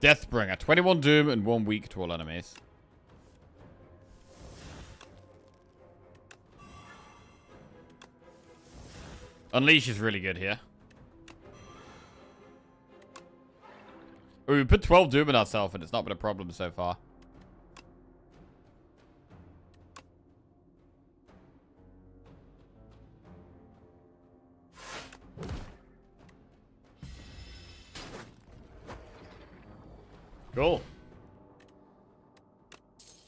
Deathbringer. 21 doom and 1 weak to all enemies. Unleash is really good here. We put 12 doom in ourselves and it's not been a problem so far. Cool.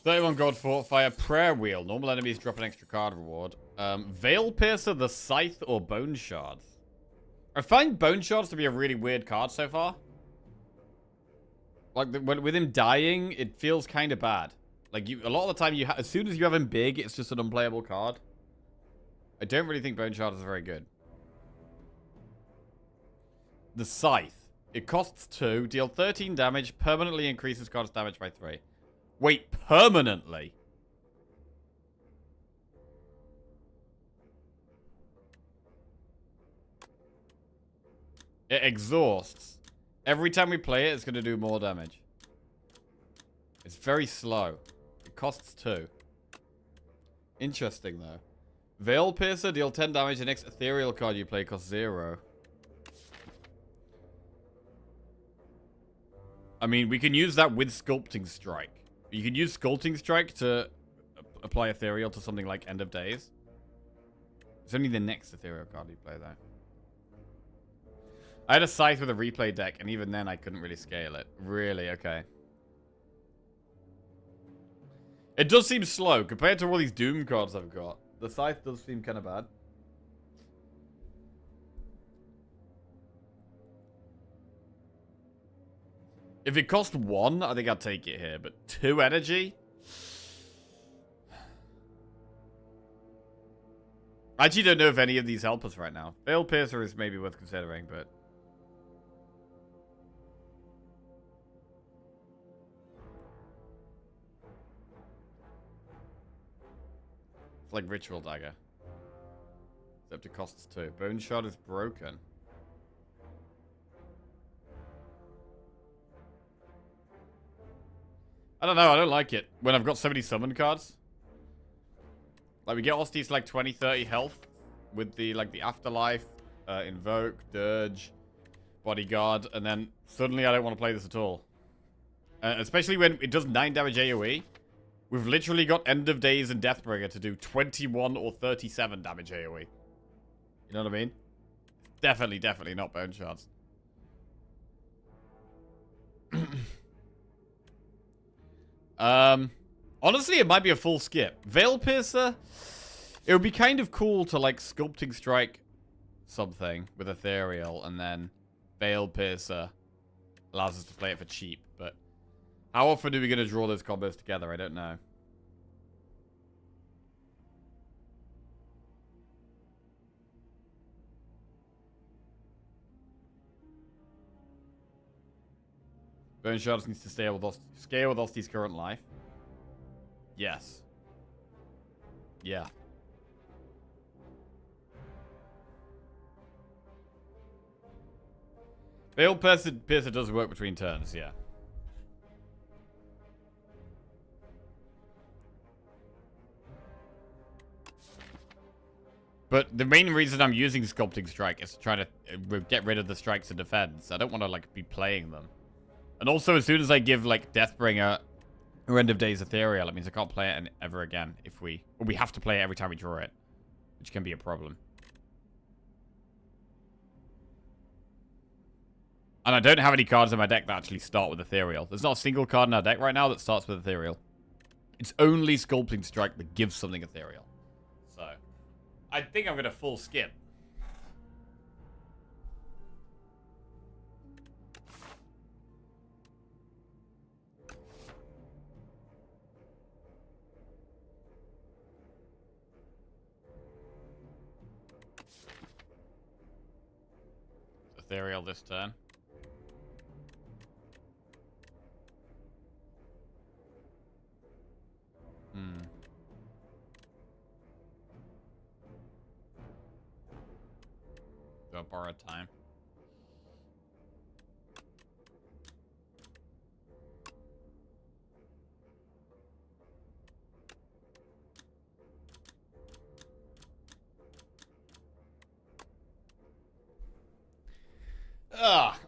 31 gold fort fire prayer wheel. Normal enemies drop an extra card reward. Veil Piercer, the Scythe, or Bone Shards. I find Bone Shards to be a really weird card so far. Like, with him dying, it feels kind of bad. Like, a lot of the time, as soon as you have him big, it's just an unplayable card. I don't really think Bone Shards is very good. The Scythe. It costs 2, deal 13 damage, permanently increases card's damage by 3. Wait, permanently? It exhausts. Every time we play it, it's going to do more damage. It's very slow. It costs 2. Interesting, though. Veil Piercer, deal 10 damage. The next ethereal card you play costs 0. I mean, we can use that with Sculpting Strike. You can use Sculpting Strike to apply ethereal to something like End of Days. It's only the next ethereal card you play, though. I had a Scythe with a replay deck, and even then I couldn't really scale it. Really? Okay. It does seem slow compared to all these Doom cards I've got. The Scythe does seem kind of bad. If it cost 1, I think I'd take it here. But 2 energy? I actually don't know if any of these help us right now. Veil Piercer is maybe worth considering, but... It's like Ritual Dagger. Except it costs 2. Bone Shard is broken. I don't know, I don't like it. When I've got so many summon cards. Like, we get Osti's like 20, 30 health. With the, like, the Afterlife, Invoke, Dirge, Bodyguard. And then, suddenly I don't want to play this at all. Especially when it does 9 damage AoE. We've literally got End of Days and Deathbringer to do 21 or 37 damage AoE. You know what I mean? Definitely, definitely not Bone Shards. Honestly, it might be a full skip. Veil Piercer, it would be kind of cool to, like, Sculpting Strike something with Ethereal, and then Veil Piercer allows us to play it for cheap, but how often are we going to draw those combos together? I don't know. Bone Shards needs to scale with Osti's current life. Yes. Yeah. Veil Piercer does work between turns, yeah. But the main reason I'm using Sculpting Strike is to try to get rid of the strikes and defense. I don't want to, like, be playing them. And also, as soon as I give, like, Deathbringer or End of Days Ethereal, it means I can't play it ever again if we... Or we have to play it every time we draw it. Which can be a problem. And I don't have any cards in my deck that actually start with Ethereal. There's not a single card in our deck right now that starts with Ethereal. It's only Sculpting Strike that gives something Ethereal. So, I think I'm going to full skip. Ethereal this turn. borrowed time.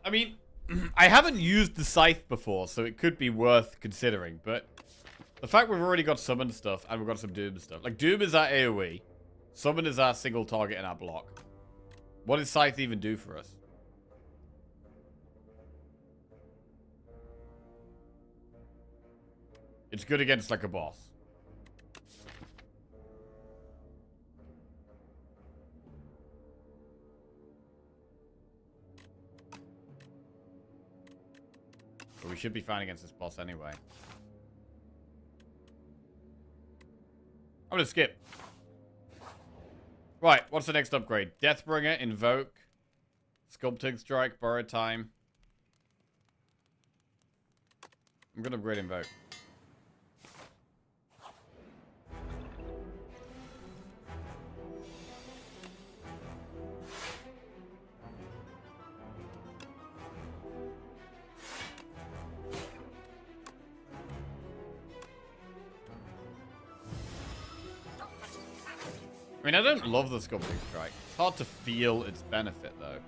I mean, I haven't used the scythe before, so it could be worth considering, but the fact we've already got summon stuff and we've got some Doom stuff. Like, Doom is our AoE. Summon is our single target in our block. What does scythe even do for us? It's good against, like, a boss. But we should be fine against this boss anyway. I'm gonna skip. Right, what's the next upgrade? Deathbringer, Invoke, Sculpting Strike, Borrowed Time. I'm gonna upgrade Invoke. I mean, I don't love the Sculpting Strike. It's hard to feel its benefit, though.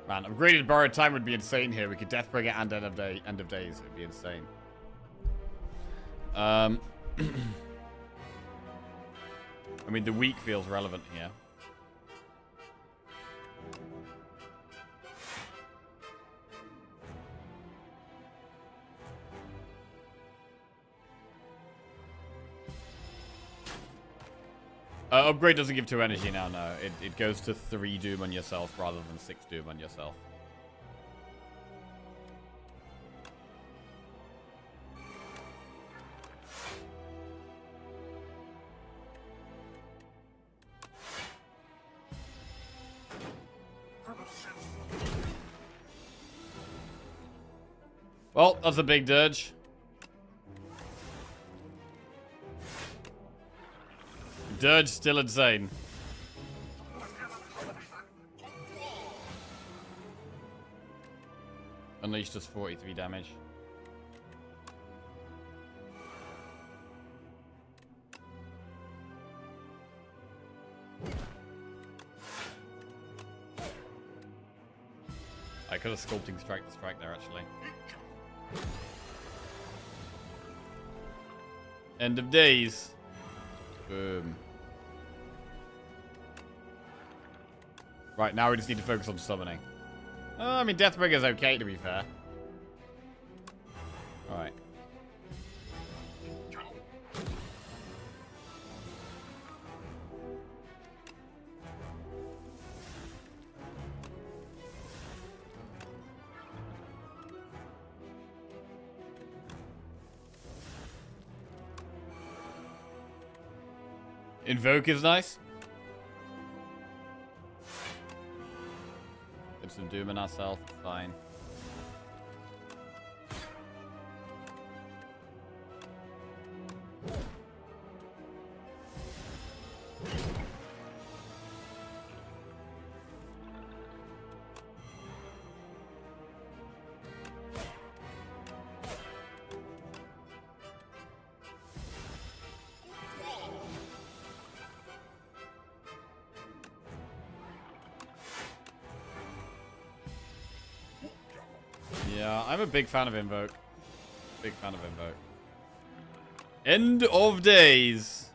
Man, upgraded Borrowed Time would be insane here. We could Deathbringer and End of Days. It would be insane. I mean, the weak feels relevant here. Upgrade doesn't give 2 energy now, no. It goes to 3 Doom on yourself rather than 6 Doom on yourself. Well, that's a big dirge. Dirge still insane. Unleashed does 43 damage. I could have Sculpting Strike the strike there, actually. End of Days. Boom. Right, now we just need to focus on summoning. I mean, Deathbringer's okay, to be fair. Alright. Invoke is nice. Get some Doom in ourselves, fine. Yeah, I'm a big fan of Invoke. Big fan of Invoke. End of Days.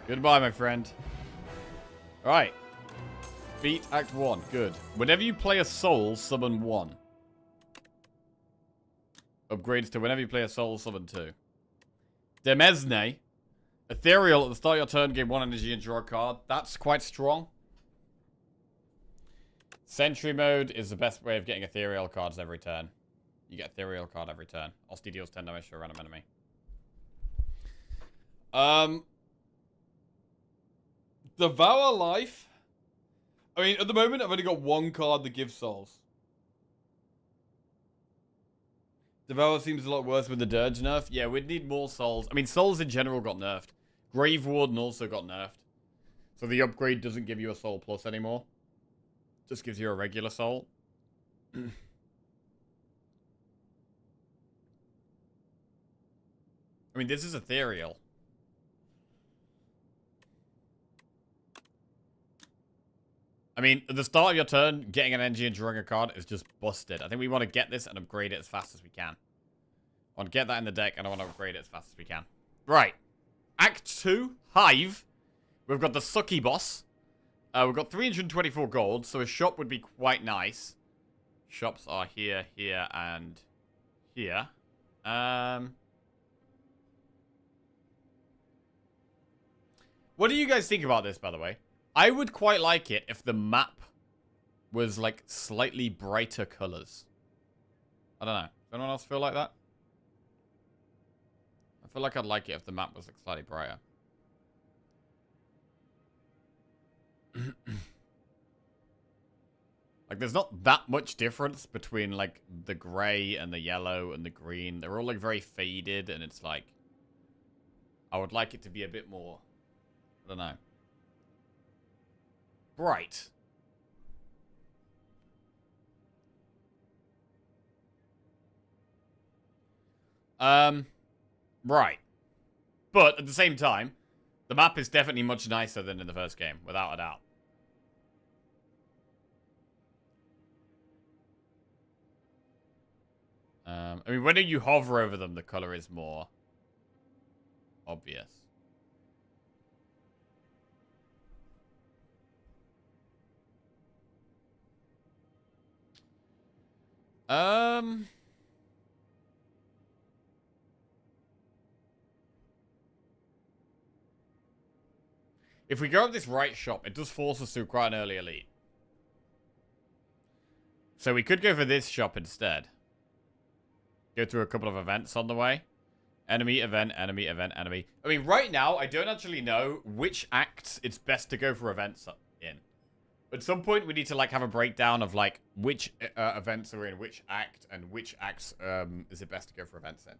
Goodbye, my friend. Alright. Beat Act 1. Good. Whenever you play a soul, summon 1. Upgrades to whenever you play a soul, summon 2. Demesne. Ethereal at the start of your turn, gain 1 energy and draw a card. That's quite strong. Sentry mode is the best way of getting ethereal cards every turn. You get ethereal card every turn. Osty deals 10 damage to a random enemy. Devour Life I mean, at the moment, I've only got one card that gives souls. Devour seems a lot worse with the Dirge nerf. Yeah, we'd need more souls. I mean, souls in general got nerfed. Grave Warden also got nerfed. So the upgrade doesn't give you a soul plus anymore. Just gives you a regular soul. I mean, this is ethereal. I mean, at the start of your turn, getting an energy and drawing a card is just busted. I think we want to get this and upgrade it as fast as we can. I want to get that in the deck, and I want to upgrade it as fast as we can. Right. Act 2, Hive. We've got the Sucky Boss. We've got 324 gold, so a shop would be quite nice. Shops are here, here, and here. What do you guys think about this, by the way? I would quite like it if the map was, like, slightly brighter colors. I don't know. Does anyone else feel like that? I feel like I'd like it if the map was, like, slightly brighter. Like, there's not that much difference between, like, the gray and the yellow and the green. They're all, like, very faded, and it's, like... I would like it to be a bit more... I don't know. Bright. Right. But, at the same time, the map is definitely much nicer than in the first game, without a doubt. I mean, when you hover over them, the color is more obvious. If we go up this right shop, it does force us through quite an early elite. So we could go for this shop instead. Go through a couple of events on the way. Enemy, event, enemy, event, enemy. I mean, right now, I don't actually know which acts it's best to go for events in. At some point, we need to, like, have a breakdown of, like, which events are in which act and which acts is it best to go for events in.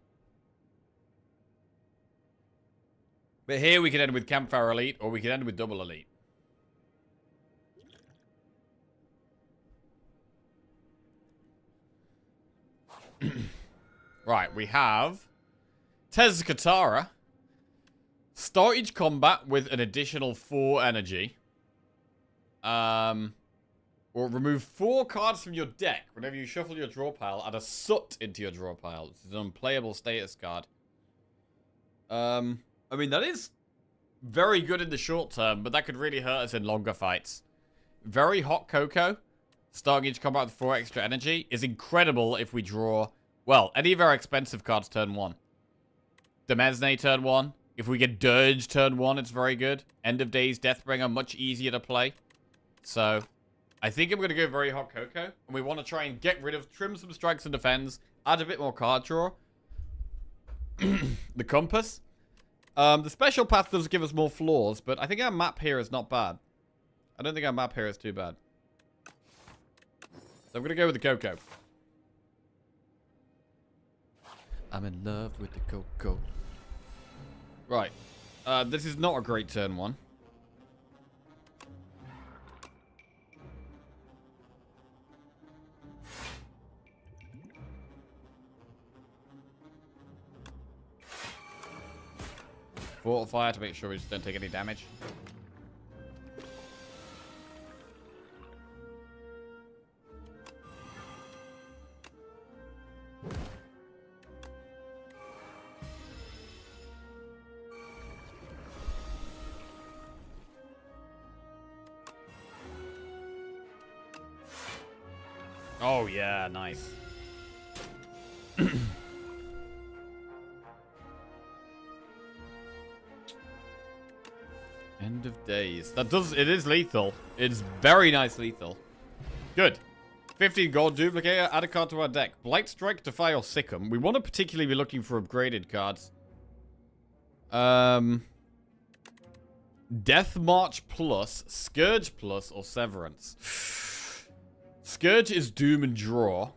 But here we could end with Campfire Elite, or we could end with Double Elite. Right, we have Tez Katara. Start each combat with an additional 4 energy. Or remove 4 cards from your deck. Whenever you shuffle your draw pile, add a Soot into your draw pile. This is an unplayable status card. I mean, that is very good in the short term, but that could really hurt us in longer fights. Very Hot Cocoa, starting each combat with 4 extra energy, is incredible if we draw, well, any of our expensive cards turn 1. Demesne turn 1. If we get Dirge turn 1, it's very good. End of Days Deathbringer, much easier to play. So, I think I'm going to go very Hot Cocoa. And we want to try and get rid of, trim some strikes and defends, add a bit more card draw. The Compass. The Special Path does give us more flaws, but I think our map here is not bad. I don't think our map here is too bad. So I'm going to go with the Cocoa. I'm in love with the Cocoa. Right. This is not a great turn 1. Fortify to make sure we just don't take any damage. Oh yeah, nice. End of Days. That does, it is lethal. It's very nice lethal. Good. 15 gold duplicator, add a card to our deck. Blight Strike, Defy, or Sick'em. We want to particularly be looking for upgraded cards. Death March plus, Scourge plus, or Severance. Scourge is Doom and Draw.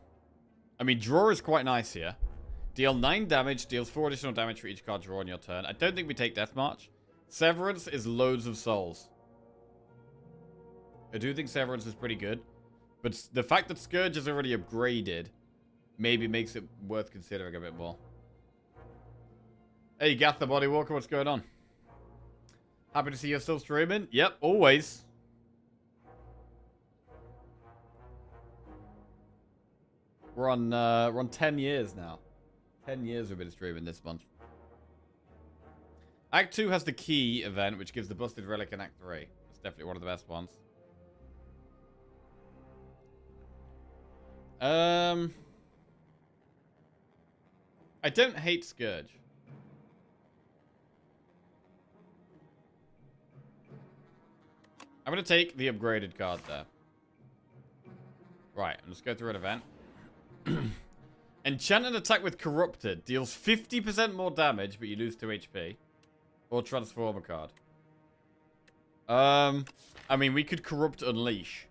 I mean, Draw is quite nice here. Deal 9 damage, deals 4 additional damage for each card drawn on your turn. I don't think we take Death March. Severance is loads of souls. I do think Severance is pretty good. But the fact that Scourge is already upgraded maybe makes it worth considering a bit more. Hey, Gath the Body Walker, what's going on? Happy to see you're still streaming? Yep, always. We're on 10 years now. 10 years we've been streaming this month. Act 2 has the key event, which gives the busted relic in Act 3. It's definitely one of the best ones. I don't hate Scourge. I'm going to take the upgraded card there. Right, let's go through an event. Enchanted attack with Corrupted deals 50% more damage, but you lose 2 HP. Or transform a card. I mean, we could Corrupt Unleash.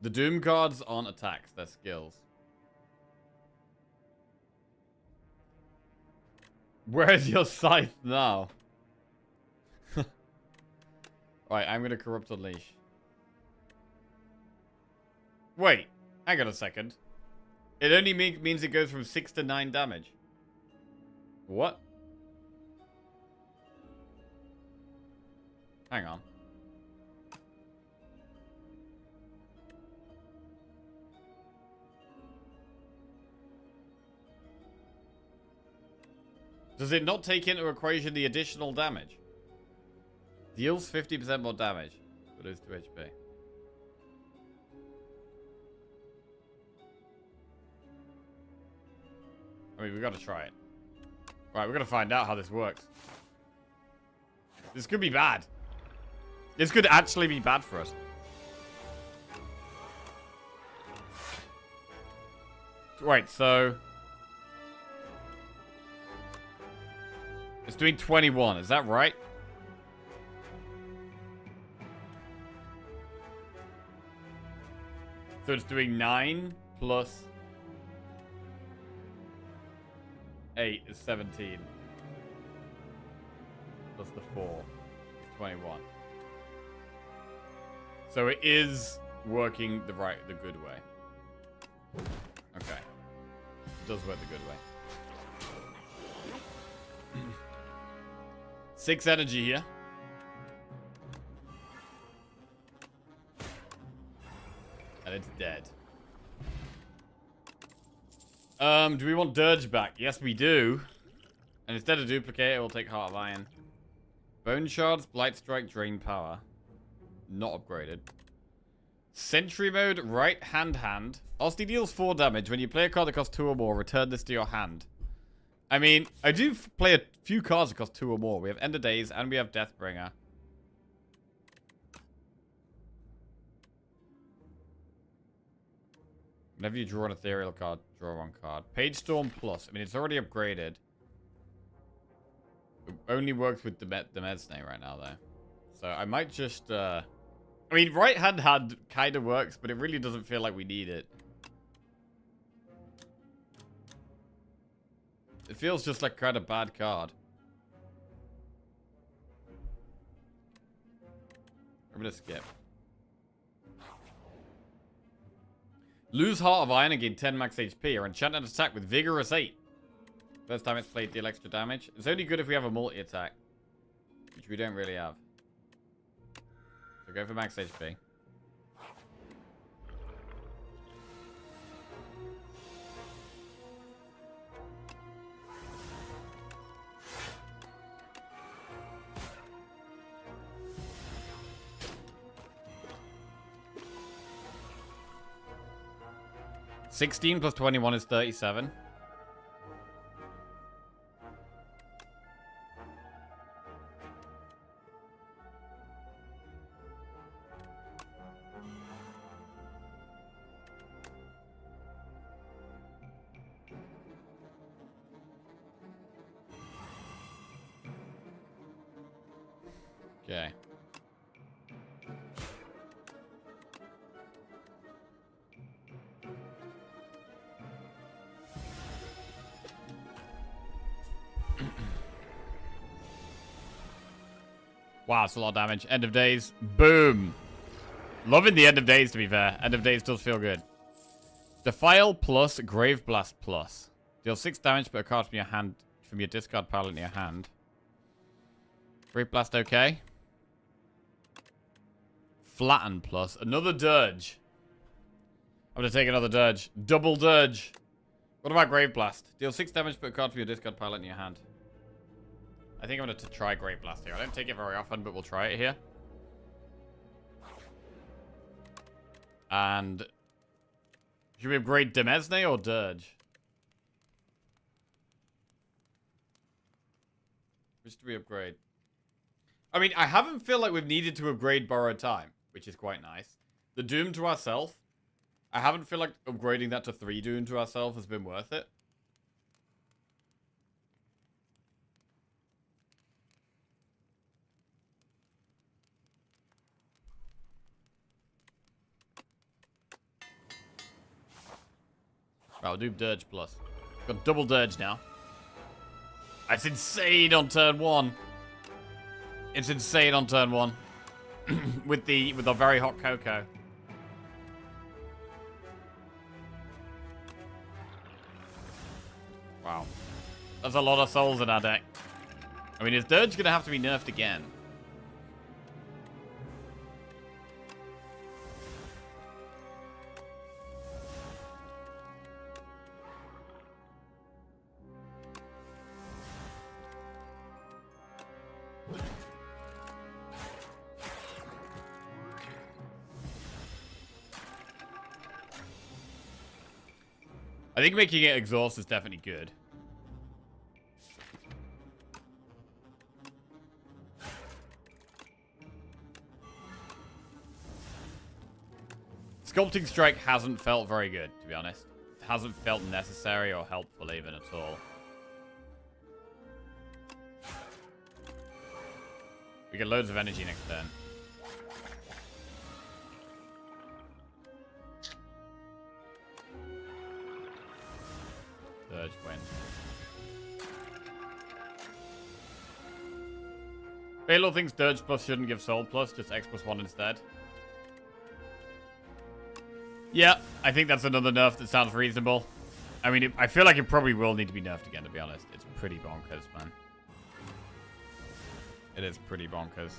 The Doom cards aren't attacks, they're skills. Where's your scythe now? Right, I'm gonna Corrupt Unleash. Wait, hang on a second. It only means it goes from 6 to 9 damage. What? Hang on. Does it not take into equation the additional damage? Deals 50% more damage, but loses 2 HP. I mean, we gotta try it. Right, we gotta find out how this works. This could be bad. This could actually be bad for us. Right, so... it's doing 21, is that right? So it's doing 9 plus 8 is 17. Plus the 4 is 21. So it is working the good way. Okay. It does work the good way. 6 energy here. And it's dead. Do we want Dirge back? Yes, we do. And instead of Duplicate, we'll take Heart of Iron. Bone Shards, Blight Strike, Drain Power. Not upgraded. Sentry Mode, Right Hand. Osty deals 4 damage. When you play a card that costs 2 or more, return this to your hand. I mean, I do play a few cards that cost 2 or more. We have End of Days and we have Deathbringer. Whenever you draw an ethereal card, draw 1 card. Page Storm Plus. I mean, it's already upgraded. It only works with the Mesne right now, though. So I might just... I mean, Right Hand kind of works, but it really doesn't feel like we need it. It feels just like kind of bad card. I'm gonna skip. Lose Heart of Iron and gain 10 max HP, or enchanted attack with Vigorous 8. First time it's played, deal extra damage. It's only good if we have a multi-attack, which we don't really have. So go for max HP. $16 plus 21 is 37. Okay. Wow, it's a lot of damage. End of days. Boom. Loving the end of days, to be fair. End of days does feel good. Defile plus Grave Blast plus. Deal 6 damage, put a card from your hand, from your discard pile into your hand. Grave Blast, okay. Flatten plus. Another Dirge. I'm going to take another Dirge. Double Dirge. What about Grave Blast? Deal 6 damage, put a card from your discard pile into your hand. I think I'm going to try Grave Blast here. I don't take it very often, but we'll try it here. And should we upgrade Demesne or Dirge? Which do we upgrade? I mean, I haven't feel like we've needed to upgrade Borrowed Time, which is quite nice. The Doom to ourself, I haven't feel like upgrading that to 3 Doom to ourself has been worth it. Right, I'll do Dirge plus. Got double Dirge now. That's insane on turn 1. It's insane on turn 1. with the very hot cocoa. Wow. That's a lot of souls in our deck. I mean, is Dirge gonna have to be nerfed again? I think making it exhaust is definitely good. Sculpting Strike hasn't felt very good, to be honest. It hasn't felt necessary or helpful even at all. We get loads of energy next turn. Dirge win. Baylor thinks Dirge plus shouldn't give Soul plus, just X plus 1 instead. Yeah, I think that's another nerf that sounds reasonable. I mean, I feel like it probably will need to be nerfed again, to be honest. It's pretty bonkers, man. It is pretty bonkers.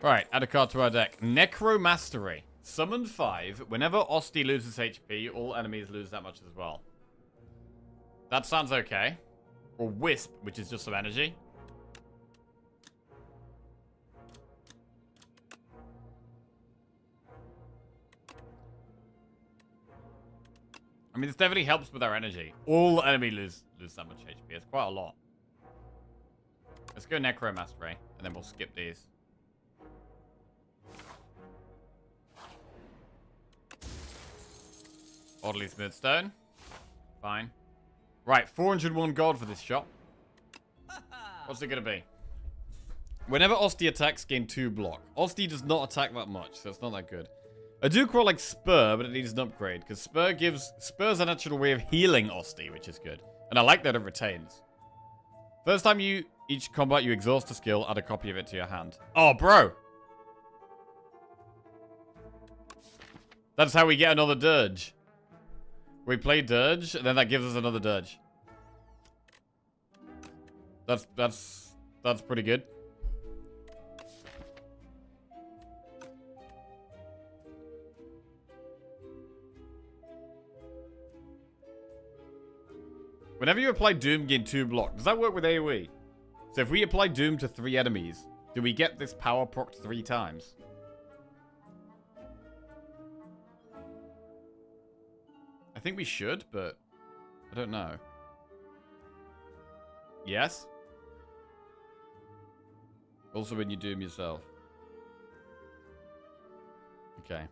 Right, add a card to our deck. Necromastery. Summon 5. Whenever Osti loses HP, all enemies lose that much as well. That sounds okay. Or Wisp, which is just some energy. I mean, this definitely helps with our energy. All enemies lose that much HP. It's quite a lot. Let's go Necromastery, and then we'll skip these. Oddly Smooth Stone. Fine. Right, 401 gold for this shot. What's it going to be? Whenever Osti attacks, gain 2 block. Osti does not attack that much, so it's not that good. I do quite like Spur, but it needs an upgrade, because Spur's a natural way of healing Osti, which is good. And I like that it retains. First time each combat you exhaust a skill, add a copy of it to your hand. Oh, bro! That's how we get another Dirge. We play Dirge, and then that gives us another Dirge. That's pretty good. Whenever you apply Doom, gain 2 block. Does that work with AoE? So if we apply Doom to 3 enemies, do we get this power procced 3 times? I think we should, but I don't know. Yes? Also when you Doom yourself. Okay.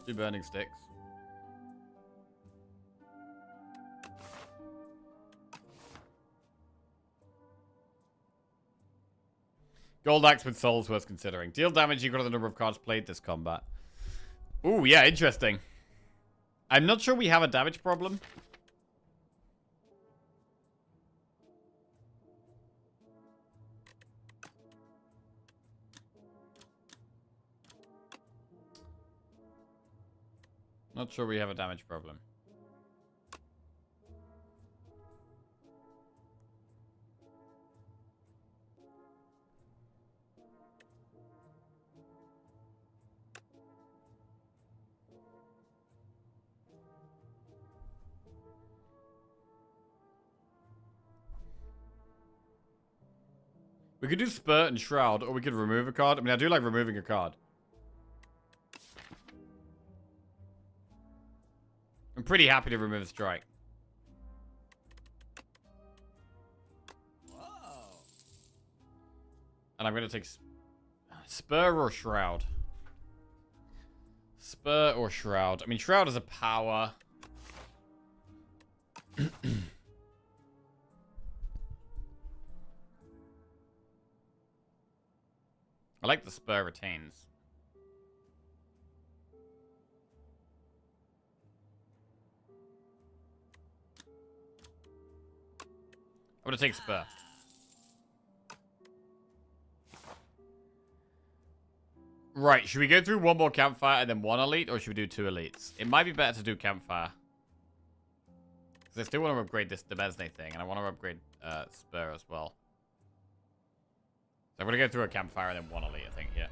Let's do burning sticks. Gold axe with souls worth considering. Deal damage equal to the number of cards played this combat. Ooh, yeah, interesting. I'm not sure we have a damage problem. Not sure we have a damage problem. We could do Spurt and Shroud, or we could remove a card. I mean, I do like removing a card. I'm pretty happy to remove a strike. Whoa. And I'm going to take Spur or Shroud. Spur or Shroud. I mean, Shroud is a power. I like the Spur retains. I'm gonna take Spur. Right, should we go through one more campfire and then one elite, or should we do two elites? It might be better to do campfire. Because I still want to upgrade this Debesne thing, and I want to upgrade Spur as well. So I'm gonna go through a campfire and then one elite, I think, yeah.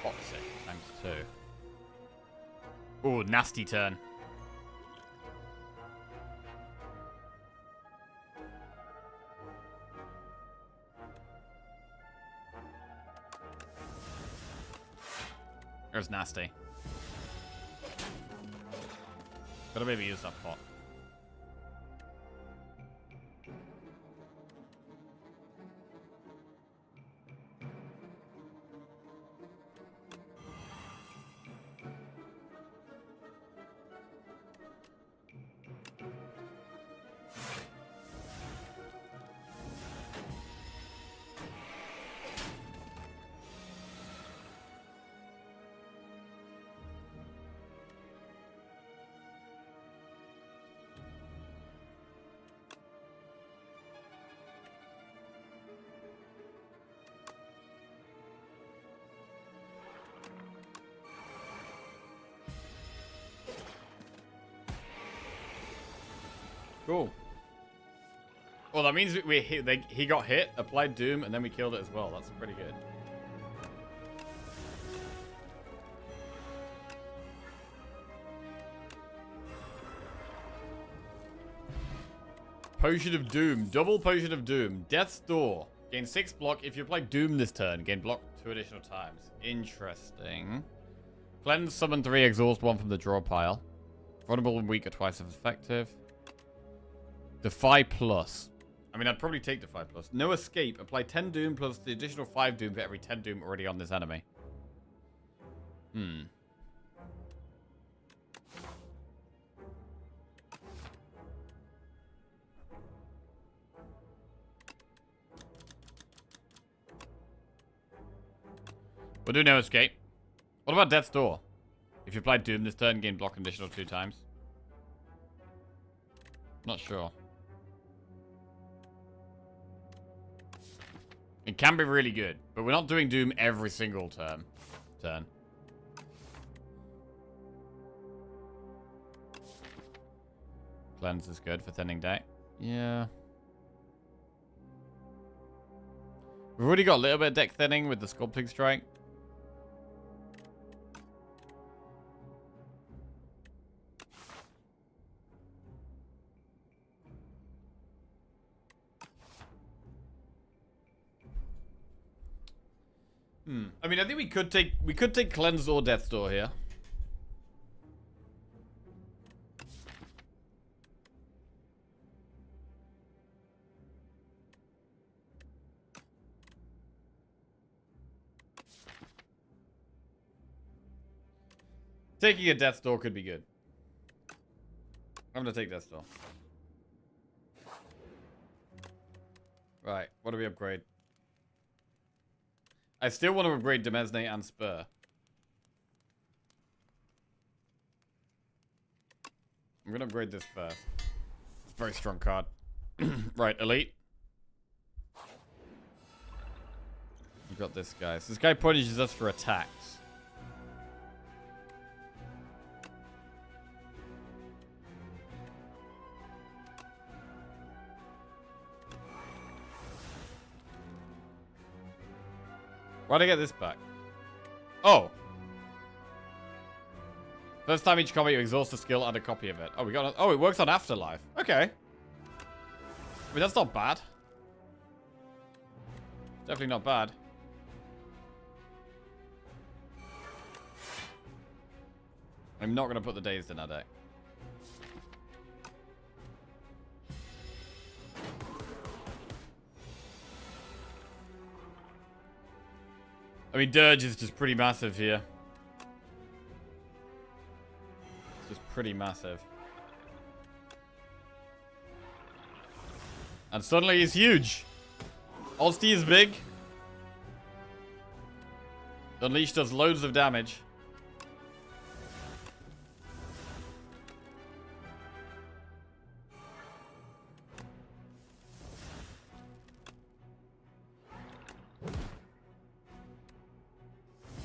Toxic times 2. Ooh, nasty turn. There's nasty. Gotta maybe use that pot. Cool. Well, that means he got hit, applied Doom, and then we killed it as well. That's pretty good. Potion of Doom. Double Potion of Doom. Death's Door. Gain 6 block. If you apply Doom this turn, gain block 2 additional times. Interesting. Cleanse, summon 3, exhaust 1 from the draw pile. Vulnerable and weak are twice as effective. Defy plus. I mean, I'd probably take Defy plus. No escape. Apply 10 Doom plus the additional 5 Doom for every 10 Doom already on this enemy. We'll do no escape. What about Death's Door? If you apply Doom this turn, gain block additional 2 times. Not sure. It can be really good, but we're not doing Doom every single turn. Cleanse is good for thinning deck. Yeah. We've already got a little bit of deck thinning with the Sculpting Strike. I mean, I think we could take Cleanse or Death's Door here. Taking a Death's Door could be good. I'm gonna take Death's Door. Right, what do we upgrade? I still want to upgrade Demesne and Spur. I'm gonna upgrade this first. It's a very strong card. Right, Elite. We've got this guy. So this guy punishes us for attacks. Why'd I get this back? Oh. First time each combat you exhaust a skill, add a copy of it. Oh, we got. Oh, it works on Afterlife. Okay. I mean, that's not bad. Definitely not bad. I'm not gonna put the Dazed in our deck. I mean, Dirge is just pretty massive here. It's just pretty massive. And suddenly he's huge. Ulsti is big. Unleash does loads of damage.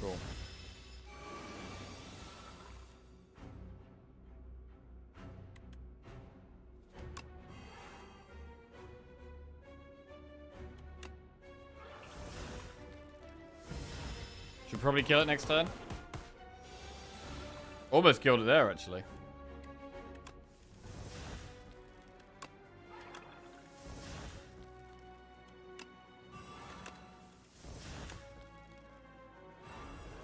Cool. Should probably kill it next turn. Almost killed it there, actually.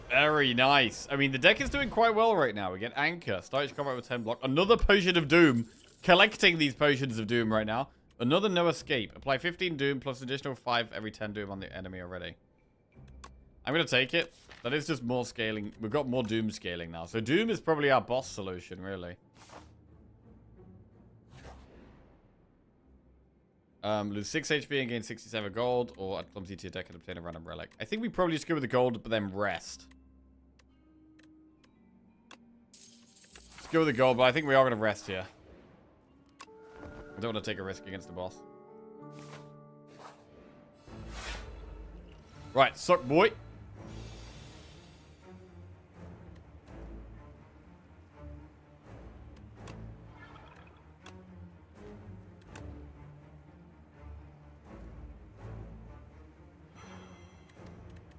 Very nice. I mean, the deck is doing quite well right now. We get Anchor. Start each combat with 10 block. Another Potion of Doom. Collecting these Potions of Doom right now. Another No Escape. Apply 15 Doom plus additional 5 every 10 Doom on the enemy already. I'm going to take it. That is just more scaling. We've got more Doom scaling now. So Doom is probably our boss solution, really. Lose 6 HP and gain 67 gold. Or add Clumsy to your deck and obtain a random relic. I think we probably just go with the gold, but then rest. Let's go with the gold, but I think we are going to rest here. I don't want to take a risk against the boss. Right, suck boy.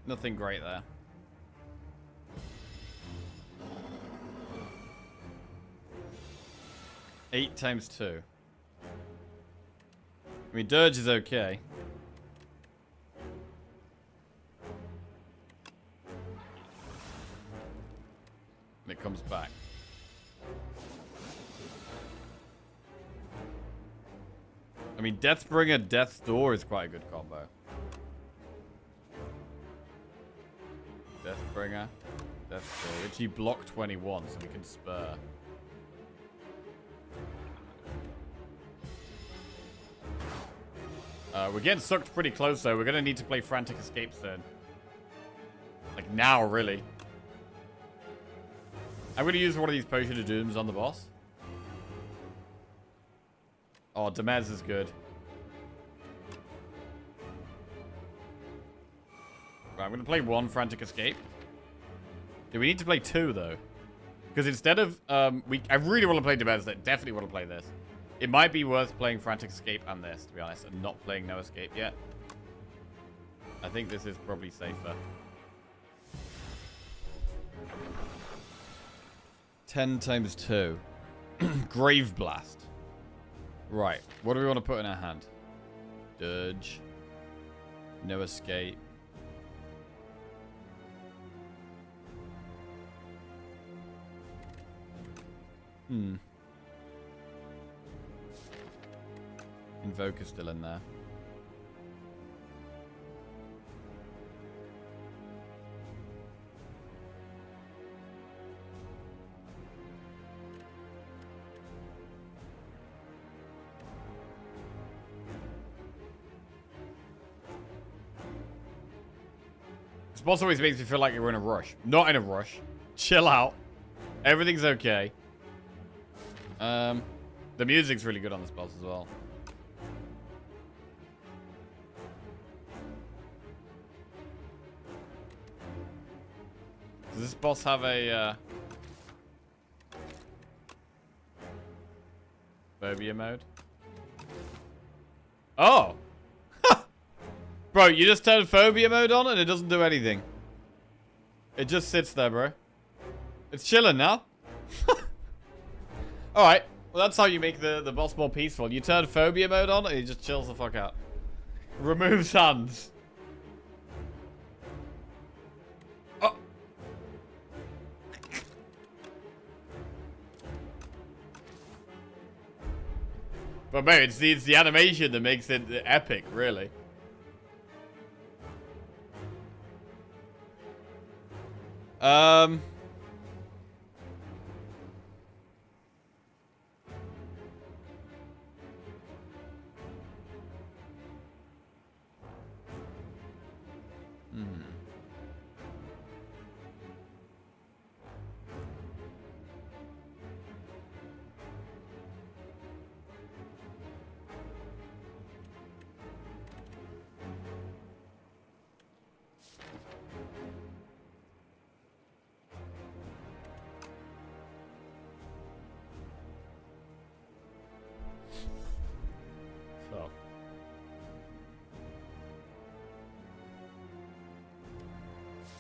Nothing great there. Eight times 2. I mean, Dirge is okay. And it comes back. I mean, Deathbringer, Death's Door is quite a good combo. Deathbringer, Death's Door, which you block 21, so we can spur. We're getting sucked pretty close, though. We're going to need to play Frantic Escape soon. Like, now, really. I'm going to use one of these Potion of Dooms on the boss. Oh, Demez is good. Right, I'm going to play one Frantic Escape. Do we need to play 2, though? Because instead of... I really want to play Demez. I definitely want to play this. It might be worth playing Frantic Escape and this, to be honest, and not playing No Escape yet. I think this is probably safer. 10 times 2. Grave Blast. Right, what do we want to put in our hand? Dirge. No Escape. Invoker's still in there. This boss always makes me feel like you're in a rush. Not in a rush. Chill out. Everything's okay. The music's really good on this boss as well. Does this boss have a phobia mode? Oh! Bro, you just turn phobia mode on and it doesn't do anything. It just sits there, bro. It's chilling now. Alright. Well, that's how you make the boss more peaceful. You turn phobia mode on and he just chills the fuck out. Removes hands. Oh. But mate, it's the animation that makes it epic, really.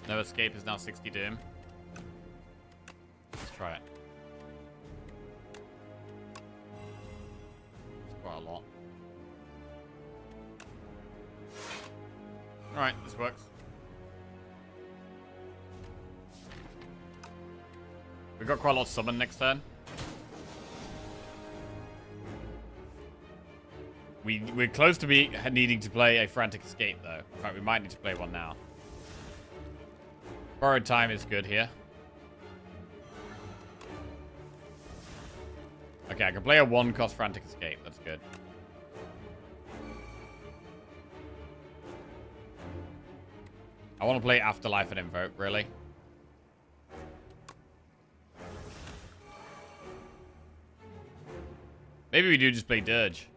No escape is now 60 doom. Let's try it. It's quite a lot. Alright, this works. We've got quite a lot of summon next turn. We're close to needing to play a frantic escape, though. In fact, we might need to play one now. Borrowed time is good here. Okay, I can play a 1-cost frantic escape. That's good. I want to play Afterlife and Invoke, really. Maybe we do just play Dirge.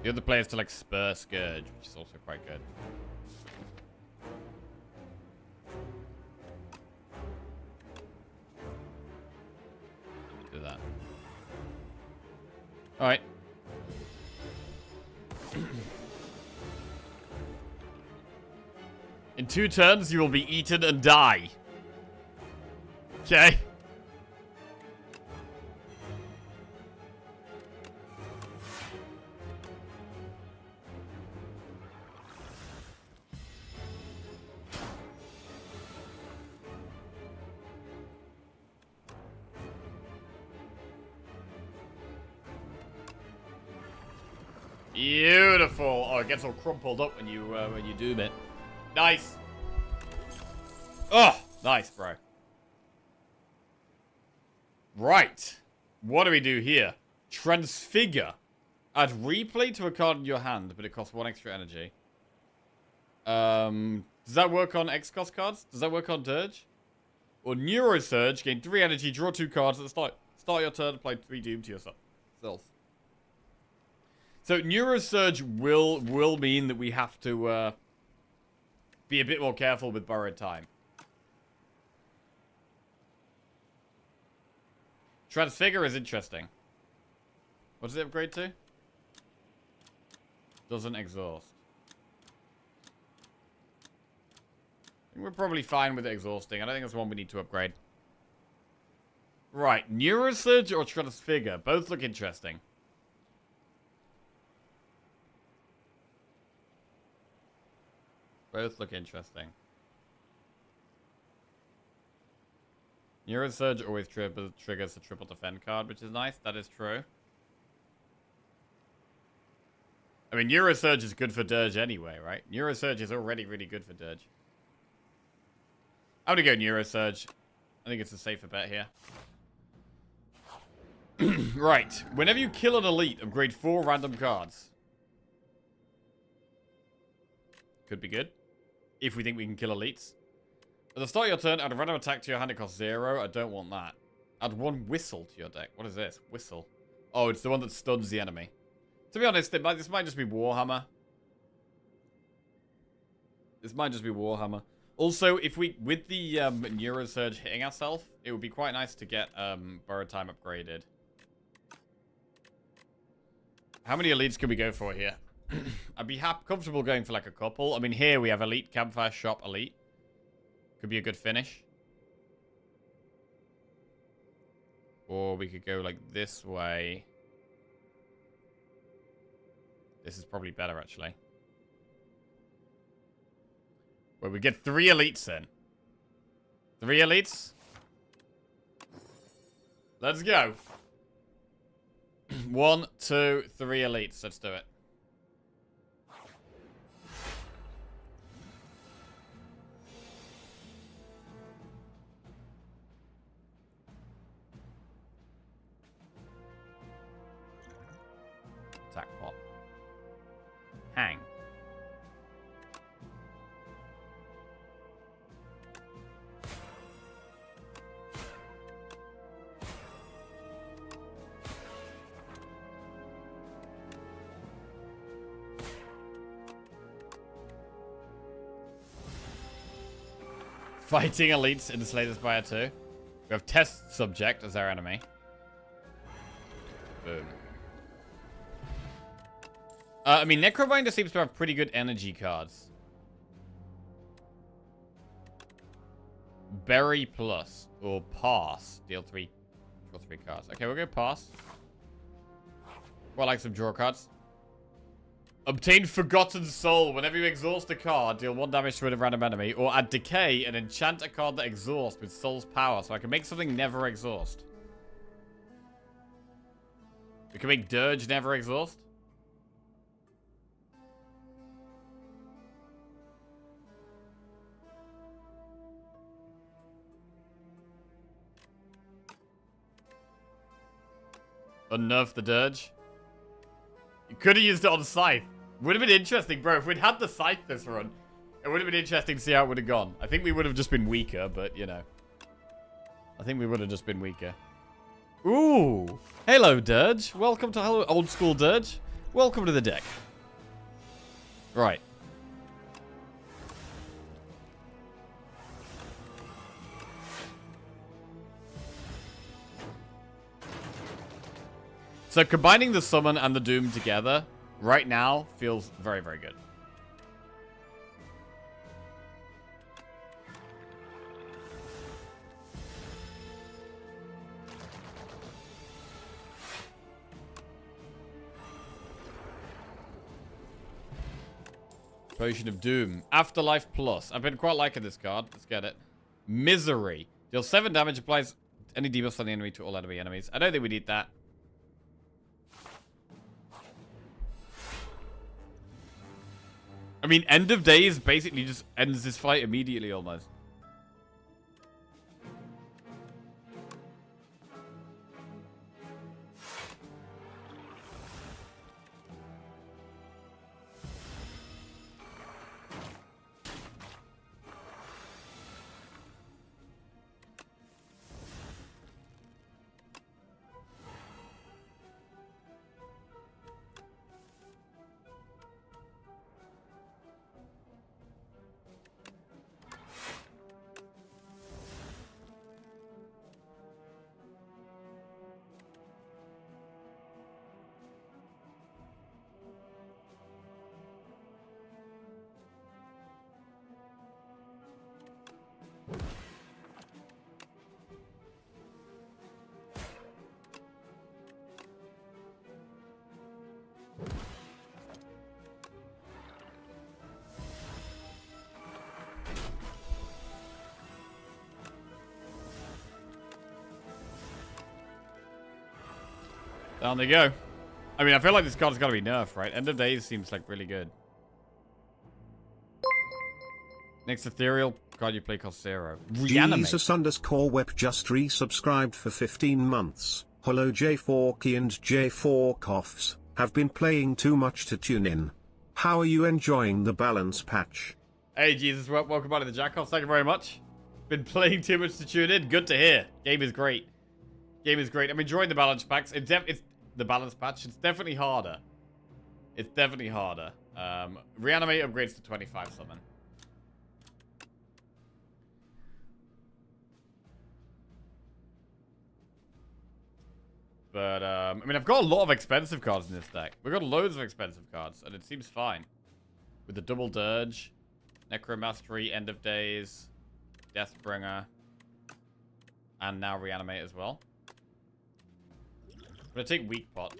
The other player is to like spur Scourge, which is also quite good. Do that. Alright. In 2 turns, you will be eaten and die. Okay. Beautiful. Oh, it gets all crumpled up when you doom it. Nice. Oh, nice, bro. Right. What do we do here? Transfigure. Add replay to a card in your hand, but it costs 1 extra energy. Does that work on X-cost cards? Does that work on Dirge? Or Neurosurge. Gain 3 energy, draw 2 cards at the start your turn, apply 3 doom to yourself. So Neurosurge will mean that we have to be a bit more careful with borrowed time. Transfigure is interesting. What does it upgrade to? Doesn't exhaust. I think we're probably fine with it exhausting. I don't think that's one we need to upgrade. Right, Neurosurge or Transfigure? Both look interesting. Both look interesting. Neurosurge always triggers a triple defend card, which is nice. That is true. I mean, Neurosurge is good for Dirge anyway, right? Neurosurge is already really good for Dirge. I'm going to go Neurosurge. I think it's a safer bet here. Right. Whenever you kill an elite, upgrade 4 random cards. Could be good. If we think we can kill elites. At the start of your turn, add a random attack to your hand. It costs 0. I don't want that. Add 1 whistle to your deck. What is this? Whistle. Oh, it's the one that stuns the enemy. To be honest, this might just be Warhammer. This might just be Warhammer. Also, if we, with the Neurosurge hitting ourselves, it would be quite nice to get Borrow Time upgraded. How many elites can we go for here? I'd be comfortable going for like a couple. I mean, here we have Elite, Campfire, Shop, Elite. Could be a good finish. Or we could go like this way. This is probably better, actually. Where we get 3 elites in. 3 elites. Let's go. 1, 2, 3 elites. Let's do it. Attack pot. Hang. Fighting elites in the Slay the Spire 2. We have Test Subject as our enemy. Boom. I mean, Necrobinder seems to have pretty good energy cards. Bury Plus or Pass. Deal 3. Draw 3 cards. Okay, we'll go Pass. Well, I like some draw cards. Obtain Forgotten Soul. Whenever you exhaust a card, deal 1 damage to a random enemy. Or add Decay and enchant a card that exhausts with Soul's power. So I can make something never exhaust. We can make Dirge never exhaust. Unnerf the Dirge. You could have used it on Scythe. Would have been interesting, bro. If we'd had the Scythe this run, it would have been interesting to see how it would have gone. I think we would have just been weaker, but, you know. I think we would have just been weaker. Ooh. Hello, Dirge. Welcome to hello, old school Dirge. Welcome to the deck. Right. So combining the Summon and the Doom together right now feels very, very good. Potion of Doom. Afterlife Plus. I've been quite liking this card. Let's get it. Misery. Deals 7 damage. Applies any debuffs on the enemy to all enemy enemies. I don't think we need that. I mean, End of Days basically just ends this fight immediately almost. Down they go. I mean, I feel like this card's got to be nerfed, right? End of Days seems like really good. Next ethereal card you play costs 0. Reanimate. Jesus_Web just resubscribed for 15 months. Hello J4Key and J4Coughs. Have been playing too much to tune in. How are you enjoying the balance patch? Hey Jesus, welcome back to the Jackoffs. Thank you very much. Been playing too much to tune in. Good to hear. Game is great. Game is great. I'm enjoying the balance packs. It's the balance patch. It's definitely harder. It's definitely harder. Reanimate upgrades to 25 summon. But, I mean, I've got a lot of expensive cards in this deck. We've got loads of expensive cards, and it seems fine. With the double Dirge, Necromastery, End of Days, Deathbringer, and now Reanimate as well. I'm gonna take Weak Pot.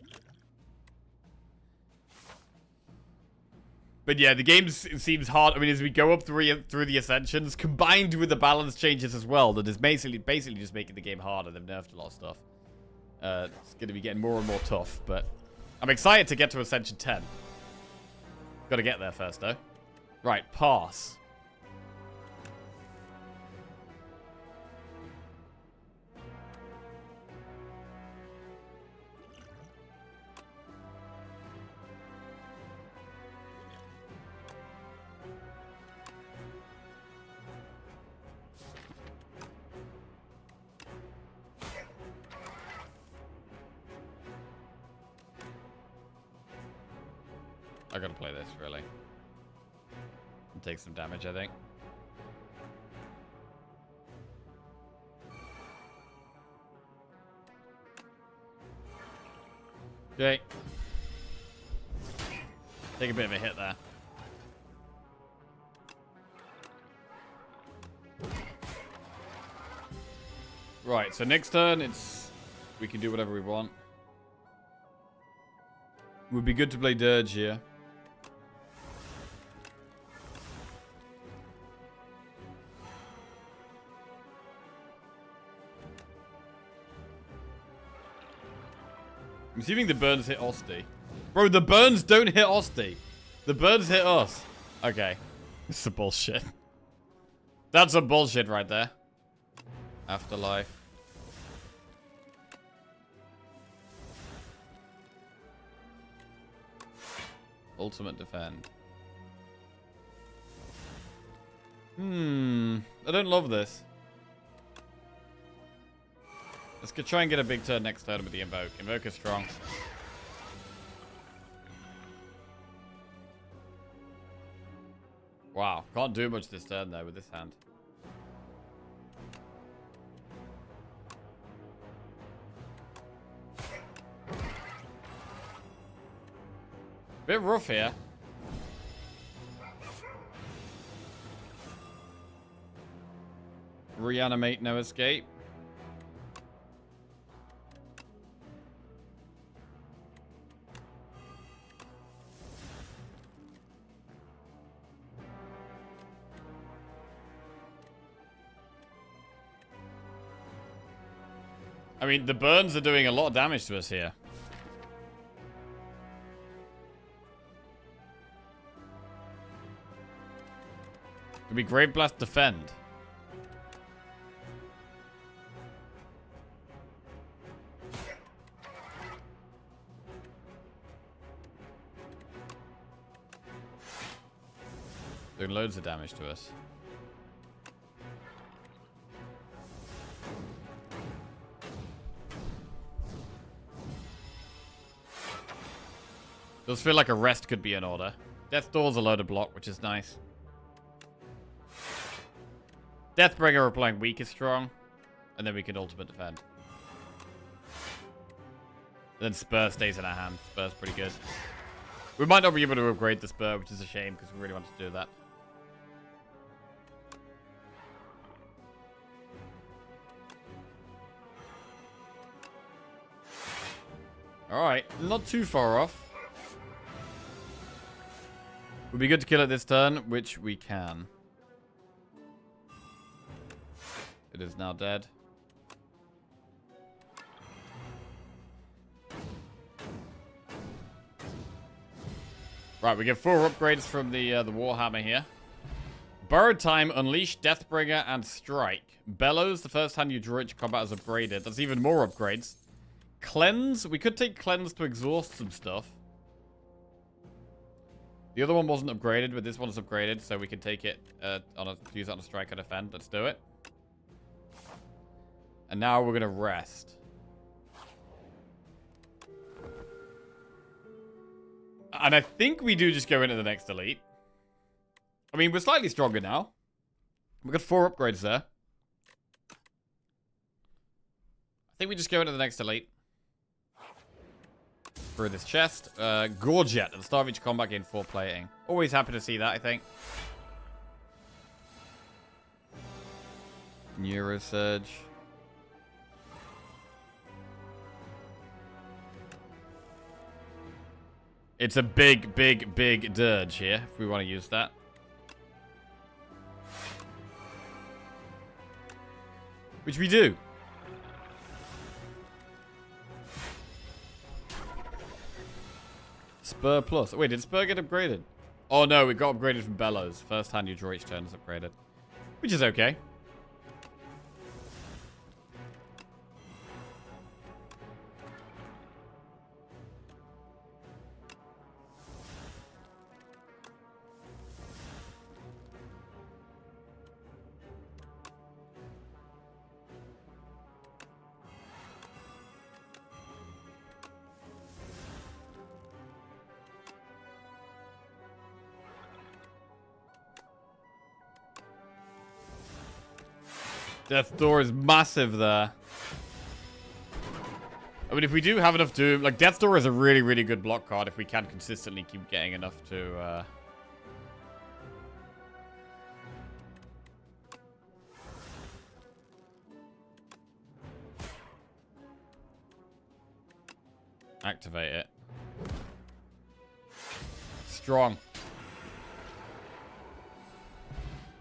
But yeah, the game seems hard. I mean, as we go up through the Ascensions, combined with the balance changes as well, that is basically just making the game harder. They've nerfed a lot of stuff. It's going to be getting more and more tough, but I'm excited to get to Ascension 10. Got to get there first, though. Right, pass. I gotta play this, really. And take some damage, I think. Okay. Take a bit of a hit there. Right, so next turn, we can do whatever we want. Would be good to play Dirge here. I'm assuming the burns hit Osti. Bro, the burns don't hit Osti. The burns hit us. Okay. This is a bullshit. That's a bullshit right there. Afterlife. Ultimate defend. I don't love this. Let's try and get a big turn next turn with the Invoke. Invoke is strong. Wow. Can't do much this turn, though, with this hand. Bit rough here. Reanimate, no escape. I mean, the burns are doing a lot of damage to us here. Could be Grave Blast defend. Doing loads of damage to us. Does feel like a rest could be in order. Death Door's a load of block, which is nice. Deathbringer applying weak is strong. And then we can ultimate defend. Then Spur stays in our hand. Spur's pretty good. We might not be able to upgrade the Spur, which is a shame because we really want to do that. Alright, not too far off. Would be good to kill it this turn, which we can. It is now dead. Right, we get 4 upgrades from the Warhammer here. Borrowed Time, Unleash, Deathbringer, and Strike. Bellows, the first time you draw it, your combat is upgraded. That's even more upgrades. Cleanse, we could take Cleanse to exhaust some stuff. The other one wasn't upgraded, but this one's upgraded, so we can take it use it on a strike or defend. Let's do it. And now we're gonna rest. And I think we do just go into the next elite. I mean, we're slightly stronger now. We've got 4 upgrades there. I think we just go into the next elite. Through this chest. Gorget at the start of each combat gain 4 plating. Always happy to see that, I think. Neurosurge. It's a big, big, big dirge here, if we want to use that. Which we do. Spur plus. Wait, did Spur get upgraded? Oh no, it got upgraded from Bellows. First hand you draw each turn is upgraded. Which is okay. Death Door is massive there. I mean, if we do have enough Doom... Like, Death Door is a really, really good block card if we can consistently keep getting enough to... activate it. Strong.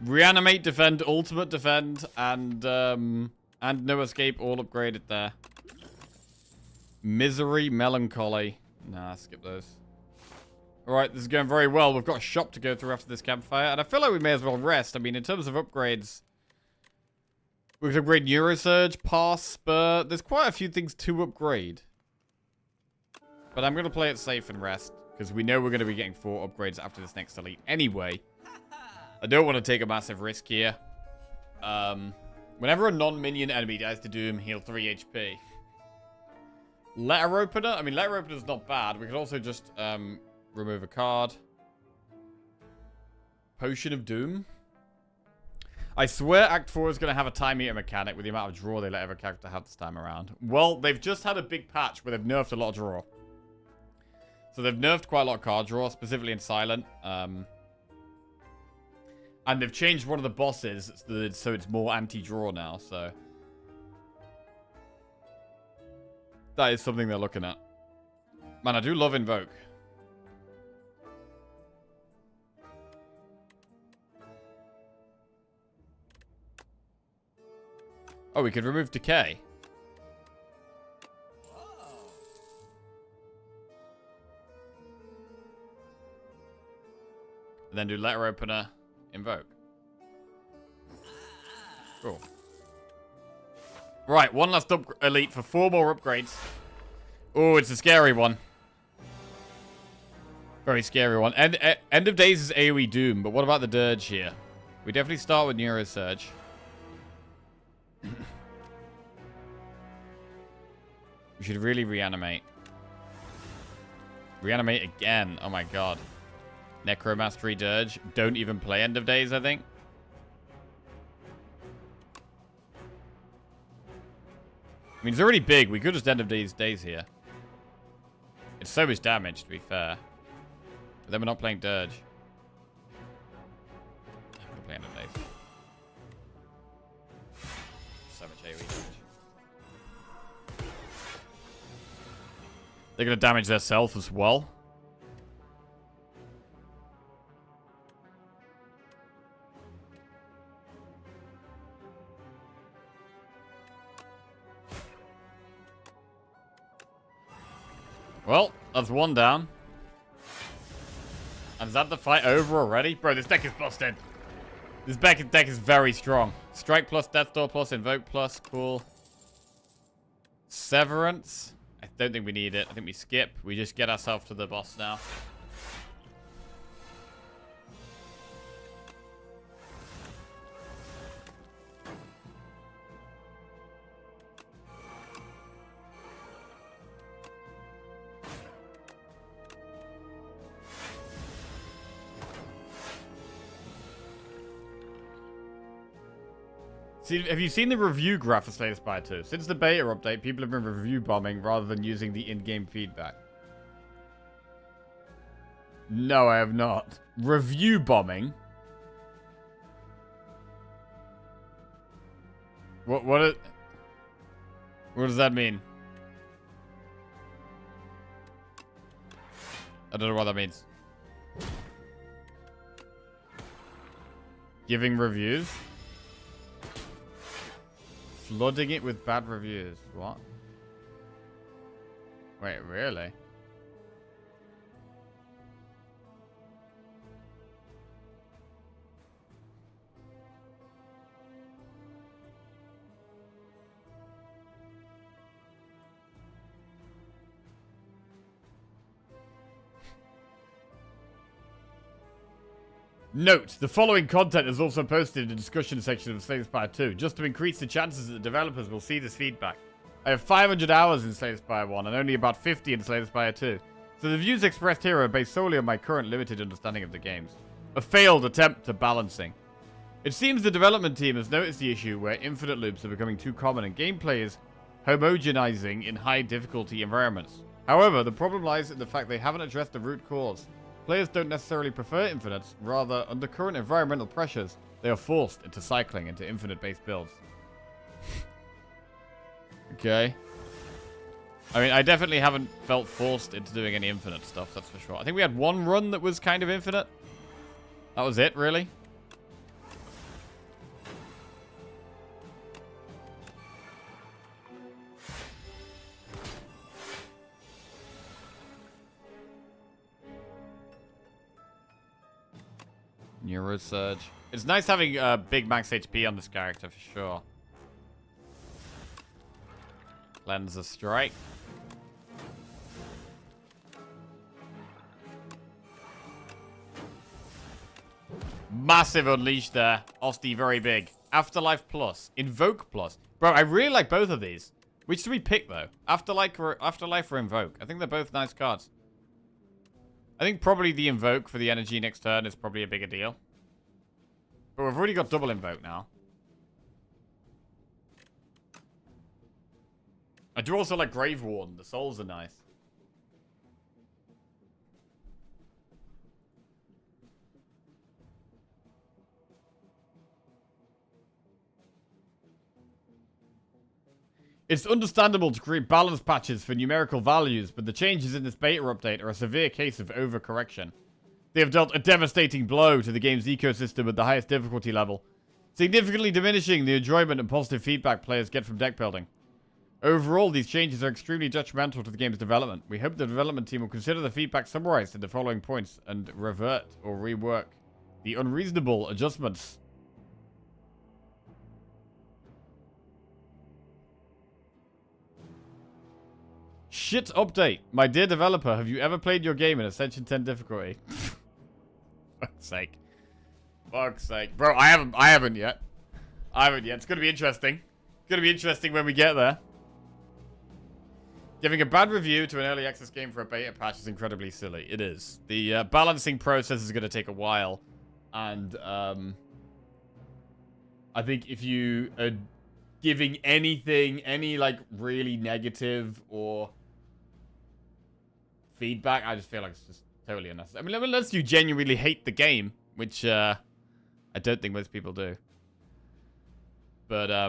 Reanimate, defend, ultimate defend, and no escape, all upgraded there. Misery, melancholy. Nah, skip those. Alright, this is going very well. We've got a shop to go through after this campfire, and I feel like we may as well rest. I mean, in terms of upgrades, we could upgrade Neurosurge, Pass, Spur. There's quite a few things to upgrade. But I'm going to play it safe and rest, because we know we're going to be getting 4 upgrades after this next elite anyway. I don't want to take a massive risk here. Whenever a non-minion enemy dies to Doom, heal 3 HP. Letter Opener? I mean, Letter Opener's not bad. We could also just remove a card. Potion of Doom? I swear Act 4 is going to have a time eater mechanic with the amount of draw they let every character have this time around. Well, they've just had a big patch where they've nerfed a lot of draw. So they've nerfed quite a lot of card draw, specifically in Silent. And they've changed one of the bosses so it's more anti-draw now, so... That is something they're looking at. Man, I do love Invoke. Oh, we could remove Decay. And then do Letter Opener. Invoke. Cool. Right, one last elite for 4 more upgrades. Oh, it's a scary one. Very scary one. End of Days is AoE Doom, but what about the Dirge here? We definitely start with Neurosurge. We should really reanimate. Reanimate again. Oh my god. Necromastery Dirge. Don't even play End of Days, I think. I mean, it's already big. We could just End of Days here. It's so much damage, to be fair. But then we're not playing Dirge. I'm going to play End of Days. So much AoE damage. They're going to damage their self as well. Well, that's one down. And is that the fight over already? Bro, this deck is busted. This deck is very strong. Strike plus, Death Door plus, Invoke plus. Cool. Severance. I don't think we need it. I think we skip. We just get ourselves to the boss now. See, have you seen the review graph for Slay the Spire 2? Since the beta update, people have been review bombing rather than using the in-game feedback. No, I have not. Review bombing? What does that mean? I don't know what that means. Giving reviews? Flooding it with bad reviews. What? Wait, really? Note, the following content is also posted in the discussion section of Slay the Spire 2, just to increase the chances that the developers will see this feedback. I have 500 hours in Slay the Spire 1 and only about 50 in Slay the Spire 2, so the views expressed here are based solely on my current limited understanding of the games. A failed attempt at balancing. It seems the development team has noticed the issue where infinite loops are becoming too common and gameplay is homogenizing in high difficulty environments. However, the problem lies in the fact they haven't addressed the root cause. Players don't necessarily prefer infinites, rather, under current environmental pressures, they are forced into cycling into infinite-based builds. Okay. I mean, I definitely haven't felt forced into doing any infinite stuff, that's for sure. I think we had one run that was kind of infinite. That was it, really? Neurosurge. It's nice having big max HP on this character, for sure. Cleanse a strike. Massive unleash there. Osti very big. Afterlife plus. Invoke plus. Bro, I really like both of these. Which do we pick, though? Afterlife or Invoke? I think they're both nice cards. I think probably the Invoke for the energy next turn is probably a bigger deal. But we've already got double Invoke now. I do also like Grave Warden. The souls are nice. It's understandable to create balance patches for numerical values, but the changes in this beta update are a severe case of overcorrection. They have dealt a devastating blow to the game's ecosystem at the highest difficulty level, significantly diminishing the enjoyment and positive feedback players get from deck building. Overall, these changes are extremely detrimental to the game's development. We hope the development team will consider the feedback summarized in the following points and revert or rework the unreasonable adjustments. Shit update. My dear developer, have you ever played your game in Ascension 10 difficulty? Fuck's sake. Fuck's sake. Bro, I haven't yet. It's gonna be interesting. It's gonna be interesting when we get there. Giving a bad review to an early access game for a beta patch is incredibly silly. It is. The balancing process is gonna take a while. And, I think if you are giving anything, any, like, really negative or feedback, I just feel like it's just totally unnecessary. I mean, unless you genuinely hate the game, which I don't think most people do. But I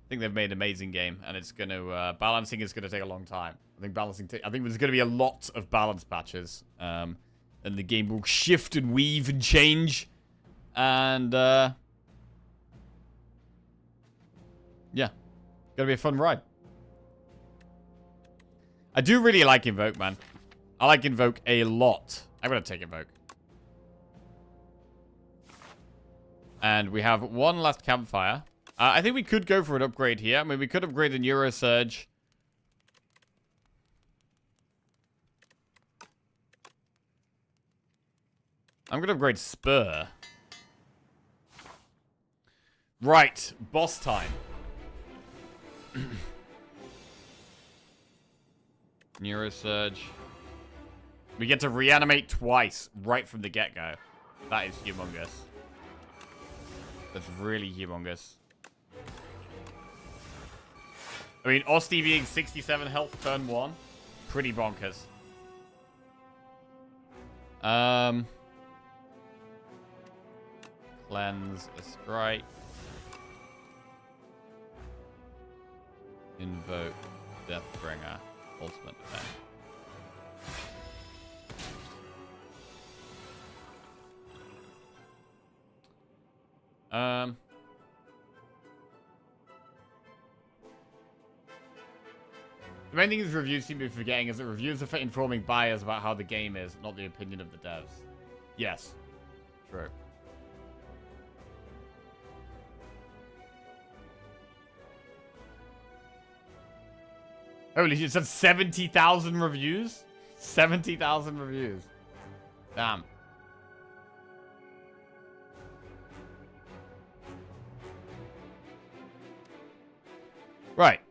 think they've made an amazing game, and it's going to balancing is going to take a long time. I think I think there's going to be a lot of balance patches, and the game will shift and weave and change, and yeah, gonna be a fun ride. I do really like Invoke, man. I like Invoke a lot. I'm going to take Invoke. And we have one last campfire. I think we could go for an upgrade here. I mean, we could upgrade the Neurosurge. I'm going to upgrade Spur. Right. Boss time. Neurosurge. We get to reanimate twice right from the get-go. That is humongous. That's really humongous. I mean, Osti being 67 health turn 1. Pretty bonkers. Cleanse a strike. Invoke Deathbringer. Ultimate defense. The main thing is reviews seem to be forgetting is that reviews are for informing buyers about how the game is, not the opinion of the devs. Yes. True. Holy shit, it said 70,000 reviews? 70,000 reviews. Damn. Right.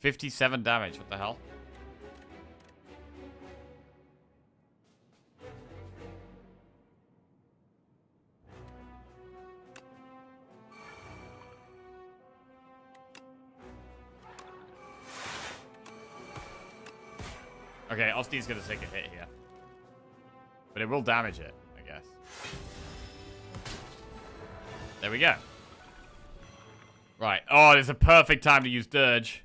$57 damage. What the hell? Okay, Osti's gonna take a hit here. But it will damage it, I guess. There we go. Right. Oh, it's a perfect time to use Dirge.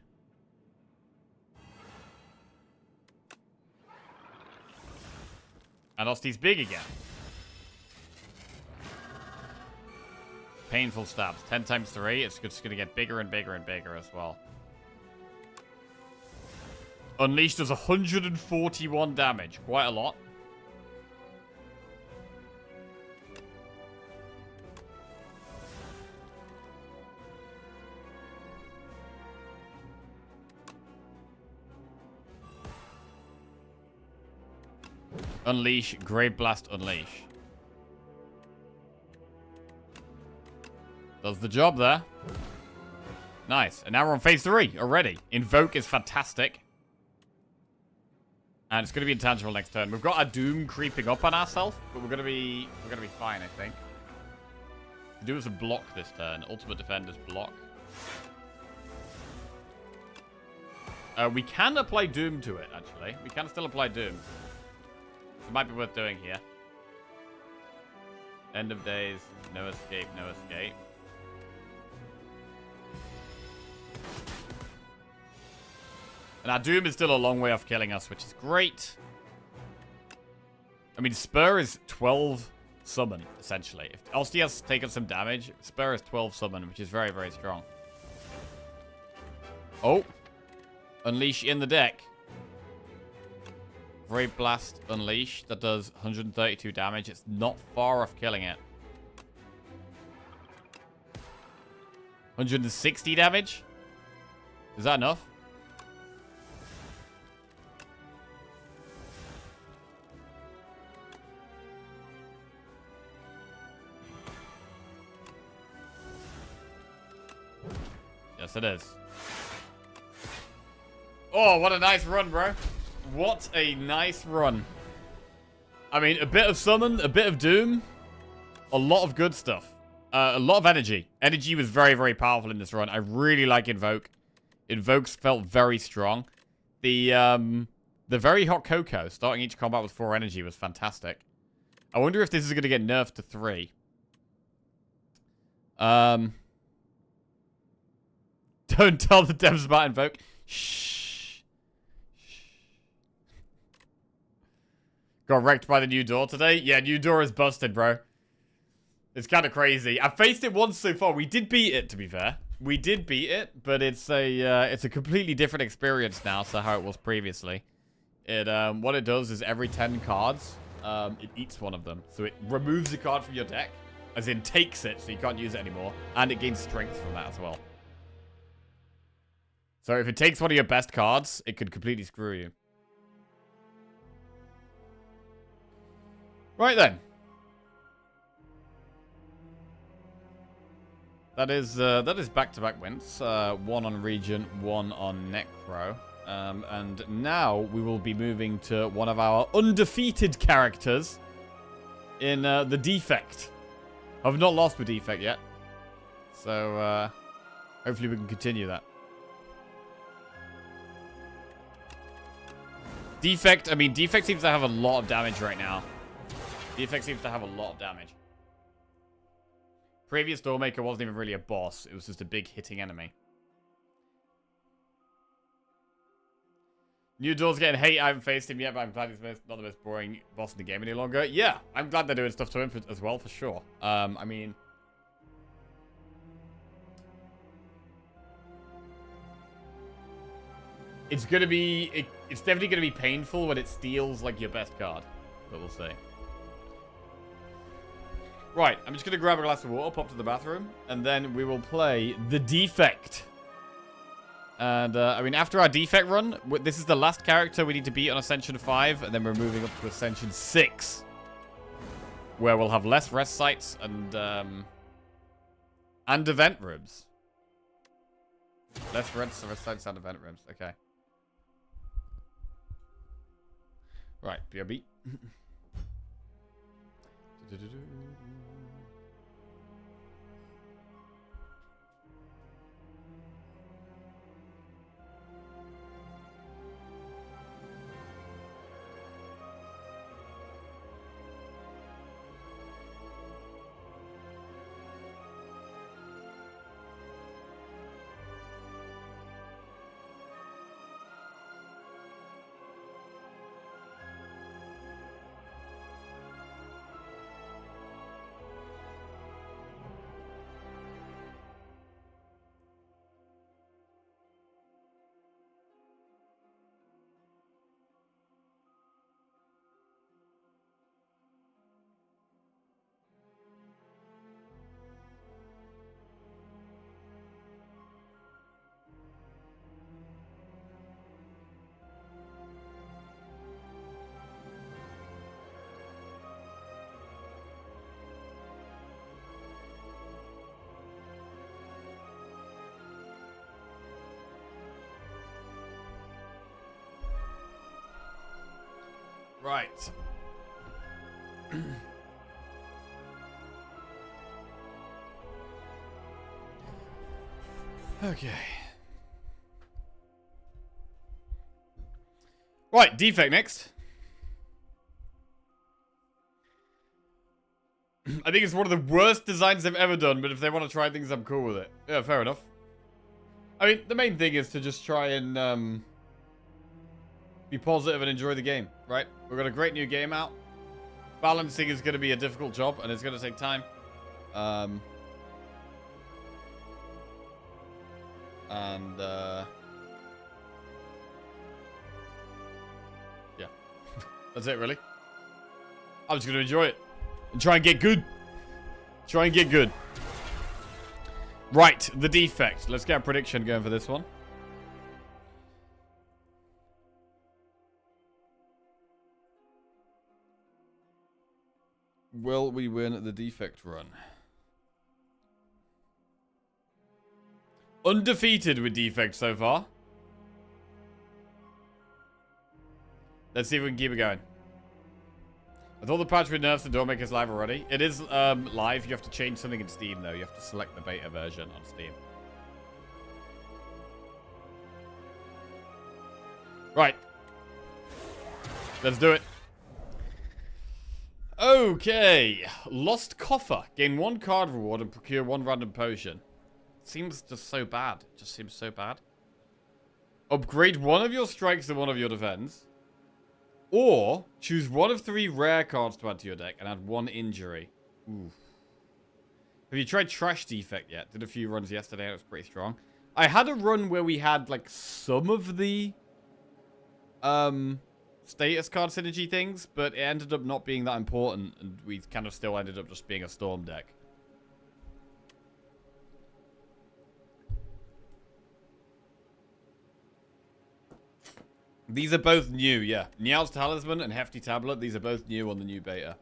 And Osti's big again. Painful stabs. 10 times 3. It's just going to get bigger and bigger and bigger as well. Unleash does 141 damage. Quite a lot. Unleash, Grave Blast, Unleash. Does the job there. Nice. And now we're on phase 3 already. Invoke is fantastic. And it's going to be intangible next turn. We've got our Doom creeping up on ourselves, but we're going to be fine, I think. Do us a block this turn. Ultimate Defender's block. We can apply Doom to it, actually. We can still apply Doom. It might be worth doing here. End of days. No escape, no escape. And our Doom is still a long way off killing us, which is great. I mean, Spur is 12 summon, essentially. If Osti has taken some damage, Spur is 12 summon, which is very, very strong. Oh. Unleash in the deck. Brave Blast, Unleash. That does 132 damage. It's not far off killing it. 160 damage? Is that enough? Yes, it is. Oh, what a nice run, bro. What a nice run. I mean, a bit of summon, a bit of doom. A lot of good stuff. A lot of energy. Energy was very, very powerful in this run. I really like Invoke. Invokes felt very strong. The very hot cocoa, starting each combat with 4 energy, was fantastic. I wonder if this is going to get nerfed to 3. Don't tell the devs about Invoke. Shh. Got wrecked by the new door today? Yeah, new door is busted, bro. It's kind of crazy. I've faced it once so far. We did beat it, to be fair. We did beat it, but it's a completely different experience now to how it was previously. It what it does is every 10 cards, it eats one of them. So it removes a card from your deck, as in takes it, so you can't use it anymore, and it gains strength from that as well. So if it takes one of your best cards, it could completely screw you. Right then. That is back-to-back wins. One on Region, one on Necro. And now we will be moving to one of our undefeated characters in the Defect. I've not lost with Defect yet. So, hopefully we can continue that. Defect seems to have a lot of damage right now. Defect seems to have a lot of damage. Previous Doormaker wasn't even really a boss. It was just a big hitting enemy. New Door's getting hate. I haven't faced him yet, but I'm glad he's not the most boring boss in the game any longer. Yeah, I'm glad they're doing stuff to him as well, for sure. I mean... It's gonna be... It's definitely gonna be painful when it steals, like, your best card. But we'll see. Right, I'm just gonna grab a glass of water, pop to the bathroom, and then we will play the Defect. And, I mean, after our Defect run, this is the last character we need to beat on Ascension 5, and then we're moving up to Ascension 6. Where we'll have less rest sites and event rooms. Less rest sites and event rooms, okay. Right, BRB. Right. Okay. Right, Defect next. I think it's one of the worst designs they've ever done, but if they want to try things, I'm cool with it. Yeah, fair enough. I mean, the main thing is to just try and be positive and enjoy the game, right? We've got a great new game out. Balancing is going to be a difficult job, and it's going to take time. Yeah. That's it, really. I'm just going to enjoy it. And try and get good. Try and get good. Right, the Defect. Let's get a prediction going for this one. Will we win the Defect run? Undefeated with Defect so far. Let's see if we can keep it going. I thought the patch with nerfs the Doormaker's live already. It is live. You have to change something in Steam, though. You have to select the beta version on Steam. Right. Let's do it. Okay. Lost Coffer. Gain 1 card reward and procure 1 random potion. Seems just so bad. It just seems so bad. Upgrade 1 of your strikes and 1 of your defense. Or choose 1 of 3 rare cards to add to your deck and add 1 injury. Oof. Have you tried Trash Defect yet? Did a few runs yesterday. It was pretty strong. I had a run where we had, like, some of the status card synergy things, but it ended up not being that important, and we kind of still ended up just being a Storm deck. These are both new, yeah. Niao's Talisman and Hefty Tablet, these are both new on the new beta.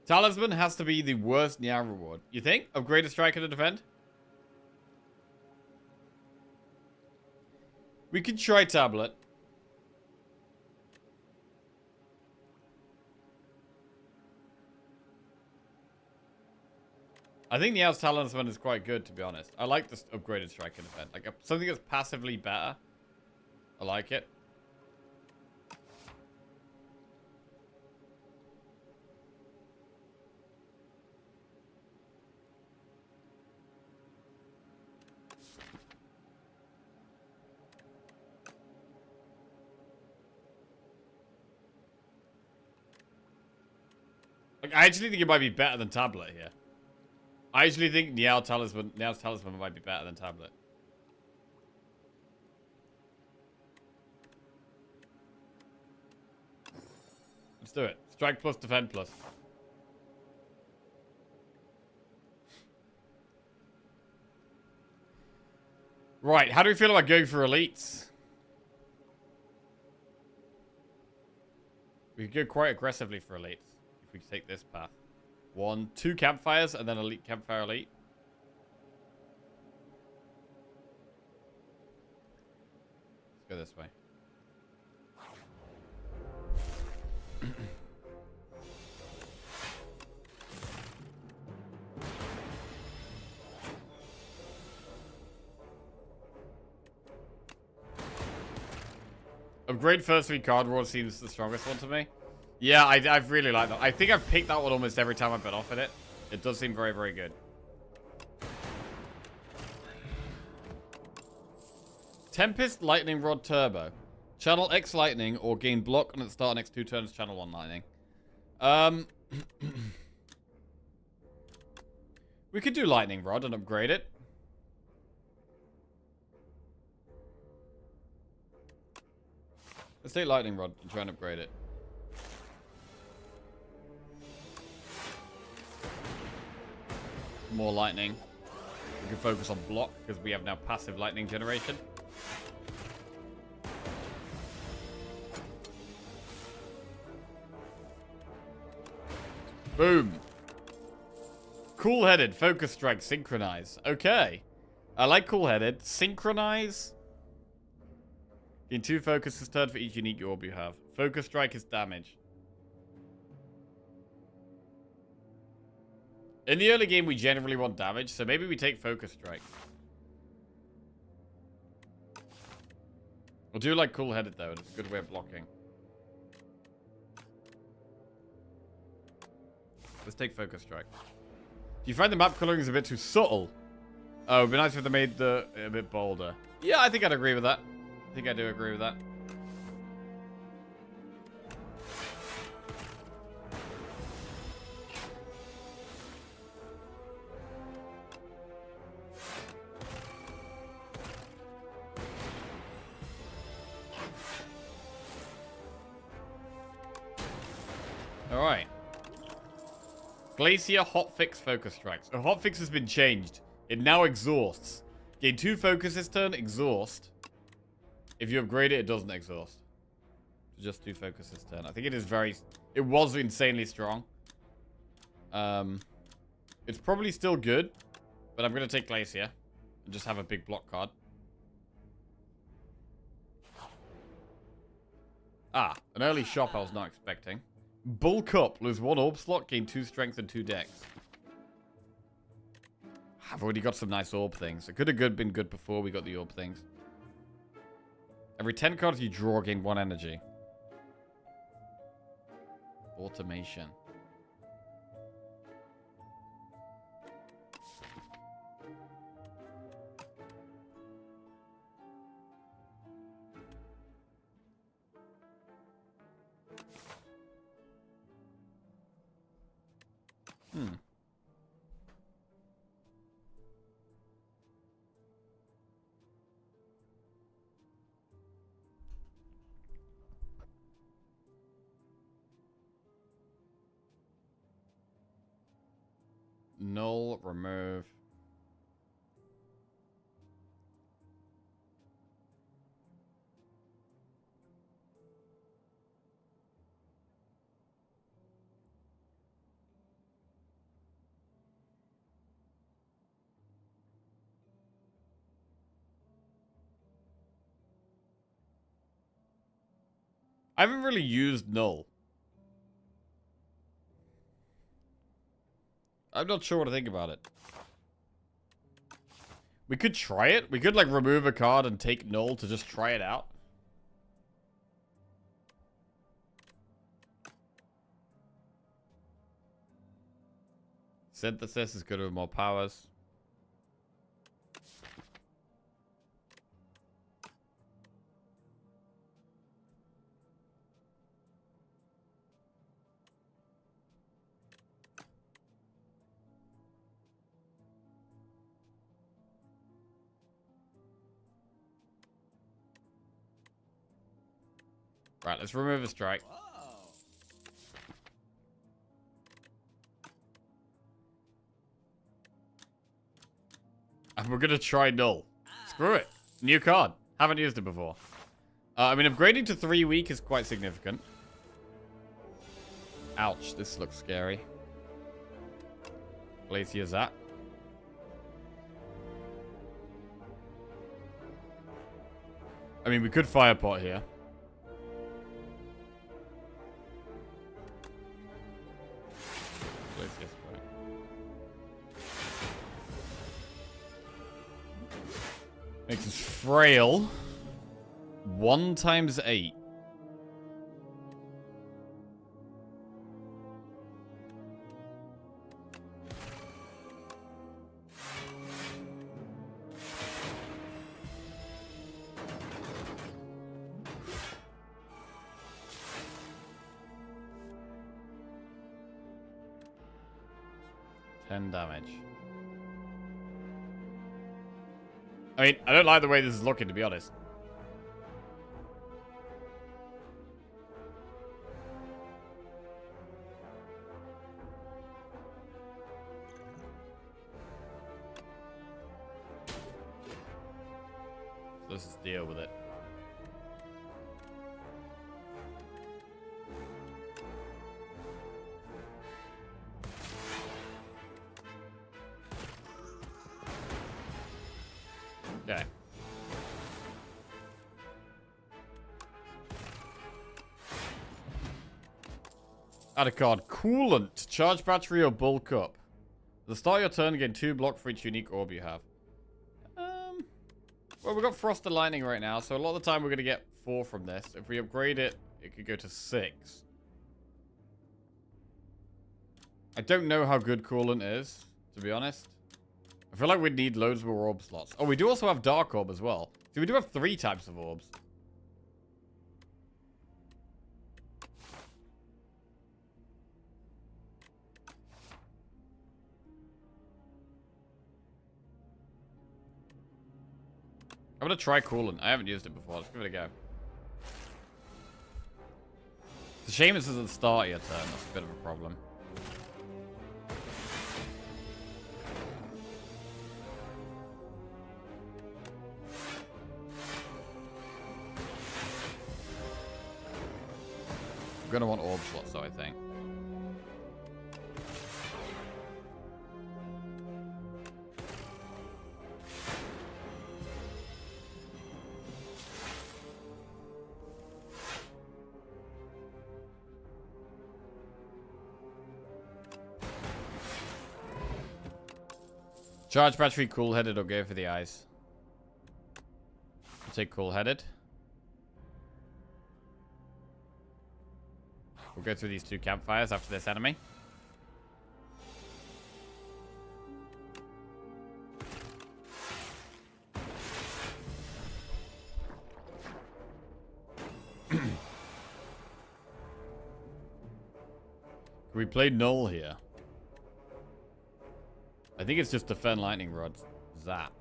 Talisman has to be the worst Niao reward. You think? Upgrade a striker to defend? We could try Tablet. I think Niao's Talisman is quite good, to be honest. I like this upgraded striker defend. Like, something that's passively better. I like it. Like, I actually think it might be better than Tablet here. I actually think Niao's Talisman might be better than Tablet. Let's do it. Strike plus, defend plus. Right, how do we feel about going for elites? We could go quite aggressively for elites if we take this path. 1, 2 campfires, and then elite campfire elite. Let's go this way. Upgrade first 3 card draw seems the strongest one to me. Yeah, I really like that. I think I've picked that one almost every time I've been offered it. It does seem very, very good. Tempest Lightning Rod Turbo. Channel X Lightning or gain block and at the start of next 2 turns channel 1 Lightning. We could do Lightning Rod and upgrade it. Let's take Lightning Rod and try and upgrade it. More lightning. We can focus on block because we have now passive lightning generation. Boom. Cool-headed, focus strike, synchronize. Okay. I like cool-headed. Synchronize. Gain 2 focus this turn for each unique orb you have. Focus strike is damage. In the early game, we generally want damage, so maybe we take Focus Strike. We'll do like Cool-Headed, though. It's a good way of blocking. Let's take Focus Strike. Do you find the map coloring is a bit too subtle? Oh, it'd be nice if they made the a bit bolder. Yeah, I think I'd agree with that. I think I do agree with that. Alright. Glacier Hotfix Focus Strikes. So Hotfix has been changed. It now exhausts. Gain 2 focus this turn, exhaust. If you upgrade it, it doesn't exhaust. Just 2 focus this turn. I think it is very... It was insanely strong. It's probably still good. But I'm going to take Glacier. And just have a big block card. Ah, an early shop I was not expecting. Bulk up, lose 1 orb slot, gain 2 strength and 2 dex. I've already got some nice orb things. It could have been good before we got the orb things. Every 10 cards you draw, gain 1 energy. Automation. null, remove. I haven't really used null. I'm not sure what to think about it. We could try it. We could, like, remove a card and take null to just try it out. Synthesis is good with more powers. Right, let's remove a strike. And we're gonna try null. Screw it. New card. Haven't used it before. I mean, upgrading to 3 weak is quite significant. Ouch, this looks scary. Glacier's that. I mean, we could Firepot here. Makes us frail. 1 times 8. Damage. I mean, I don't like the way this is looking, to be honest. So let's just deal with it. Okay. Add a card. Coolant. Charge battery or bulk up. At the start of your turn, gain 2 block for each unique orb you have. Well, we've got Frost and Lightning right now, so a lot of the time we're going to get 4 from this. If we upgrade it, it could go to 6. I don't know how good Coolant is, to be honest. I feel like we'd need loads more orb slots. Oh, we do also have Dark Orb as well. So we do have 3 types of orbs. I'm gonna try Coolant. I haven't used it before. Let's give it a go. It's a shame this is at the start of your turn. That's a bit of a problem. I'm gonna want orb slots though, I think. Charge battery, cool-headed, or go for the eyes. I'll take cool-headed. We'll go through these 2 campfires after this enemy. Can we play null here? I think it's just defend lightning rod. Zap.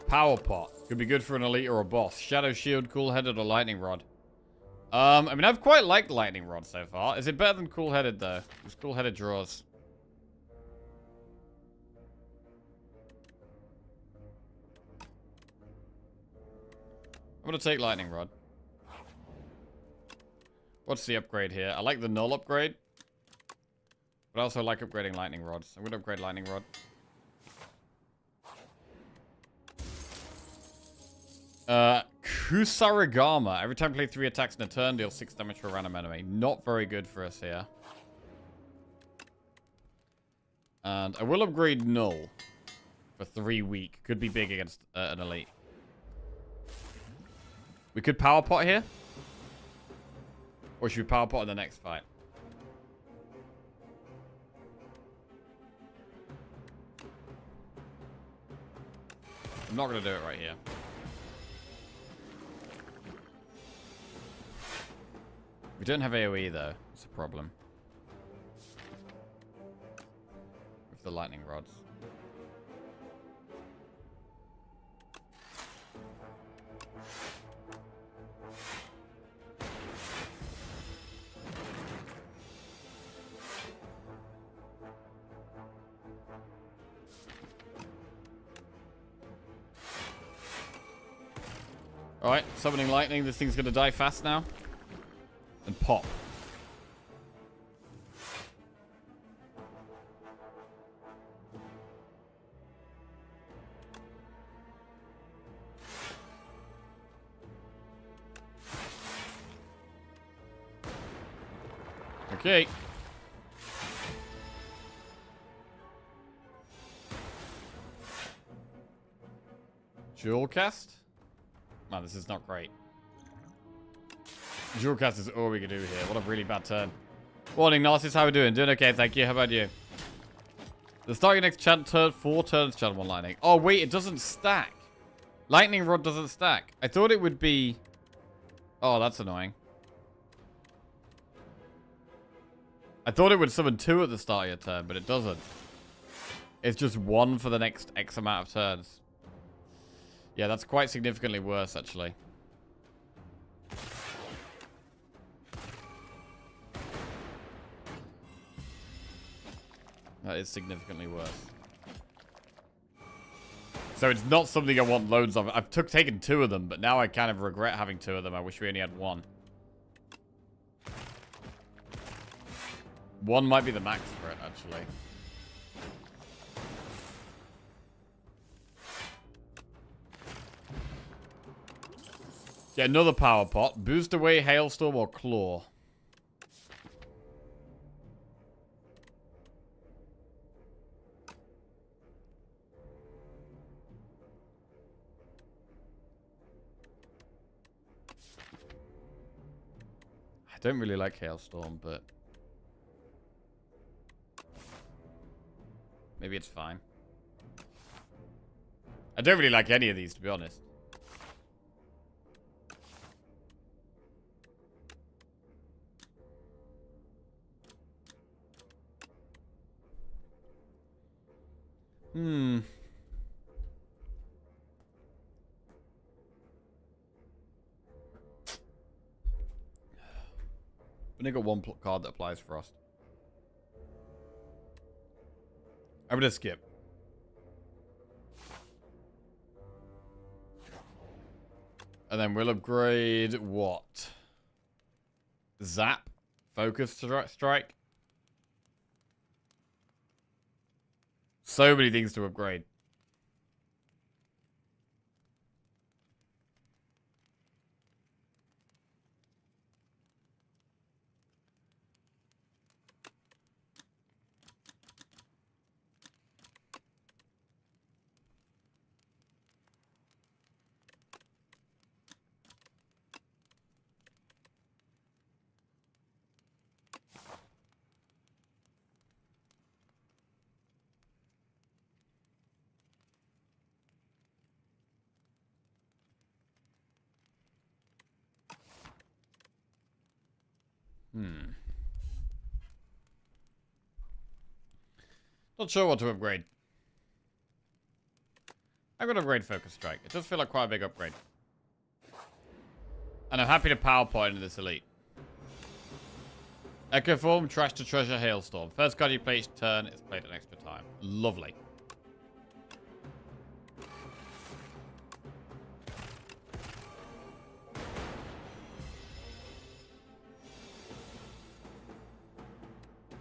Power pot. Could be good for an elite or a boss. Shadow shield, cool-headed, or lightning rod. I mean, I've quite liked lightning rod so far. Is it better than cool-headed, though? Because cool-headed draws. I'm going to take lightning rod. What's the upgrade here? I like the null upgrade. But I also like upgrading lightning rods. I'm going to upgrade lightning rod. Kusarigama. Every time you play 3 attacks in a turn, deal 6 damage to a random enemy. Not very good for us here. And I will upgrade null for 3 weak. Could be big against an elite. We could power pot here. Or should we power pot in the next fight? I'm not going to do it right here. We don't have AoE though. It's a problem. With the lightning rods. Alright, summoning lightning. This thing's gonna die fast now. And pop. Okay. Dual cast? Man, this is not great. Dual cast is all we can do here. What a really bad turn. Morning, Narcissus. How we doing? Doing okay, thank you. How about you? The start of your next turn, 4 turns, channel 1 lightning. Oh, wait, it doesn't stack. Lightning rod doesn't stack. I thought it would be... Oh, that's annoying. I thought it would summon 2 at the start of your turn, but it doesn't. It's just 1 for the next X amount of turns. Yeah, that's quite significantly worse, actually. That is significantly worse. So it's not something I want loads of. I've taken 2 of them, but now I kind of regret having 2 of them. I wish we only had 1. 1 might be the max for it, actually. Get another power pot. Boost away, hailstorm, or claw. I don't really like hailstorm, but maybe it's fine. I don't really like any of these, to be honest. Only got 1 card that applies Frost. I'm gonna skip. And then we'll upgrade what? Zap? Focus strike? So many things to upgrade. Not sure what to upgrade. I'm going to upgrade Focus Strike. It does feel like quite a big upgrade. And I'm happy to power point into this elite. Echo Form, Trash to Treasure, Hailstorm. First card you play each turn is played an extra time. Lovely.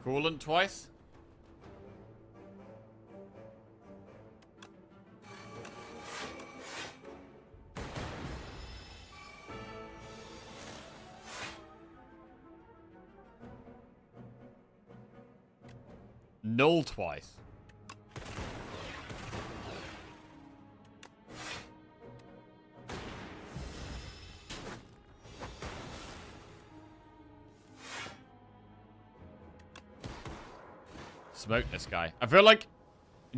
Coolant twice. Null twice. Smoke this guy. I feel like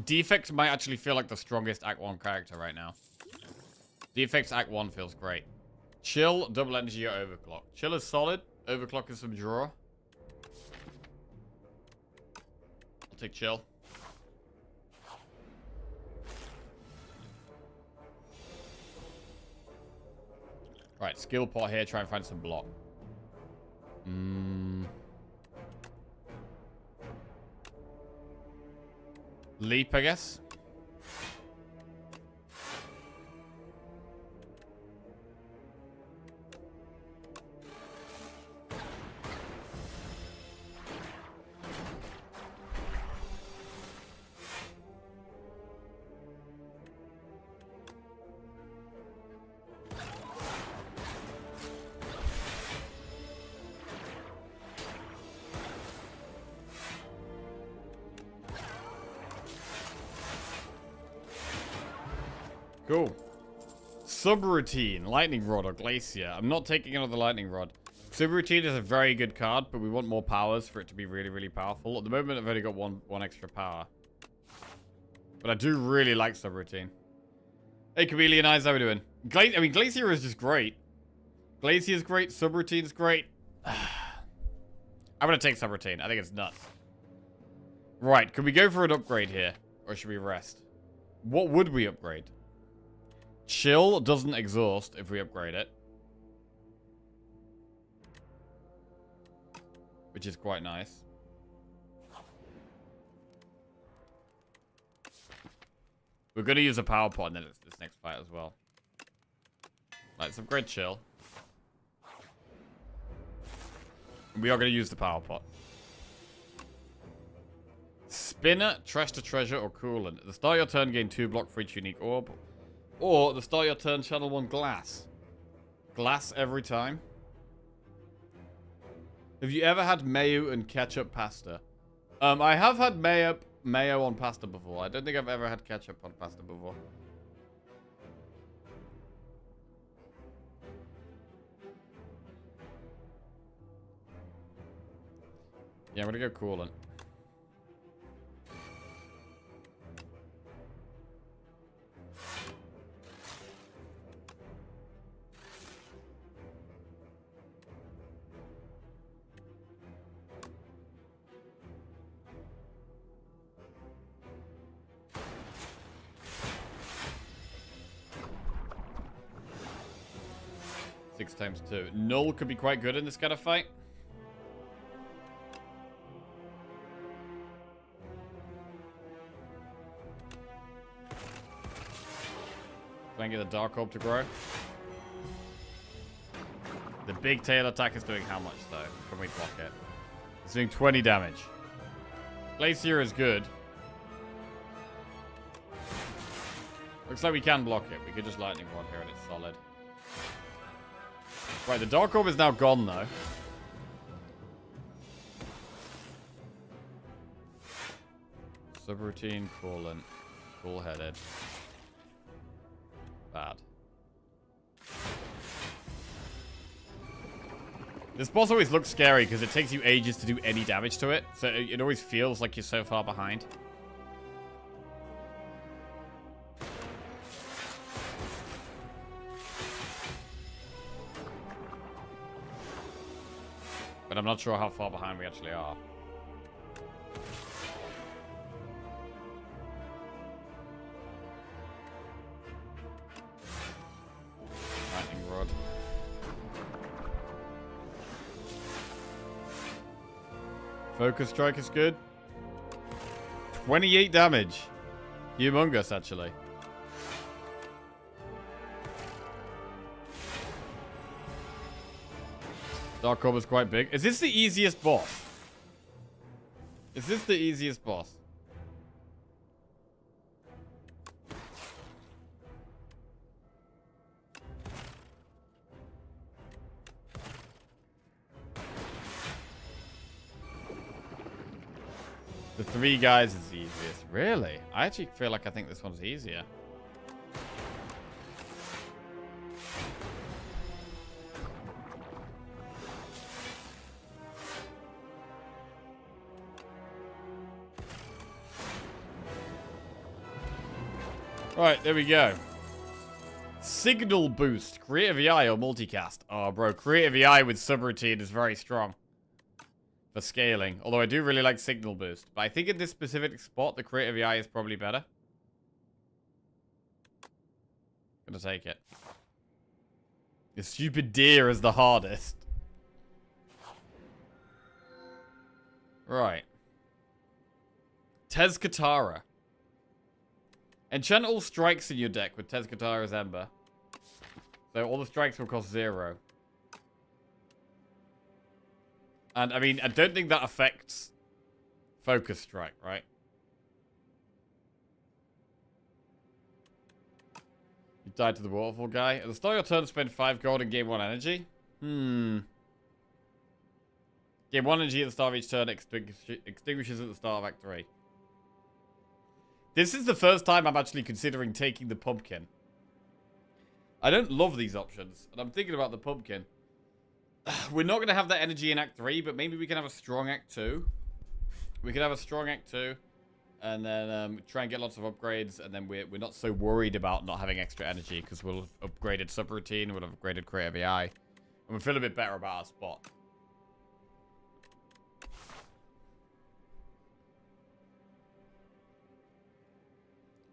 Defects might actually feel like the strongest Act 1 character right now. Defects Act 1 feels great. Chill, double energy, or overclock. Chill is solid. Overclock is some draw. I'll take chill. Right, skill pot here. Try and find some block. Leap, I guess. Cool. Subroutine, Lightning Rod or Glacier. I'm not taking another Lightning Rod. Subroutine is a very good card, but we want more powers for it to be really, really powerful. At the moment, I've only got one extra power. But I do really like Subroutine. Hey, Chameleon Eyes, how we doing? Glacier is just great. Glacier is great. Subroutine is great. I'm going to take Subroutine. I think it's nuts. Right, can we go for an upgrade here? Or should we rest? What would we upgrade? Chill doesn't exhaust if we upgrade it. Which is quite nice. We're going to use a power pot in this next fight as well. Let's upgrade Chill. We are going to use the power pot. Spinner, Trash to Treasure, or Coolant. At the start of your turn, gain 2 block for each unique orb. Or, at the start of your turn, channel 1 glass. Glass every time. Have you ever had mayo and ketchup pasta? I have had mayo on pasta before. I don't think I've ever had ketchup on pasta before. Yeah, I'm gonna go Coolant. Six times 2. Null could be quite good in this kind of fight. Try and get the Dark Orb to grow. The big tail attack is doing how much, though? Can we block it? It's doing 20 damage. Glacier is good. Looks like we can block it. We could just Lightning Rod here and it's solid. Right, the Dark Orb is now gone, though. Subroutine, Coolant, Cool-Headed. Bad. This boss always looks scary because it takes you ages to do any damage to it. So it always feels like you're so far behind. But I'm not sure how far behind we actually are. Focus strike is good. 28 damage. Humongous, actually. Dark Orb is quite big. Is this the easiest boss? Is this the easiest boss? The 3 guys is the easiest. Really? I actually feel like I think this one's easier. Right, there we go. Signal boost. Creative EI or multicast? Oh, bro. Creative EI with subroutine is very strong. For scaling. Although I do really like signal boost. But I think in this specific spot, the creative EI is probably better. Gonna take it. The stupid deer is the hardest. Right. Tez Katara. Enchant all strikes in your deck with Tez Katara's Ember. So all the strikes will cost 0. And, I mean, I don't think that affects Focus Strike, right? You died to the waterfall guy. At the start of your turn, spend 5 gold and gain 1 energy. Gain 1 energy at the start of each turn, extinguishes at the start of Act 3. This is the first time I'm actually considering taking the pumpkin. I don't love these options, and I'm thinking about the pumpkin. We're not going to have that energy in Act 3, but maybe we can have a strong Act 2. We could have a strong Act 2, and then try and get lots of upgrades, and then we're not so worried about not having extra energy, because we'll have upgraded subroutine, we'll have upgraded creative AI, and we'll feel a bit better about our spot.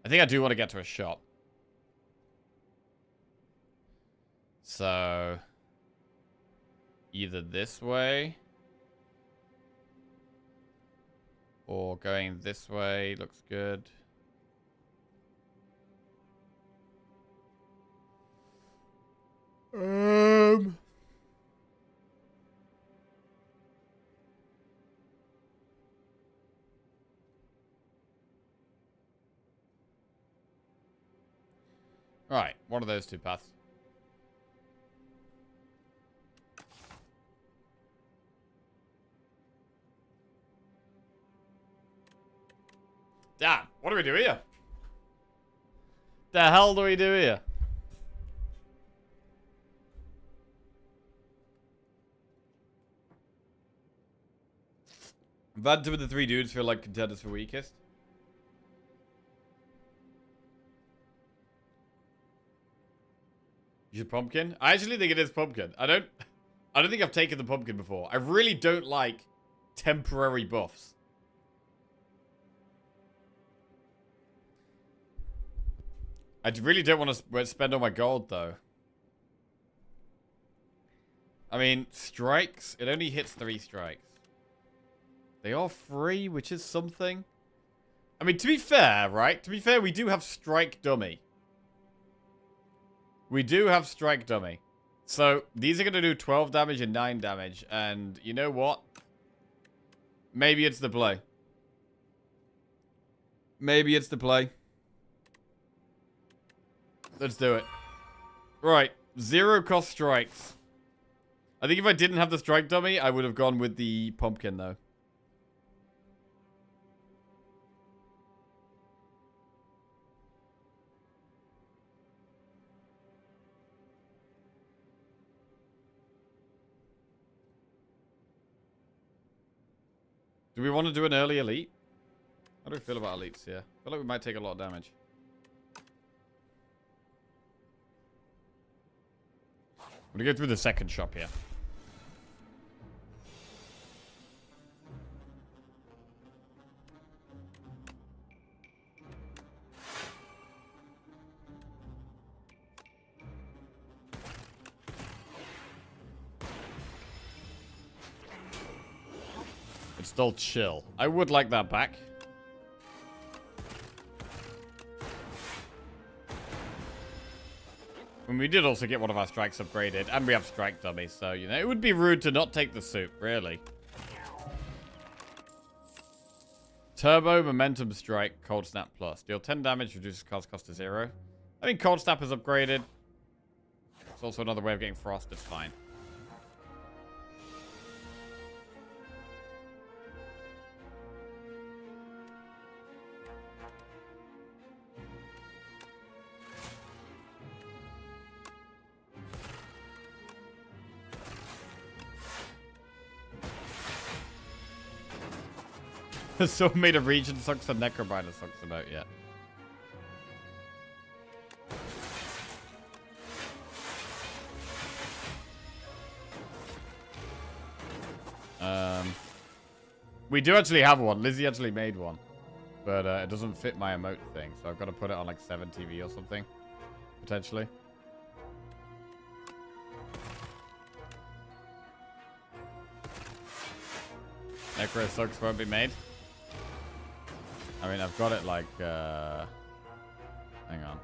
I think I do want to get to a shop. So, either this way, or going this way looks good. Right, one of those two paths. Damn, what do we do here? The hell do we do here? Bad two of the 3 dudes feel like contenders for weakest. You should pumpkin? I actually think it is pumpkin. I don't think I've taken the pumpkin before. I really don't like temporary buffs. I really don't want to spend all my gold, though. I mean, strikes, it only hits 3 strikes. They are free, which is something. I mean, to be fair, right? To be fair, we do have strike dummy. We do have strike dummy. So, these are going to do 12 damage and 9 damage. And you know what? Maybe it's the play. Maybe it's the play. Let's do it. Right. 0 cost strikes. I think if I didn't have the strike dummy, I would have gone with the pumpkin, though. Do we want to do an early elite? How do we feel about elites here? I feel like we might take a lot of damage. I'm going to go through the second shop here. But still chill. I would like that back. And we did also get one of our strikes upgraded. And we have strike dummies. So, you know, it would be rude to not take the soup, really. Turbo, Momentum Strike, Cold Snap Plus. Deal 10 damage, reduces cast cost to 0. I mean, Cold Snap is upgraded. It's also another way of getting Frost. It's fine. The Sword Made of Region sucks, the Necrobinder sucks about yet. We do actually have one. Lizzie actually made one. But it doesn't fit my emote thing, so I've got to put it on like 7 TV or something. Potentially. Necro sucks won't be made. I mean, I've got it like, hang on.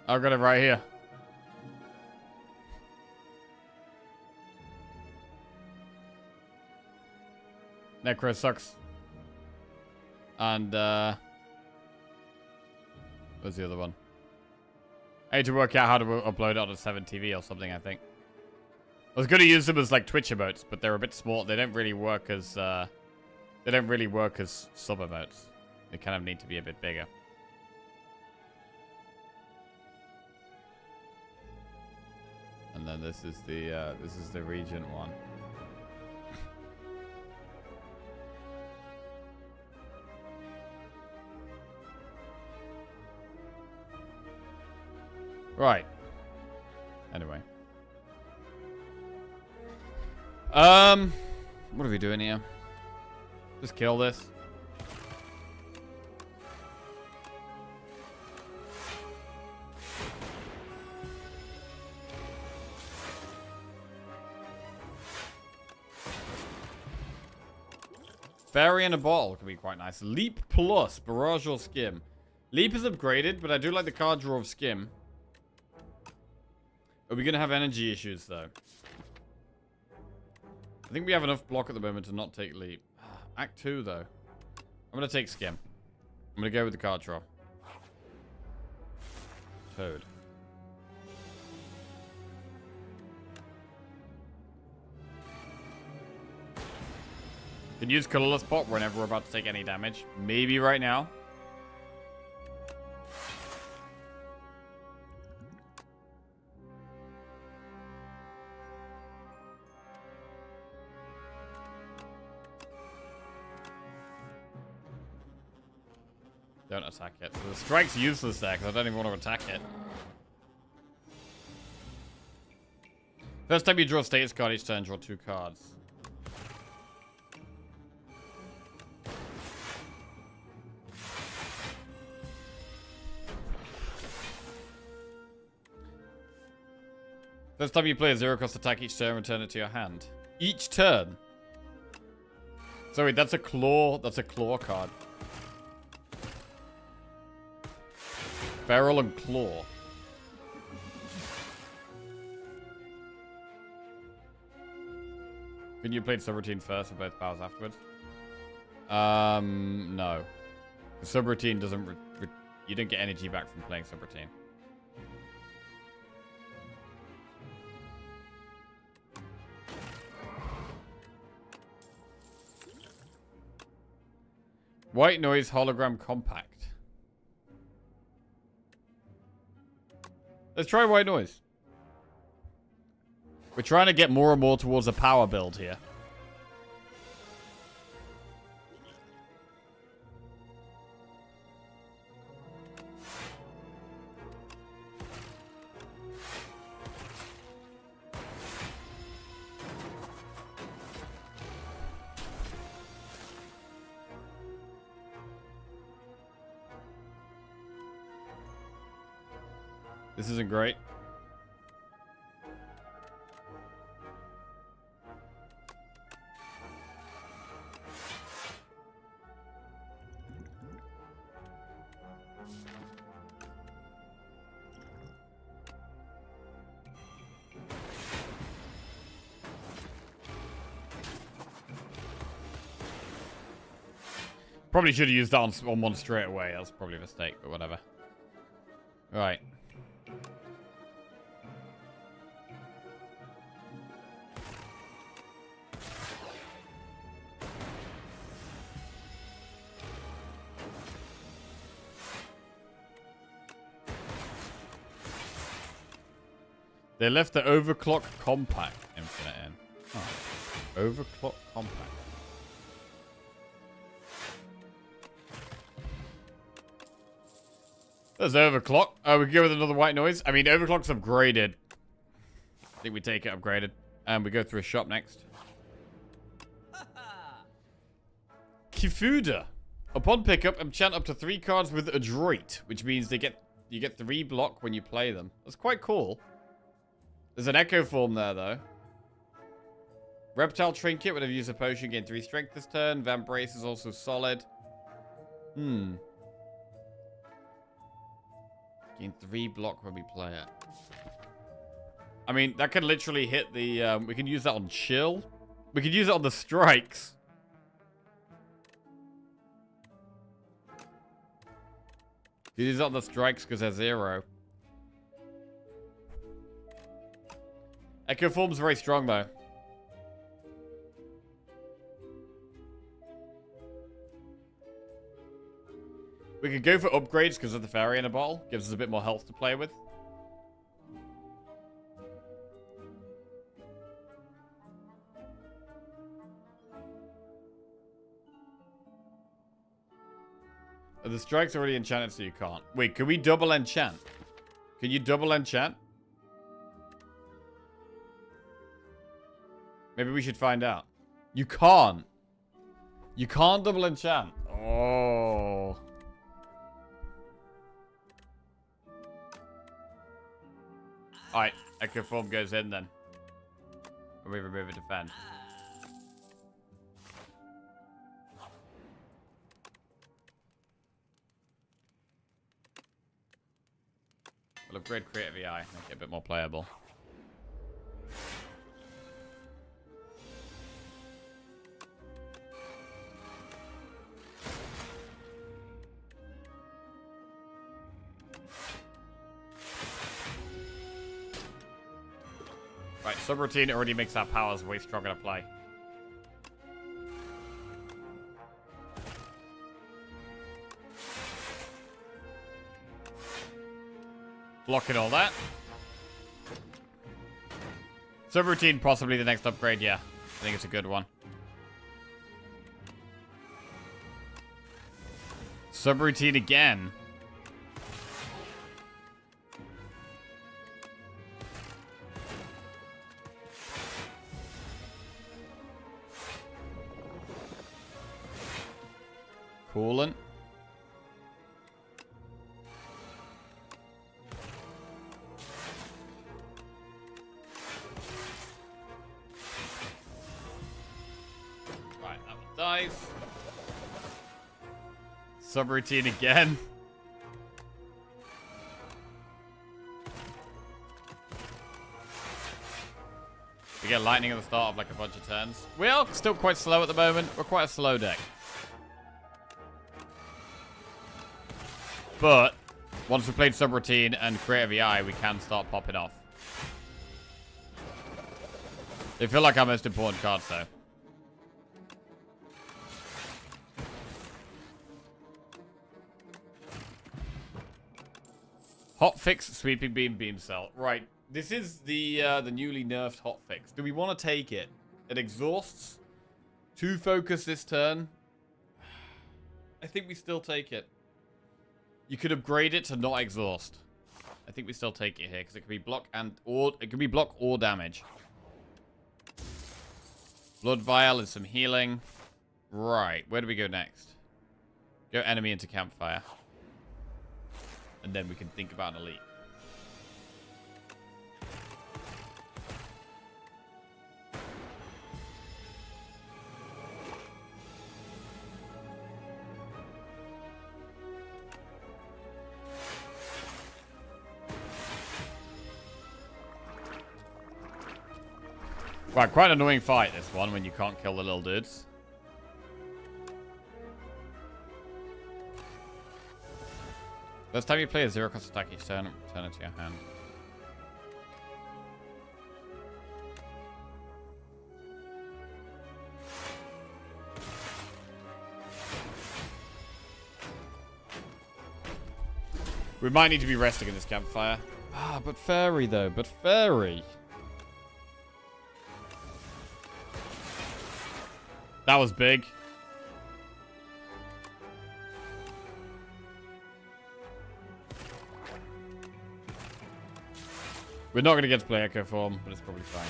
I've got it right here. Necro sucks. And, where's the other one? I need to work out how to upload it on 7 TV or something, I think. I was going to use them as, like, Twitch emotes, but they're a bit small. They don't really work as, sub emotes. They kind of need to be a bit bigger. And then this is the Regent one. Right. Anyway. What are we doing here? Just kill this. Fairy in a bottle could be quite nice. Leap plus, Barrage or Skim. Leap is upgraded, but I do like the card draw of Skim. Are we going to have energy issues, though? I think we have enough block at the moment to not take Leap. Act 2, though. I'm going to take Skim. I'm going to go with the card draw. Toad. Can use Colorless Pot whenever we're about to take any damage. Maybe right now. Don't attack it. So the strike's useless there because I don't even want to attack it. First time you draw a status card each turn, draw 2 cards. First time you play a 0-cost attack each turn, return it to your hand. Each turn? Sorry, that's a claw. That's a claw card. Feral and claw. Can you play subroutine first and both powers afterwards? No. The subroutine doesn't... you don't get energy back from playing subroutine. White Noise Hologram Compact. Let's try White Noise. We're trying to get more and more towards a power build here. This isn't great. Probably should have used that on one straight away. That was probably a mistake, but whatever. Right. They left the overclock compact infinite in. Oh. Overclock compact. There's overclock. Oh, we go with another white noise. I mean, overclock's upgraded. I think we take it upgraded. And we go through a shop next. Kifuda. Upon pickup, enchant up to 3 cards with Adroit, which means you get 3 block when you play them. That's quite cool. There's an Echo form there, though. Reptile Trinket. Whenever you use a potion, gain 3 strength this turn. Vambrace is also solid. Gain 3 block when we play it. I mean, that can literally hit the... we can use that on chill. We could use it on the strikes. You use it on the strikes because they're 0. Echo form's very strong, though. We could go for upgrades because of the fairy in a bottle. Gives us a bit more health to play with. The strike's already enchanted, so you can't. Wait, can we double enchant? Can you double enchant? Maybe we should find out. You can't. You can't double enchant. Oh. Alright, Echo Form goes in then. We remove a defend. We'll upgrade Creative AI, make it a bit more playable. Right, subroutine already makes our powers way stronger to play. Blocking all that. Subroutine, possibly the next upgrade, yeah. I think it's a good one. Subroutine again. Coolant. Right, that one dies. Subroutine again. We get lightning at the start of like a bunch of turns. We are still quite slow at the moment. We're quite a slow deck. But once we've played Subroutine and Creative AI, we can start popping off. They feel like our most important cards, though. Hotfix, Sweeping Beam, Beam Cell. Right, this is the newly nerfed Hotfix. Do we want to take it? It exhausts. 2 focus this turn. I think we still take it. You could upgrade it to not exhaust. I think we still take it here because it can be block or damage. Blood Vial and some healing. Right, where do we go next? Go enemy into campfire. And then we can think about an elite. Right, quite an annoying fight, this one, when you can't kill the little dudes. First time you play a zero-cost attack each turn, return it to your hand. We might need to be resting in this campfire. Ah, but fairy, though. But fairy. That was big. We're not going to get to play Echo Form, but it's probably fine.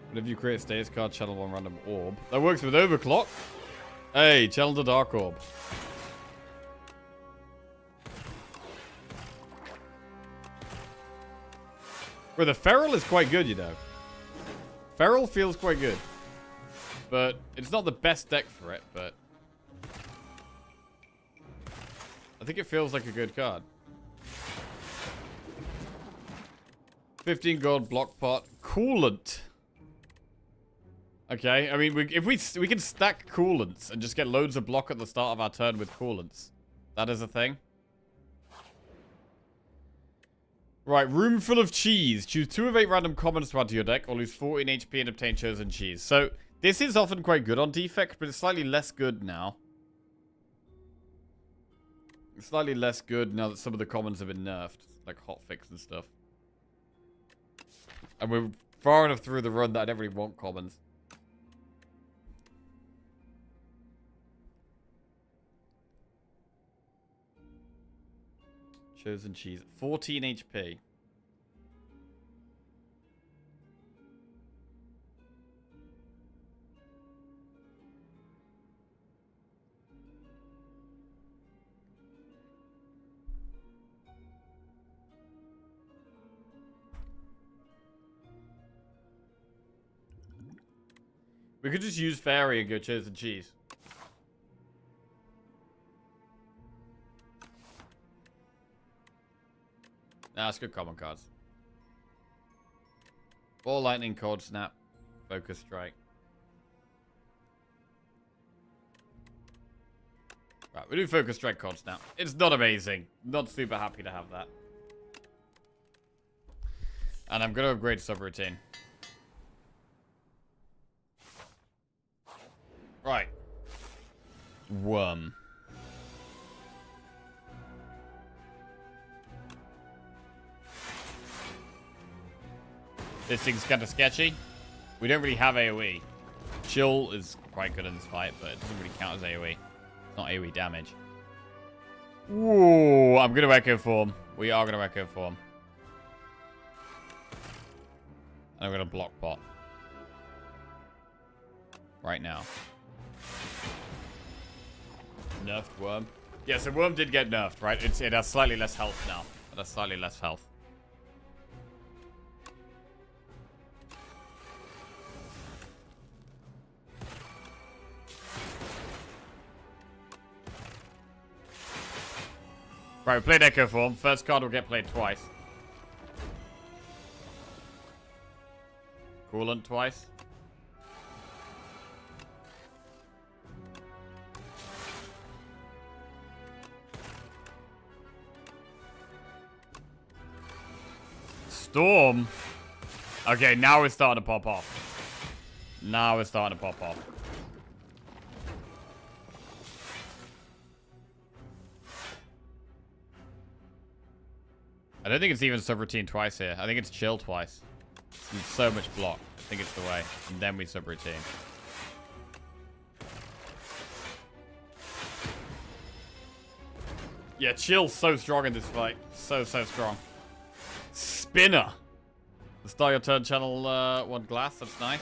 Whenever you create a status card, channel one random orb. That works with Overclock. Hey, channel the Dark Orb. Well, the Feral is quite good, you know. Feral feels quite good. But it's not the best deck for it, but I think it feels like a good card. 15 gold block pot. Coolant. Okay, I mean, if we can stack coolants and just get loads of block at the start of our turn with coolants. That is a thing. Right, room full of cheese. Choose 2 of 8 random commons to add to your deck, or lose 14 HP and obtain chosen cheese. So, this is often quite good on defect, but it's slightly less good now. It's slightly less good now that some of the commons have been nerfed, like hotfix and stuff. And we're far enough through the run that I don't really want commons. Chosen cheese. 14 HP. We could just use fairy and go chosen cheese. Nah, it's good common cards. Ball lightning, cold snap, focus strike. Right, we do focus strike, cold snap. It's not amazing. Not super happy to have that. And I'm gonna upgrade subroutine. Right. Worm. This thing's kind of sketchy. We don't really have AoE. Chill is quite good in this fight, but it doesn't really count as AoE. It's not AoE damage. Ooh, I'm going to Echo Form. We are going to Echo Form. And I'm going to block pot. Right now. Nerfed Worm. Yeah, so Worm did get nerfed, right? It has slightly less health now. It has slightly less health. Right, we played Echo Form. First card will get played twice. Coolant twice. Storm. Okay, now we're starting to pop off. Now we're starting to pop off. I don't think it's even subroutine twice here. I think it's chill twice. It's so much block. I think it's the way. And then we subroutine. Yeah, chill's so strong in this fight. So strong. Spinner. The start your turn channel 1 glass. That's nice.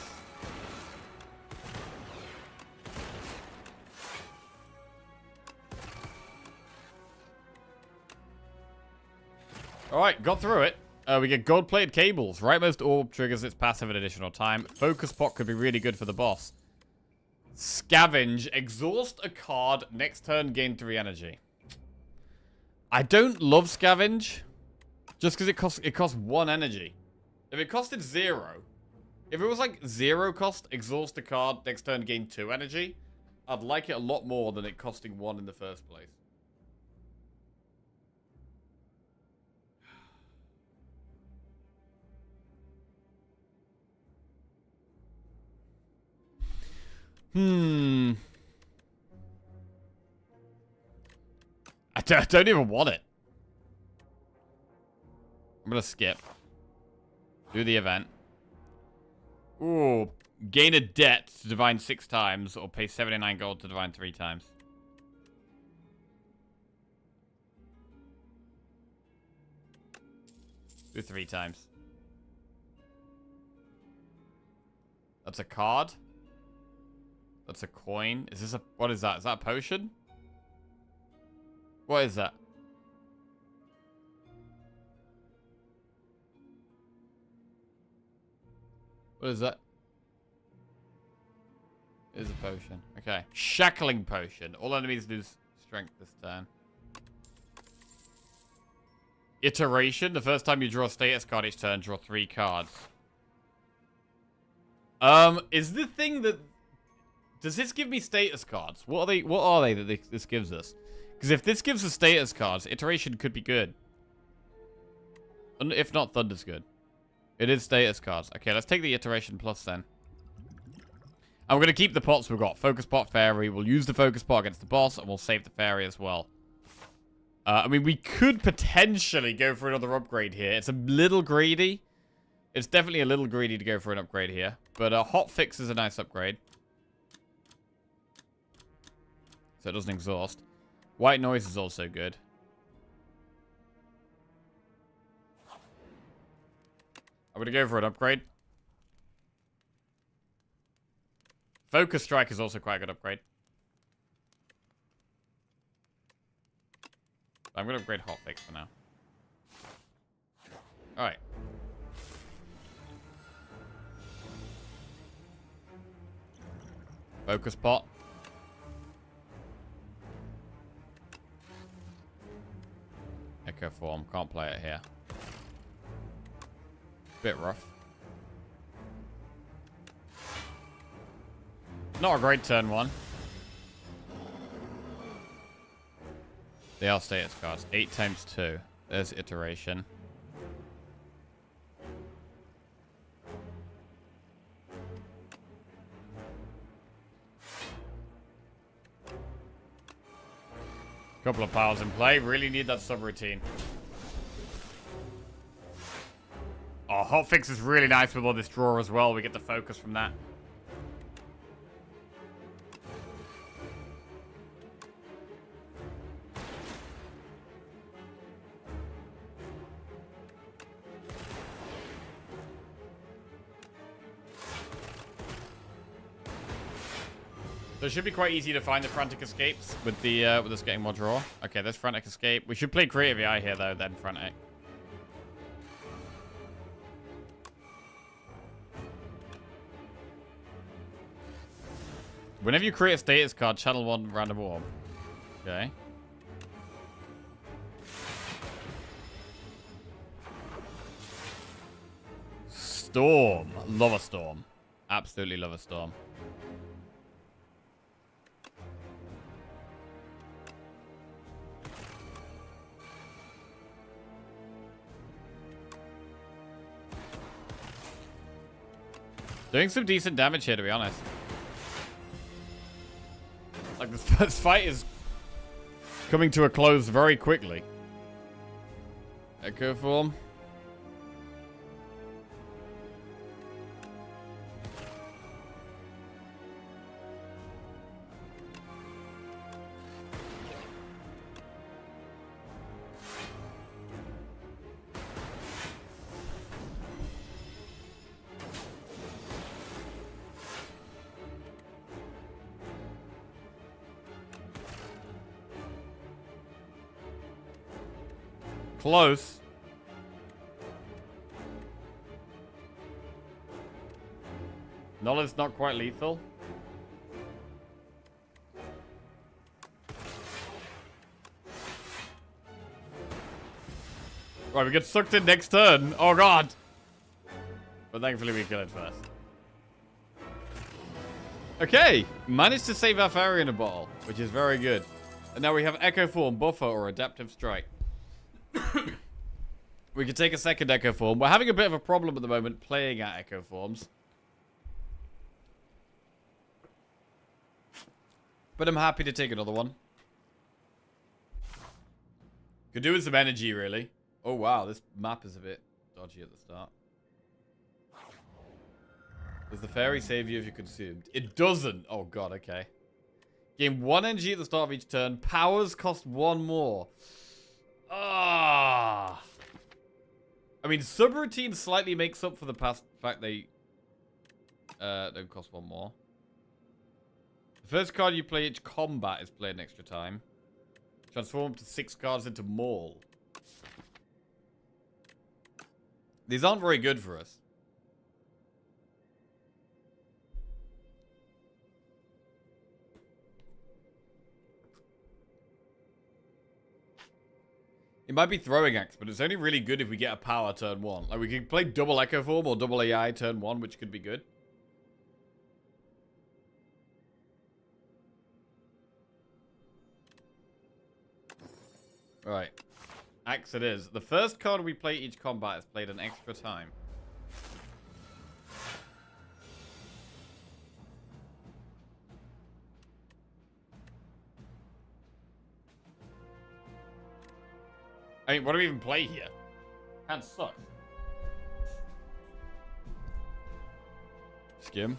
Alright, got through it. We get gold-plated cables. Rightmost orb triggers its passive an additional time. Focus pot could be really good for the boss. Scavenge. Exhaust a card. Next turn, gain 3 energy. I don't love Scavenge. Just because it costs 1 energy. If it costed 0... If it was like 0 cost, exhaust a card, next turn, gain 2 energy, I'd like it a lot more than it costing 1 in the first place. I don't even want it. I'm gonna skip. Do the event. Ooh. Gain a debt to divine 6 times, or pay 79 gold to divine 3 times. Do 3 times. That's a card. That's a coin. Is this a... What is that? Is that a potion? What is that? What is that? It is a potion. Okay. Shackling potion. All enemies lose strength this turn. Iteration. The first time you draw a status card each turn, draw 3 cards. Is the thing that... Does this give me status cards? What are they that this gives us? Because if this gives us status cards, iteration could be good. And if not, thunder's good. It is status cards. Okay, let's take the iteration plus then. And we're going to keep the pots we've got. Focus pot, fairy. We'll use the focus pot against the boss, and we'll save the fairy as well. I mean, we could potentially go for another upgrade here. It's a little greedy. It's definitely a little greedy to go for an upgrade here. But hot fix is a nice upgrade. So it doesn't exhaust. White noise is also good. I'm going to go for an upgrade. Focus strike is also quite a good upgrade. I'm going to upgrade hotfix for now. Alright. Focus pot. Echo form. Can't play it here. Bit rough. Not a great turn 1. They are status cards. 8 times 2. There's iteration. Couple of piles in play. Really need that subroutine. Oh, hotfix is really nice with all this draw as well. We get the focus from that. So it should be quite easy to find the frantic escapes with the with us getting more draw. Okay, there's frantic escape. We should play creative AI here though, then frantic. Whenever you create a status card, channel 1 random orb. Okay. Storm. Love a storm. Absolutely love a storm. Doing some decent damage here, to be honest. Like, this fight is coming to a close very quickly. Echo form. Close. Knowledge not quite lethal. Right, we get sucked in next turn. Oh, God. But thankfully, we kill it first. Okay. Managed to save our fairy in a bottle, which is very good. And now we have Echo Form, Buffer, or Adaptive Strike. We could take a second Echo Form. We're having a bit of a problem at the moment playing our Echo Forms. But I'm happy to take another one. Could do with some energy, really. Oh, wow. This map is a bit dodgy at the start. Does the fairy save you if you're consumed? It doesn't. Oh, God. Okay. Gain 1 energy at the start of each turn. Powers cost 1 more. Ah. I mean, subroutine slightly makes up for the past fact they don't cost 1 more. The first card you play each combat is played an extra time. Transform up to 6 cards into Maul. These aren't very good for us. It might be Throwing Axe, but it's only really good if we get a power turn 1. Like, we could play double Echo Form or double AI turn 1, which could be good. Right. Axe it is. The first card we play each combat is played an extra time. I mean, what do we even play here? Hand sucks. Skim.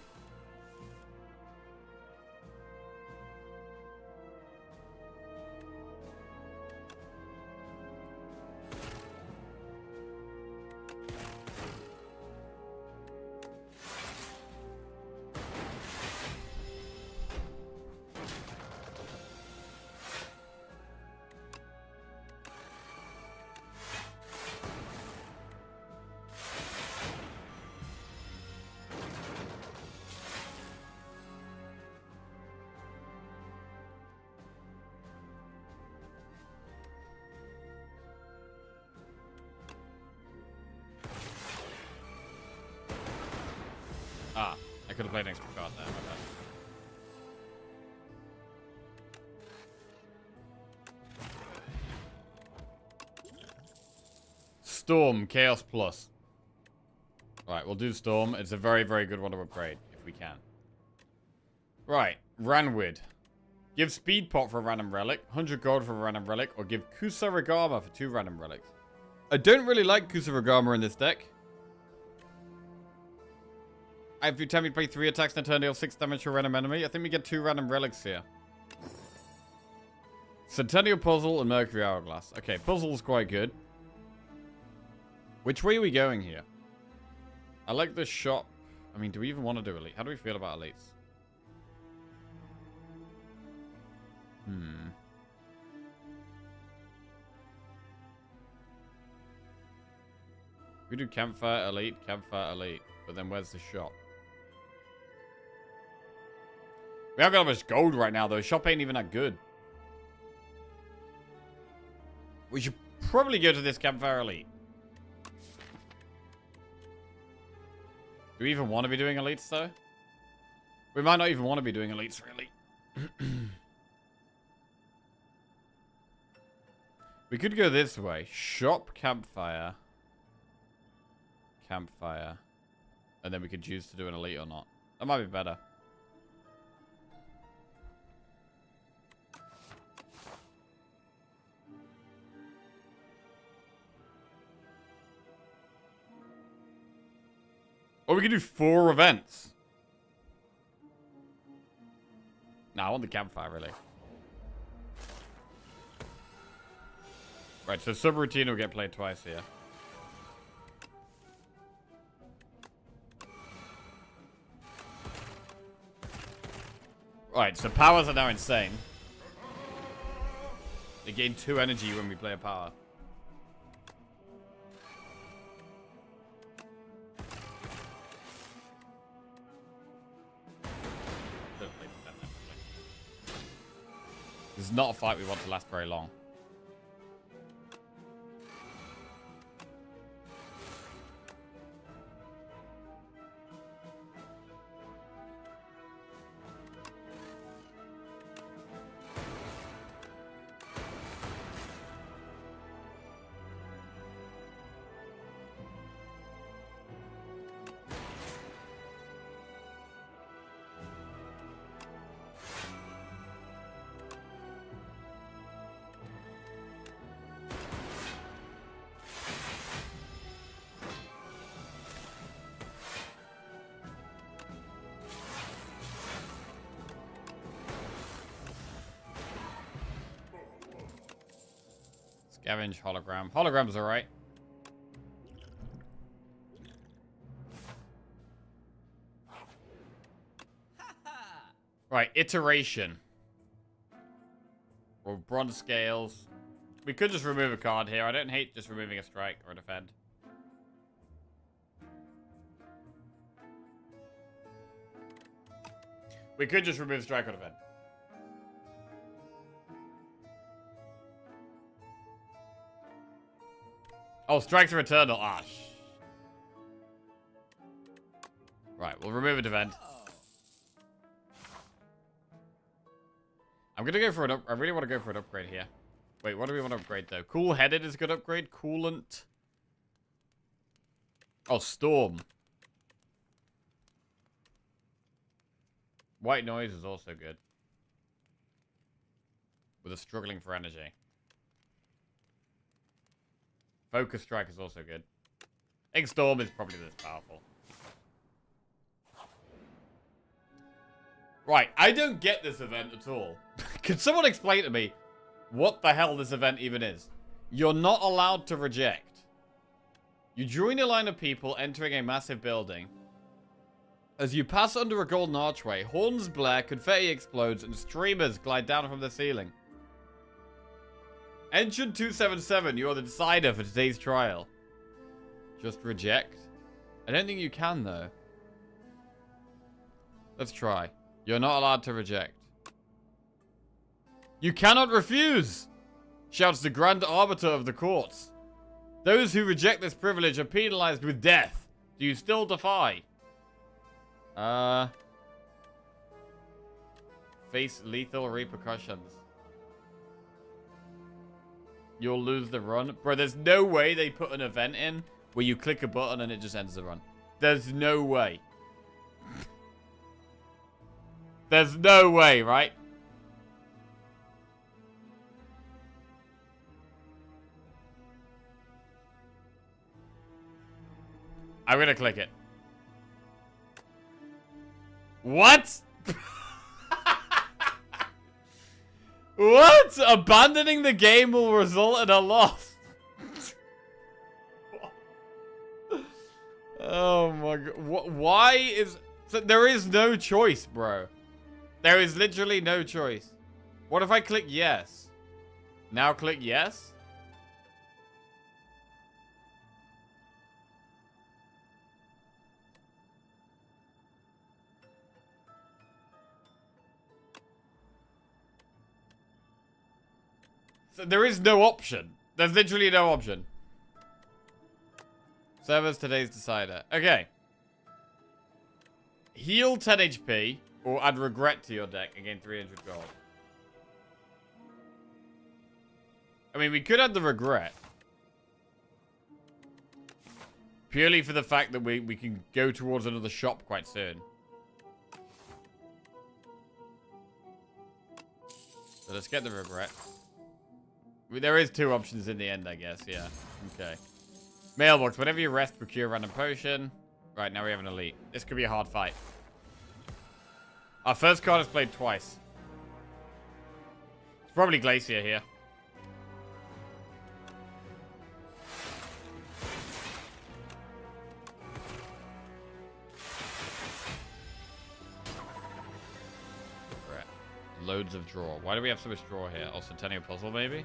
Ah, I could have played an extra card there, my bad. Storm, Chaos Plus. Right, we'll do Storm. It's a very, very good one to upgrade, if we can. Right, Ranwid. Give Speed Pot for a random relic, 100 gold for a random relic, or give Kusarigama for 2 random relics. I don't really like Kusarigama in this deck. Every time you play 3 attacks in a turn, deal 6 damage to a random enemy. I think we get 2 random relics here. Centennial Puzzle and Mercury Hourglass. Okay, Puzzle's quite good. Which way are we going here? I like the shop. I mean, do we even want to do Elite? How do we feel about Elites? We do Campfire Elite, but then where's the shop? We haven't got much gold right now, though. Shop ain't even that good. We should probably go to this Campfire Elite. Do we even want to be doing Elites, though? We might not even want to be doing Elites, really. We could go this way. Shop, Campfire. Campfire. And then we could choose to do an Elite or not. That might be better. Or we could do 4 events. Nah, I want the Campfire, really. Right, so subroutine will get played twice here. Right, so powers are now insane. They gain 2 energy when we play a power. This is not a fight we want to last very long. Scavenge hologram. Hologram's alright. Right, iteration. Or bronze scales. We could just remove a card here. I don't hate just removing a strike or a defend. We could just remove strike or defend. Oh, strikes are eternal. Ah, Right, we'll remove a defend. I'm gonna go for an I really want to go for an upgrade here. Wait, what do we want to upgrade though? Cool-headed is a good upgrade. Coolant. Oh, storm. White noise is also good. With a struggling for energy. Focus strike is also good. Egg storm is probably this powerful. Right, I don't get this event at all. Could someone explain to me what the hell this event even is? You're not allowed to reject. You join a line of people entering a massive building. As you pass under a golden archway, horns blare, confetti explodes, and streamers glide down from the ceiling. Entrant 277, you are the decider for today's trial. Just reject? I don't think you can, though. Let's try. You're not allowed to reject. You cannot refuse! Shouts the Grand Arbiter of the courts. Those who reject this privilege are penalized with death. Do you still defy? Face lethal repercussions. You'll lose the run. Bro, there's no way they put an event in where you click a button and it just ends the run. There's no way. There's no way, right? I'm gonna click it. What? What? Abandoning the game will result in a loss. Oh my god. Why is... So there is no choice, bro. There is literally no choice. What if I click yes? Now click yes? So there is no option. There's literally no option. Servers today's decider. Okay. Heal 10 HP or add regret to your deck and gain 300 gold. I mean, we could add the regret. Purely for the fact that we can go towards another shop quite soon. So let's get the regret. There is two options in the end, I guess. Yeah. Okay. Mailbox. Whenever you rest, procure a random potion. Right, now we have an elite. This could be a hard fight. Our first card is played twice. It's probably Glacier here. Right. Loads of draw. Why do we have so much draw here? Oh, Centennial Puzzle, maybe?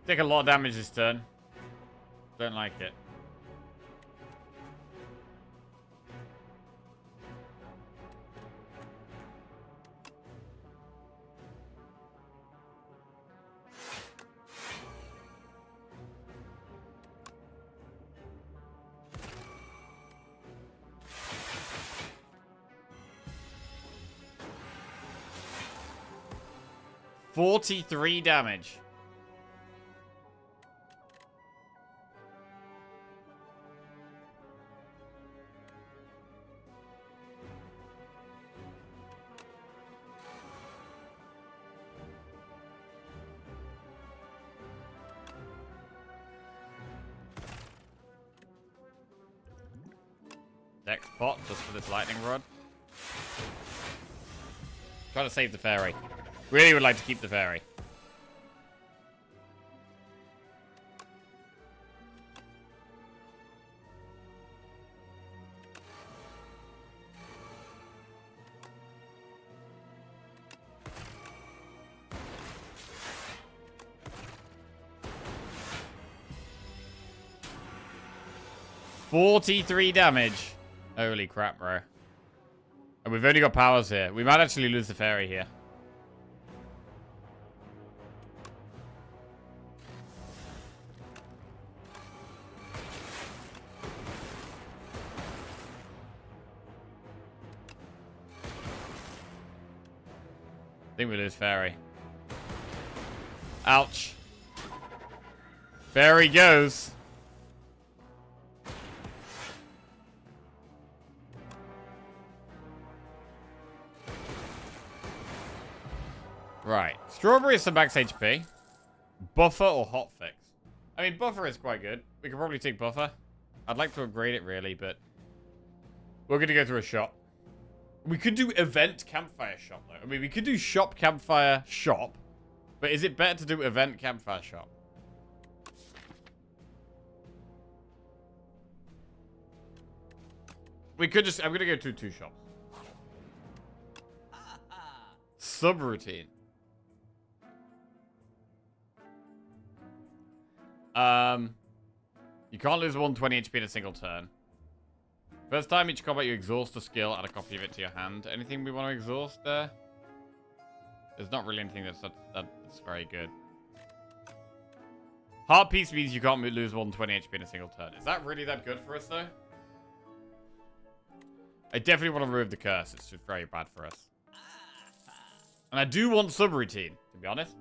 Take a lot of damage this turn. Don't like it. 43 damage. Next pot, just for this lightning rod. Trying to save the fairy. Really would like to keep the fairy. $43 damage. Holy crap, bro. And we've only got powers here. We might actually lose the fairy here. I think we lose fairy. Ouch. Fairy goes. Right. Strawberry is some max HP. Buffer or hotfix? I mean, buffer is quite good. We could probably take buffer. I'd like to upgrade it, really, but we're going to go through a shop. We could do event campfire shop, though. I mean, we could do shop campfire shop, but is it better to do event campfire shop? We could just... I'm going to go to 2 shops. Subroutine. You can't lose 120 HP in a single turn. First time each combat you exhaust a skill, add a copy of it to your hand. Anything we want to exhaust there? There's not really anything that's very good. Heart piece means you can't lose 120 HP in a single turn. Is that really that good for us, though? I definitely want to remove the curse. It's just very bad for us. And I do want subroutine, to be honest.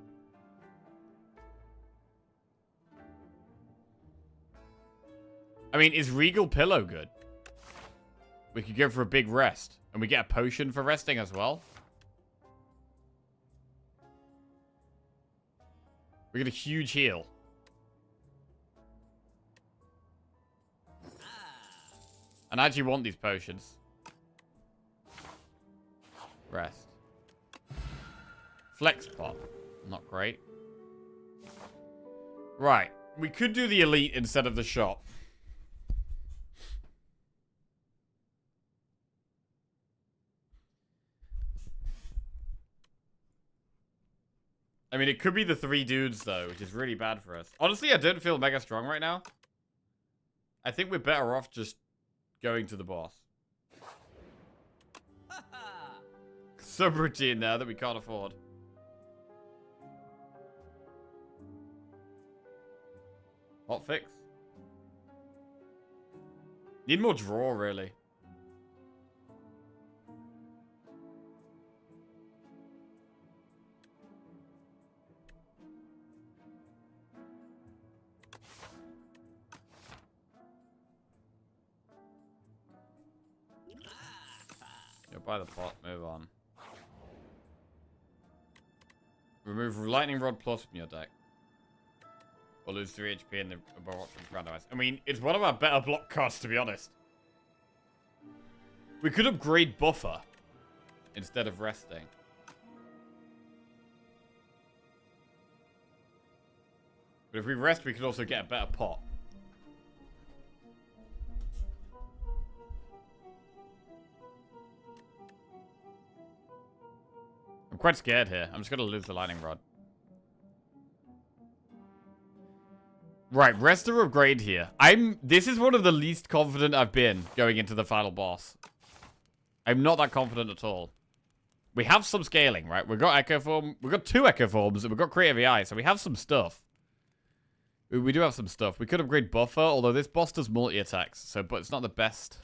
I mean, is Regal Pillow good? We could go for a big rest. And we get a potion for resting as well. We get a huge heal. And I actually want these potions. Rest. Flex pot. Not great. Right. We could do the elite instead of the shop. I mean, it could be the 3 dudes, though, which is really bad for us. Honestly, I don't feel mega strong right now. I think we're better off just going to the boss. Subroutine there that we can't afford. Hotfix. Need more draw, really. You'll buy the pot, move on. Remove Lightning Rod Plus from your deck. Or lose 3 HP in the above options randomized. I mean, it's one of our better block cards, to be honest. We could upgrade Buffer instead of resting. But if we rest, we could also get a better pot. I'm quite scared here. I'm just going to lose the Lightning Rod. Right, rest or upgrade here. This is one of the least confident I've been going into the final boss. I'm not that confident at all. We have some scaling, right? We've got Echo Form. We've got 2 Echo Forms, and we've got Creative AI, so we have some stuff. We do have some stuff. We could upgrade Buffer, although this boss does multi-attacks, so but it's not the best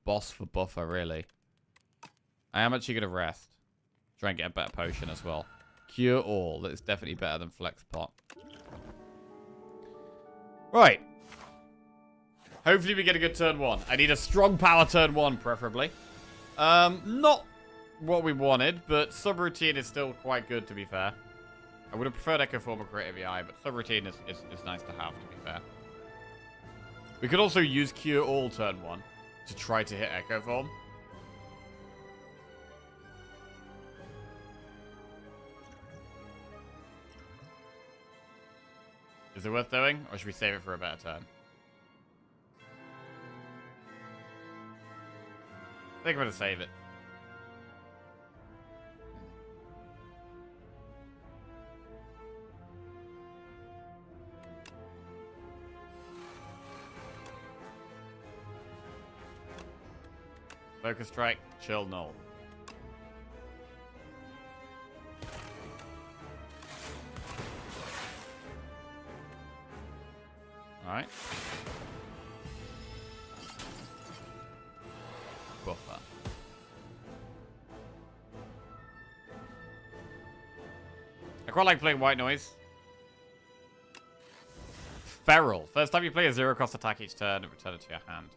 boss for Buffer, really. I am actually going to rest. Try and get a better potion as well. Cure all. That is definitely better than flex pot. Right. Hopefully we get a good turn 1. I need a strong power turn 1, preferably. Not what we wanted, but subroutine is still quite good, to be fair. I would have preferred Echo Form or Creative AI, but subroutine is nice to have, to be fair. We could also use Cure All turn 1 to try to hit Echo Form. Is it worth doing, or should we save it for a better turn? I think I'm going to save it. Focus Strike, Chill Null. Alright. Buffer. I quite like playing White Noise. Feral. First time you play a 0-cost attack each turn and return it to your hand.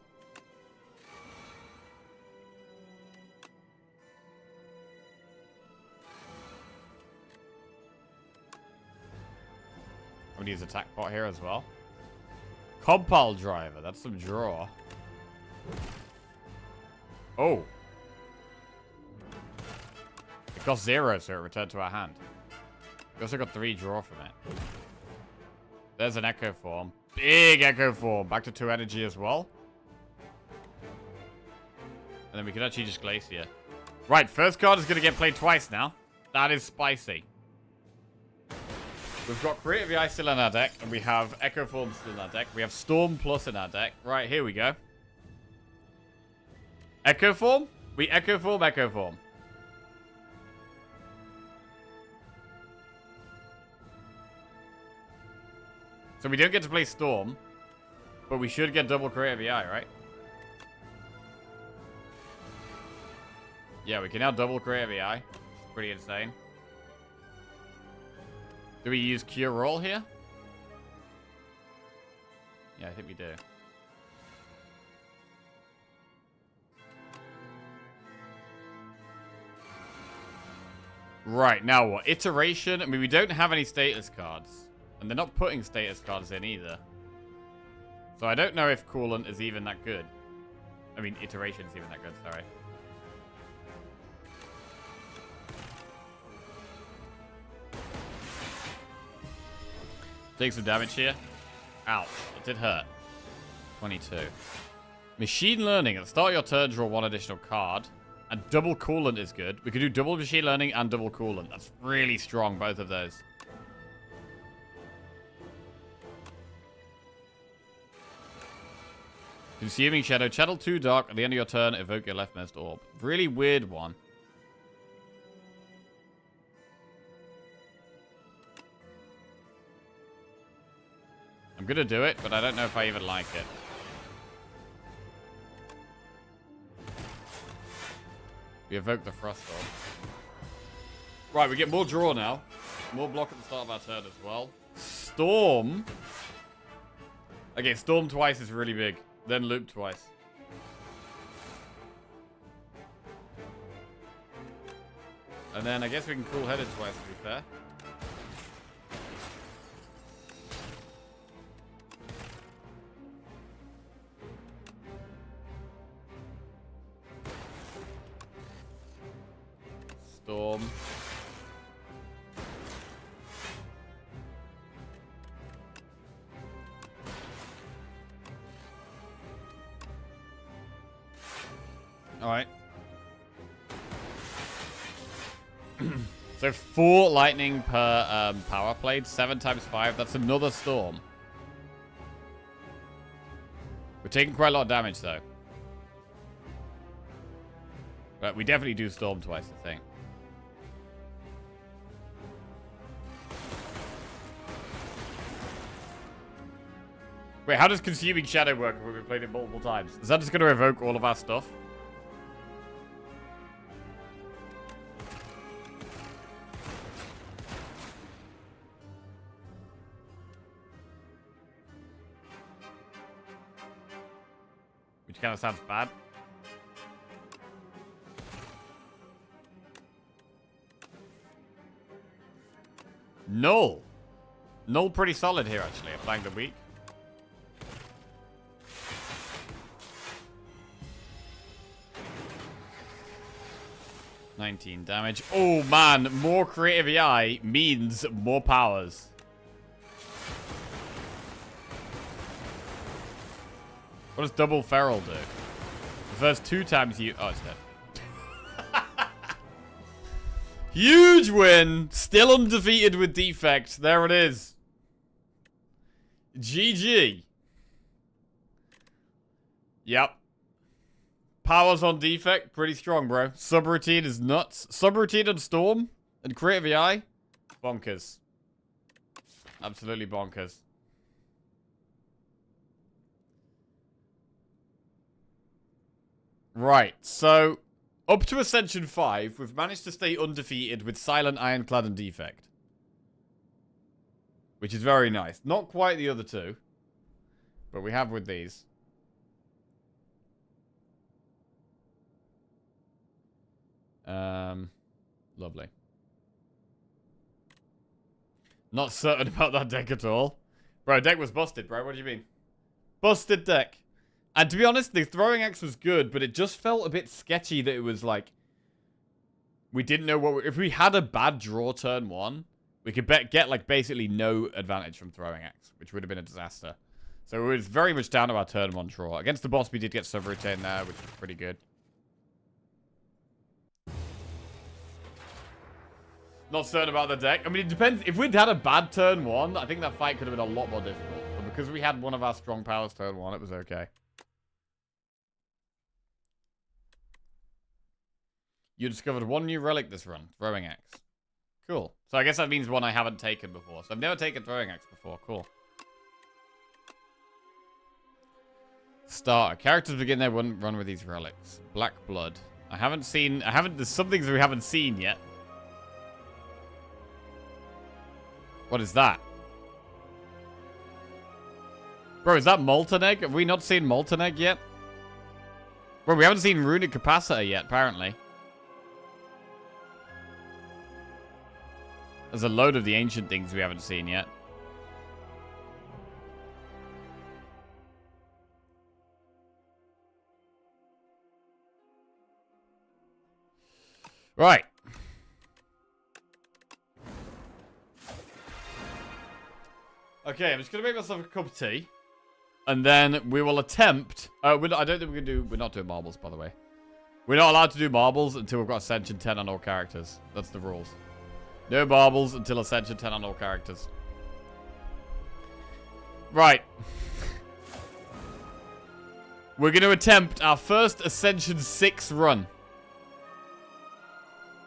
I'm going to use attack pot here as well. Compile Driver. That's some draw. Oh. It costs 0, so it returned to our hand. We also got 3 draw from it. There's an Echo Form. Big Echo Form. Back to 2 energy as well. And then we can actually just Glacier. Right, first card is going to get played twice now. That is spicy. We've got Creative AI still in our deck, and we have Echo Form still in our deck. We have Storm Plus in our deck. Right, here we go. Echo Form? We Echo Form, Echo Form. So we don't get to play Storm, but we should get double Creative AI, right? Yeah, we can now double Creative AI. Which is pretty insane. Do we use Cure Roll here? Yeah, I think we do. Right, now what? Iteration? I mean, we don't have any status cards. And they're not putting status cards in either. So I don't know if Coolant is even that good. I mean, Iteration is even that good, sorry. Take some damage here. Ouch. It did hurt. 22. Machine Learning. At the start of your turn, draw 1 additional card. And double Coolant is good. We could do double Machine Learning and double Coolant. That's really strong, both of those. Consuming Shadow. Channel 2 Dark. At the end of your turn, evoke your leftmost orb. Really weird one. I'm gonna do it, but I don't know if I even like it. We evoke the Frost Orb. Right, we get more draw now. More block at the start of our turn as well. Storm. Okay, Storm twice is really big. Then Loop twice. And then I guess we can Cool Headed twice, to be fair. Storm. Alright. So 4 lightning per power plate, 7 times 5. That's another Storm. We're taking quite a lot of damage, though. But we definitely do Storm twice, I think. Wait, how does Consuming Shadow work when we've played it multiple times? Is that just going to evoke all of our stuff? Which kind of sounds bad. Null. Null pretty solid here, actually. Applying the weak. $19 damage. Oh, man. More creative AI means more powers. What does double feral do? The first 2 times you... Oh, it's dead. Huge win. Still undefeated with defect. There it is. GG. Yep. Powers on defect. Pretty strong, bro. Subroutine is nuts. Subroutine and Storm and Creative AI. Bonkers. Absolutely bonkers. Right, so up to Ascension 5, we've managed to stay undefeated with Silent, Ironclad, and Defect. Which is very nice. Not quite the other two, but we have with these. Lovely. Not certain about that deck at all. Bro, deck was busted, bro. What do you mean? Busted deck. And to be honest, the throwing axe was good, but it just felt a bit sketchy that it was like... We didn't know what... If we had a bad draw turn 1, we could get like basically no advantage from throwing axe, which would have been a disaster. So it was very much down to our turn 1 draw. Against the boss, we did get Subroutine there, which was pretty good. Not certain about the deck. I mean, it depends. If we'd had a bad turn 1, I think that fight could have been a lot more difficult. But because we had one of our strong powers turn 1, it was okay. You discovered 1 new relic this run. Throwing axe. Cool. So I guess that means one I haven't taken before. So I've never taken throwing axe before. Cool. Starter. Characters begin their run with these relics. Black blood. There's some things we haven't seen yet. What is that? Bro, is that Molten Egg? Have we not seen Molten Egg yet? Bro, we haven't seen Runic Capacitor yet, apparently. There's a load of the ancient things we haven't seen yet. Right. Okay, I'm just going to make myself a cup of tea. And then we will attempt... I don't think we can do... We're not doing marbles, by the way. We're not allowed to do marbles until we've got Ascension 10 on all characters. That's the rules. No marbles until Ascension 10 on all characters. Right. We're going to attempt our first Ascension 6 run.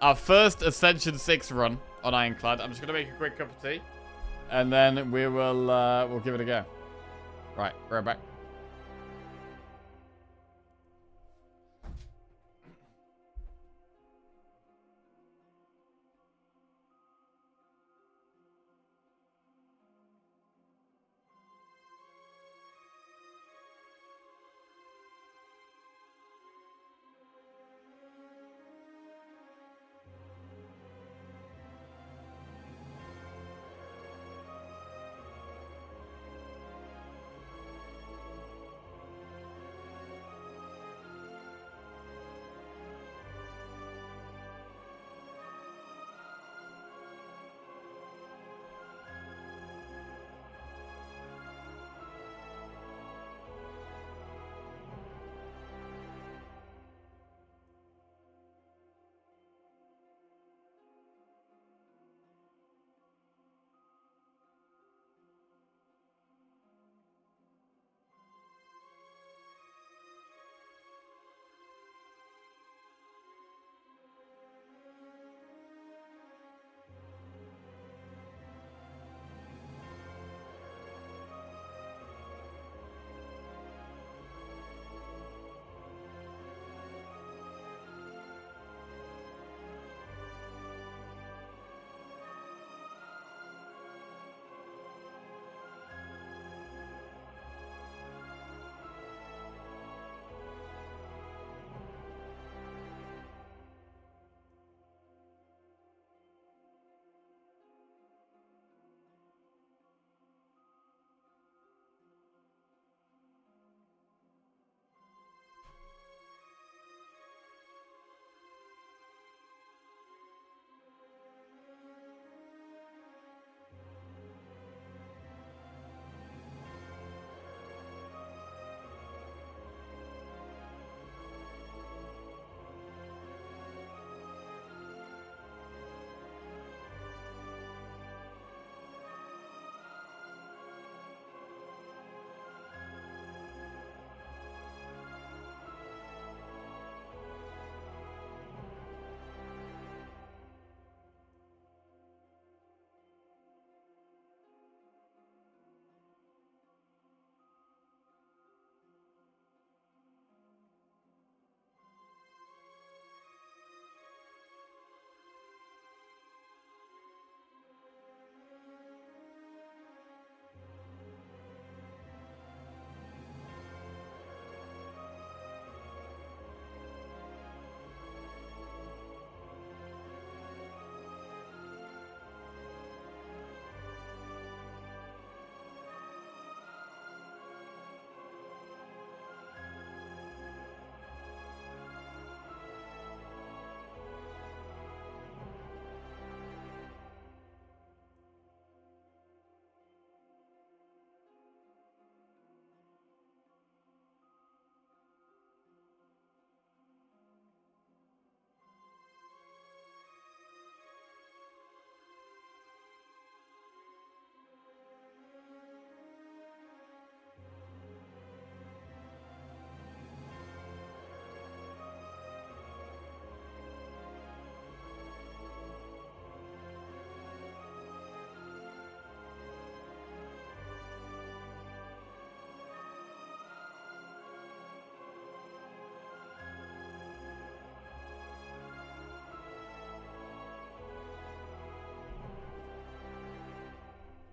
Our first Ascension 6 run on Ironclad. I'm just going to make a quick cup of tea. And then we will we'll give it a go. Right, right back.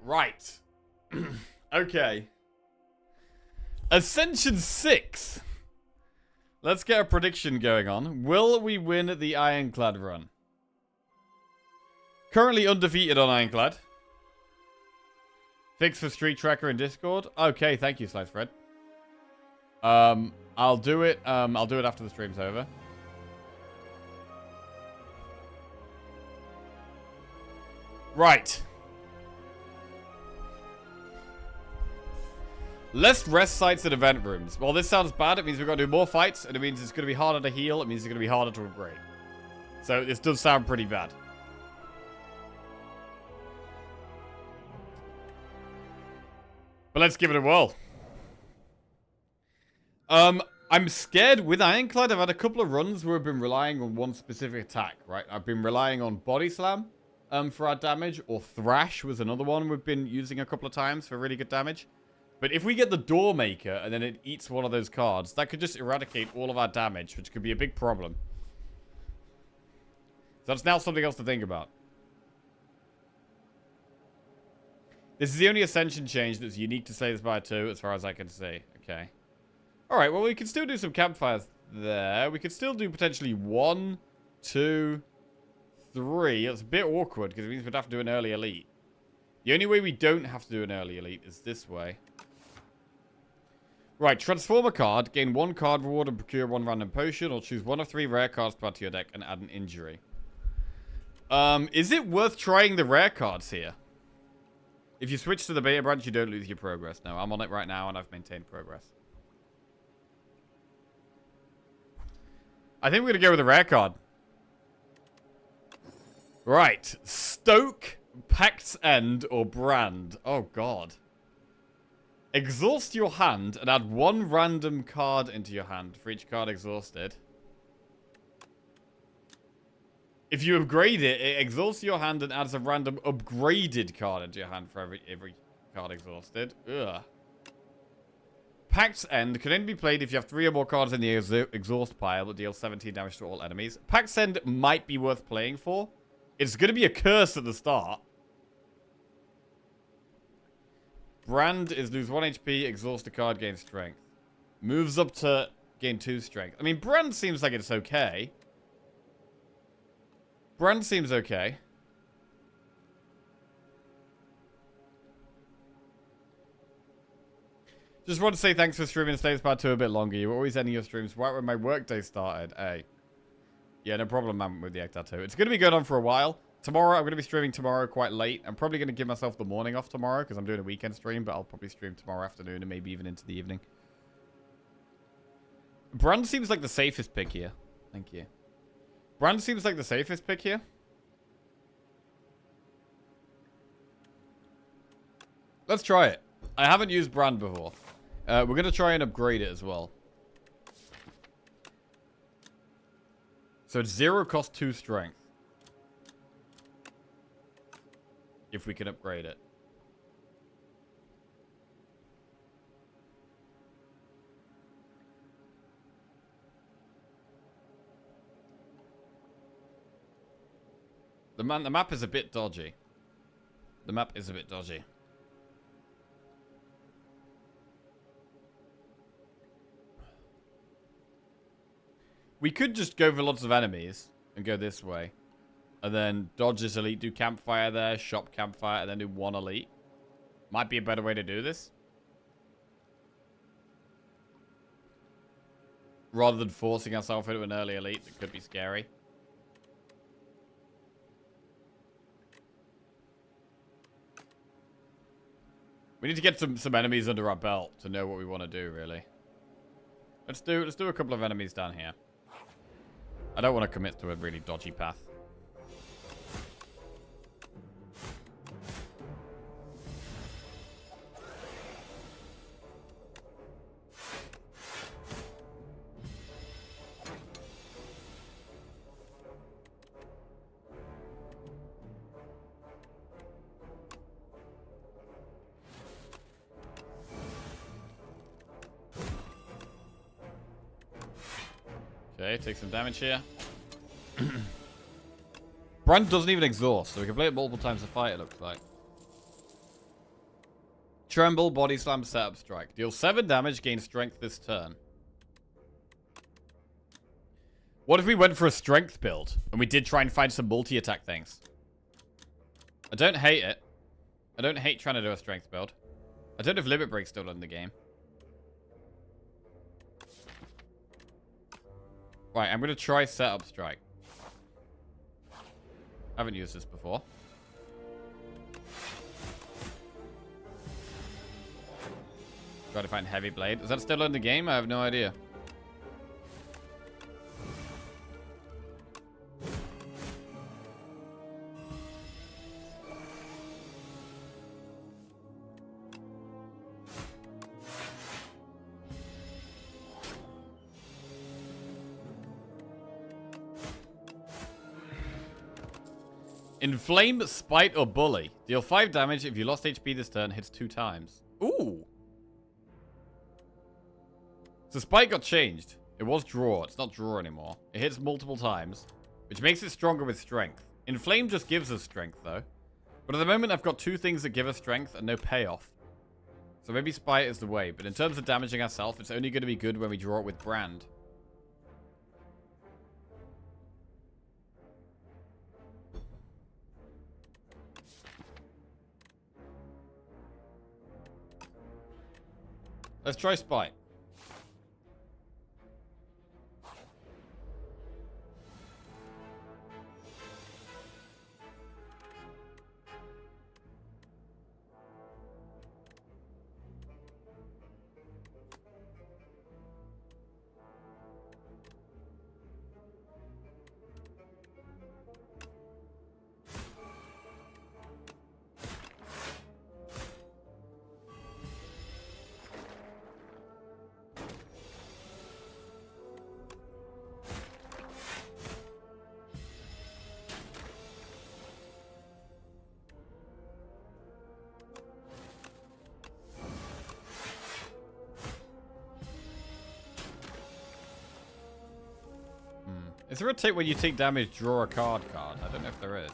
Right. Okay. Ascension 6. Let's get a prediction going on. Will we win the Ironclad run? Currently undefeated on Ironclad. Fix for Street Tracker in Discord. Okay, thank you, Slice Fred. I'll do it after the stream's over. Right. Less rest sites and event rooms. Well, this sounds bad. It means we've got to do more fights, and it means it's going to be harder to heal. It means it's going to be harder to upgrade. So this does sound pretty bad. But let's give it a whirl. I'm scared with Ironclad. I've had a couple of runs where I've been relying on one specific attack, right? I've been relying on Body Slam for our damage, or Thrash was another one we've been using a couple of times for really good damage. But if we get the Door Maker and then it eats one of those cards, that could just eradicate all of our damage, which could be a big problem. So that's now something else to think about. This is the only Ascension change that's unique to Slay the Spire 2, as far as I can see. Okay. Alright, well, we can still do some campfires there. We could still do potentially 1, 2, 3. It's a bit awkward, because it means we'd have to do an early elite. The only way we don't have to do an early elite is this way. Right, transform a card, gain 1 card reward and procure 1 random potion, or choose 1 of 3 rare cards to add to your deck and add an injury. Is it worth trying the rare cards here? If you switch to the beta branch, you don't lose your progress. No, I'm on it right now and I've maintained progress. I think we're going to go with a rare card. Right, Stoke, Pact's End, or Brand. Oh, God. Exhaust your hand and add 1 random card into your hand for each card exhausted. If you upgrade it, it exhausts your hand and adds a random upgraded card into your hand for every card exhausted. Ugh. Pact's End can only be played if you have 3 or more cards in the exhaust pile that deal 17 damage to all enemies. Pact's End might be worth playing for. It's going to be a curse at the start. Brand is lose 1 HP, exhaust a card, gain strength. Moves up to gain 2 strength. I mean, Brand seems like it's okay. Brand seems okay. Just want to say thanks for streaming Slay the Spire 2 a bit longer. You were always ending your streams right when my workday started. Hey. Yeah, no problem, man, with the egg tattoo. It's going to be going on for a while. Tomorrow, I'm going to be streaming tomorrow quite late. I'm probably going to give myself the morning off tomorrow because I'm doing a weekend stream, but I'll probably stream tomorrow afternoon and maybe even into the evening. Brand seems like the safest pick here. Thank you. Brand seems like the safest pick here. Let's try it. I haven't used Brand before. We're going to try and upgrade it as well. So it's 0 cost 2 strength. If we can upgrade it. The map is a bit dodgy. The map is a bit dodgy. We could just go for lots of enemies and go this way. And then dodge this elite, do campfire there, shop campfire, and then do 1 elite. Might be a better way to do this. Rather than forcing ourselves into an early elite that could be scary. We need to get some enemies under our belt to know what we want to do, really. Let's do a couple of enemies down here. I don't want to commit to a really dodgy path. Okay, take some damage here. Brand doesn't even exhaust, so we can play it multiple times to fight, it looks like. Tremble, body slam, setup strike. Deal 7 damage, gain strength this turn. What if we went for a strength build and we did try and find some multi-attack things? I don't hate it. I don't hate trying to do a strength build. I don't know if Limit Break's still in the game. Right, I'm going to try setup strike. I haven't used this before. Try to find Heavy Blade. Is that still in the game? I have no idea. Inflame, Spite, or Bully. Deal 5 damage if you lost HP this turn. Hits 2 times. Ooh. So Spite got changed. It was Draw. It's not Draw anymore. It hits multiple times, which makes it stronger with Strength. Inflame just gives us Strength, though. But at the moment, I've got 2 things that give us Strength and no payoff. So maybe Spite is the way. But in terms of damaging ourselves, it's only going to be good when we draw it with Brand. Let's try Spite. Is there a tip where you take damage, draw a card? I don't know if there is.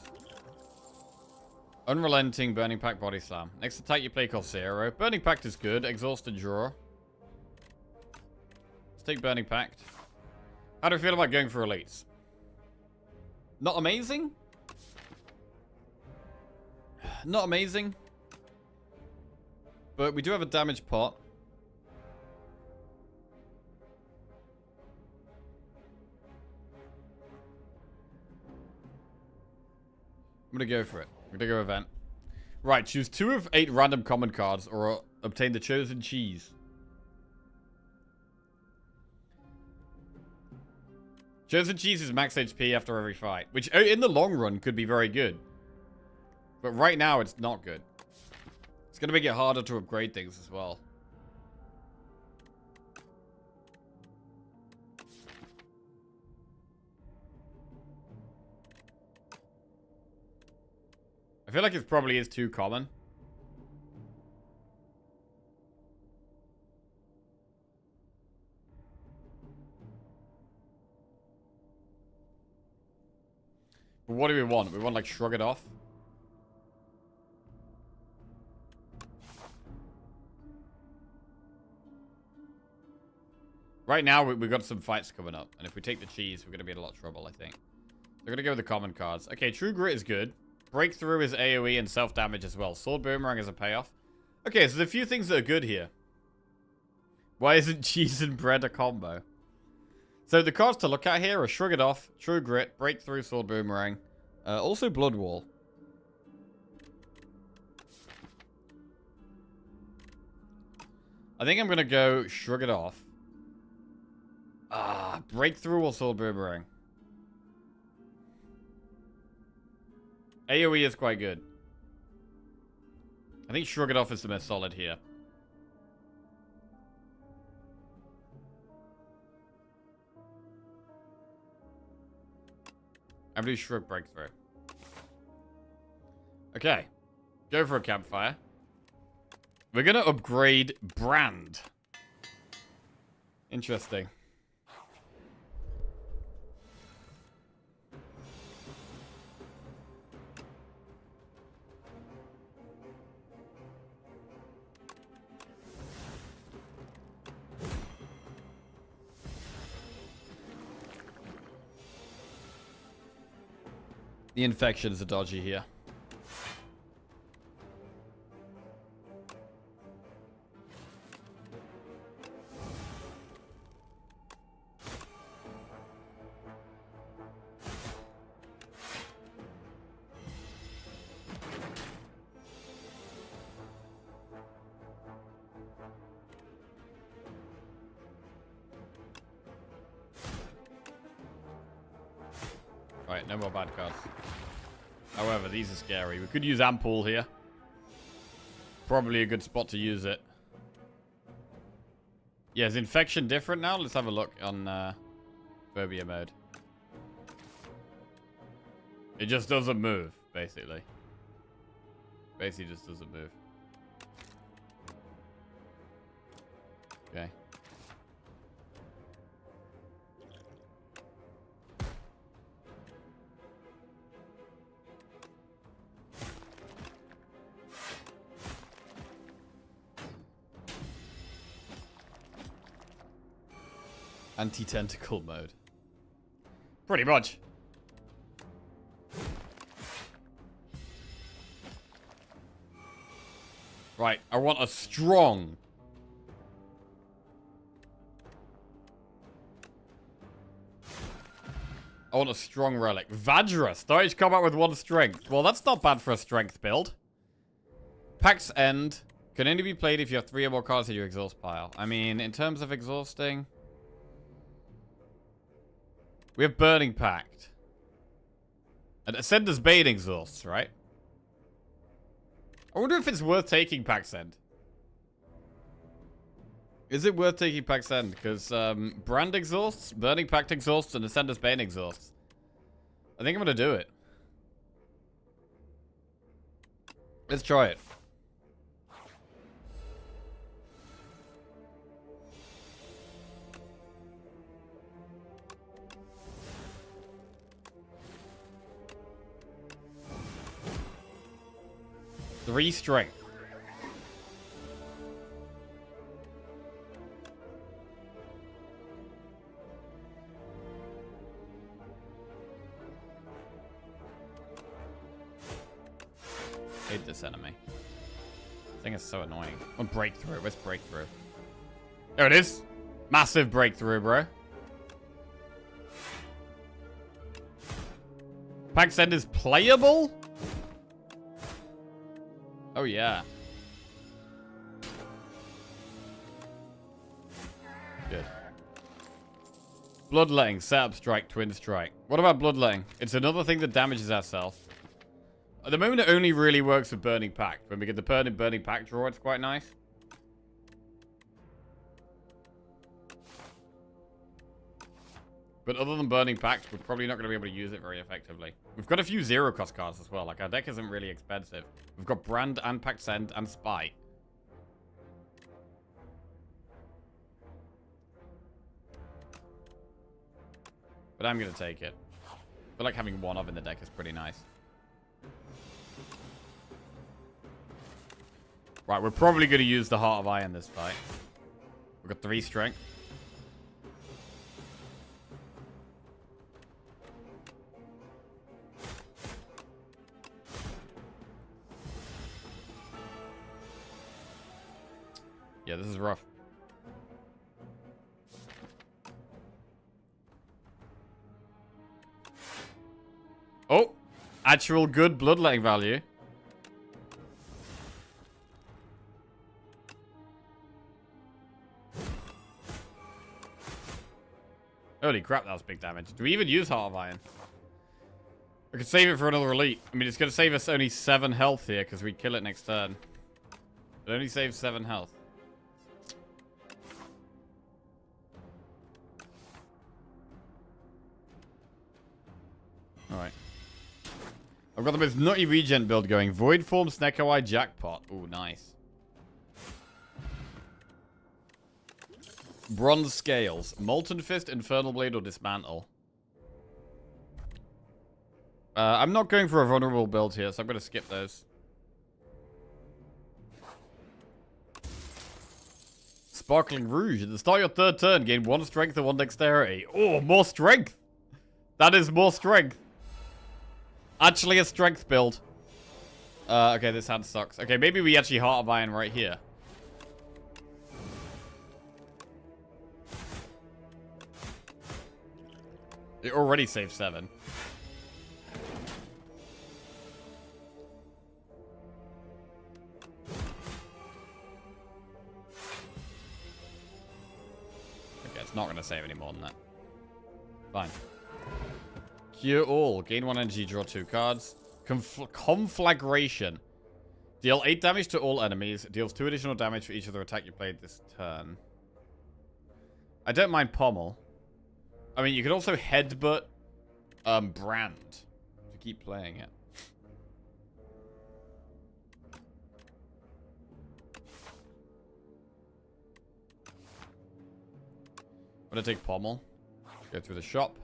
Unrelenting, Burning Pact, Body Slam. Next attack you play costs 0. Burning Pact is good. Exhausted, draw. Let's take Burning Pact. How do I feel about going for elites? Not amazing? Not amazing. But we do have a damage pot. I'm going to go for it. I'm going to go event. Right, choose 2 of 8 random common cards or obtain the chosen cheese. Chosen cheese is max HP after every fight, which in the long run could be very good. But right now, it's not good. It's going to make it harder to upgrade things as well. I feel like it probably is too common. But what do we want? We want, like, Shrug It Off? Right now, we've got some fights coming up. And if we take the cheese, we're going to be in a lot of trouble, I think. We're going to go with the common cards. Okay, True Grit is good. Breakthrough is AoE and self-damage as well. Sword Boomerang is a payoff. Okay, so there's a few things that are good here. Why isn't cheese and bread a combo? So the cards to look at here are Shrug It Off, True Grit, Breakthrough, Sword Boomerang. Also Blood Wall. I think I'm going to go Shrug It Off. Breakthrough or Sword Boomerang? AoE is quite good. I think Shrug It Off is the most solid here. I'm going to do Shrug Breakthrough. Okay. Go for a campfire. We're going to upgrade Brand. Interesting. The infections are dodgy here. Right, no more bad cards. However, these are scary. We could use Ampoule here. Probably a good spot to use it. Yeah, is Infection different now? Let's have a look on Phobia mode. It just doesn't move, basically. Basically just doesn't move. Okay. Anti-tentacle mode. Pretty much. Right, I want a strong. I want a strong relic. Vajra, start each combat with 1 strength. Well, that's not bad for a strength build. Pack's End can only be played if you have 3 or more cards in your exhaust pile. I mean, in terms of exhausting, we have Burning Pact. And Ascender's Bane exhausts, right? I wonder if it's worth taking Pack's End. Is it worth taking Pack's End? Because Brand exhausts, Burning Pact exhausts, and Ascender's Bane exhausts. I think I'm going to do it. Let's try it. Three strength. Hate this enemy. This thing is so annoying. Oh, breakthrough. Where's breakthrough? There it is. Massive breakthrough, bro. Pack's End is playable? Oh, yeah. Good. Bloodletting, setup strike, twin strike. What about bloodletting? It's another thing that damages ourselves. At the moment, it only really works with Burning Pact. When we get the Burning Pact draw, it's quite nice. But other than Burning Pact, we're probably not going to be able to use it very effectively. We've got a few zero-cost cards as well. Like, our deck isn't really expensive. We've got Brand and Pact Send and Spy. But I'm going to take it. I feel like having one of in the deck is pretty nice. Right, we're probably going to use the Heart of Iron this fight. We've got 3 strength. Yeah, this is rough. Oh! Actual good bloodletting value. Holy crap, that was big damage. Do we even use Heart of Iron? We could save it for another elite. I mean, it's going to save us only 7 health here because we kill it next turn. It only saves 7 health. Alright. I've got the most nutty regen build going. Void Form, Snecko Eye, Jackpot. Ooh, nice. Bronze Scales. Molten Fist, Infernal Blade, or Dismantle. I'm not going for a vulnerable build here, so I'm going to skip those. Sparkling Rouge. At the start of your 3rd turn, gain 1 strength and 1 dexterity. Oh, more strength! That is more strength. Actually a strength build. Okay, this hand sucks. Okay, maybe we actually Heart of Iron right here. It already saved 7. Okay, it's not going to save any more than that. Fine. Cure all. Gain 1 energy, draw 2 cards. Conflagration. Deal 8 damage to all enemies. Deals 2 additional damage for each other attack you played this turn. I don't mind Pommel. I mean, you could also headbutt Brand to keep playing it. I'm gonna take Pommel. Go through the shop.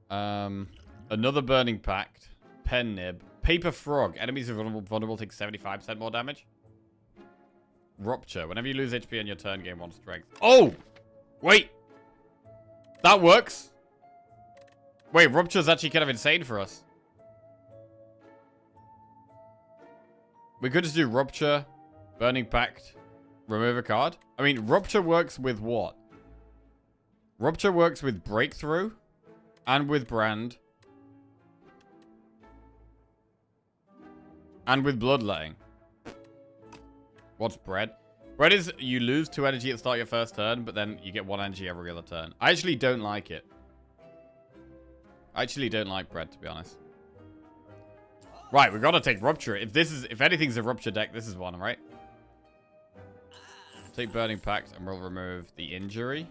Another Burning Pact. Pen Nib. Paper Frog. Enemies who are vulnerable take 75% more damage. Rupture. Whenever you lose HP on your turn, gain 1 strength. Oh! Wait! That works! Wait, Rupture's actually kind of insane for us. We could just do Rupture, Burning Pact, remove a card. I mean, Rupture works with what? Rupture works with Breakthrough, and with Brand, and with Bloodletting. What's Bread? Bread is you lose 2 energy at the start of your first turn, but then you get 1 energy every other turn. I actually don't like it. I actually don't like Bread, to be honest. Right, we gotta take Rupture. If anything's a Rupture deck, this is one, right? Take Burning Pact and we'll remove the injury.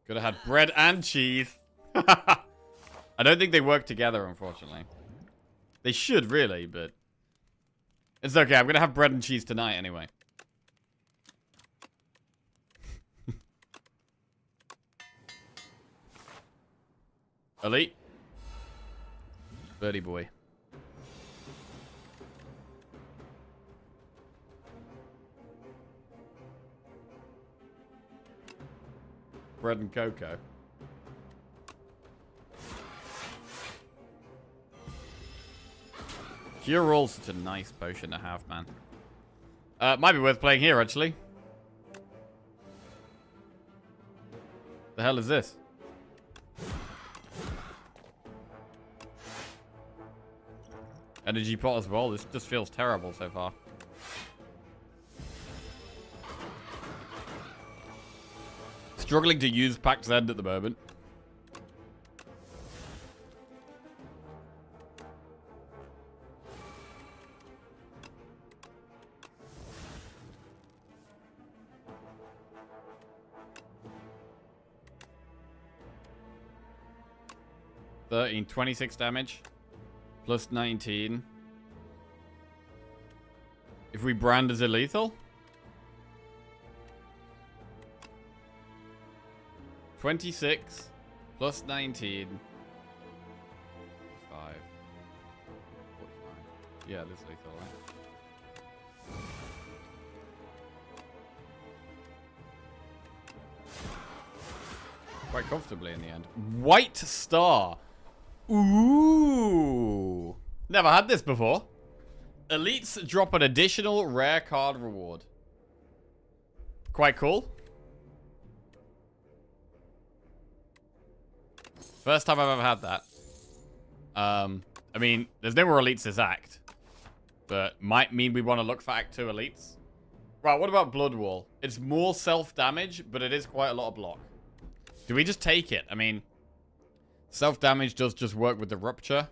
Could have had bread and cheese. I don't think they work together, unfortunately. They should, really, but... It's okay, I'm gonna have bread and cheese tonight, anyway. Elite. Birdie boy. Bread and cocoa. Cure Roll's such a nice potion to have, man. Might be worth playing here, actually. The hell is this? Energy pot as well. This just feels terrible so far. Struggling to use Pact's End at the moment. $13, 26 damage. Plus 19. If we brand as a lethal? 26 plus 19. 5. 45. Yeah, this is lethal, right? Quite comfortably in the end. White Star. Ooh. Never had this before. Elites drop an additional rare card reward. Quite cool. First time I've ever had that. I mean, there's no more elites this act. But might mean we want to look for Act 2 elites. Right, what about Blood Wall? It's more self-damage, but it is quite a lot of block. Do we just take it? I mean, self-damage does just work with the Rupture.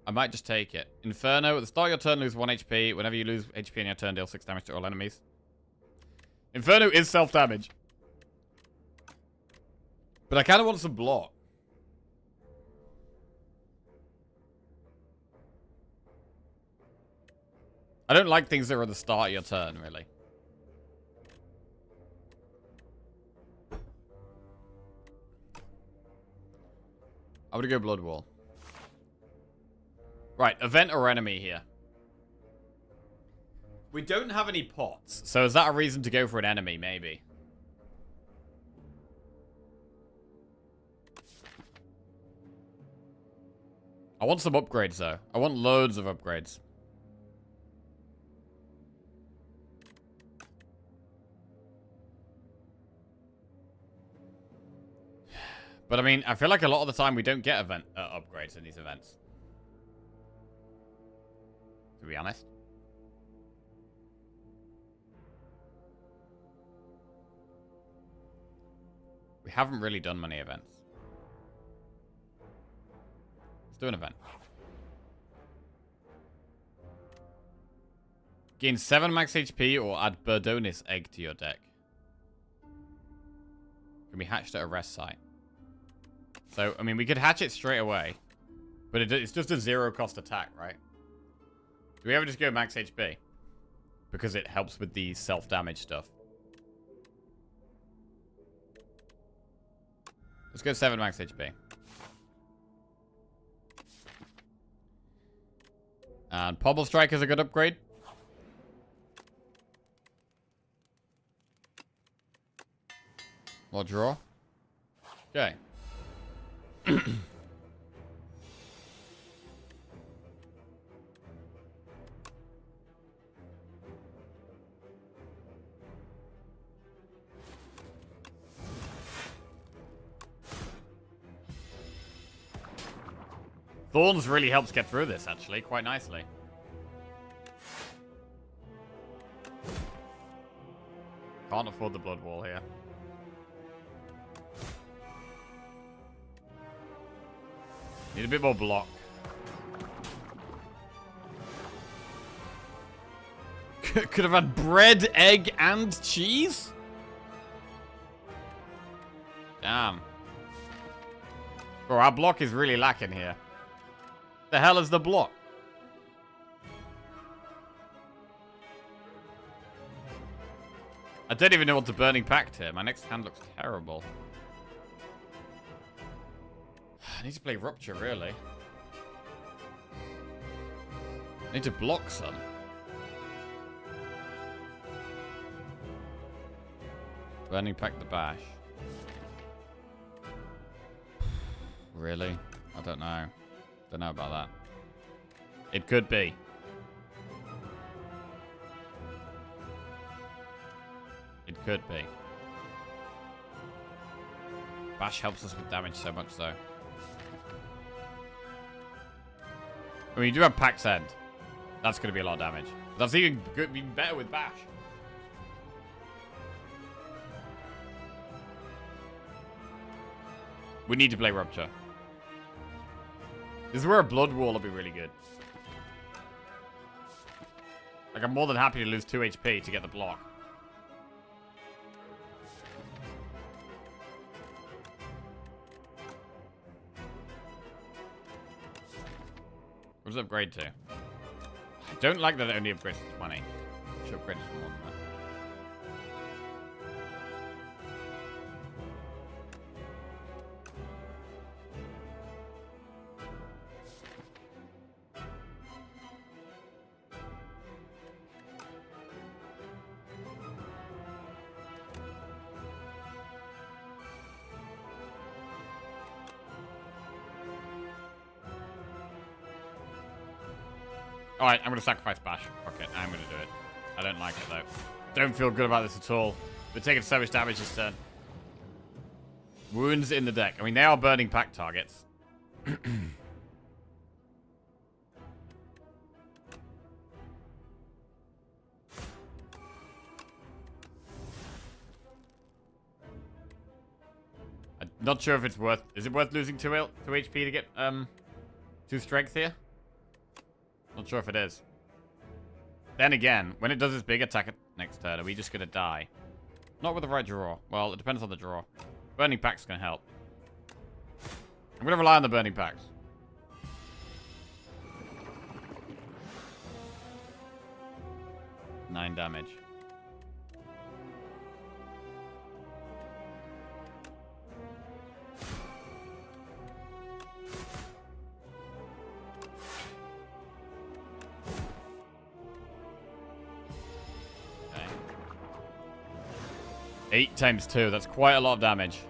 I might just take it. Inferno, at the start of your turn, lose 1 HP. Whenever you lose HP in your turn, deal 6 damage to all enemies. Inferno is self-damage. But I kind of want some block. I don't like things that are at the start of your turn, really. I'm gonna go Blood Wall. Right, event or enemy here. We don't have any pots, so is that a reason to go for an enemy, maybe? I want some upgrades, though. I want loads of upgrades. But, I mean, I feel like a lot of the time we don't get event upgrades in these events. To be honest. We haven't really done many events. Let's do an event. Gain 7 max HP or add Burdonis egg to your deck. Can be hatched at a rest site. So, I mean, we could hatch it straight away. But it's just a 0-cost attack, right? Do we ever just go max HP? Because it helps with the self-damage stuff. Let's go 7 max HP. And Pobble Strike is a good upgrade. More draw. Okay. Thorns really helps get through this, actually, quite nicely. Can't afford the blood wall here. Need a bit more block. Could have had bread, egg, and cheese? Damn. Bro, our block is really lacking here. The hell is the block? I don't even know what the Burning Pact here. My next hand looks terrible. I need to play Rupture, really. I need to block some. Burning Pact the Bash. Really? I don't know. Don't know about that. It could be. It could be. Bash helps us with damage so much, though. I mean, you do have Pact's End. That's going to be a lot of damage. That's even good, even better with Bash. We need to play Rupture. This is where a Blood Wall will be really good. Like, I'm more than happy to lose 2 HP to get the block. What does it upgrade to? I don't like that it only upgrades to 20. It should upgrade to more than that. Alright, I'm going to sacrifice Bash. Fuck it, I'm going to do it. I don't like it, though. Don't feel good about this at all. We're taking so much damage this turn. Wounds in the deck. I mean, they are Burning Pact targets. I'm not sure if it's worth... Is it worth losing 2 HP to get 2 strength here? Not sure if it is. Then again, when it does its big attack next turn, are we just going to die? Not with the right draw. Well, it depends on the draw. Burning Pact's going to help. I'm going to rely on the Burning Pacts. Nine damage. Okay. 8 times 2. That's quite a lot of damage.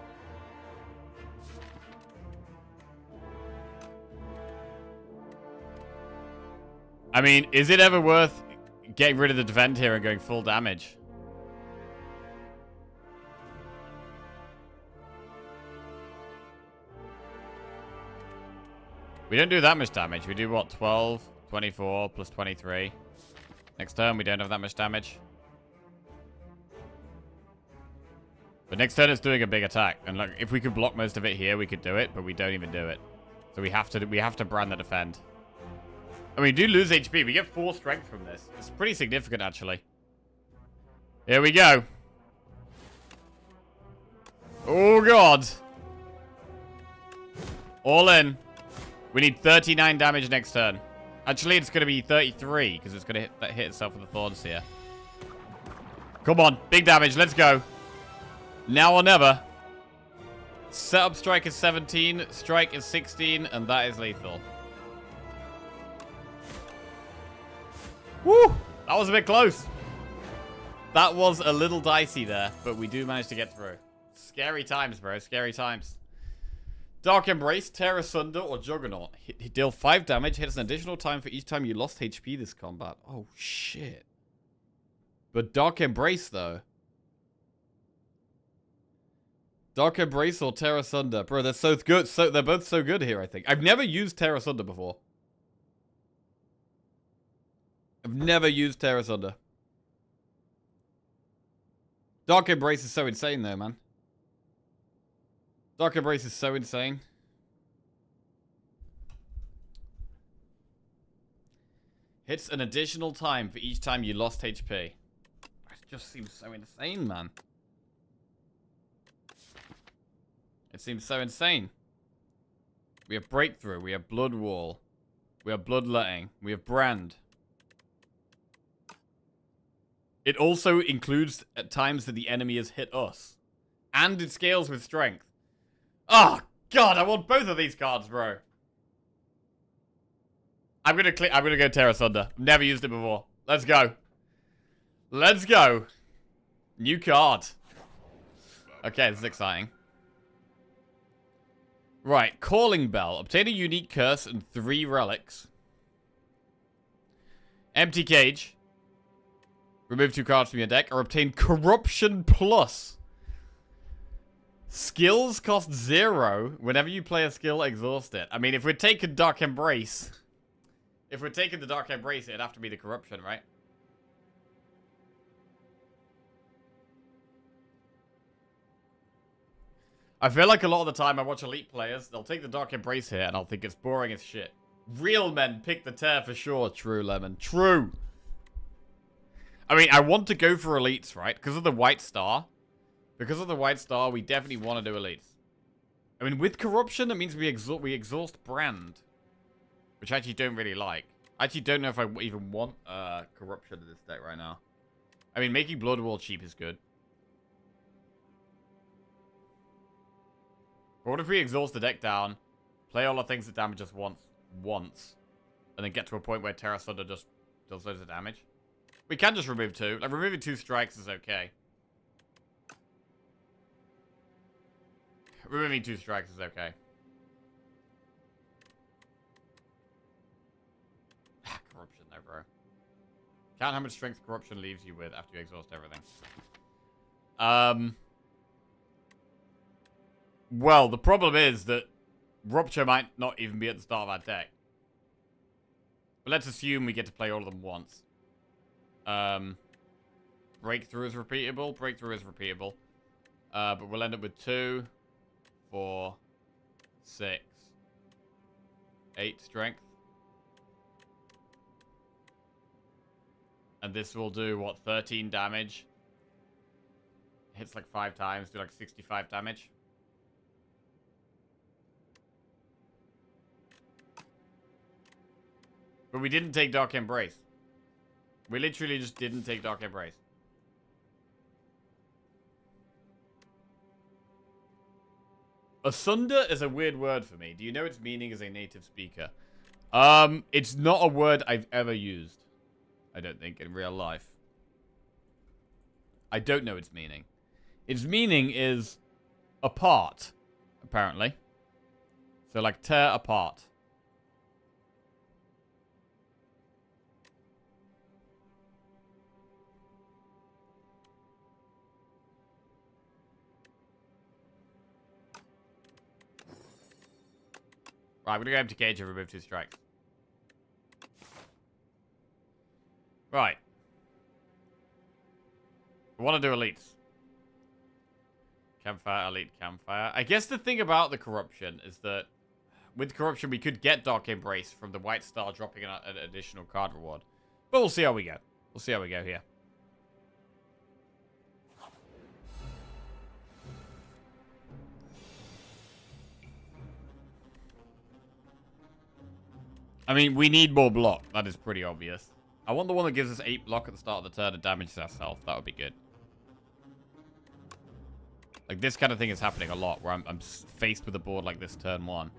I mean, is it ever worth getting rid of the defend here and going full damage? We don't do that much damage. We do, what, 12, 24, plus 23. Next turn, we don't have that much damage. But next turn, it's doing a big attack. And look, if we could block most of it here, we could do it, but we don't even do it. So we have to brand the defend. And we do lose HP. We get 4 strength from this. It's pretty significant, actually. Here we go. Oh, God. All in. We need 39 damage next turn. Actually, it's going to be 33, because it's going to hit itself with the thorns here. Come on. Big damage. Let's go. Now or never. Setup strike is 17. Strike is 16. And that is lethal. Woo! That was a bit close. That was a little dicey there. But we do manage to get through. Scary times, bro. Scary times. Dark Embrace, Tear Asunder, or Juggernaut. Deal 5 damage. Hits an additional time for each time you lost HP this combat. Oh, shit. But Dark Embrace, though. Dark Embrace or Tear Asunder. Bro, they're so good. They're both so good here, I think. I've never used Tear Asunder before. I've never used Tear Asunder. Dark Embrace is so insane, though, man. Dark Embrace is so insane. Hits an additional time for each time you lost HP. It just seems so insane, man. It seems so insane. We have Breakthrough. We have Blood Wall. We have Bloodletting. We have Brand. It also includes at times that the enemy has hit us. And it scales with strength. Oh, God, I want both of these cards, bro. I'm gonna go Tear Asunder. Never used it before. Let's go. Let's go. New card. Okay, this is exciting. Right, Calling Bell. Obtain a unique curse and 3 relics. Empty Cage. Remove 2 cards from your deck. Or obtain Corruption Plus. Skills cost 0. Whenever you play a skill, exhaust it. I mean, if we're taking Dark Embrace... If we're taking the Dark Embrace, it'd have to be the Corruption, right? I feel like a lot of the time I watch Elite players, they'll take the Dark Embrace here, and I'll think it's boring as shit. Real men pick the Tear for sure. True, Lemon. True. I mean, I want to go for Elites, right? Because of the White Star. Because of the White Star, we definitely want to do Elites. I mean, with Corruption, that means we exhaust Brand. Which I actually don't really like. I actually don't know if I even want Corruption in this deck right now. I mean, making Blood Wall cheap is good. But what if we exhaust the deck down, play all the things that damage us once, and then get to a point where Tear Asunder just does loads of damage? We can just remove 2. Like, removing 2 strikes is okay. Removing 2 strikes is okay. Corruption though, bro. Count how much strength Corruption leaves you with after you exhaust everything. Well, the problem is that Rupture might not even be at the start of our deck. But let's assume we get to play all of them once. Breakthrough is repeatable. Breakthrough is repeatable. But we'll end up with 2, 4, 6, 8 strength. And this will do, what, 13 damage? Hits like 5 times, do like 65 damage. But we didn't take Dark Embrace. We literally just didn't take Dark Embrace. Asunder is a weird word for me. Do you know its meaning as a native speaker? It's not a word I've ever used. I don't think, in real life. I don't know its meaning. Its meaning is apart, apparently. So, like, tear apart. Right, we're going to go empty cage and remove 2 strikes. Right. We want to do elites. Campfire, elite, campfire. I guess the thing about the corruption is that with corruption, we could get Dark Embrace from the White Star dropping an additional card reward. But we'll see how we go. We'll see how we go here. I mean, we need more block. That is pretty obvious. I want the one that gives us 8 block at the start of the turn and damages ourselves. That would be good. Like, this kind of thing is happening a lot, where I'm faced with a board like this turn 1.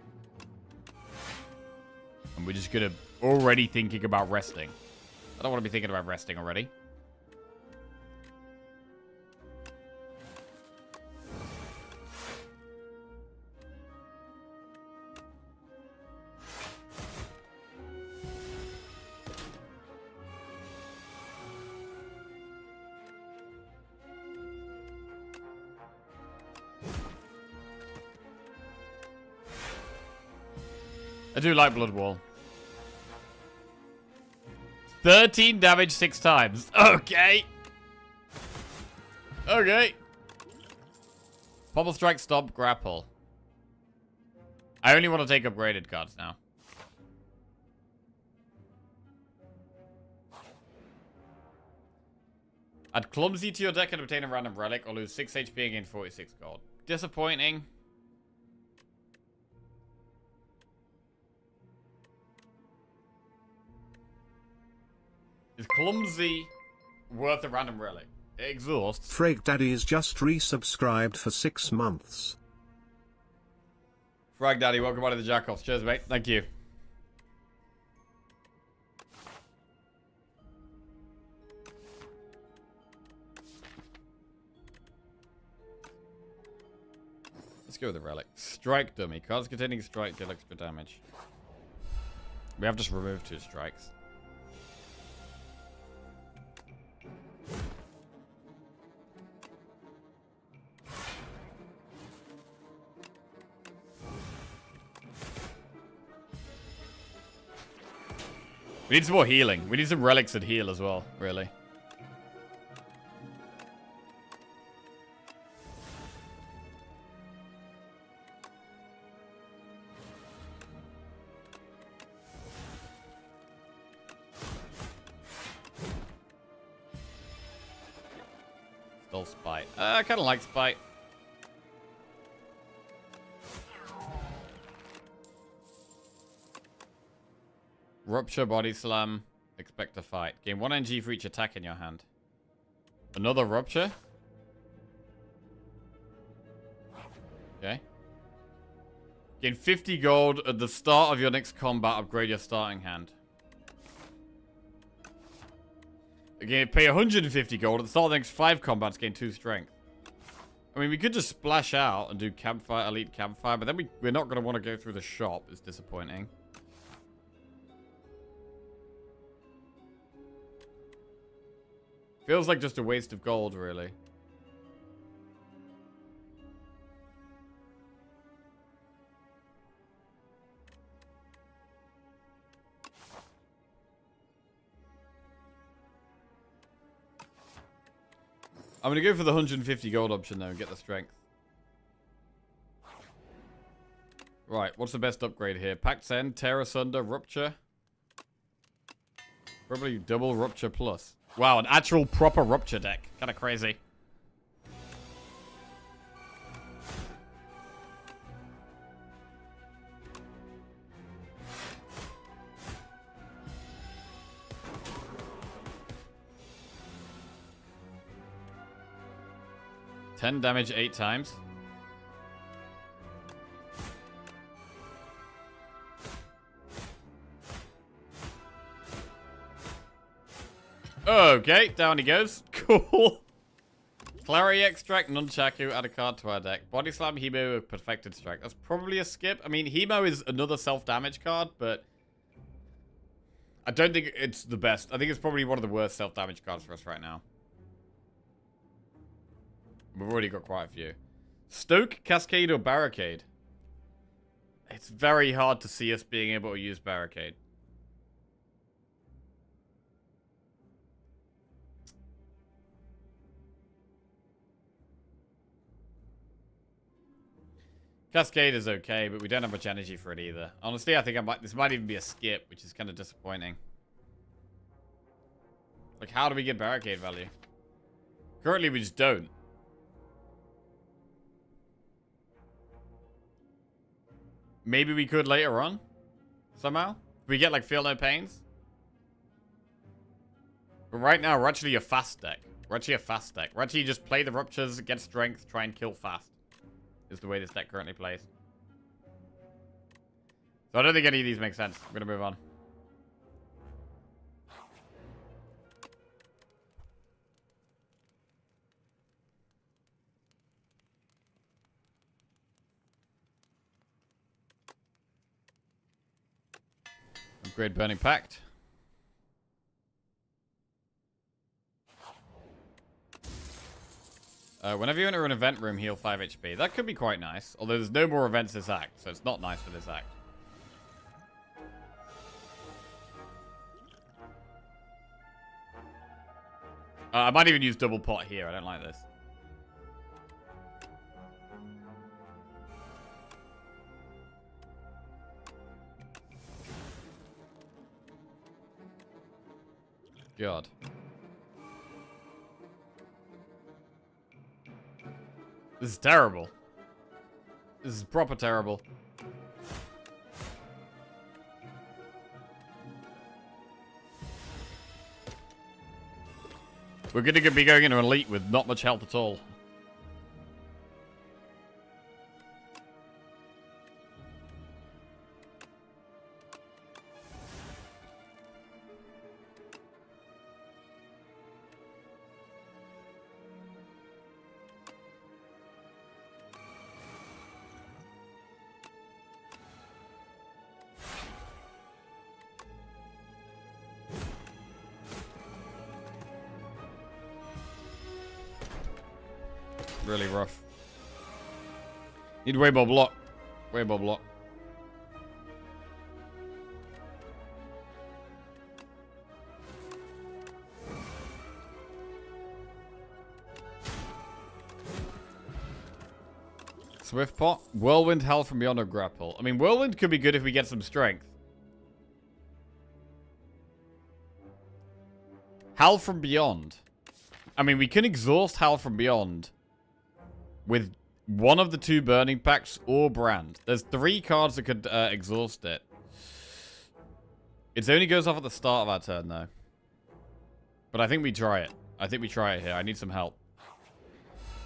And we're just gonna already thinking about resting. I don't want to be thinking about resting already. I do like Blood Wall. 13 damage 6 times. Okay. Okay. Pommel Strike, Stomp, Grapple. I only want to take upgraded cards now. Add Clumsy to your deck and obtain a random relic, or lose 6 HP and gain 46 gold. Disappointing. Is Clumsy worth a random relic? It exhausts. Frag Daddy is just resubscribed for 6 months. Frag Daddy, welcome back to the Jackoffs. Cheers, mate. Thank you. Let's go with the relic. Strike Dummy. Cards containing strike deal extra damage. We have just removed 2 strikes. We need some more healing. We need some relics that heal as well, really. Still Spite. I kind of like Spite. Rupture, Body Slam, expect a fight. Gain 1 NG for each attack in your hand. Another Rupture? Okay. Gain 50 gold at the start of your next combat. Upgrade your starting hand. Again, pay 150 gold at the start of the next 5 combats. Gain 2 strength. I mean, we could just splash out and do Campfire, Elite Campfire, but then we're not going to want to go through the shop. It's disappointing. Feels like just a waste of gold, really. I'm going to go for the 150 gold option, though, and get the strength. Right, what's the best upgrade here? Pact End, Tear Asunder, Rupture. Probably double Rupture plus. Wow, an actual proper Rupture deck. Kind of crazy. $10 damage 8 times. Okay, down he goes. Cool. Clarity Extract, Nunchaku, add a card to our deck. Body Slam, Hemo, Perfected Strike. That's probably a skip. I mean, Hemo is another self-damage card, but I don't think it's the best. I think it's probably one of the worst self-damage cards for us right now. We've already got quite a few. Stoke, Cascade, or Barricade? It's very hard to see us being able to use barricade. Cascade is okay, but we don't have much energy for it either. Honestly, I think this might even be a skip, which is kind of disappointing. Like, how do we get barricade value? Currently, we just don't. Maybe we could later on. Somehow. We get, like, feel no pains. But right now, we're actually a fast deck. We're actually just play the ruptures, get strength, try and kill fast. Is the way this deck currently plays. So I don't think any of these make sense. I'm going to move on. Upgrade Burning Pact. Whenever you enter an event room, heal 5 HP. That could be quite nice. Although there's no more events this act, so it's not nice for this act. I might even use double pot here. I don't like this. God. This is terrible. This is proper terrible. We're going to be going into Elite with not much health at all. Really rough. Need way more block. Way more block. Swift pot. Whirlwind, Hell from Beyond, or Grapple. I mean, Whirlwind could be good if we get some strength. Hell from Beyond. I mean, we can exhaust Hell from Beyond with one of the 2 Burning Pacts or Brand. There's 3 cards that could exhaust it. It only goes off at the start of our turn, though. But I think we try it. I think we try it here. I need some help.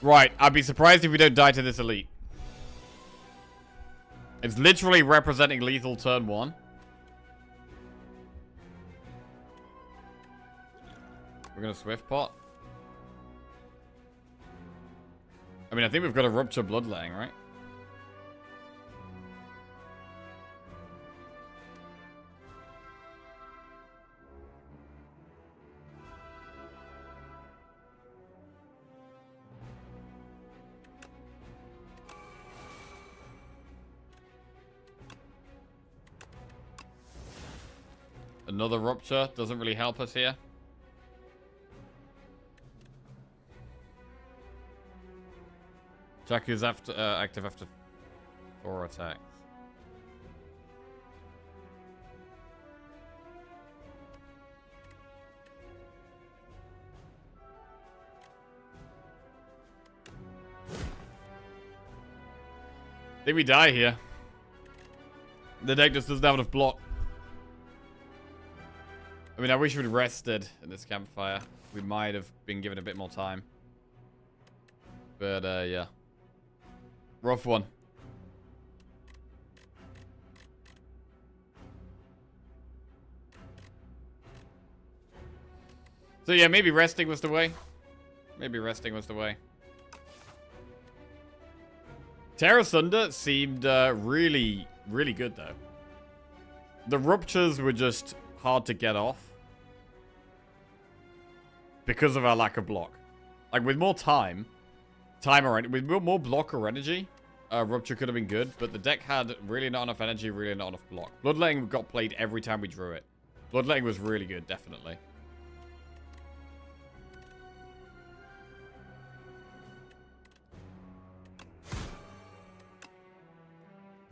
Right, I'd be surprised if we don't die to this Elite. It's literally representing lethal turn 1. We're going to Swift Pot. I mean, I think we've got to Rupture Bloodletting, right? Another Rupture doesn't really help us here. Jakku's active after 4 attacks. I think we die here. The deck just doesn't have enough block. I mean, I wish we'd rested in this campfire. We might have been given a bit more time. But, yeah. Rough one. So yeah, maybe resting was the way. Maybe resting was the way. Terra Sunder seemed really, really good though. The ruptures were just hard to get off. Because of our lack of block. Like with more time... with more block or energy, Rupture could have been good, but the deck had really not enough energy, really not enough block. Bloodletting got played every time we drew it. Bloodletting was really good, definitely.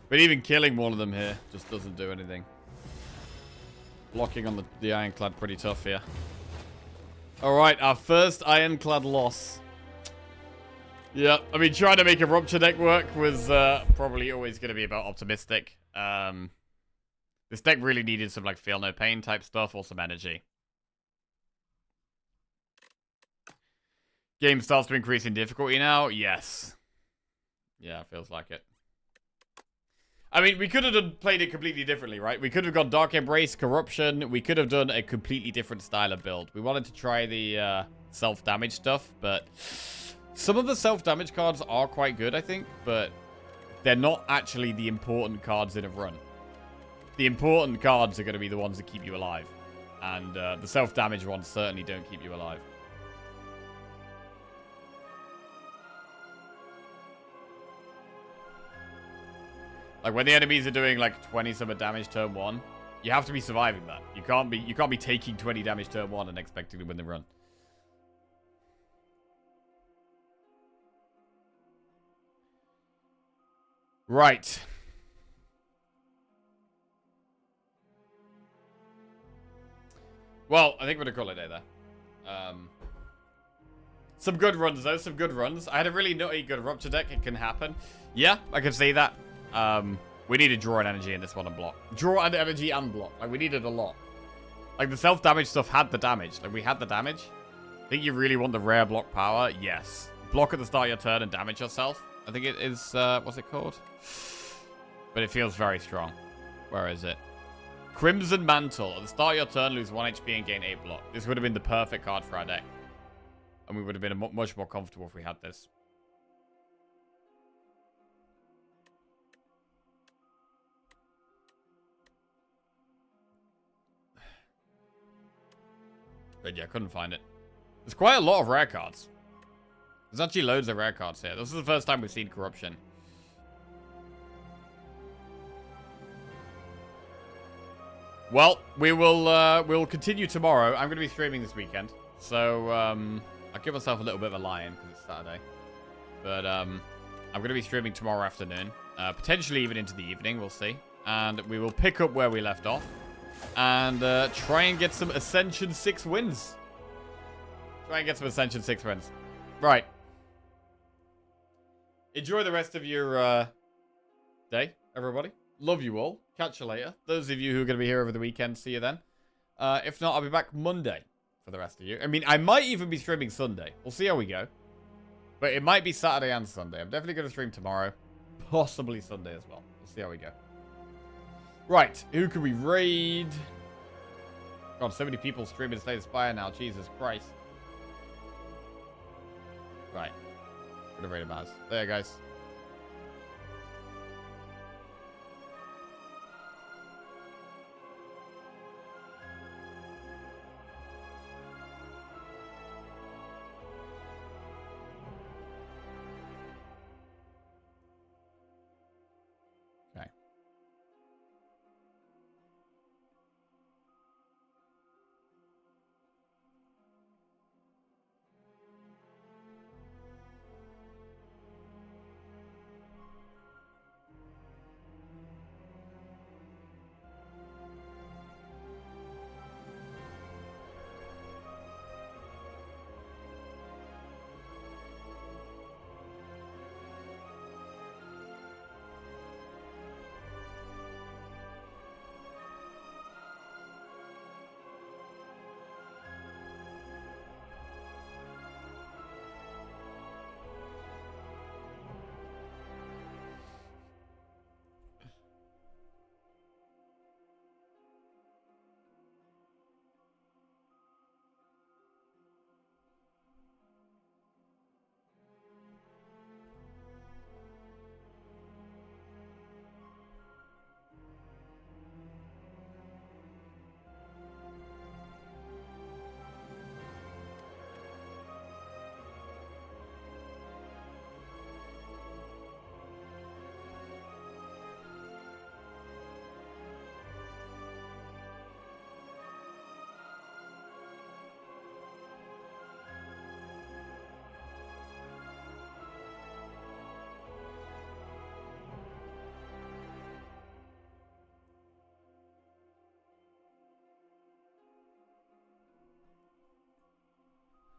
But even killing one of them here just doesn't do anything. Blocking on the Ironclad pretty tough here. Alright, our first Ironclad loss. Yeah, I mean, trying to make a Rupture deck work was probably always going to be about optimistic. This deck really needed some, like, Feel No Pain type stuff or some energy. Game starts to increase in difficulty now? Yes. Yeah, feels like it. I mean, we could have played it completely differently, right? We could have gone Dark Embrace, Corruption. We could have done a completely different style of build. We wanted to try the self-damage stuff, but some of the self-damage cards are quite good, I think, but they're not actually the important cards in a run. The important cards are going to be the ones that keep you alive, and the self-damage ones certainly don't keep you alive. Like, when the enemies are doing, like, 20-something damage turn 1, you have to be surviving that. You can't be taking 20 damage turn 1 and expecting to win the run. Right. Well, I think we're going to call it a day there. Some good runs, though. Some good runs. I had a really nutty good Rupture deck. It can happen. Yeah, I can see that. We needed draw and energy in this one and block. Draw and energy and block. Like, we needed a lot. Like, the self-damage stuff had the damage. Like, we had the damage. I think you really want the rare block power. Yes. Block at the start of your turn and damage yourself. I think it is, what's it called? But it feels very strong. Where is it? Crimson Mantle. At the start of your turn, lose 1 HP and gain 8 block. This would have been the perfect card for our deck. And we would have been much more comfortable if we had this. But yeah, couldn't find it. There's quite a lot of rare cards. There's actually loads of rare cards here. This is the first time we've seen Corruption. Well, we'll continue tomorrow. I'm going to be streaming this weekend. So, I'll give myself a little bit of a lie-in because it's Saturday. But, I'm going to be streaming tomorrow afternoon. Potentially even into the evening, we'll see. And we will pick up where we left off. And try and get some Ascension 6 wins. Try and get some Ascension 6 wins. Right. Enjoy the rest of your day, everybody. Love you all. Catch you later. Those of you who are going to be here over the weekend, see you then. If not, I'll be back Monday for the rest of you. I mean, I might even be streaming Sunday. We'll see how we go. But it might be Saturday and Sunday. I'm definitely going to stream tomorrow. Possibly Sunday as well. We'll see how we go. Right, who can we raid? God, so many people streaming Slay the Spire now. Jesus Christ. Right. Gonna raid a mouse. There, guys.